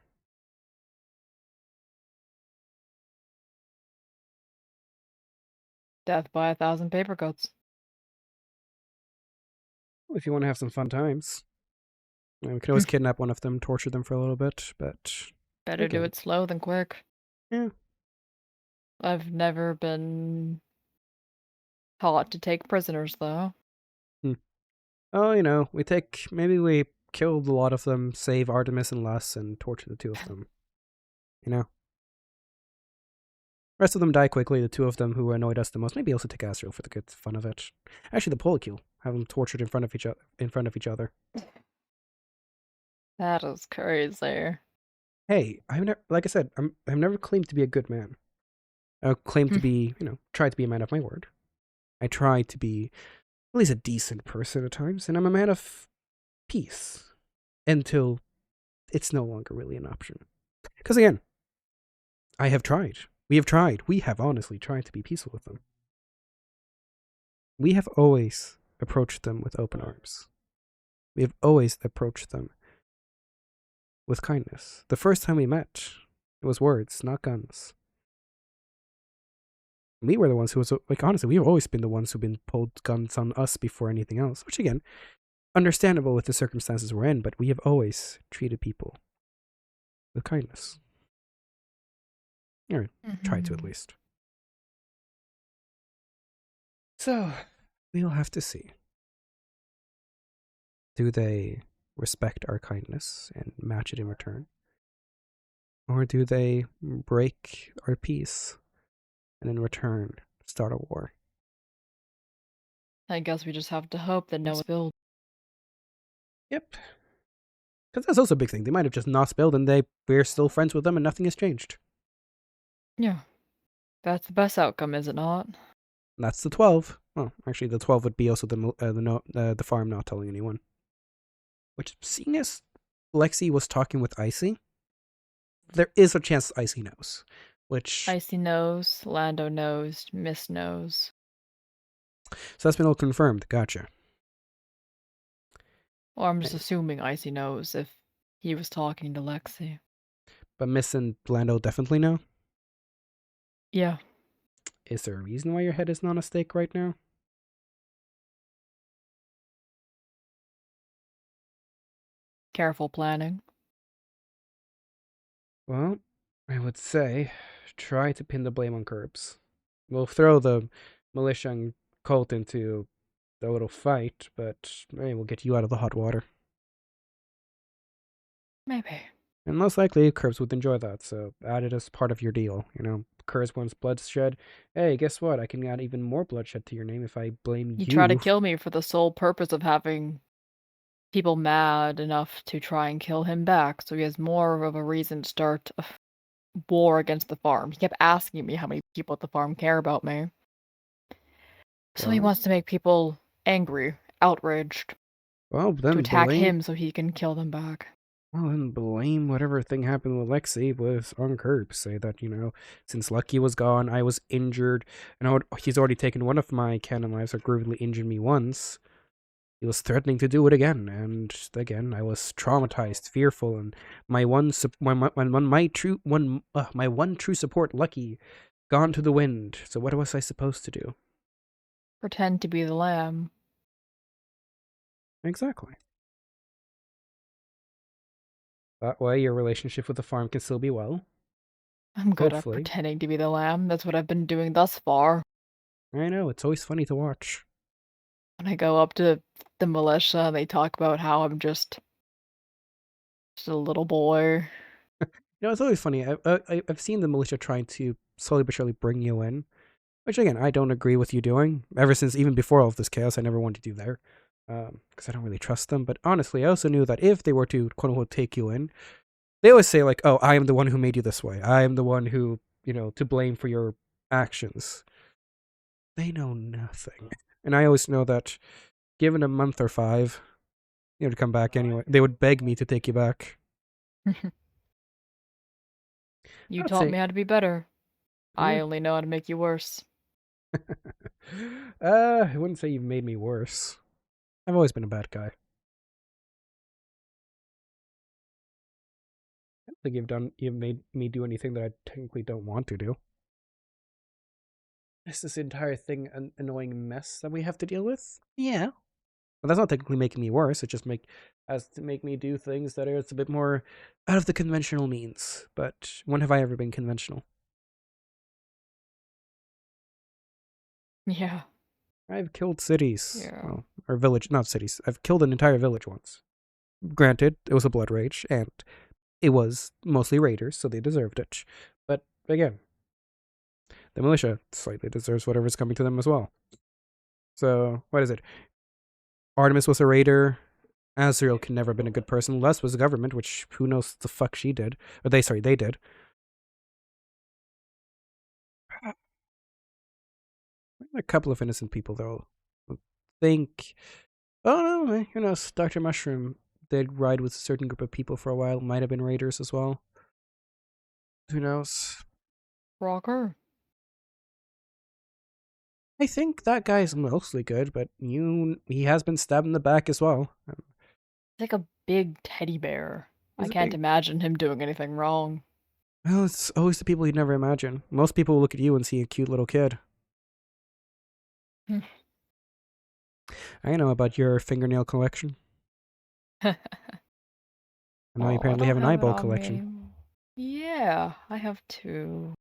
Death by 1,000 paper cuts. If you want to have some fun times. We can always kidnap one of them, torture them for a little bit, but... Better do Okay. it slow than quick. Yeah. I've never been taught to take prisoners, though. Oh, maybe we killed a lot of them, save Artemis and Luss, and torture the two of them. Rest of them die quickly, the two of them who annoyed us the most. Maybe also take Astro for the good fun of it. Actually, the Polycule. Have them tortured in front of each other. That is crazy. Hey, like I said, I've never claimed to be a good man. I claim to be, try to be a man of my word. I try to be at least a decent person at times, and I'm a man of peace until it's no longer really an option. Because again, I have tried. We have tried. We have honestly tried to be peaceful with them. We have always approached them with open arms. We have always approached them with kindness. The first time we met, it was words, not guns. We were the ones who was, honestly, we've always been the ones who've been pulled guns on us before anything else, which again, understandable with the circumstances we're in, but we have always treated people with kindness. Or try to at least. So, we'll have to see. Do they respect our kindness and match it in return? Or do they break our peace and in return start a war? I guess we just have to hope that no one spilled. Yep. Because that's also a big thing. They might have just not spilled and we're still friends with them and nothing has changed. Yeah. That's the best outcome, is it not? That's the 12. Well, actually, the 12 would be also the farm not telling anyone. Which, seeing as Lexi was talking with Icy, there is a chance Icy knows. Which... Icy knows, Lando knows, Miss knows. So that's been all confirmed. Gotcha. Or I'm just assuming Icy knows if He was talking to Lexi. But Miss and Blando definitely know. Yeah. Is there a reason why your head isn't on a stake right now? Careful planning. Well, I would say try to pin the blame on Curbs. We'll throw the militia and cult into the little fight, but hey, we'll get you out of the hot water. Maybe. And most likely, Curbs would enjoy that, so add it as part of your deal. You know, Curbs wants bloodshed. Hey, guess what? I can add even more bloodshed to your name if I blame You you. try to kill me for the sole purpose of having people mad enough to try and kill him back, so he has more of a reason to start a war against the farm. He kept asking me how many people at the farm care about me. So he Well- wants to make people angry, outraged, Well, to then attack blame. him so he can kill them back. Well, then blame whatever thing happened with Lexi was on Curbs. Say that, you know, since Lucky was gone, I was injured, and he's already taken one of my canon lives or grievously injured me once. He was threatening to do it again, and again, I was traumatized, fearful, and my one true support, Lucky, gone to the wind. So what was I supposed to do? Pretend to be the lamb. Exactly. That way, your relationship with the farm can still be well. I'm good Hopefully. at pretending to be the lamb. That's what I've been doing thus far. I know, it's always funny to watch. When I go up to the militia and they talk about how I'm just a little boy. You know, it's always funny. I've seen the militia trying to slowly but surely bring you in, which again, I don't agree with you doing. Ever since, even before all of this chaos, I never wanted to do there, because I don't really trust them. But honestly, I also knew that if they were to quote unquote take you in, they always say like, "Oh, I am the one who made you this way. I am the one who, you know, to blame for your actions." They know nothing, and I always know that, given a month or 5, you know, to come back anyway, they would beg me to take you back. You I'd taught say- me how to be better. I Yeah. only know how to make you worse. I wouldn't say you've made me worse. I've always been a bad guy. I don't think you've made me do anything that I technically don't want to do. Is this entire thing an annoying mess that we have to deal with? Yeah. But that's not technically making me worse. It just has to make me do things that are a bit more out of the conventional means. But when have I ever been conventional? Yeah. I've killed cities. Yeah. Well, or village, not cities. I've killed an entire village once. Granted, it was a blood rage, and it was mostly raiders, so they deserved it. But again, the militia slightly deserves whatever's coming to them as well. So, what is it? Artemis was a raider. Azrael can never have been a good person. Les was a government, which who knows the fuck she did. Or they did. A couple of innocent people, though. I think. Oh no, who knows? Dr. Mushroom did ride with a certain group of people for a while. Might have been raiders as well. Who knows? Rocker. I think that guy's mostly good, but he has been stabbed in the back as well. He's like a big teddy bear. He's I a can't big- imagine him doing anything wrong. Well, it's always the people you'd never imagine. Most people will look at you and see a cute little kid. Hmm. I know about your fingernail collection. And now you Oh, I apparently have don't an it eyeball on collection. me. Yeah, I have 2.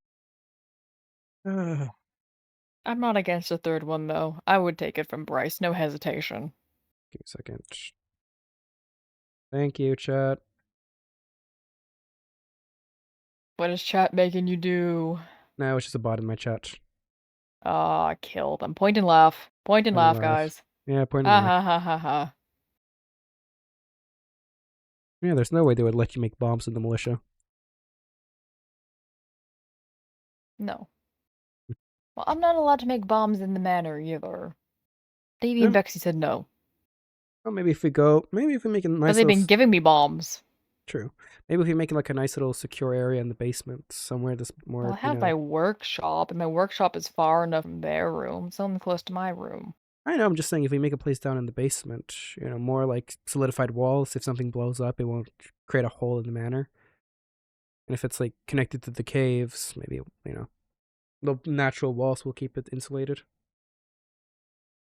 Ugh. I'm not against a 3rd one, though. I would take it from Bryce, no hesitation. Give me a second. Thank you, chat. What is chat making you do? No, it's just a bot in my chat. Ah, killed. I'm point and laugh. Point and Point and laugh, laugh. guys. Yeah, point Ha out. ha ha ha ha. Yeah, there's no way they would let you make bombs in the militia. No. Well, I'm not allowed to make bombs in the manor either. Davy Yeah. and Bexy said no. Well, maybe if we make a But nice they've little... been giving me bombs. True. Maybe if we make like a nice little secure area in the basement, somewhere that's more, Well, I have you my know... workshop, and my workshop is far enough from their room, so I'm close to my room. I know, I'm just saying if we make a place down in the basement, you know, more like solidified walls, if something blows up, it won't create a hole in the manor. And if it's like connected to the caves, maybe, the natural walls will keep it insulated.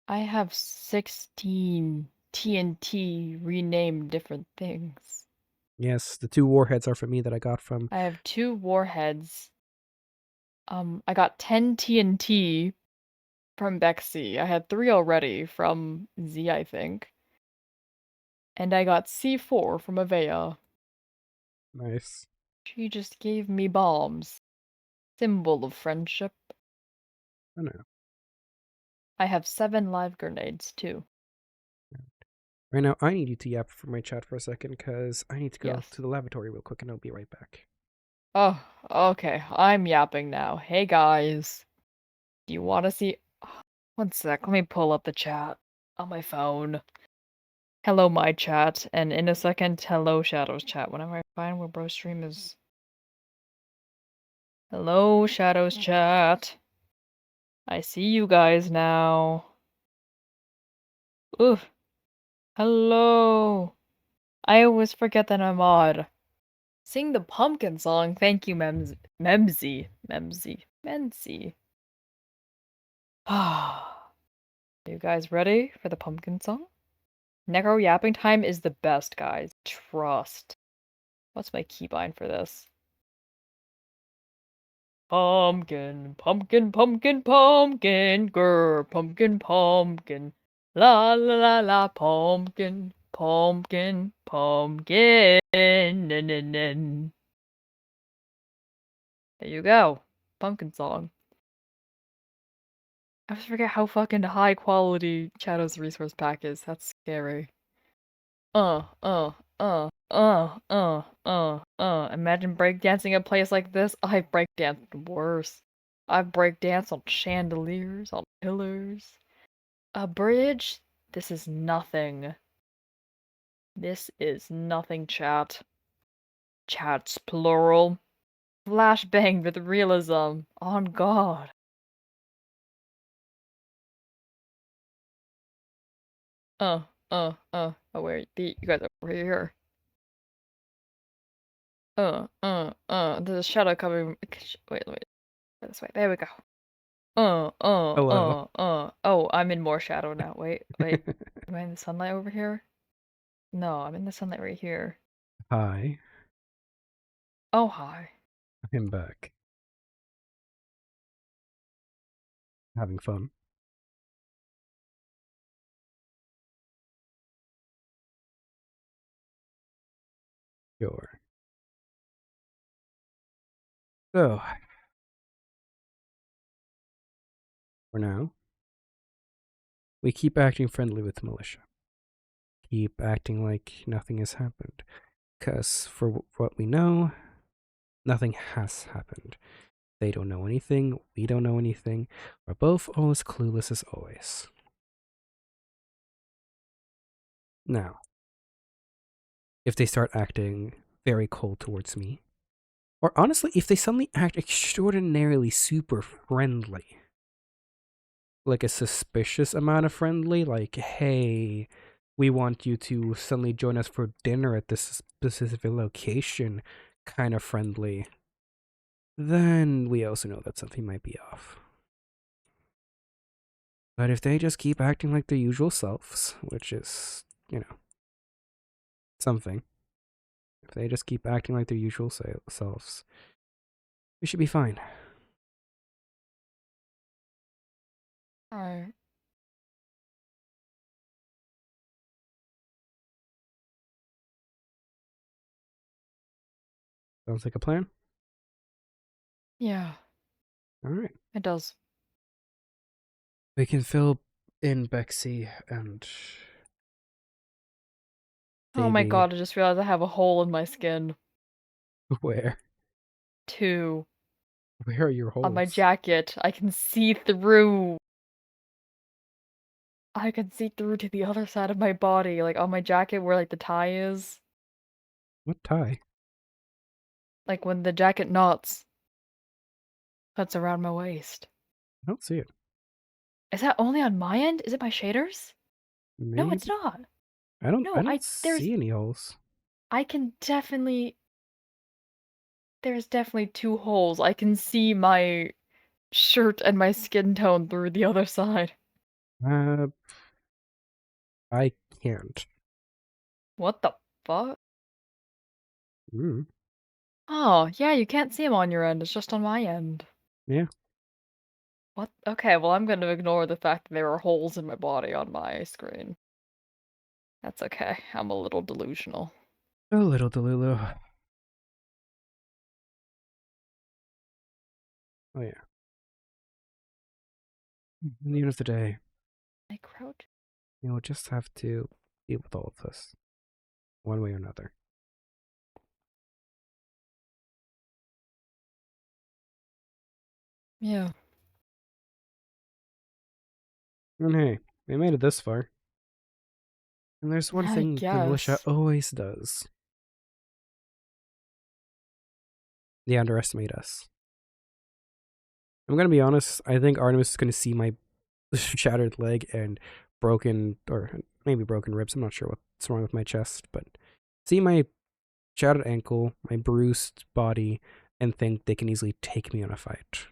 I have 16 TNT renamed different things. Yes, the 2 warheads are for me that I got from. I have 2 warheads. I got 10 TNT from Bexy. I had 3 already from Z, I think. And I got C4 from Avea. Nice. She just gave me bombs. Symbol of friendship. I don't know. I have 7 live grenades too. Right now, I need you to yap for my chat for a second because I need to go Yes. to the lavatory real quick and I'll be right back. Oh, okay. I'm yapping now. Hey guys. Do you want to see? One sec. Let me pull up the chat on my phone. Hello, my chat. And in a second, hello, Shadows chat. Whenever I find where bro stream is. Hello, Shadows chat. I see you guys now. Ooh. Hello. I always forget that I'm odd. Sing the pumpkin song. Thank you, Memsy. Ah. You guys ready for the pumpkin song? Necro yapping time is the best, guys. Trust. What's my keybind for this? Pumpkin, pumpkin, pumpkin, pumpkin, grr, pumpkin, pumpkin. La la la la, pumpkin, pumpkin, pumpkin. There you go. Pumpkin song. I always forget how fucking high quality Shadow's resource pack is. That's scary. Imagine breakdancing a place like this. I've breakdanced worse. I've breakdanced on chandeliers, on pillars. A bridge? This is nothing. This is nothing, chat. Chat's plural. Flashbang with realism. On God. Oh, where you guys are over here. There's a shadow coming. Wait. This way. There we go. Hello. Oh, I'm in more shadow now. Wait. Am I in the sunlight over here? No, I'm in the sunlight right here. Hi, Oh, hi. I'm back. Having fun. Sure. So, for now, we keep acting friendly with the militia. Keep acting like nothing has happened. Because, for what we know, nothing has happened. They don't know anything, we don't know anything. We're both all as clueless as always. Now, if they start acting very cold towards me, or honestly, if they suddenly act extraordinarily super friendly, like a suspicious amount of friendly, like, hey, we want you to suddenly join us for dinner at this specific location, kind of friendly, then we also know that something might be off. But if they just keep acting like their usual selves, which is, something, if they just keep acting like their usual selves, we should be fine. Alright. Sounds like a plan? Yeah, Alright. it does. We can fill in Bexy and Oh my Davey. God, I just realized I have a hole in my skin. Where? 2. Where are your holes? On my jacket. I can see through. I can see through to the other side of my body, like on my jacket where like the tie is. What tie? Like when the jacket knots. That's around my waist. I don't see it. Is that only on my end? Is it my shaders? Maybe? No, it's not. I don't No, there's see any holes. I can definitely. There's definitely two holes. I can see my shirt and my skin tone through the other side. Uh, I can't. What the fuck? Mm, Oh, yeah, you can't see them on your end. It's just on my end. yeah. What? Okay, well, I'm gonna ignore the fact that there are holes in my body on my screen. That's okay. I'm a little delusional. A little Delulu. Oh yeah. At the end of the day, I crouch. you'll just have to deal with all of this, one way or another. Yeah. And hey, we made it this far. And there's one I thing the militia guess. always does. They underestimate us. I'm gonna be honest, I think Artemis is gonna see my shattered leg and broken, or maybe broken ribs, I'm not sure what's wrong with my chest, but see my shattered ankle, my bruised body, and think they can easily take me on a fight.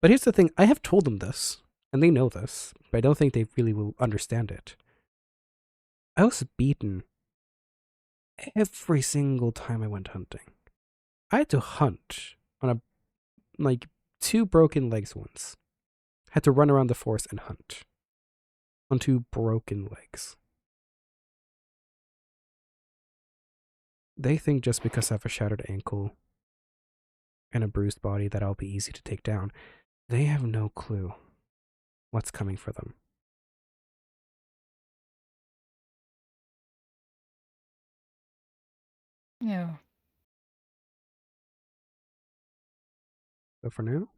But here's the thing, I have told them this, and they know this, but I don't think they really will understand it. I was beaten every single time I went hunting. I had to hunt on a, like, 2 broken legs once. Had to run around the forest and hunt on 2 broken legs. They think just because I have a shattered ankle and a bruised body that I'll be easy to take down. They have no clue what's coming for them. Yeah. So for now,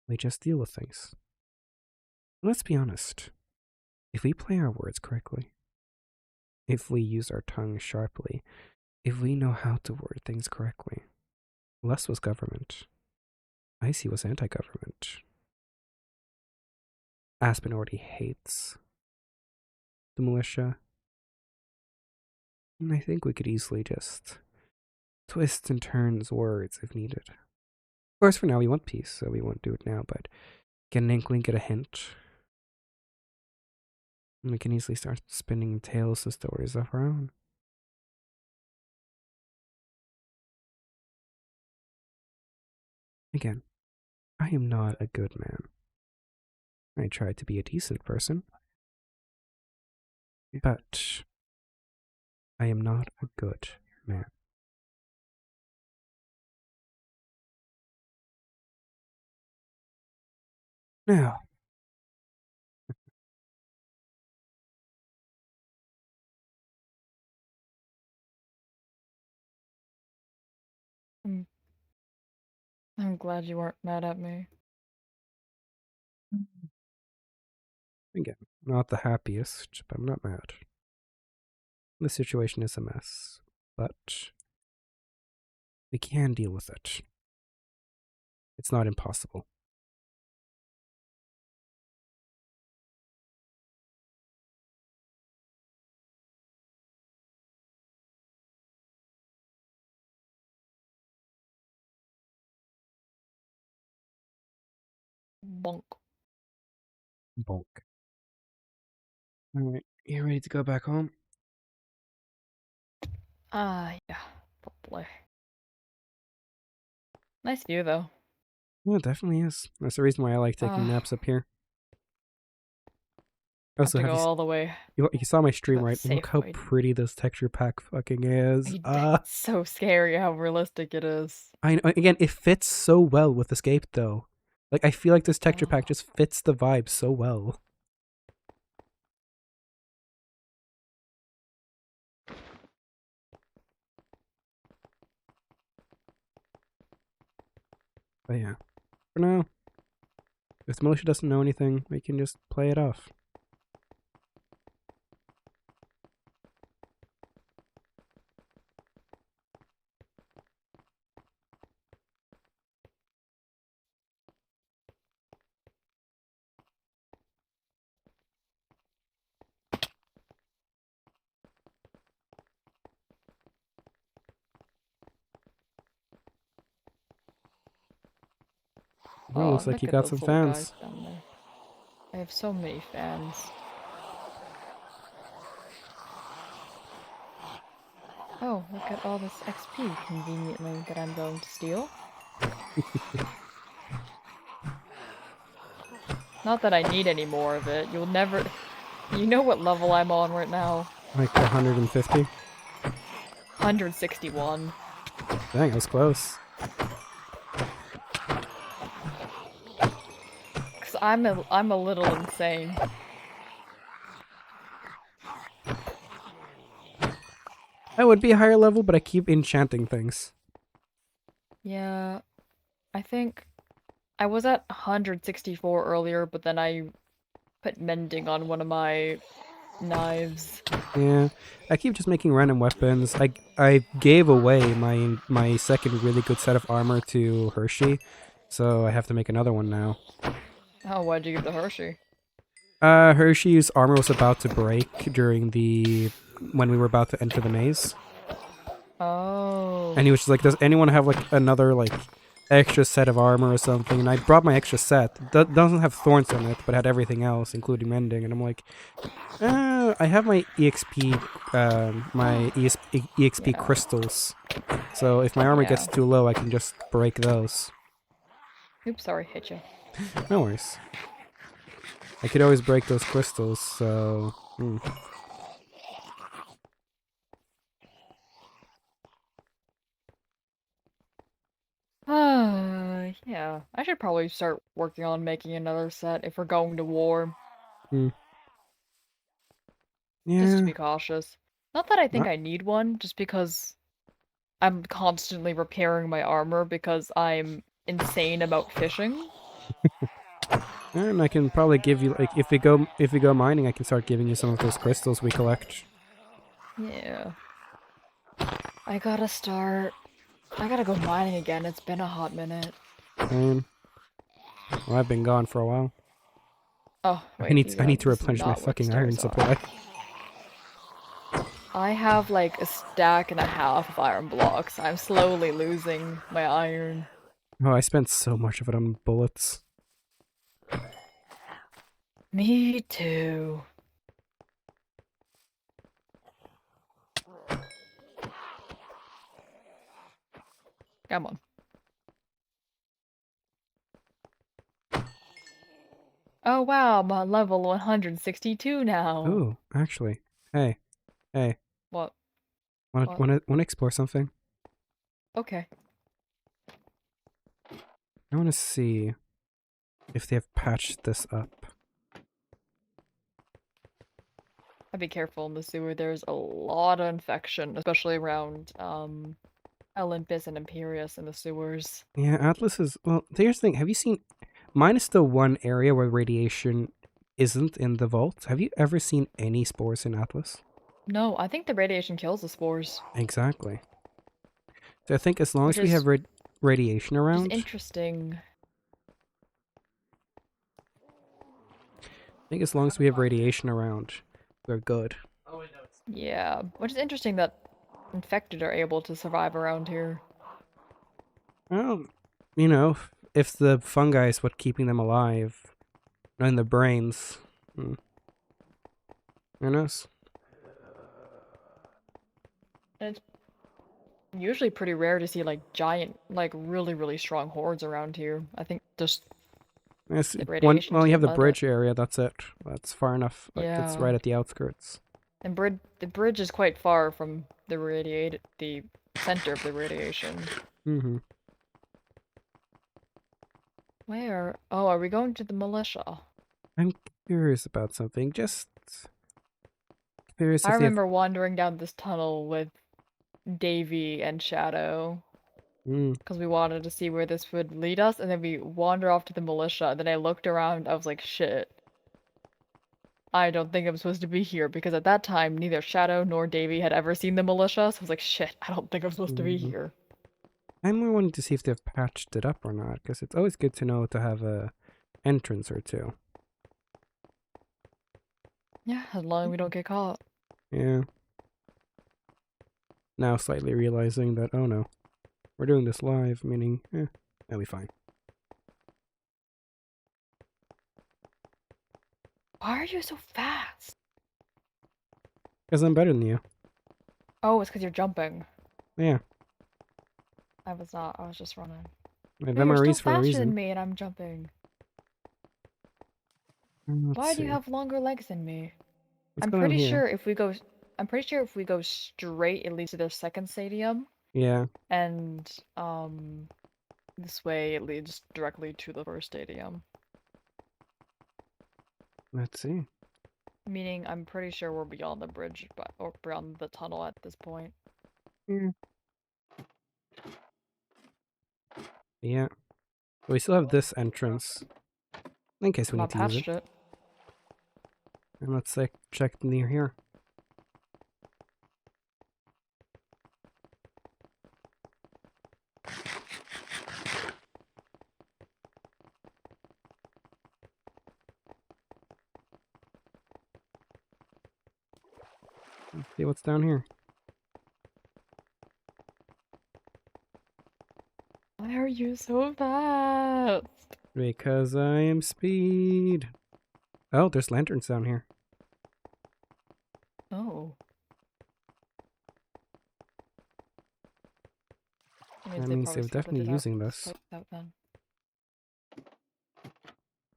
we just deal with things. Let's be honest. If we play our words correctly, if we use our tongue sharply, if we know how to word things correctly, less was government. Icy was anti-government. Aspen already hates the militia. And I think we could easily just twist and turn words if needed. Of course, for now we want peace, so we won't do it now, but get an inkling, get a hint. And we can easily start spinning tales and stories of our own. Again, I am not a good man. I try to be a decent person, but I am not a good man. Now, I'm glad you weren't mad at me. again, not the happiest, but I'm not mad. The situation is a mess, but we can deal with it. It's not impossible. Bonk. Bonk. Alright, you ready to go back home? Yeah. Probably. Nice view, though. Yeah, it definitely is. That's the reason why I like taking naps up here. Have Also, to have go you, all the way you saw my stream, that right? Look how Safeway. pretty this texture pack fucking is. It's so scary how realistic it is. I know, again, it fits so well with Escape, though. Like, I feel like this texture pack Oh. just fits the vibe so well. But yeah, for now, if the militia doesn't know anything, we can just play it off. Oh, looks like look you at got those some little fans. guys down there. I have so many fans. Oh, look at all this XP conveniently that I'm going to steal. Not that I need any more of it. You'll never... You know what level I'm on right now? Like 150. 161. Dang, I was close. Cause I'm a little insane. I would be a higher level, but I keep enchanting things. Yeah, I think I was at 164 earlier, but then I put mending on one of my knives. Yeah, I keep just making random weapons. I gave away my second really good set of armor to Hershey, so I have to make another one now. Oh, why'd you give to Hershey? Hershey's armor was about to break when we were about to enter the maze, Oh. and he was just like, "Does anyone have like another like extra set of armor or something?" And I brought my extra set. That doesn't have thorns on it, but had everything else, including mending. And I'm like, I have my EXP, EXP Yeah. crystals. So if my armor gets Yeah. too low, I can just break those. Oops, sorry, hit you. No worries. I could always break those crystals, so... Yeah. I should probably start working on making another set if we're going to war. Just Yeah. to be cautious. Not that I think Not- I need one, just because I'm constantly repairing my armor because I'm insane about fishing. And I can probably give you, like, if we go mining, I can start giving you some of those crystals we collect. Yeah. I gotta go mining again. It's been a hot minute. Well, I've been gone for a while. Oh, wait. I need to this is replenish my not what fucking iron stars supply. are. I have like a stack and a half of iron blocks. I'm slowly losing my iron. Oh, I spent so much of it on bullets. Me too. Come on. Oh wow, I'm on level 162 now. Ooh, actually. Hey. What? Wanna explore something? Okay. I wanna see if they have patched this up. I'd be careful in the sewer. There's a lot of infection, especially around Olympus and Imperius in the sewers. Yeah, Atlas is... Well, here's the thing. Have you seen... Mine is the one area where radiation isn't in the vault. Have you ever seen any spores in Atlas? No, I think the radiation kills the spores. Exactly. So I think as long Which as we is- have radiation Which is around... interesting. I think as long as we have radiation around, we're good. Yeah, which is interesting that infected are able to survive around here. Well, you know, if the fungi is what keeping them alive, and the brains, who knows? And it's usually pretty rare to see like giant, like really, really strong hordes around here. I think just Yes, the radiation well, you have doesn't the let bridge area. That's it. That's far enough. Like it's Yeah. right at the outskirts. and the bridge is quite far from the center of the radiation. Mm-hmm. Where? Oh, are we going to the militia? I'm curious about something. Just curious I if they have... remember wandering down this tunnel with Davy and Shadow because we wanted to see where this would lead us, and then we wander off to the militia. And then I looked around. I was like, shit. I don't think I'm supposed to be here because at that time neither Shadow nor Davy had ever seen the militia. So I was like, shit, I don't think I'm supposed to be Mhm. here. I'm more wanting to see if they've patched it up or not, because it's always good to know to have a entrance or two. Yeah, as long as we don't get caught. Yeah. Now slightly realizing that, oh no, we're doing this live, meaning, that'll be fine. Why are you so fast? Because I'm better than you. Oh, it's because you're jumping. Yeah. I was not. I was just running. My No, you're still memories for a faster than reason. me, and I'm jumping. Let's Why do you see. have longer legs than me? What's I'm going on pretty here? sure if we go, I'm pretty sure if we go straight, it leads to their second stadium, Yeah. and this way it leads directly to the first stadium. Let's see. Meaning, I'm pretty sure we're beyond the bridge, or beyond the tunnel at this point. Yeah. Yeah. We still have this entrance. In case we I'm need not to use it. patched it. And let's like check near here. Let's see what's down here. Why are you so fast? Because I am speed. Oh, there's lanterns down here. Oh. That means they're definitely using this. Out then.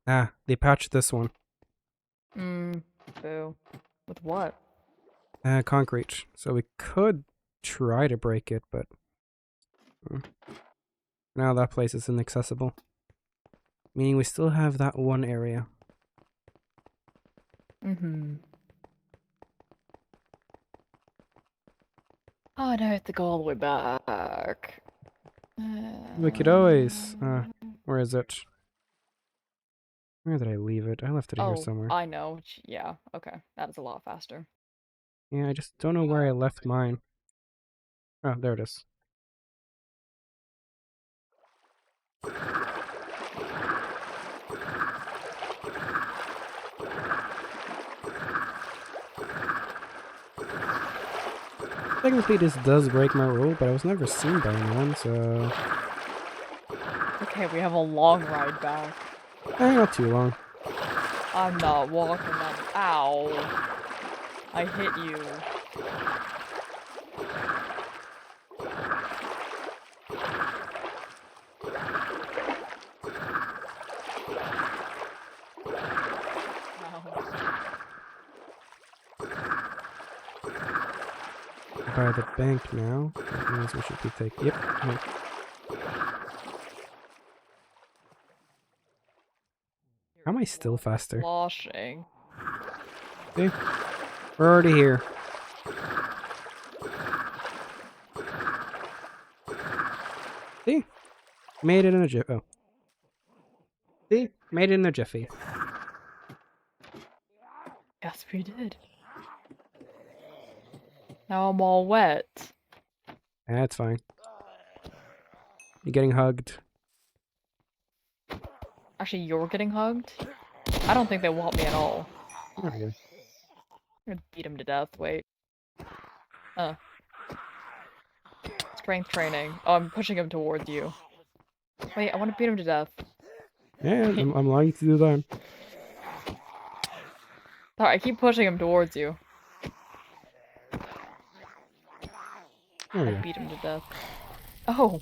Ah, they patched this one. Boo. With what? Concrete. So we could try to break it, but now that place is inaccessible. Meaning we still have that one area. Oh, now I have to go all the way back. We could always. Where is it? Where did I leave it? I left it here Oh, somewhere. I know. Yeah, okay. That is a lot faster. Yeah, I just don't know where I left mine. Oh, there it is. Technically, this does break my rule, but I was never seen by anyone, so... Okay, we have a long ride back. not too long. I'm not walking that. Ow. I hit you. By the bank now. That means we should be taking... Yep. Right. How am I still faster? Sloshing. See? We're already here. See? Made it in a jiffy. Oh. See? Made it in a jiffy. Yes, we did. Now I'm all wet. That's fine. You're getting hugged. Actually, you're getting hugged? I don't think they want me at all. Oh, yeah. I'm gonna beat him to death, wait. Strength training. Oh, I'm pushing him towards you. Wait, I want to beat him to death. Yeah, I'm allowing you to do that. Sorry, I keep pushing him towards you. There we I go. beat him to death. Oh,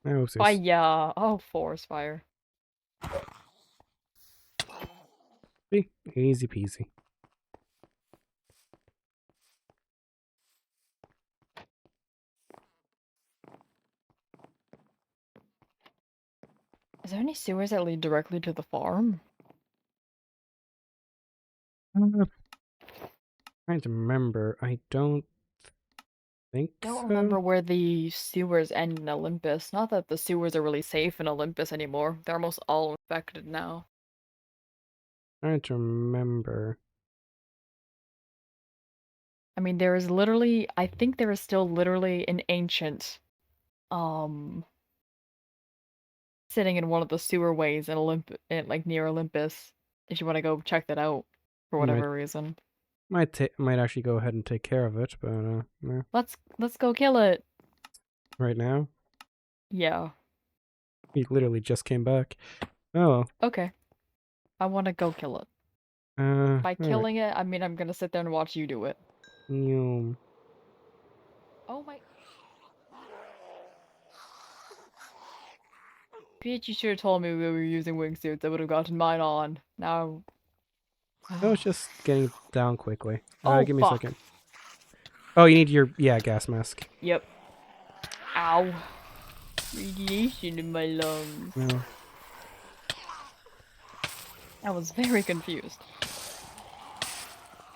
Oh, fire! Oh, forest fire. See? Easy peasy. Is there any sewers that lead directly to the farm? Trying to remember. I don't think I don't so. remember where the sewers end in Olympus. Not that the sewers are really safe in Olympus anymore. They're almost all infected now. Trying to remember. I mean, there is literally, I think there is still literally an ancient, sitting in one of the sewerways in like near Olympus. If you want to go check that out for whatever reason, Might actually go ahead and take care of it, but no. let's go kill it. Right now, Yeah. he literally just came back. Oh, Okay. I want to go kill it. By alright. killing it, I mean I'm gonna sit there and watch you do it. You- Oh my. Peach, you should have told me we were using wingsuits. I would have gotten mine on. Now. I was just getting down quickly. Oh, Give me a fuck. second. Oh, you need your gas mask. Yep. Ow. Radiation in my lungs. Yeah. I was very confused.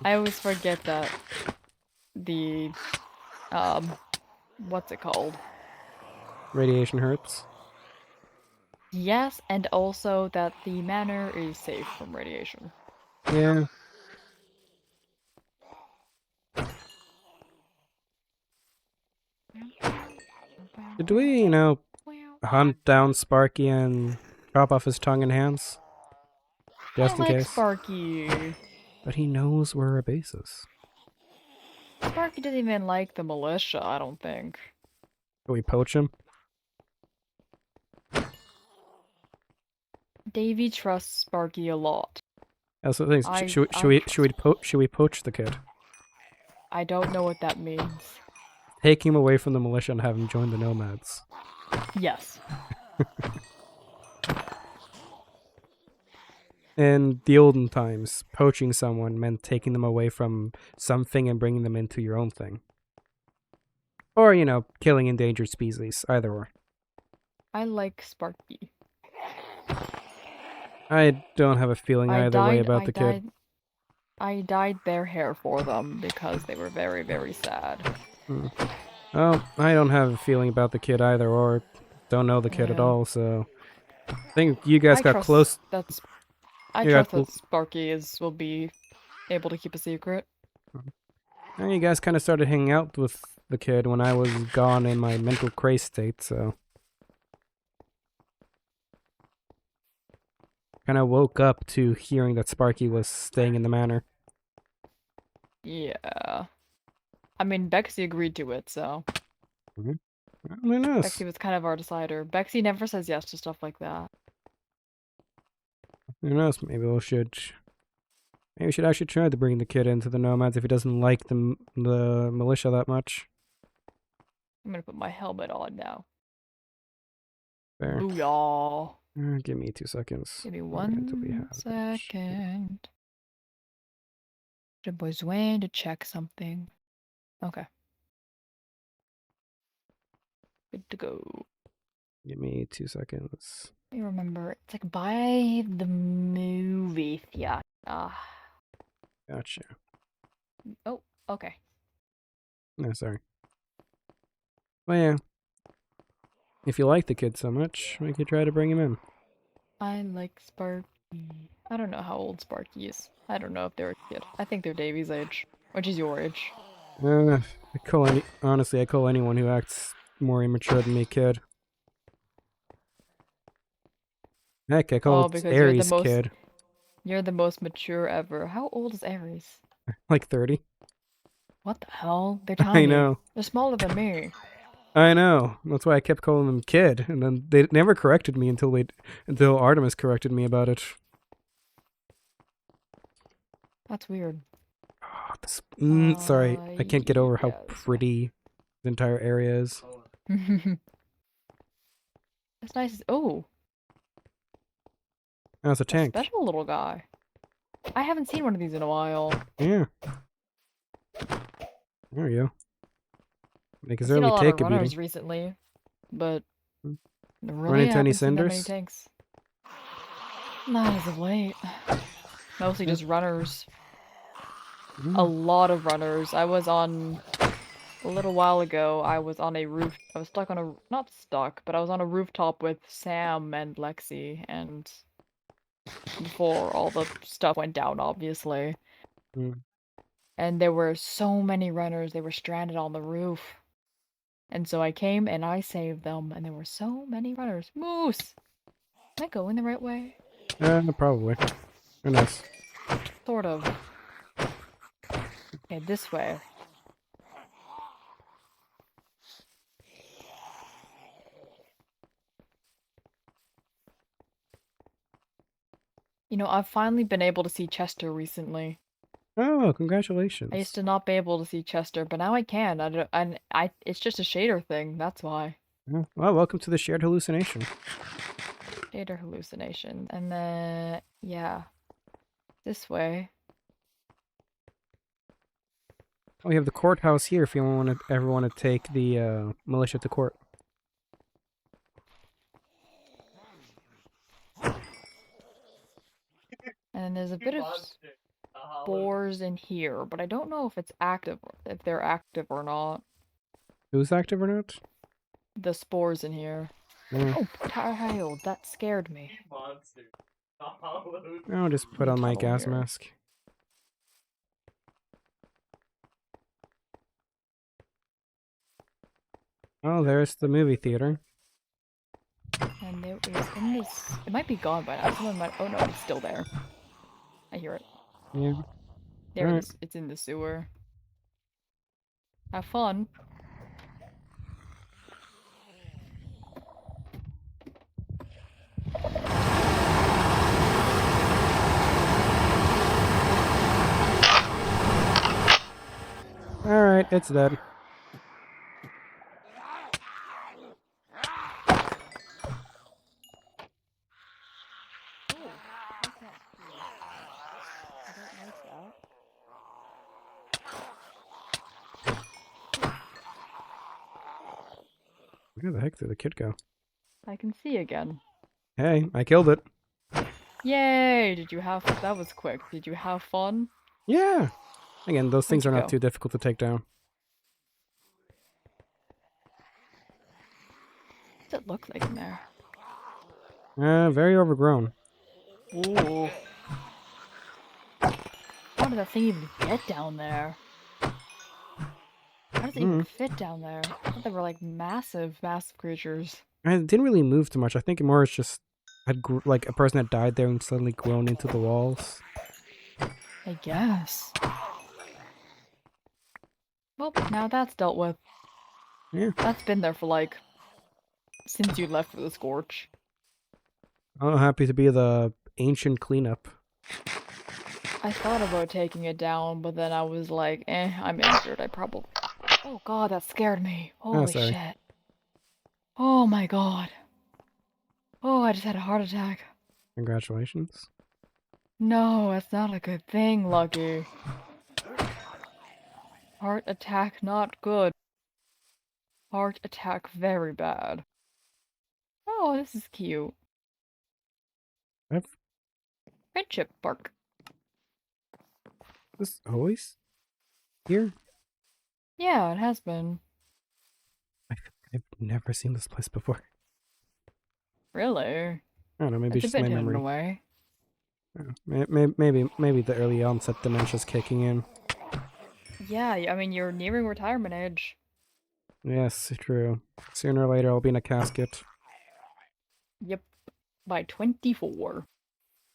I always forget that the what's it called? Radiation hurts. Yes, and also that the manor is safe from radiation. Yeah. Did we, hunt down Sparky and chop off his tongue and hands? Just I in like case. Sparky. But he knows where our base is. Sparky doesn't even like the militia, I don't think. Can we poach him? Davy trusts Sparky a lot. That's the thing. I- Should we poach the kid? I don't know what that means. Take him away from the militia and have him join the nomads. Yes. In the olden times, poaching someone meant taking them away from something and bringing them into your own thing. Or, killing endangered species, either or. I like Sparky. I don't have a feeling either way about the kid. I dyed their hair for them because they were very, very sad. Well, I don't have a feeling about the kid either, or don't know the kid at Yeah. all, so... I think you guys I got trust close. I You trust got that Sparky will be able to keep a secret. And you guys kind of started hanging out with the kid when I was gone in my mental craze state, so... Kind of woke up to hearing that Sparky was staying in the manor. Yeah. I mean, Bexy agreed to it, so Well, who knows? Bexy was kind of our decider. Bexy never says yes to stuff like that. Who knows? Maybe we should actually try to bring the kid into the nomads if he doesn't like the militia that much. I'm gonna put my helmet on now. There. Booyah! Give me 2 seconds. Give me Where do we 1 have this? second. The boys waiting to check something. Okay. Good to go. Give me 2 seconds. I remember it's like by the movie theater. Gotcha. Oh, okay. No, sorry. Well, yeah. If you like the kid so much, we could try to bring him in. I like Sparky. I don't know how old Sparky is. I don't know if they're a kid. I think they're Davy's age, which is your age. Honestly, I call anyone who acts more immature than me kid. Heck, I call because you're the Aries most- kid. You're the most mature ever. How old is Aries? Like 30. What the hell? They're tiny. I know. They're smaller than me. I know. That's why I kept calling them kid, and then they never corrected me until Artemis corrected me about it. That's weird. Oh, sorry, I can't get over how yes. pretty the entire area is. That's nice. Oh, That's a a tank. special little guy. I haven't seen one of these in a while. Yeah. There you go. They can I've seen a certainly lot take of a runners beating. recently, but Hmm. really into any haven't seen that many cinders? tanks. Not as of late. Mostly just runners. A Mm. lot of runners. A little while ago, I was on a roof. I was stuck on a, not stuck, but I was on a rooftop with Sam and Lexi, and before all the stuff went down, obviously. Mm. And there were so many runners, they were stranded on the roof. And so I came and I saved them, and there were so many runners. Moose! Am I going the right way? Probably. Who knows? Sort of. Okay, this way. You know, I've finally been able to see Chester recently. Oh, congratulations. I used to not be able to see Chester, but now I can. It's just a shader thing. That's why. Yeah. Well, welcome to the shared hallucination. Shader hallucination. And then, yeah. This way. Oh, we have the courthouse here if you ever want to take the militia to court. And there's a bit of spores in here, but I don't know if it's active, if they're active or not. Who's active or not? The spores in here. Yeah. Oh, Tyrell, that scared me. I'll just put me on my tunnel gas here. mask. Oh, there's the movie theater. And it was in this. It might be gone by now. Someone might. Oh no, it's still there. I hear it. Yeah. There it Alright. is. It's in the sewer. Have fun. Alright, it's dead. Where the heck did the kid go? I can see again. Hey, I killed it. Yay! Did you have? That was quick. Did you have fun? Yeah. Again, those things are Where'd you not go? too difficult to take down. What does it look like in there? Very overgrown. Ooh. How did that thing even get down there? How does it even fit down there? I thought they were like massive, massive creatures. It didn't really move too much. I think more it's just like a person had died there and suddenly grown into the walls. I guess. Well, now that's dealt with. Yeah. That's been there for like since you left for the Scorch. I'm happy to be the ancient cleanup. I thought about taking it down, but then I was like, I'm injured. I probably. Oh god, that scared me. Holy sorry. shit. Oh my god. Oh, I just had a heart attack. Congratulations. No, that's not a good thing, Lucky. Heart attack not good. Heart attack very bad. Oh, this is cute. I've Friendship bark. this always here. Yeah, it has been. I've never seen this place before. Really? I don't know. Maybe It's it's a just bit my hidden memory. away. Maybe the early onset dementia's kicking in. Yeah, I mean, you're nearing retirement age. Yes, true. Sooner or later, I'll be in a casket. Yep. By 24.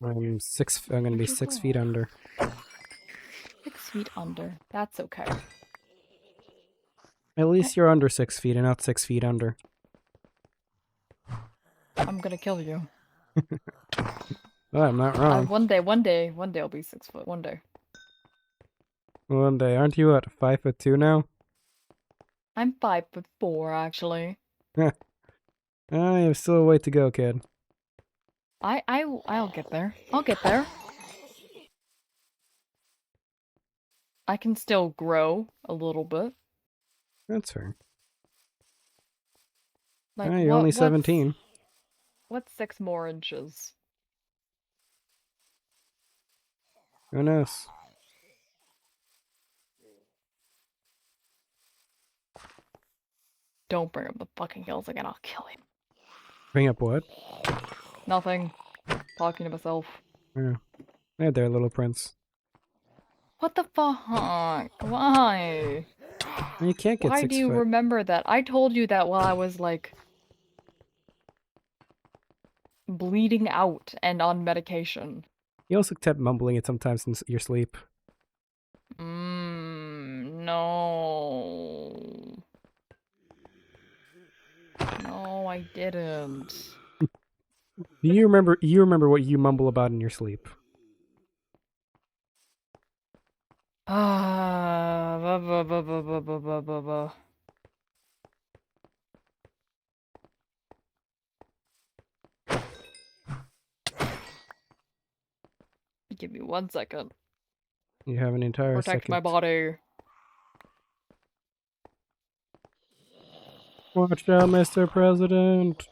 I'm gonna be 6 feet under. 6 feet under. That's okay. At least you're under 6 feet and not 6 feet under. I'm gonna kill you. Oh, I'm not wrong. One day I'll be 6 foot. One day. One day, aren't you at 5'2" now? I'm 5'4", actually. I have still a way to go, kid. I'll get there. I'll get there. I can still grow a little bit. That's fair. Like, You're only 17. What's 6 more inches? Who knows? Don't bring up the fucking hills again, I'll kill you. Bring up what? Nothing. Talking to myself. Yeah. Hey there, little prince. What the fuck? Why? You can't get Why 6 do you foot. remember that? I told you that while I was, like, bleeding out and on medication. You also kept mumbling it sometimes in your sleep. You remember what you mumble about in your sleep. Ah, ba ba ba ba ba ba ba ba ba. Give me 1 second. You have an entire Protect second. my body. Watch out, Mr. President.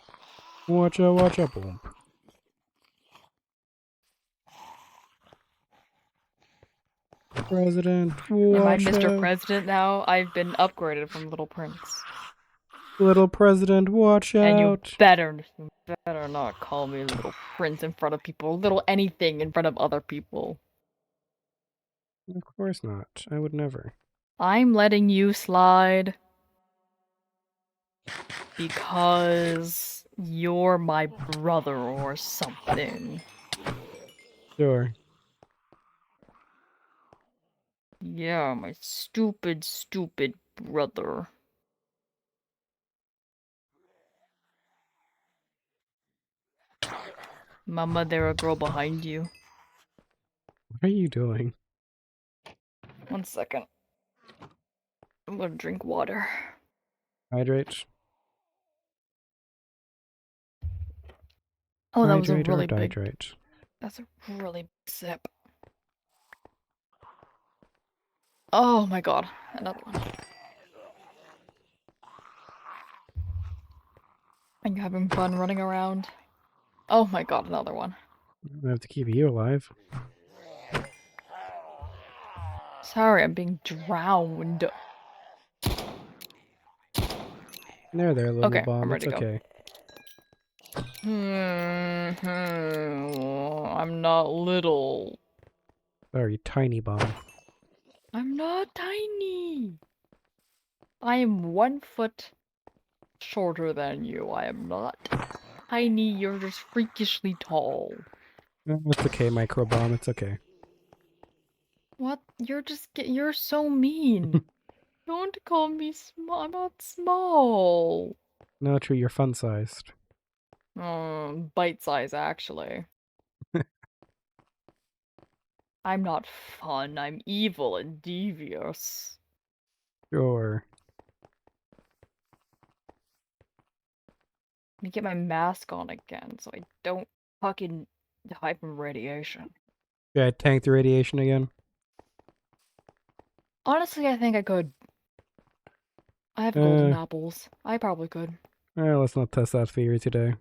Watch out, boom. President, Am I watch Mr. out. President now? I've been upgraded from Little Prince. Little President, watch And you out. better not call me Little Prince in front of people, little anything in front of other people. Of course not. I would never. I'm letting you slide because you're my brother or something. Sure. Yeah, my stupid, stupid brother. Mama, there a girl behind you. What are you doing? 1 second. I'm gonna drink water. Hydrate. Oh, that was a Hydrate really or big. dihydrate? That's a really big sip. Oh my god, another one. Are you having fun running around? Oh my god, another one. I have to keep you alive. Sorry, I'm being drowned. There, little Okay, bomb. I'm It's ready to go. okay. I'm not little. Sorry, tiny bomb. I'm not tiny. I am 1 foot shorter than you. I am not tiny. You're just freakishly tall. It's okay, micro bomb. It's okay. What? You're so mean. Don't call me small. I'm not small. No, true. You're fun-sized. Bite size, actually. I'm not fun. I'm evil and devious. Sure. Let me get my mask on again so I don't fucking die from radiation. Yeah, I tanked the radiation again. Honestly, I think I could. I have golden apples. I probably could. Let's not test that theory today.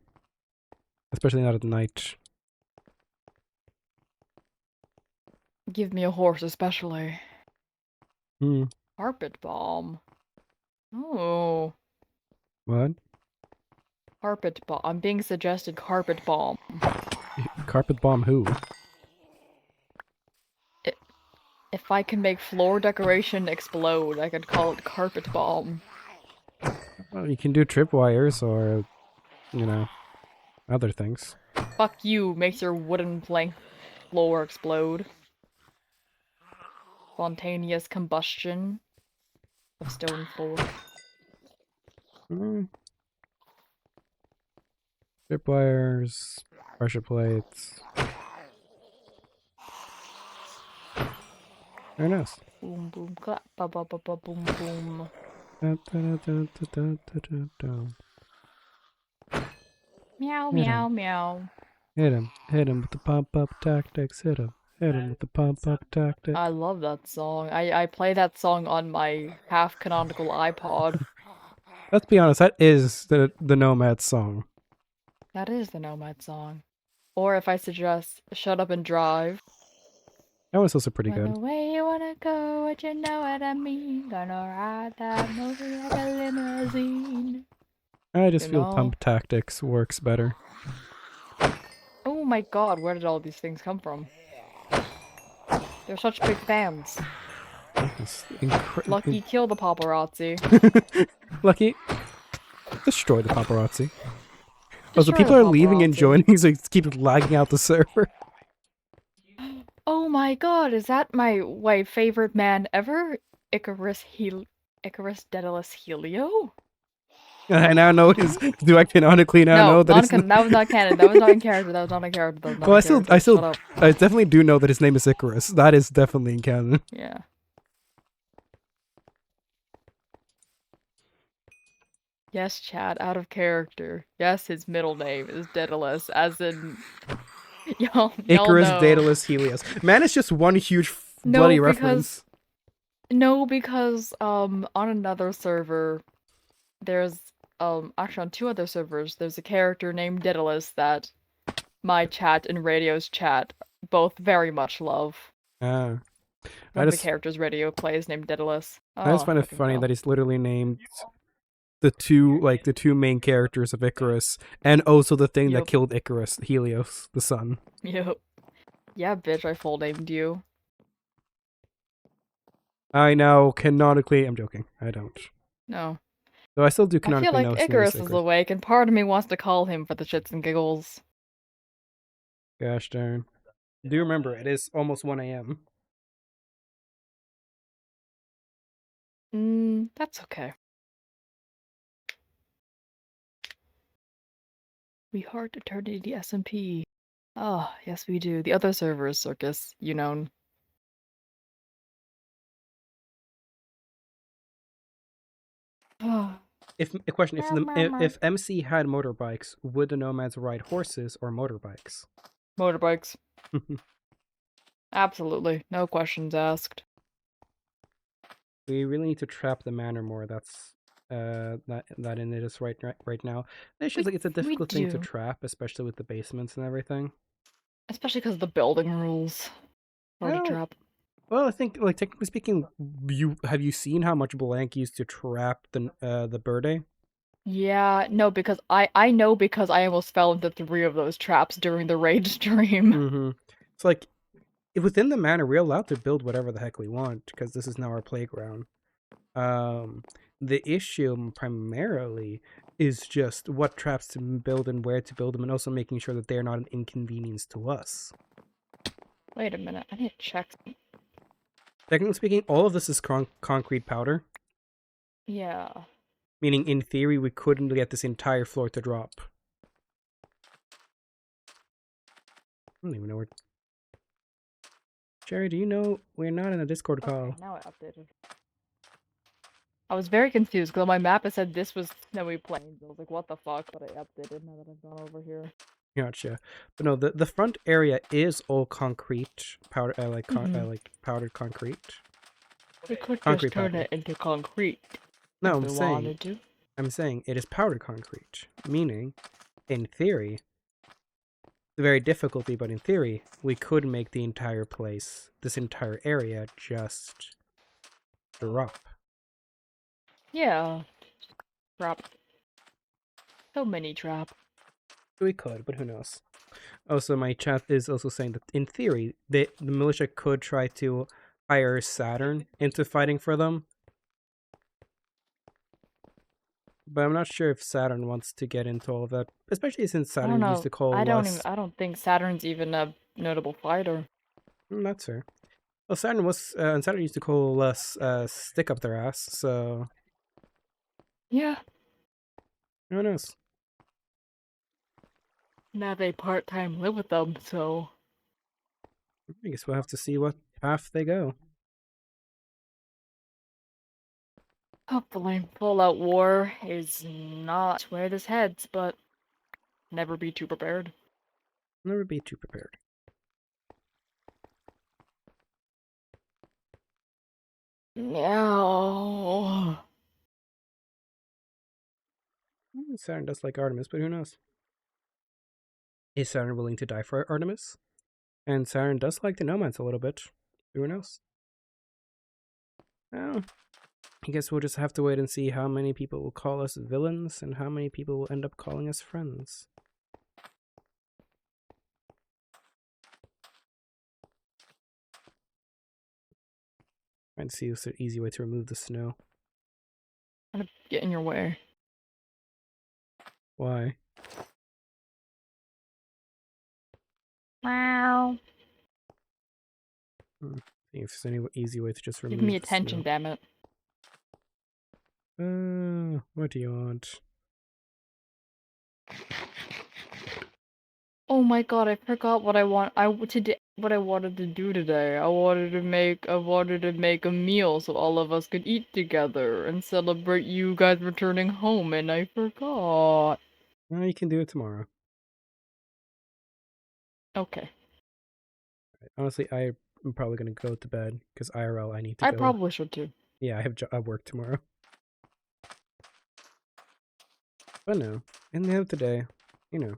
Especially not at night. Give me a horse, especially. Hmm. Carpet bomb. Oh. What? Carpet bomb. I'm being suggested carpet bomb. Carpet bomb who? If I can make floor decoration explode, I could call it carpet bomb. Well, you can do tripwires or, you know, other things. Fuck you, makes your wooden plank floor explode. Spontaneous combustion of stone floor. Tripwires, pressure plates. Very nice. Boom boom clap ba ba ba ba boom boom. Meow meow meow. Hit him with the pump-up tactics, hit him with the pump-up tactics. I love that song. I play that song on my half-canonical iPod. Let's be honest, that is the Nomad song. That is the Nomad song. Or if I suggest Shut Up and Drive. That was also pretty Run good. away you wanna go, but you know what I mean. Gonna ride that motor like a limousine. I just You feel know. pump tactics works better. Oh my god, where did all these things come from? They're such big fans. It's Lucky, kill the paparazzi. Lucky. Destroy the paparazzi. Oh, so Destroy people the are leaving and paparazzi. joining, so it keeps lagging out the server. Oh my god, is that my favorite man ever? Icarus Daedalus Helio? I now know his. Do I canonically now know that his? that was not canon. That was not in character. That was not in character. That was not Well, in character. Shut up. I definitely do know that his name is Icarus. That is definitely in canon. Yeah. Yes, Chad, out of character. Yes, his middle name is Daedalus, as in y'all Icarus, know. Daedalus, Helios. Man, it's just one huge No, bloody because- reference. No, because on another server, there's actually on 2 other servers, there's a character named Daedalus that my chat and Radio's chat both very much love. Ah. One of the just- characters Radio plays named Daedalus. I just find it fucking funny hell. that he's literally named the two main characters of Icarus, and also the thing that Yup. killed Icarus, Helios, the sun. Yep. Yeah, bitch, I full named you. I know, canonically, I'm joking. I don't. No. Though I still do I feel canonically know like his name Icarus is awake, and part of me wants to call him for the shits and giggles. Gosh darn. Do remember, it is almost 1 a.m. That's okay. We heart eternity SMP. Oh, yes we do. The other servers, Circus, you know. If a question, if MC had motorbikes, would the nomads ride horses or motorbikes? Motorbikes. Absolutely. No questions asked. We really need to trap the manor more. That's that in it is right now. It's just like it's a difficult thing to do. trap, especially with the basements and everything. Especially because of the building rules. Hard to Well, trap. Well, I think, like, technically speaking, have you seen how much Blank used to trap the Birde? Yeah, no, because I know because I almost fell into 3 of those traps during the raid stream. Mm-hmm. It's like within the manor, we're allowed to build whatever the heck we want because this is now our playground. The issue primarily is just what traps to build and where to build them, and also making sure that they're not an inconvenience to us. Wait a minute, I need to check. Technically speaking, all of this is concrete powder, Yeah. meaning in theory we couldn't get this entire floor to drop. I don't even know where. Jerry, do you know we're not in a Discord call? Okay, now I updated. I was very confused because on my map it said this was Snowy Plains. I was like, what the fuck? But I updated now that I've gone over here. Gotcha. But no, the front area is all concrete, powder, like powdered concrete. We could Concrete just turn powder. it into concrete. No, if I'm we saying wanted to. it is powdered concrete, meaning, in theory, the very difficulty, but in theory, we could make the entire place, this entire area, just drop. Yeah. Trap. So many trap. We could, but who knows? Also, my chat is also saying that in theory, the militia could try to hire Saturn into fighting for them. But I'm not sure if Saturn wants to get into all of that, especially since I don't Saturn know. used to call I don't us. I don't think Saturn's even a notable fighter. That's fair. Well, Saturn was, and Saturn used to call us stick up their ass, so Yeah. who knows? Now they part-time live with them, so I guess we'll have to see what path they go. hopefully Fallout War is not where this heads, but never be too prepared. Never be too prepared. No. Saturn does like Artemis, but who knows? Is Saturn willing to die for Artemis? And Saturn does like the Nomads a little bit. Who knows? Well, I guess we'll just have to wait and see how many people will call us villains and how many people will end up calling us friends. Trying to see if there's an easy way to remove the snow. I'm gonna get in your way. Why? Wow. See if there's any easy way to just remove Give me the attention, snow. damn it. What do you want? Oh my god, I forgot what I what I wanted to do today. I wanted to make a meal so all of us could eat together and celebrate you guys returning home, and I forgot. Well, you can do it tomorrow. Okay. Honestly, I'm probably gonna go to bed because IRL I need to I go. probably should too. Yeah, I have work tomorrow. But no, in the end of the day, you know,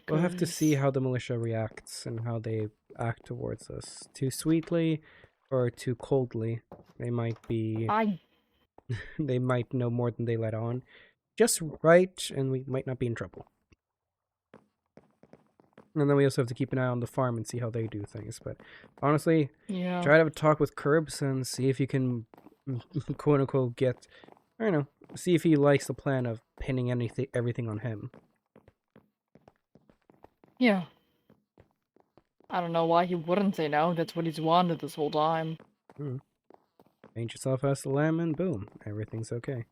we'll have to see Stickers. how the militia reacts and how they act towards us. Too sweetly or too coldly. They might be. They might know more than they let on. Just right, and we might not be in trouble. And then we also have to keep an eye on the farm and see how they do things. But honestly, Yeah. try to have a talk with Curbs and see if you can, quote unquote, get, I don't know, see if he likes the plan of pinning everything on him. Yeah. I don't know why he wouldn't say no. That's what he's wanted this whole time. Paint yourself as the lamb and boom, everything's okay.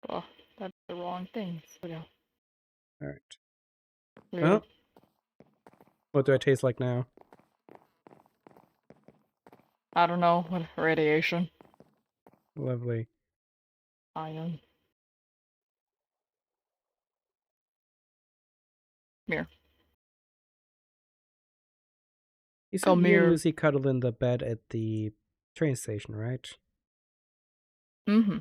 Oh, that's the wrong thing. So yeah. Alright. Weird. Well, what do I taste like now? I don't know. What radiation? Lovely. Iron. Mirror. You said Come you and here. Lucy cuddled in the bed at the train station, right? Mm-hmm.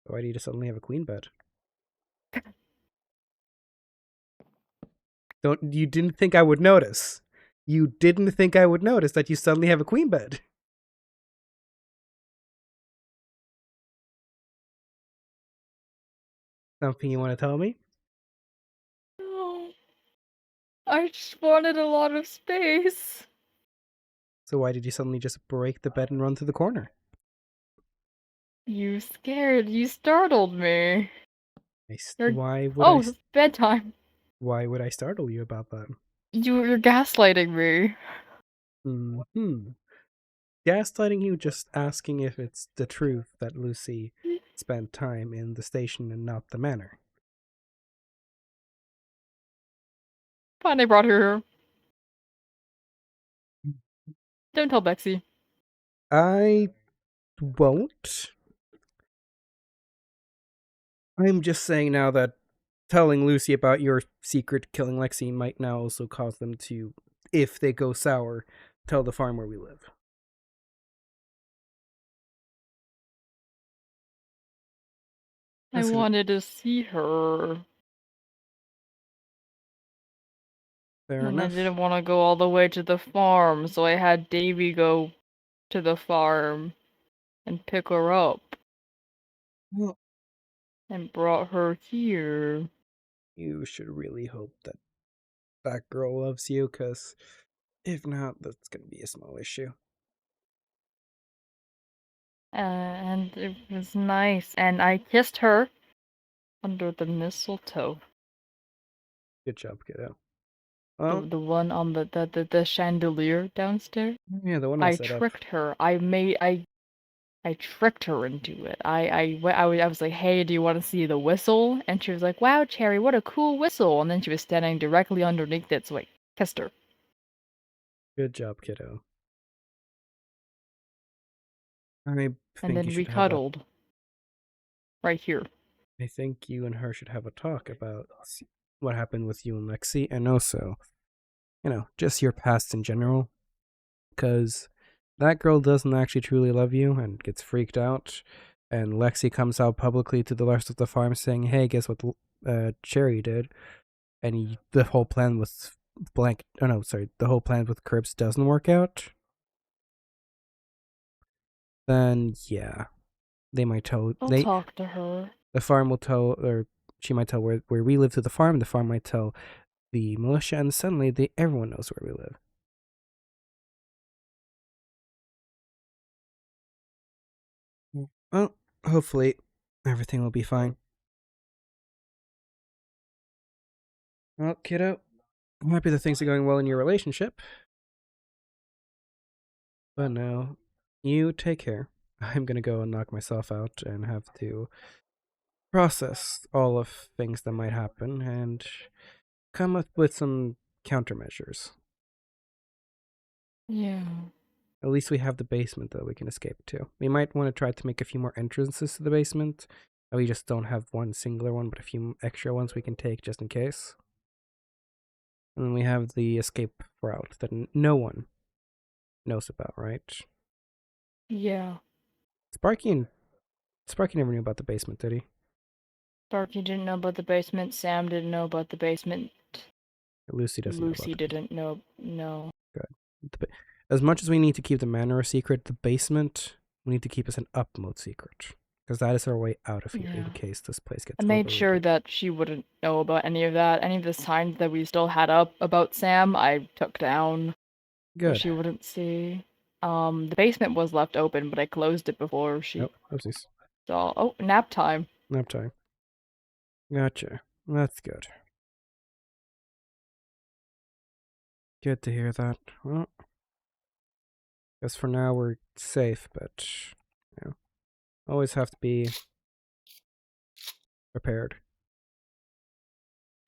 Why do you just suddenly have a queen bed? You didn't think I would notice. You didn't think I would notice that you suddenly have a queen bed. Something you want to tell me? No. I just wanted a lot of space. So why did you suddenly just break the bed and run to the corner? You startled me. You're- Why would Oh, it's bedtime. why would I startle you about that? You're gaslighting me. Gaslighting you, just asking if it's the truth that Lucy spent time in the station and not the manor. Fine, I brought her here. Don't tell Bexy. I won't. I'm just saying now that telling Lucy about your secret killing Lexi might now also cause them to, if they go sour, tell the farm where we live. I Listen, wanted to see her. fair And I enough. didn't want to go all the way to the farm, so I had Davy go to the farm and pick her up. Well, And brought her here. you should really hope that that girl loves you, because if not, that's going to be a small issue. And it was nice. And I kissed her under the mistletoe. Good job, kiddo. The, Well, the one on the chandelier downstairs. yeah, the one I I set up. tricked her. I tricked her into it. I was like, hey, do you want to see the whistle? And she was like, wow, Cherry, what a cool whistle. And then she was standing directly underneath it, so I kissed her. Good job, kiddo. I think And then you we should cuddled. Right here. I think you and her should have a talk about what happened with you and Lexi, and also, just your past in general. Because that girl doesn't actually truly love you and gets freaked out. And Lexi comes out publicly to the rest of the farm saying, hey, guess what Cherry did? And the whole plan with the whole plan with Curbs doesn't work out. Then, yeah. They might tell... I'll talk to her. The farm will tell, or she might tell where we live to the farm. The farm might tell the militia, and suddenly everyone knows where we live. Well, hopefully everything will be fine. Well, kiddo, I'm happy that things are going well in your relationship. But no, you take care. I'm gonna go and knock myself out and have to process all of things that might happen and come up with some countermeasures. Yeah. At least we have the basement that we can escape to. We might want to try to make a few more entrances to the basement. And we just don't have one singular one, but a few extra ones we can take just in case. And then we have the escape route that no one knows about, right? Yeah. Sparky never knew about the basement, did he? Sparky didn't know about the basement. Sam didn't know about the basement. Lucy doesn't know about Lucy the didn't know. No. As much as we need to keep the manor a secret, the basement, we need to keep as an up mode secret. Because that is our way out of here in Yeah. case this place gets I made sure overrated. that she wouldn't know about any of that. Any of the signs that we still had up about Sam, I took down so Good. she wouldn't see. The basement was left open, but I closed it before she Nope, oopsies. saw. Oh, nap time. Nap time. Gotcha. That's good. Good to hear that. Well, guess for now we're safe, but you know, always have to be prepared.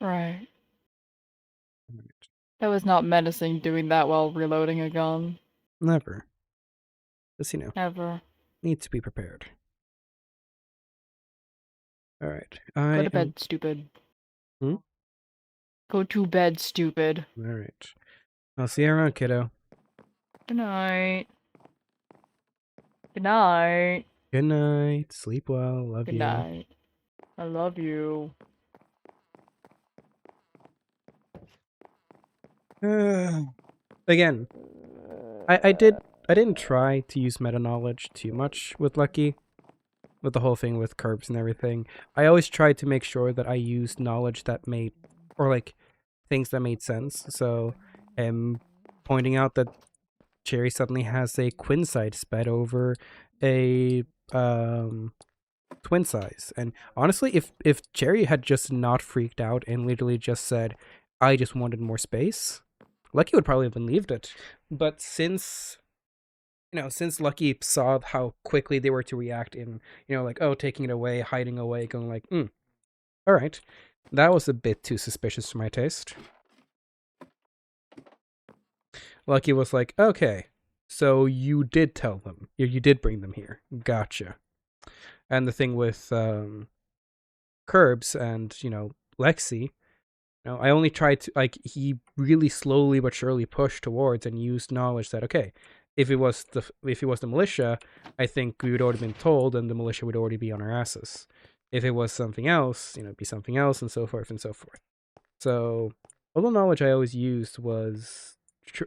Right. Right. That was not menacing doing that while reloading a gun. Never. Just, Ever. need to be prepared. Alright. Go to bed, stupid. Hmm? Go to bed, stupid. Alright. I'll see you around, kiddo. Good night. Good night. Good night. Sleep well. Love Good you. night. I love you. Again, I didn't try to use meta knowledge too much with Lucky, with the whole thing with curbs and everything. I always tried to make sure that I used knowledge that made, or like things that made sense. So, pointing out that Cherry suddenly has a queen size bed over a twin size, and honestly, if Cherry had just not freaked out and literally just said, "I just wanted more space," Lucky would probably have believed it. But since Lucky saw how quickly they were to react in, like, oh, taking it away, hiding away, going like, all right, that was a bit too suspicious for my taste. Lucky was like, okay, so you did tell them, you did bring them here, gotcha. And the thing with Curbs and Lexi, I only tried to, like, he really slowly but surely pushed towards and used knowledge that, okay, if it was the militia, I think we would already been told and the militia would already be on our asses. If it was something else, it'd be something else, and so forth and so forth. So all the knowledge I always used was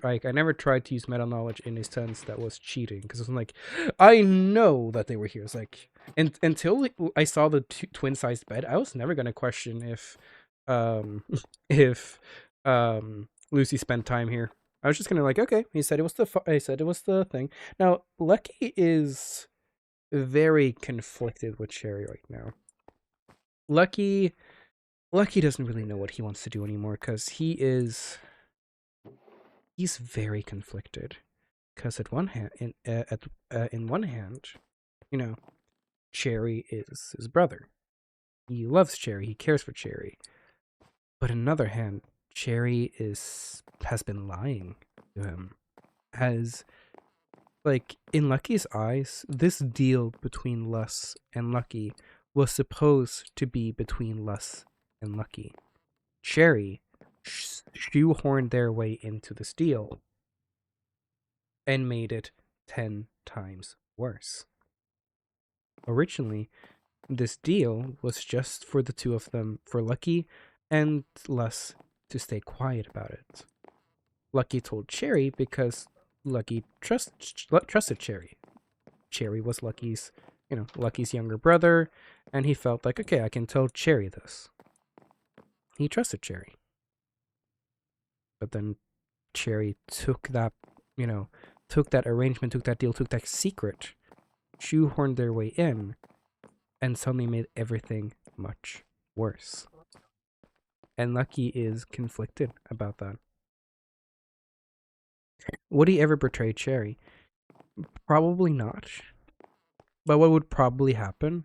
like, I never tried to use meta knowledge in a sense that was cheating, because it was like, I know that they were here. It's like, until I saw the twin-sized bed, I was never gonna question if Lucy spent time here. I was just gonna like, okay, he said it was the thing. Now Lucky is very conflicted with Cherry right now. Lucky doesn't really know what he wants to do anymore, because he's very conflicted. Because at one hand, in one hand, Cherry is his brother. He loves Cherry. He cares for Cherry. But on the other hand, Cherry has been lying to him. In Lucky's eyes, this deal between Lus and Lucky was supposed to be between Lus and Lucky. Cherry shoehorned their way into this deal and made it 10 times worse. Originally, this deal was just for the two of them, for Lucky and Lus, to stay quiet about it. Lucky told Cherry because Lucky trusted Cherry. Cherry was Lucky's younger brother, and he felt like, okay, I can tell Cherry this. He trusted Cherry. But then Cherry took that arrangement, took that deal, took that secret, shoehorned their way in, and suddenly made everything much worse. And Lucky is conflicted about that. Would he ever betray Cherry? Probably not. But what would probably happen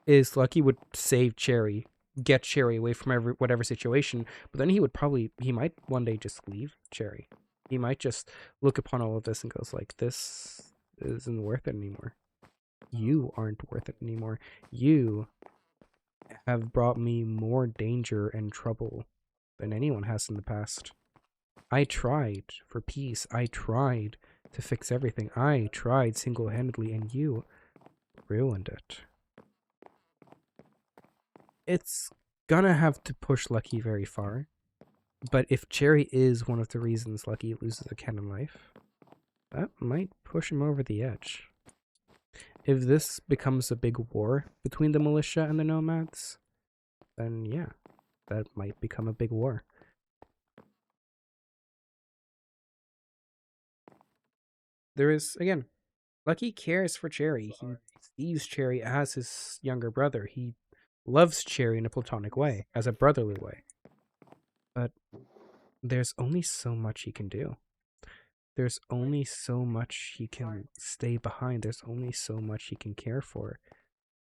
is Lucky would save Cherry, get Cherry away from whatever situation, but then he might one day just leave Cherry. He might just look upon all of this and goes like, this isn't worth it anymore. You aren't worth it anymore. You have brought me more danger and trouble than anyone has in the past. I tried for peace. I tried to fix everything. I tried single-handedly, and you ruined it. It's gonna have to push Lucky very far. But if Cherry is one of the reasons Lucky loses a canon life, that might push him over the edge. If this becomes a big war between the militia and the nomads, then yeah, that might become a big war. There is, again, Lucky cares for Cherry. He sees Cherry as his younger brother. He loves Cherry in a platonic way, as a brotherly way. But there's only so much he can do. There's only so much he can stay behind. There's only so much he can care for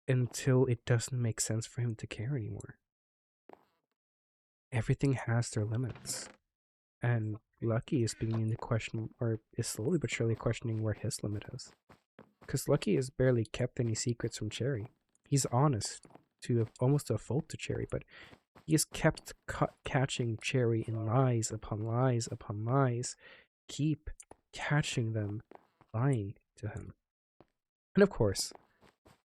until it doesn't make sense for him to care anymore. Everything has their limits. And Lucky is beginning to question, or is slowly but surely questioning where his limit is. Because Lucky has barely kept any secrets from Cherry. He's honest to almost a fault to Cherry, but he has kept catching Cherry in lies upon lies upon lies. Keep catching them lying to him. And of course,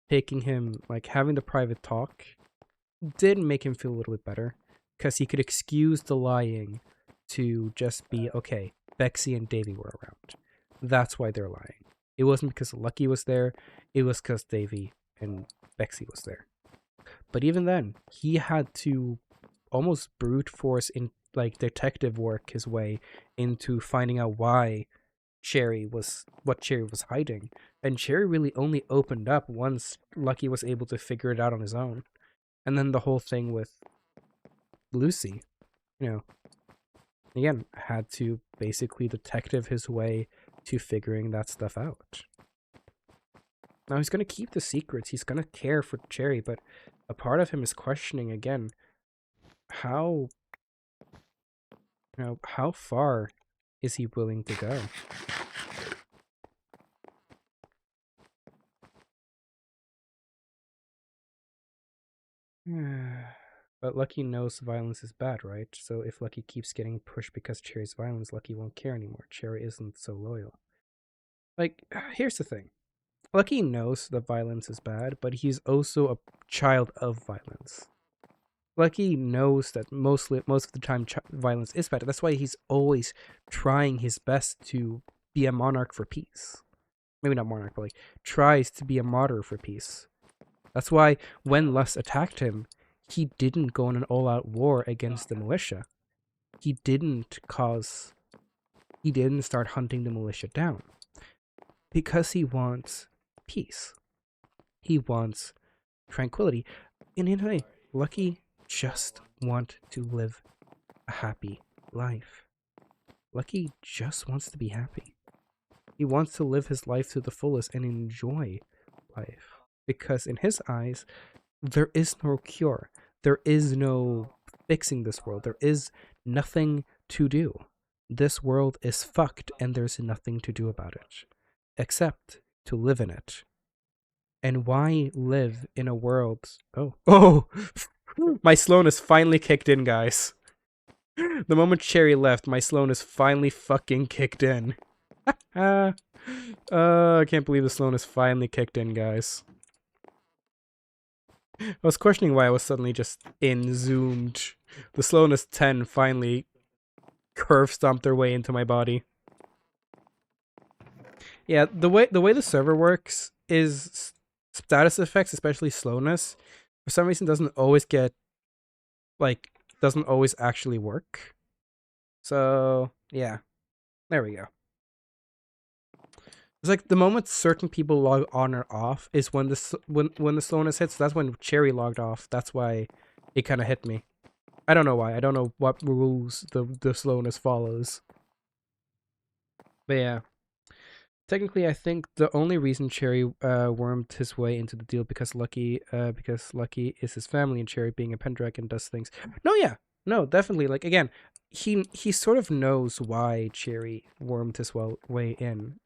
taking him, like having the private talk, did make him feel a little bit better. Because he could excuse the lying to just be, okay, Bexy and Davy were around. That's why they're lying. It wasn't because Lucky was there, it was because Davy and Bexy was there. But even then, he had to almost brute force in like detective work his way into finding out why Cherry was hiding. And Cherry really only opened up once Lucky was able to figure it out on his own. And then the whole thing with Lucy, again, had to basically detective his way to figuring that stuff out. Now he's going to keep the secrets, he's going to care for Cherry, but a part of him is questioning again how far is he willing to go? But Lucky knows violence is bad, right? So if Lucky keeps getting pushed because Cherry's violence, Lucky won't care anymore. Cherry isn't so loyal. Like, here's the thing. Lucky knows that violence is bad, but he's also a child of violence. Lucky knows that most of the time violence is bad. That's why he's always trying his best to be a monarch for peace. Maybe not monarch, but like tries to be a martyr for peace. That's why when Lust attacked him, he didn't go on an all-out war against the militia. He didn't start hunting the militia down. Because he wants peace. He wants tranquility. And in a way, Lucky just want to live a happy life. Lucky just wants to be happy. He wants to live his life to the fullest and enjoy life. Because in his eyes, there is no cure. There is no fixing this world. There is nothing to do. This world is fucked and there's nothing to do about it. Except to live in it. And why live in a world... Oh! My slowness finally kicked in, guys. The moment Cherry left, my slowness finally fucking kicked in. I can't believe the slowness finally kicked in, guys. I was questioning why I was suddenly just in-zoomed. The slowness 10 finally curve-stomped their way into my body. Yeah, the way the server works is status effects, especially slowness, for some reason doesn't always actually work. So, yeah. There we go. It's like the moment certain people log on or off is when the slowness hits. That's when Cherry logged off. That's why it kind of hit me. I don't know why. I don't know what rules the slowness follows. But yeah. Technically, I think the only reason Cherry wormed his way into the deal because Lucky is his family, and Cherry being a Pendragon does things. No, yeah, no, definitely. Like again, he sort of knows why Cherry wormed his way in,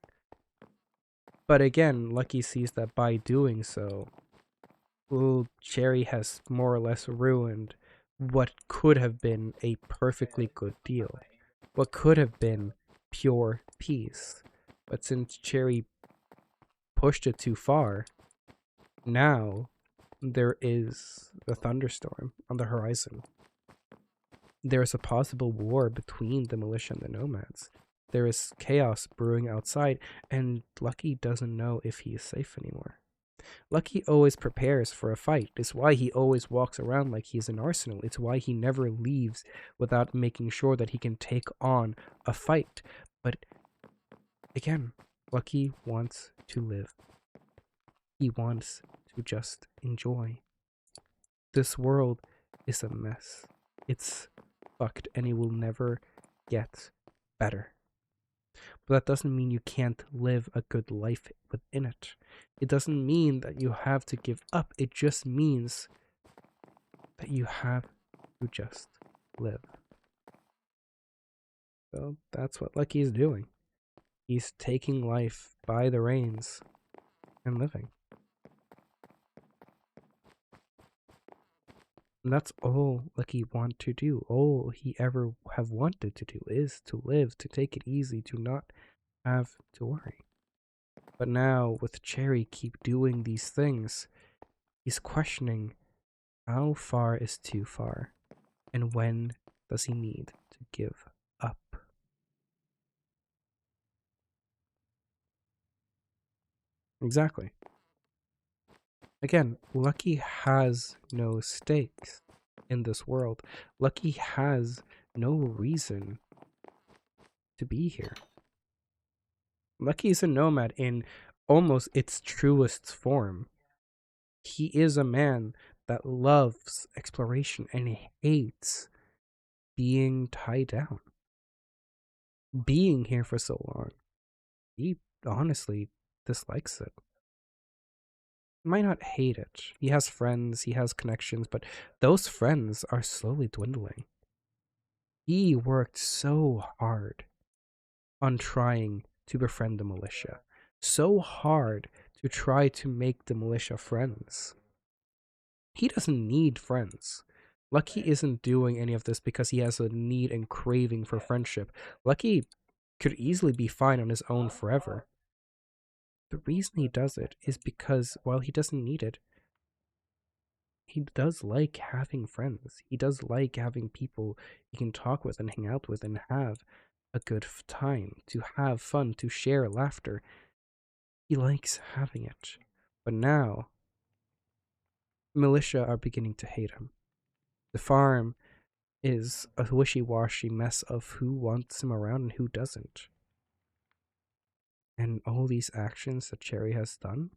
but again, Lucky sees that by doing so, well, Cherry has more or less ruined what could have been a perfectly good deal, what could have been pure peace. But since Cherry pushed it too far, now there is a thunderstorm on the horizon. There is a possible war between the militia and the nomads. There is chaos brewing outside, and Lucky doesn't know if he is safe anymore. Lucky always prepares for a fight. It's why he always walks around like he's an arsenal. It's why he never leaves without making sure that he can take on a fight. But again, Lucky wants to live. He wants to just enjoy. This world is a mess. It's fucked and it will never get better. But that doesn't mean you can't live a good life within it. It doesn't mean that you have to give up. It just means that you have to just live. So that's what Lucky is doing. He's taking life by the reins and living. And that's all Lucky want to do. All he ever have wanted to do is to live, to take it easy, to not have to worry. But now with Cherry keep doing these things, he's questioning how far is too far and when does he need to give up. Exactly. Again, Lucky has no stakes in this world. Lucky has no reason to be here. Lucky is a nomad in almost its truest form. He is a man that loves exploration and hates being tied down. Being here for so long. He honestly dislikes it. Might not hate it. He has friends, he has connections, but those friends are slowly dwindling. He worked so hard on trying to befriend the militia, so hard to try to make the militia friends. He doesn't need friends. Lucky isn't doing any of this because he has a need and craving for friendship. Lucky could easily be fine on his own forever. The reason he does it is because while he doesn't need it, he does like having friends. He does like having people he can talk with and hang out with and have a good time, to have fun, to share laughter. He likes having it. But now, militia are beginning to hate him. The farm is a wishy-washy mess of who wants him around and who doesn't. And all these actions that Cherry has done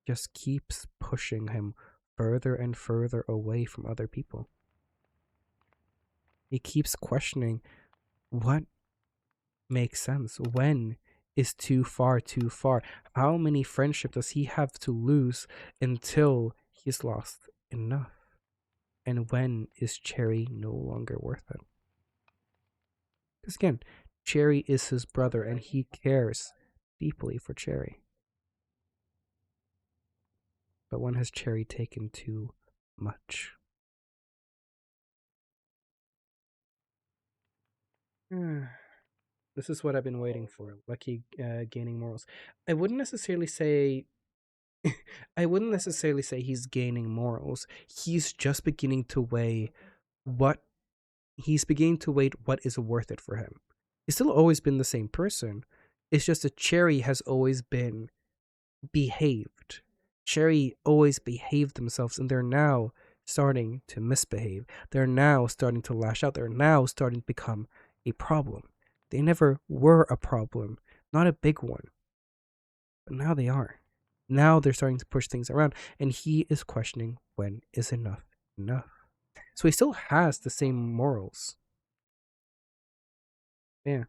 just keeps pushing him further and further away from other people. He keeps questioning what makes sense, when is too far too far, how many friendships does he have to lose until he's lost enough, and when is Cherry no longer worth it? Because again, Cherry is his brother and he cares deeply for Cherry. But when has Cherry taken too much? This is what I've been waiting for. Lucky gaining morals. I wouldn't necessarily say he's gaining morals. He's just beginning to weigh what is worth it for him. He's still always been the same person. It's just that Cherry has always been behaved. Cherry always behaved themselves, and they're now starting to misbehave. They're now starting to lash out. They're now starting to become a problem. They never were a problem, not a big one. But now they are. Now they're starting to push things around, and he is questioning when is enough enough. So he still has the same morals. Yeah.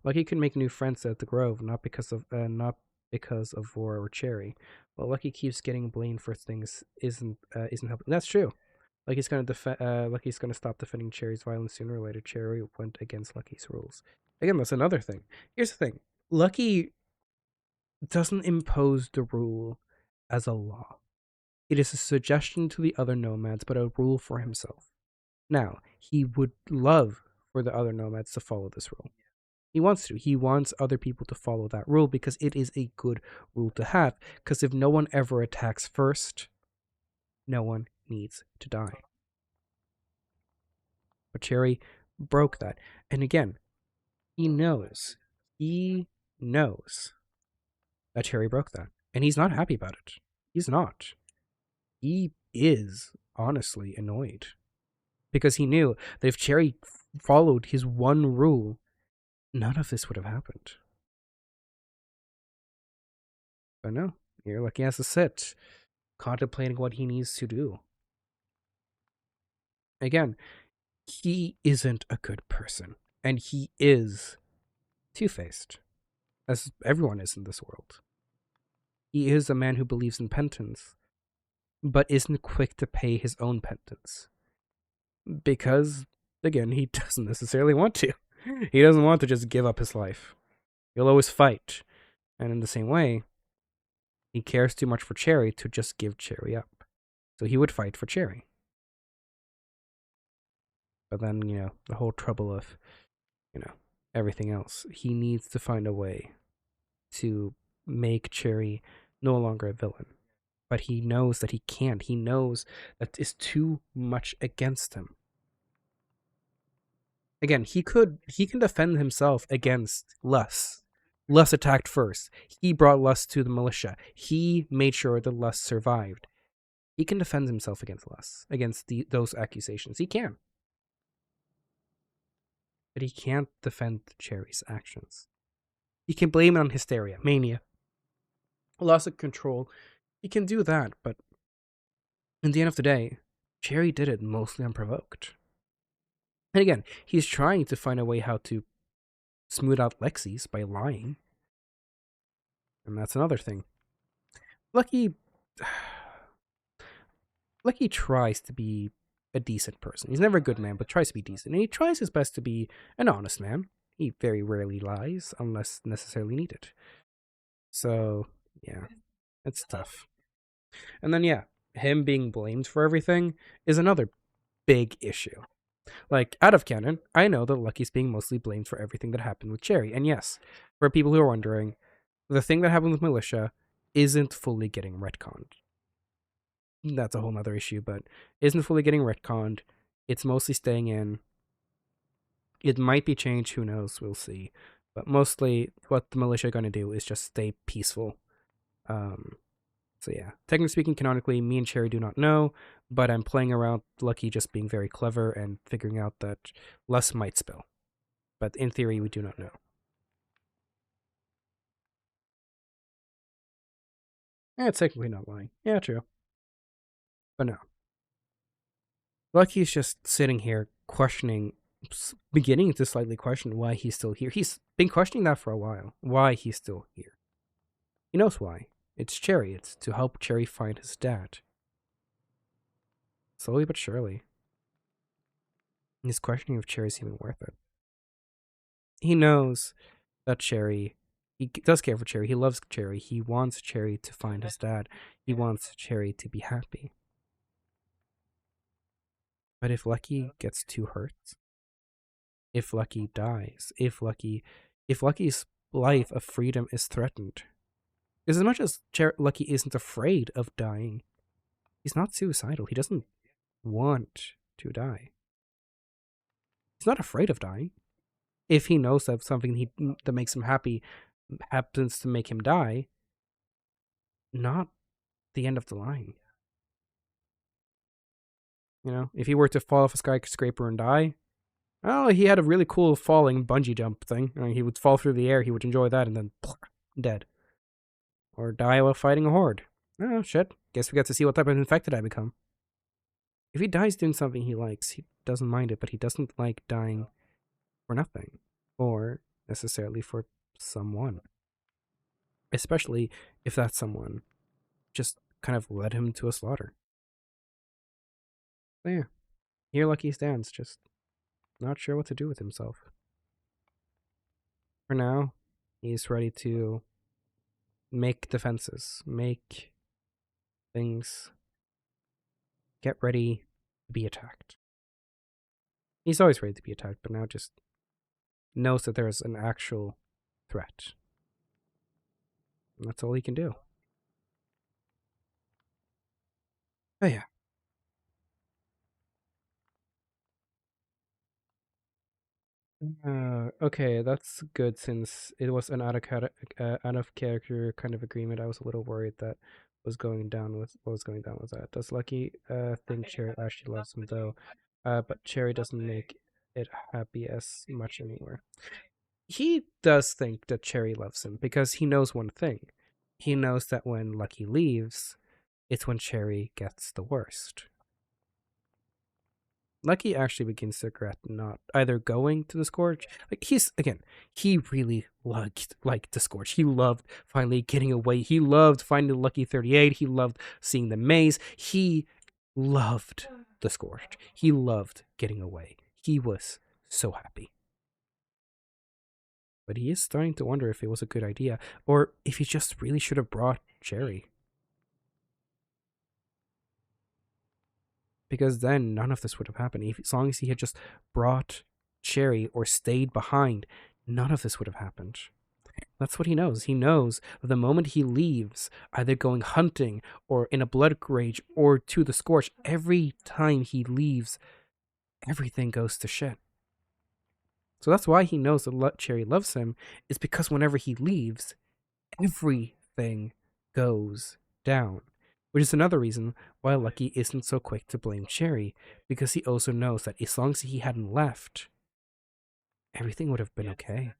Lucky could make new friends at the Grove, not because of Vor or Cherry. But Lucky keeps getting blamed for things isn't helping. That's true. Lucky's gonna stop defending Cherry's violence sooner or later. Cherry went against Lucky's rules. Again, that's another thing. Here's the thing. Lucky doesn't impose the rule as a law. It is a suggestion to the other nomads, but a rule for himself. Now, he would love for the other nomads to follow this rule. He wants to. He wants other people to follow that rule because it is a good rule to have. Because if no one ever attacks first, no one needs to die. But Cherry broke that. And again, he knows that Cherry broke that. And he's not happy about it. He's not. He is honestly annoyed. Because he knew that if Cherry followed his one rule, none of this would have happened. But no, here Lucky has to sit, contemplating what he needs to do. Again, he isn't a good person. And he is two-faced, as everyone is in this world. He is a man who believes in penance, but isn't quick to pay his own penance. Because, again, he doesn't necessarily want to. He doesn't want to just give up his life. He'll always fight. And in the same way, he cares too much for Cherry to just give Cherry up. So he would fight for Cherry. But then, the whole trouble of, everything else. He needs to find a way to make Cherry no longer a villain. But he knows that he can't. He knows that it's too much against him. Again, he can defend himself against Lus. Lus attacked first. He brought Lus to the militia. He made sure that Lus survived. He can defend himself against Lus, against those accusations. He can. But he can't defend Cherry's actions. He can blame it on hysteria, mania, loss of control. He can do that, but in the end of the day, Cherry did it mostly unprovoked. And again, he's trying to find a way how to smooth out Lexi's by lying. And that's another thing. Lucky tries to be a decent person. He's never a good man, but tries to be decent. And he tries his best to be an honest man. He very rarely lies, unless necessarily needed. So, yeah, it's tough. And then, him being blamed for everything is another big issue. Like, out of canon, I know that Lucky's being mostly blamed for everything that happened with Cherry. And yes, for people who are wondering, the thing that happened with Militia isn't fully getting retconned. That's a whole other issue, but isn't fully getting retconned. It's mostly staying in. It might be changed, who knows, we'll see. But mostly, what the Militia are going to do is just stay peaceful. So yeah, technically speaking, canonically, me and Cherry do not know, but I'm playing around Lucky just being very clever and figuring out that Lus might spill. But in theory, we do not know. It's technically not lying. Yeah, true. But no. Lucky's just sitting here questioning, beginning to slightly question why he's still here. He's been questioning that for a while. Why he's still here. He knows why. It's Cherry. It's to help Cherry find his dad. Slowly but surely. He's questioning if Cherry's even worth it. He knows that Cherry, he does care for Cherry. He loves Cherry. He wants Cherry to find his dad. He wants Cherry to be happy. But if Lucky gets too hurt, if Lucky dies, if Lucky's life of freedom is threatened, because as much as Lucky isn't afraid of dying, he's not suicidal. He doesn't want to die. He's not afraid of dying. If he knows that something that makes him happy happens to make him die, not the end of the line. If he were to fall off a skyscraper and die, oh, he had a really cool falling bungee jump thing. He would fall through the air, he would enjoy that, and then dead. Or die while fighting a horde. Oh, shit. Guess we got to see what type of infected I become. If he dies doing something he likes, he doesn't mind it, but he doesn't like dying for nothing. Or necessarily for someone. Especially if that someone just kind of led him to a slaughter. So yeah, here Lucky stands, just not sure what to do with himself. For now, he's ready to make defenses, make things, get ready to be attacked. He's always ready to be attacked, but now just knows that there's an actual threat. And that's all he can do. Oh yeah. Okay, that's good since it was an out of character kind of agreement. I was a little worried that was going down with what was going down with that. Does Lucky think Cherry actually loves him though? But Cherry doesn't make it happy as much anymore. He does think that Cherry loves him because he knows one thing. He knows that when Lucky leaves, it's when Cherry gets the worst. Lucky actually begins to regret not either going to the Scourge. Like he really liked the Scourge. He loved finally getting away. He loved finding Lucky 38. He loved seeing the maze. He loved the Scourge. He loved getting away. He was so happy. But he is starting to wonder if it was a good idea, or if he just really should have brought Cherry. Because then none of this would have happened. As long as he had just brought Cherry or stayed behind, none of this would have happened. That's what he knows. He knows that the moment he leaves, either going hunting or in a blood rage or to the Scorch, every time he leaves, everything goes to shit. So that's why he knows that Cherry loves him, is because whenever he leaves, everything goes down. Which is another reason why Lucky isn't so quick to blame Cherry, because he also knows that as long as he hadn't left, everything would have been okay.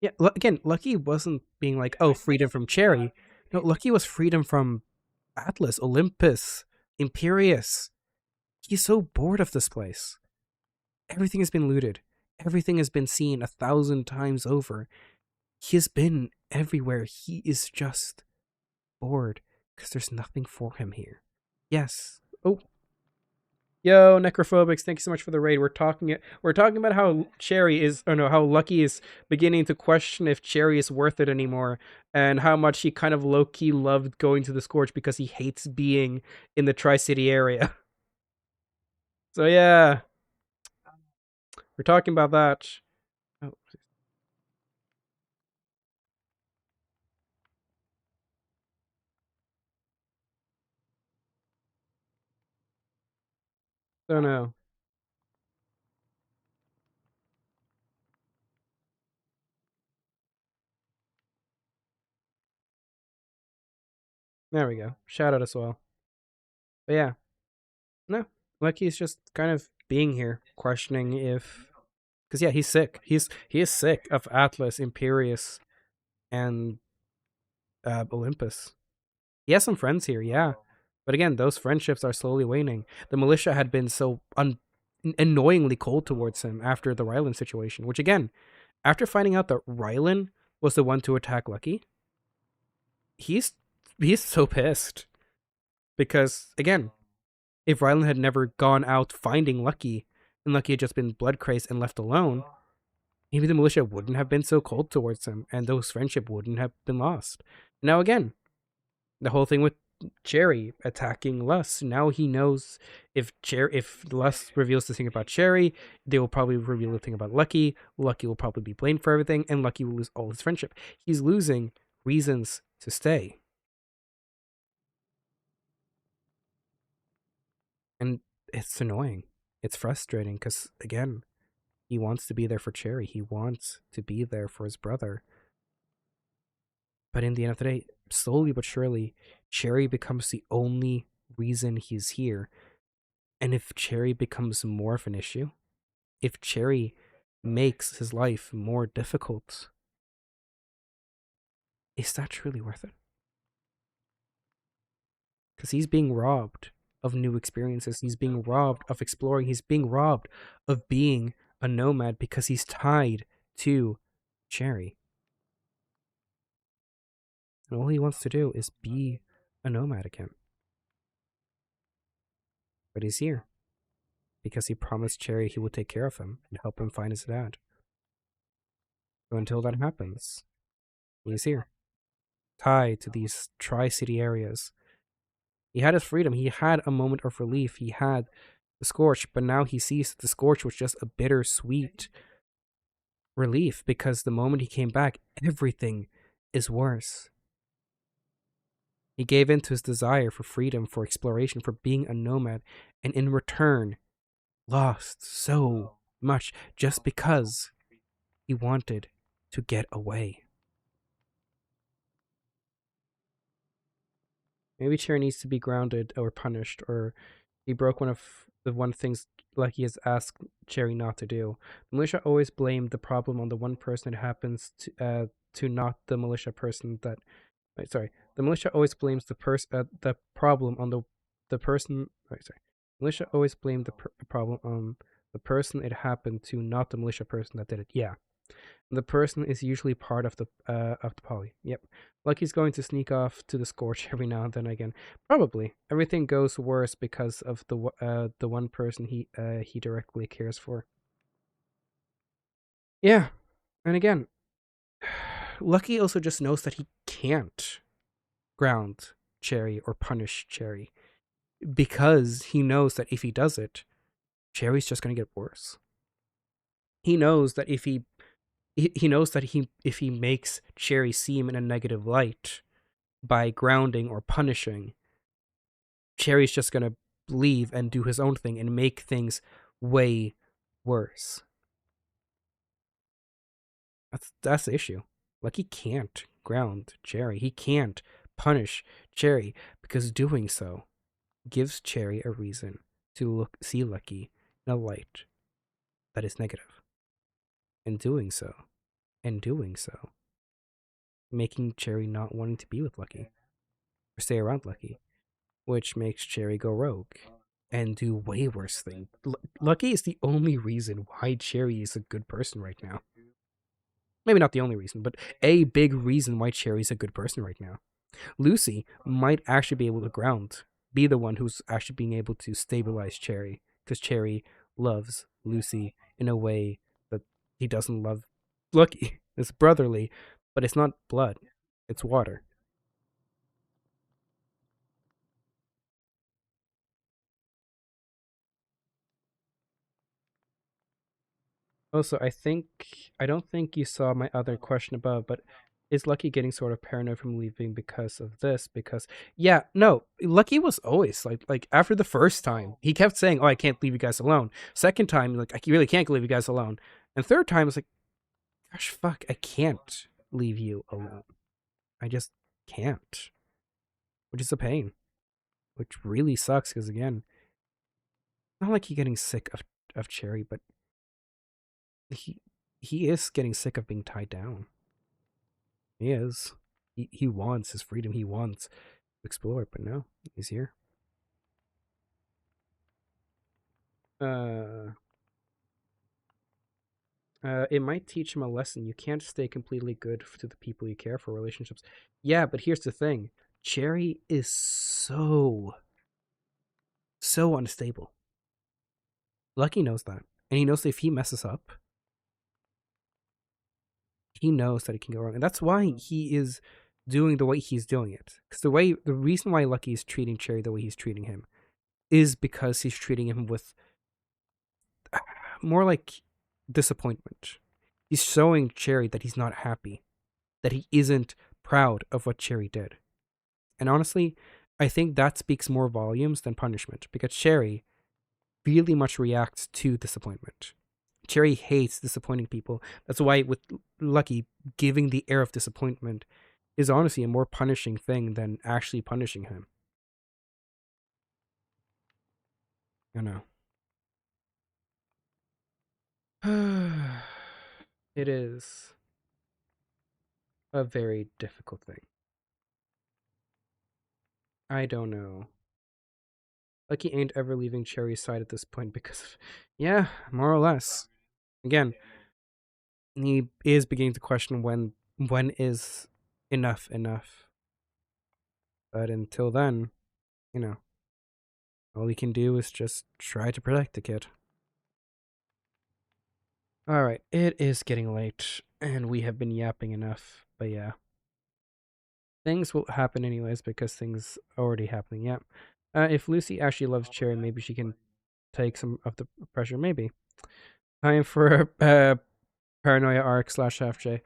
Yeah, again, Lucky wasn't being like, oh, freedom from Cherry. No, Lucky was freedom from Atlas, Olympus, Imperius. He's so bored of this place. Everything has been looted. Everything has been seen 1,000 times over. He has been everywhere. He is just bored because there's nothing for him here. Yes. Oh. Yo, Necrophobics, thank you so much for the raid. We're talking about how how Lucky is beginning to question if Cherry is worth it anymore, and how much he kind of low-key loved going to the Scorch because he hates being in the Tri-City area. So yeah. We're talking about that. Oh, don't know. There we go. Shout out as well. But yeah. No. Lucky's just kind of being here, questioning if, because yeah, he's sick. He is sick of Atlas, Imperius, and Olympus. He has some friends here, yeah. But again, those friendships are slowly waning. The militia had been so annoyingly cold towards him after the Rylan situation, which again, after finding out that Rylan was the one to attack Lucky, he's so pissed. Because again, if Rylan had never gone out finding Lucky, and Lucky had just been blood crazed and left alone, maybe the militia wouldn't have been so cold towards him, and those friendship wouldn't have been lost. Now again, the whole thing with Cherry attacking Lus. Now he knows if Lus reveals the thing about Cherry, they will probably reveal the thing about Lucky. Lucky will probably be blamed for everything, and Lucky will lose all his friendship. He's losing reasons to stay. And it's annoying. It's frustrating because, again, he wants to be there for Cherry. He wants to be there for his brother. But in the end of the day, slowly but surely, Cherry becomes the only reason he's here. And if Cherry becomes more of an issue, if Cherry makes his life more difficult, is that truly worth it? Because he's being robbed of new experiences. He's being robbed of exploring. He's being robbed of being a nomad because he's tied to Cherry. And all he wants to do is be a nomad again. But he's here because he promised Cherry he would take care of him and help him find his dad. So until that happens, he's here, tied to these Tri-City areas. He had his freedom. He had a moment of relief. He had the Scorch, but now he sees that the Scorch was just a bittersweet relief because the moment he came back, everything is worse. He gave in to his desire for freedom, for exploration, for being a nomad, and in return, lost so much just because he wanted to get away. Maybe Cherry needs to be grounded or punished, or he broke one of the things Lucky has asked Cherry not to do. The militia always blamed the problem on the one person it happens to not the militia person that. Wait, sorry. The militia always blames the problem on the person. Wait, sorry. Militia always blamed the problem on the person it happened to, not the militia person that did it. Yeah. The person is usually part of the poly. Yep. Lucky's going to sneak off to the Scorch every now and then again. Probably. Everything goes worse because of the one person he directly cares for. Yeah. And again, Lucky also just knows that he can't ground Cherry or punish Cherry because he knows that if he does it, Cherry's just going to get worse. He knows that if he makes Cherry seem in a negative light by grounding or punishing, Cherry's just gonna leave and do his own thing and make things way worse. That's the issue. Like, he can't ground Cherry. He can't punish Cherry because doing so gives Cherry a reason to see Lucky in a light that is negative. And doing so, making Cherry not wanting to be with Lucky or stay around Lucky, which makes Cherry go rogue and do way worse things. Lucky is the only reason why Cherry is a good person right now. Maybe not the only reason, but a big reason why Cherry's a good person right now. Lucy might actually be able to be the one who's actually being able to stabilize Cherry, because Cherry loves Lucy in a way that he doesn't love Lucky. It's brotherly, but it's not blood. It's water. Also, I don't think you saw my other question above, but is Lucky getting sort of paranoid from leaving because of this? Because yeah, no, Lucky was always like after the first time, he kept saying, "Oh, I can't leave you guys alone." Second time, like, I really can't leave you guys alone. And third time, it's like, gosh, fuck, I can't leave you alone. I just can't, which is a pain, which really sucks. Because again, not like he's getting sick of Cherry, but he is getting sick of being tied down. He is. He wants his freedom. He wants to explore, but no, he's here. It might teach him a lesson. You can't stay completely good to the people you care for. Relationships. Yeah, but here's the thing. Cherry is so unstable. Lucky knows that. And he knows that if he messes up, he knows that it can go wrong. And that's why he is doing the way he's doing it. Because the reason why Lucky is treating Cherry the way he's treating him is because he's treating him with more like disappointment. He's showing Cherry that he's not happy, that he isn't proud of what Cherry did. And honestly, I think that speaks more volumes than punishment, because Cherry really much reacts to disappointment. Cherry hates disappointing people. That's why with Lucky, giving the air of disappointment is honestly a more punishing thing than actually punishing him. I know. It is a very difficult thing. I don't know Lucky ain't ever leaving Cherry's side at this point because of, yeah, more or less. Again, he is beginning to question when is enough enough. But until then, you know, all he can do is just try to protect the kid. Alright, it is getting late, and we have been yapping enough, but yeah. Things will happen anyways because things are already happening, yeah. If Lucy actually loves Cherry, maybe she can take some of the pressure, maybe. Time for paranoia arc slash half J.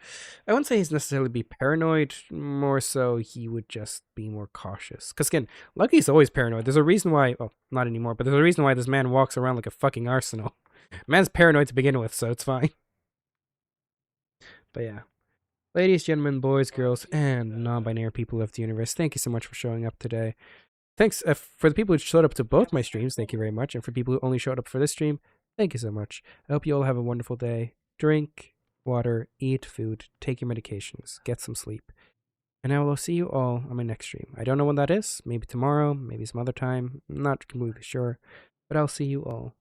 I wouldn't say he's necessarily be paranoid, more so he would just be more cautious. Because again, Lucky's always paranoid. There's a reason why, well, not anymore, but there's a reason why this man walks around like a fucking arsenal. Man's paranoid to begin with, so it's fine. But yeah. Ladies, gentlemen, boys, girls, and non-binary people of the universe, thank you so much for showing up today. Thanks for the people who showed up to both my streams, thank you very much. And for people who only showed up for this stream, thank you so much. I hope you all have a wonderful day. Drink water, eat food, take your medications, get some sleep. And I will see you all on my next stream. I don't know when that is. Maybe tomorrow, maybe some other time. I'm not completely sure. But I'll see you all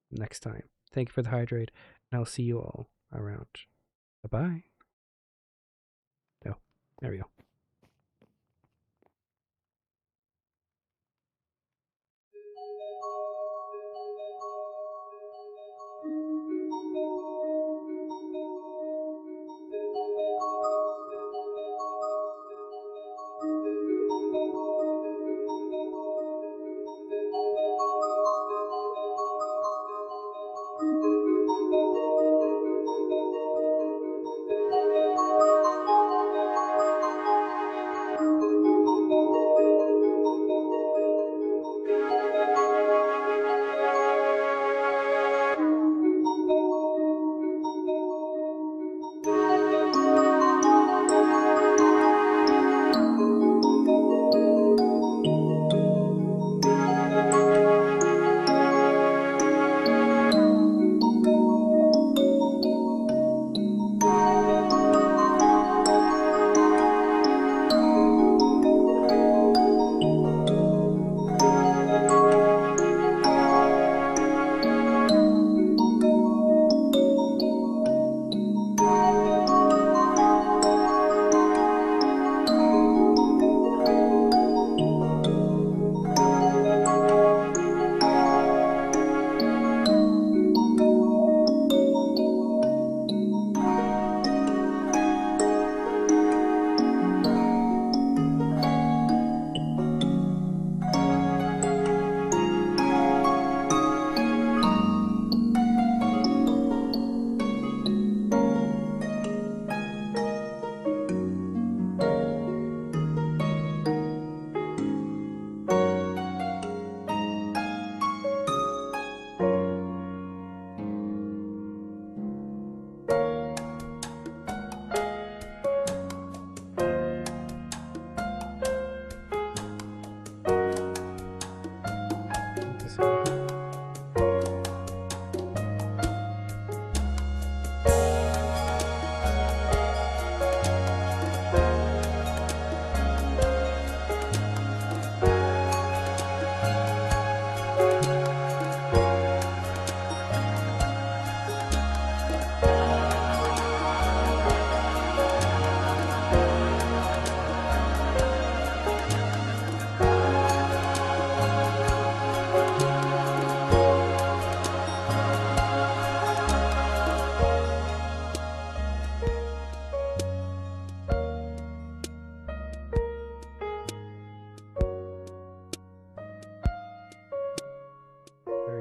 next time. Thank you for the hydrate, and I'll see you all around. Bye-bye. Oh, there we go.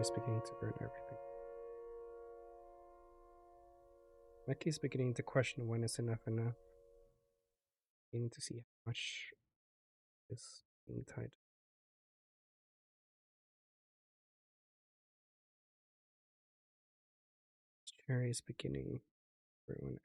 Is beginning to burn everything. Lucky's beginning to question when is enough enough. Beginning to see how much is being tied. Cherry is beginning to ruin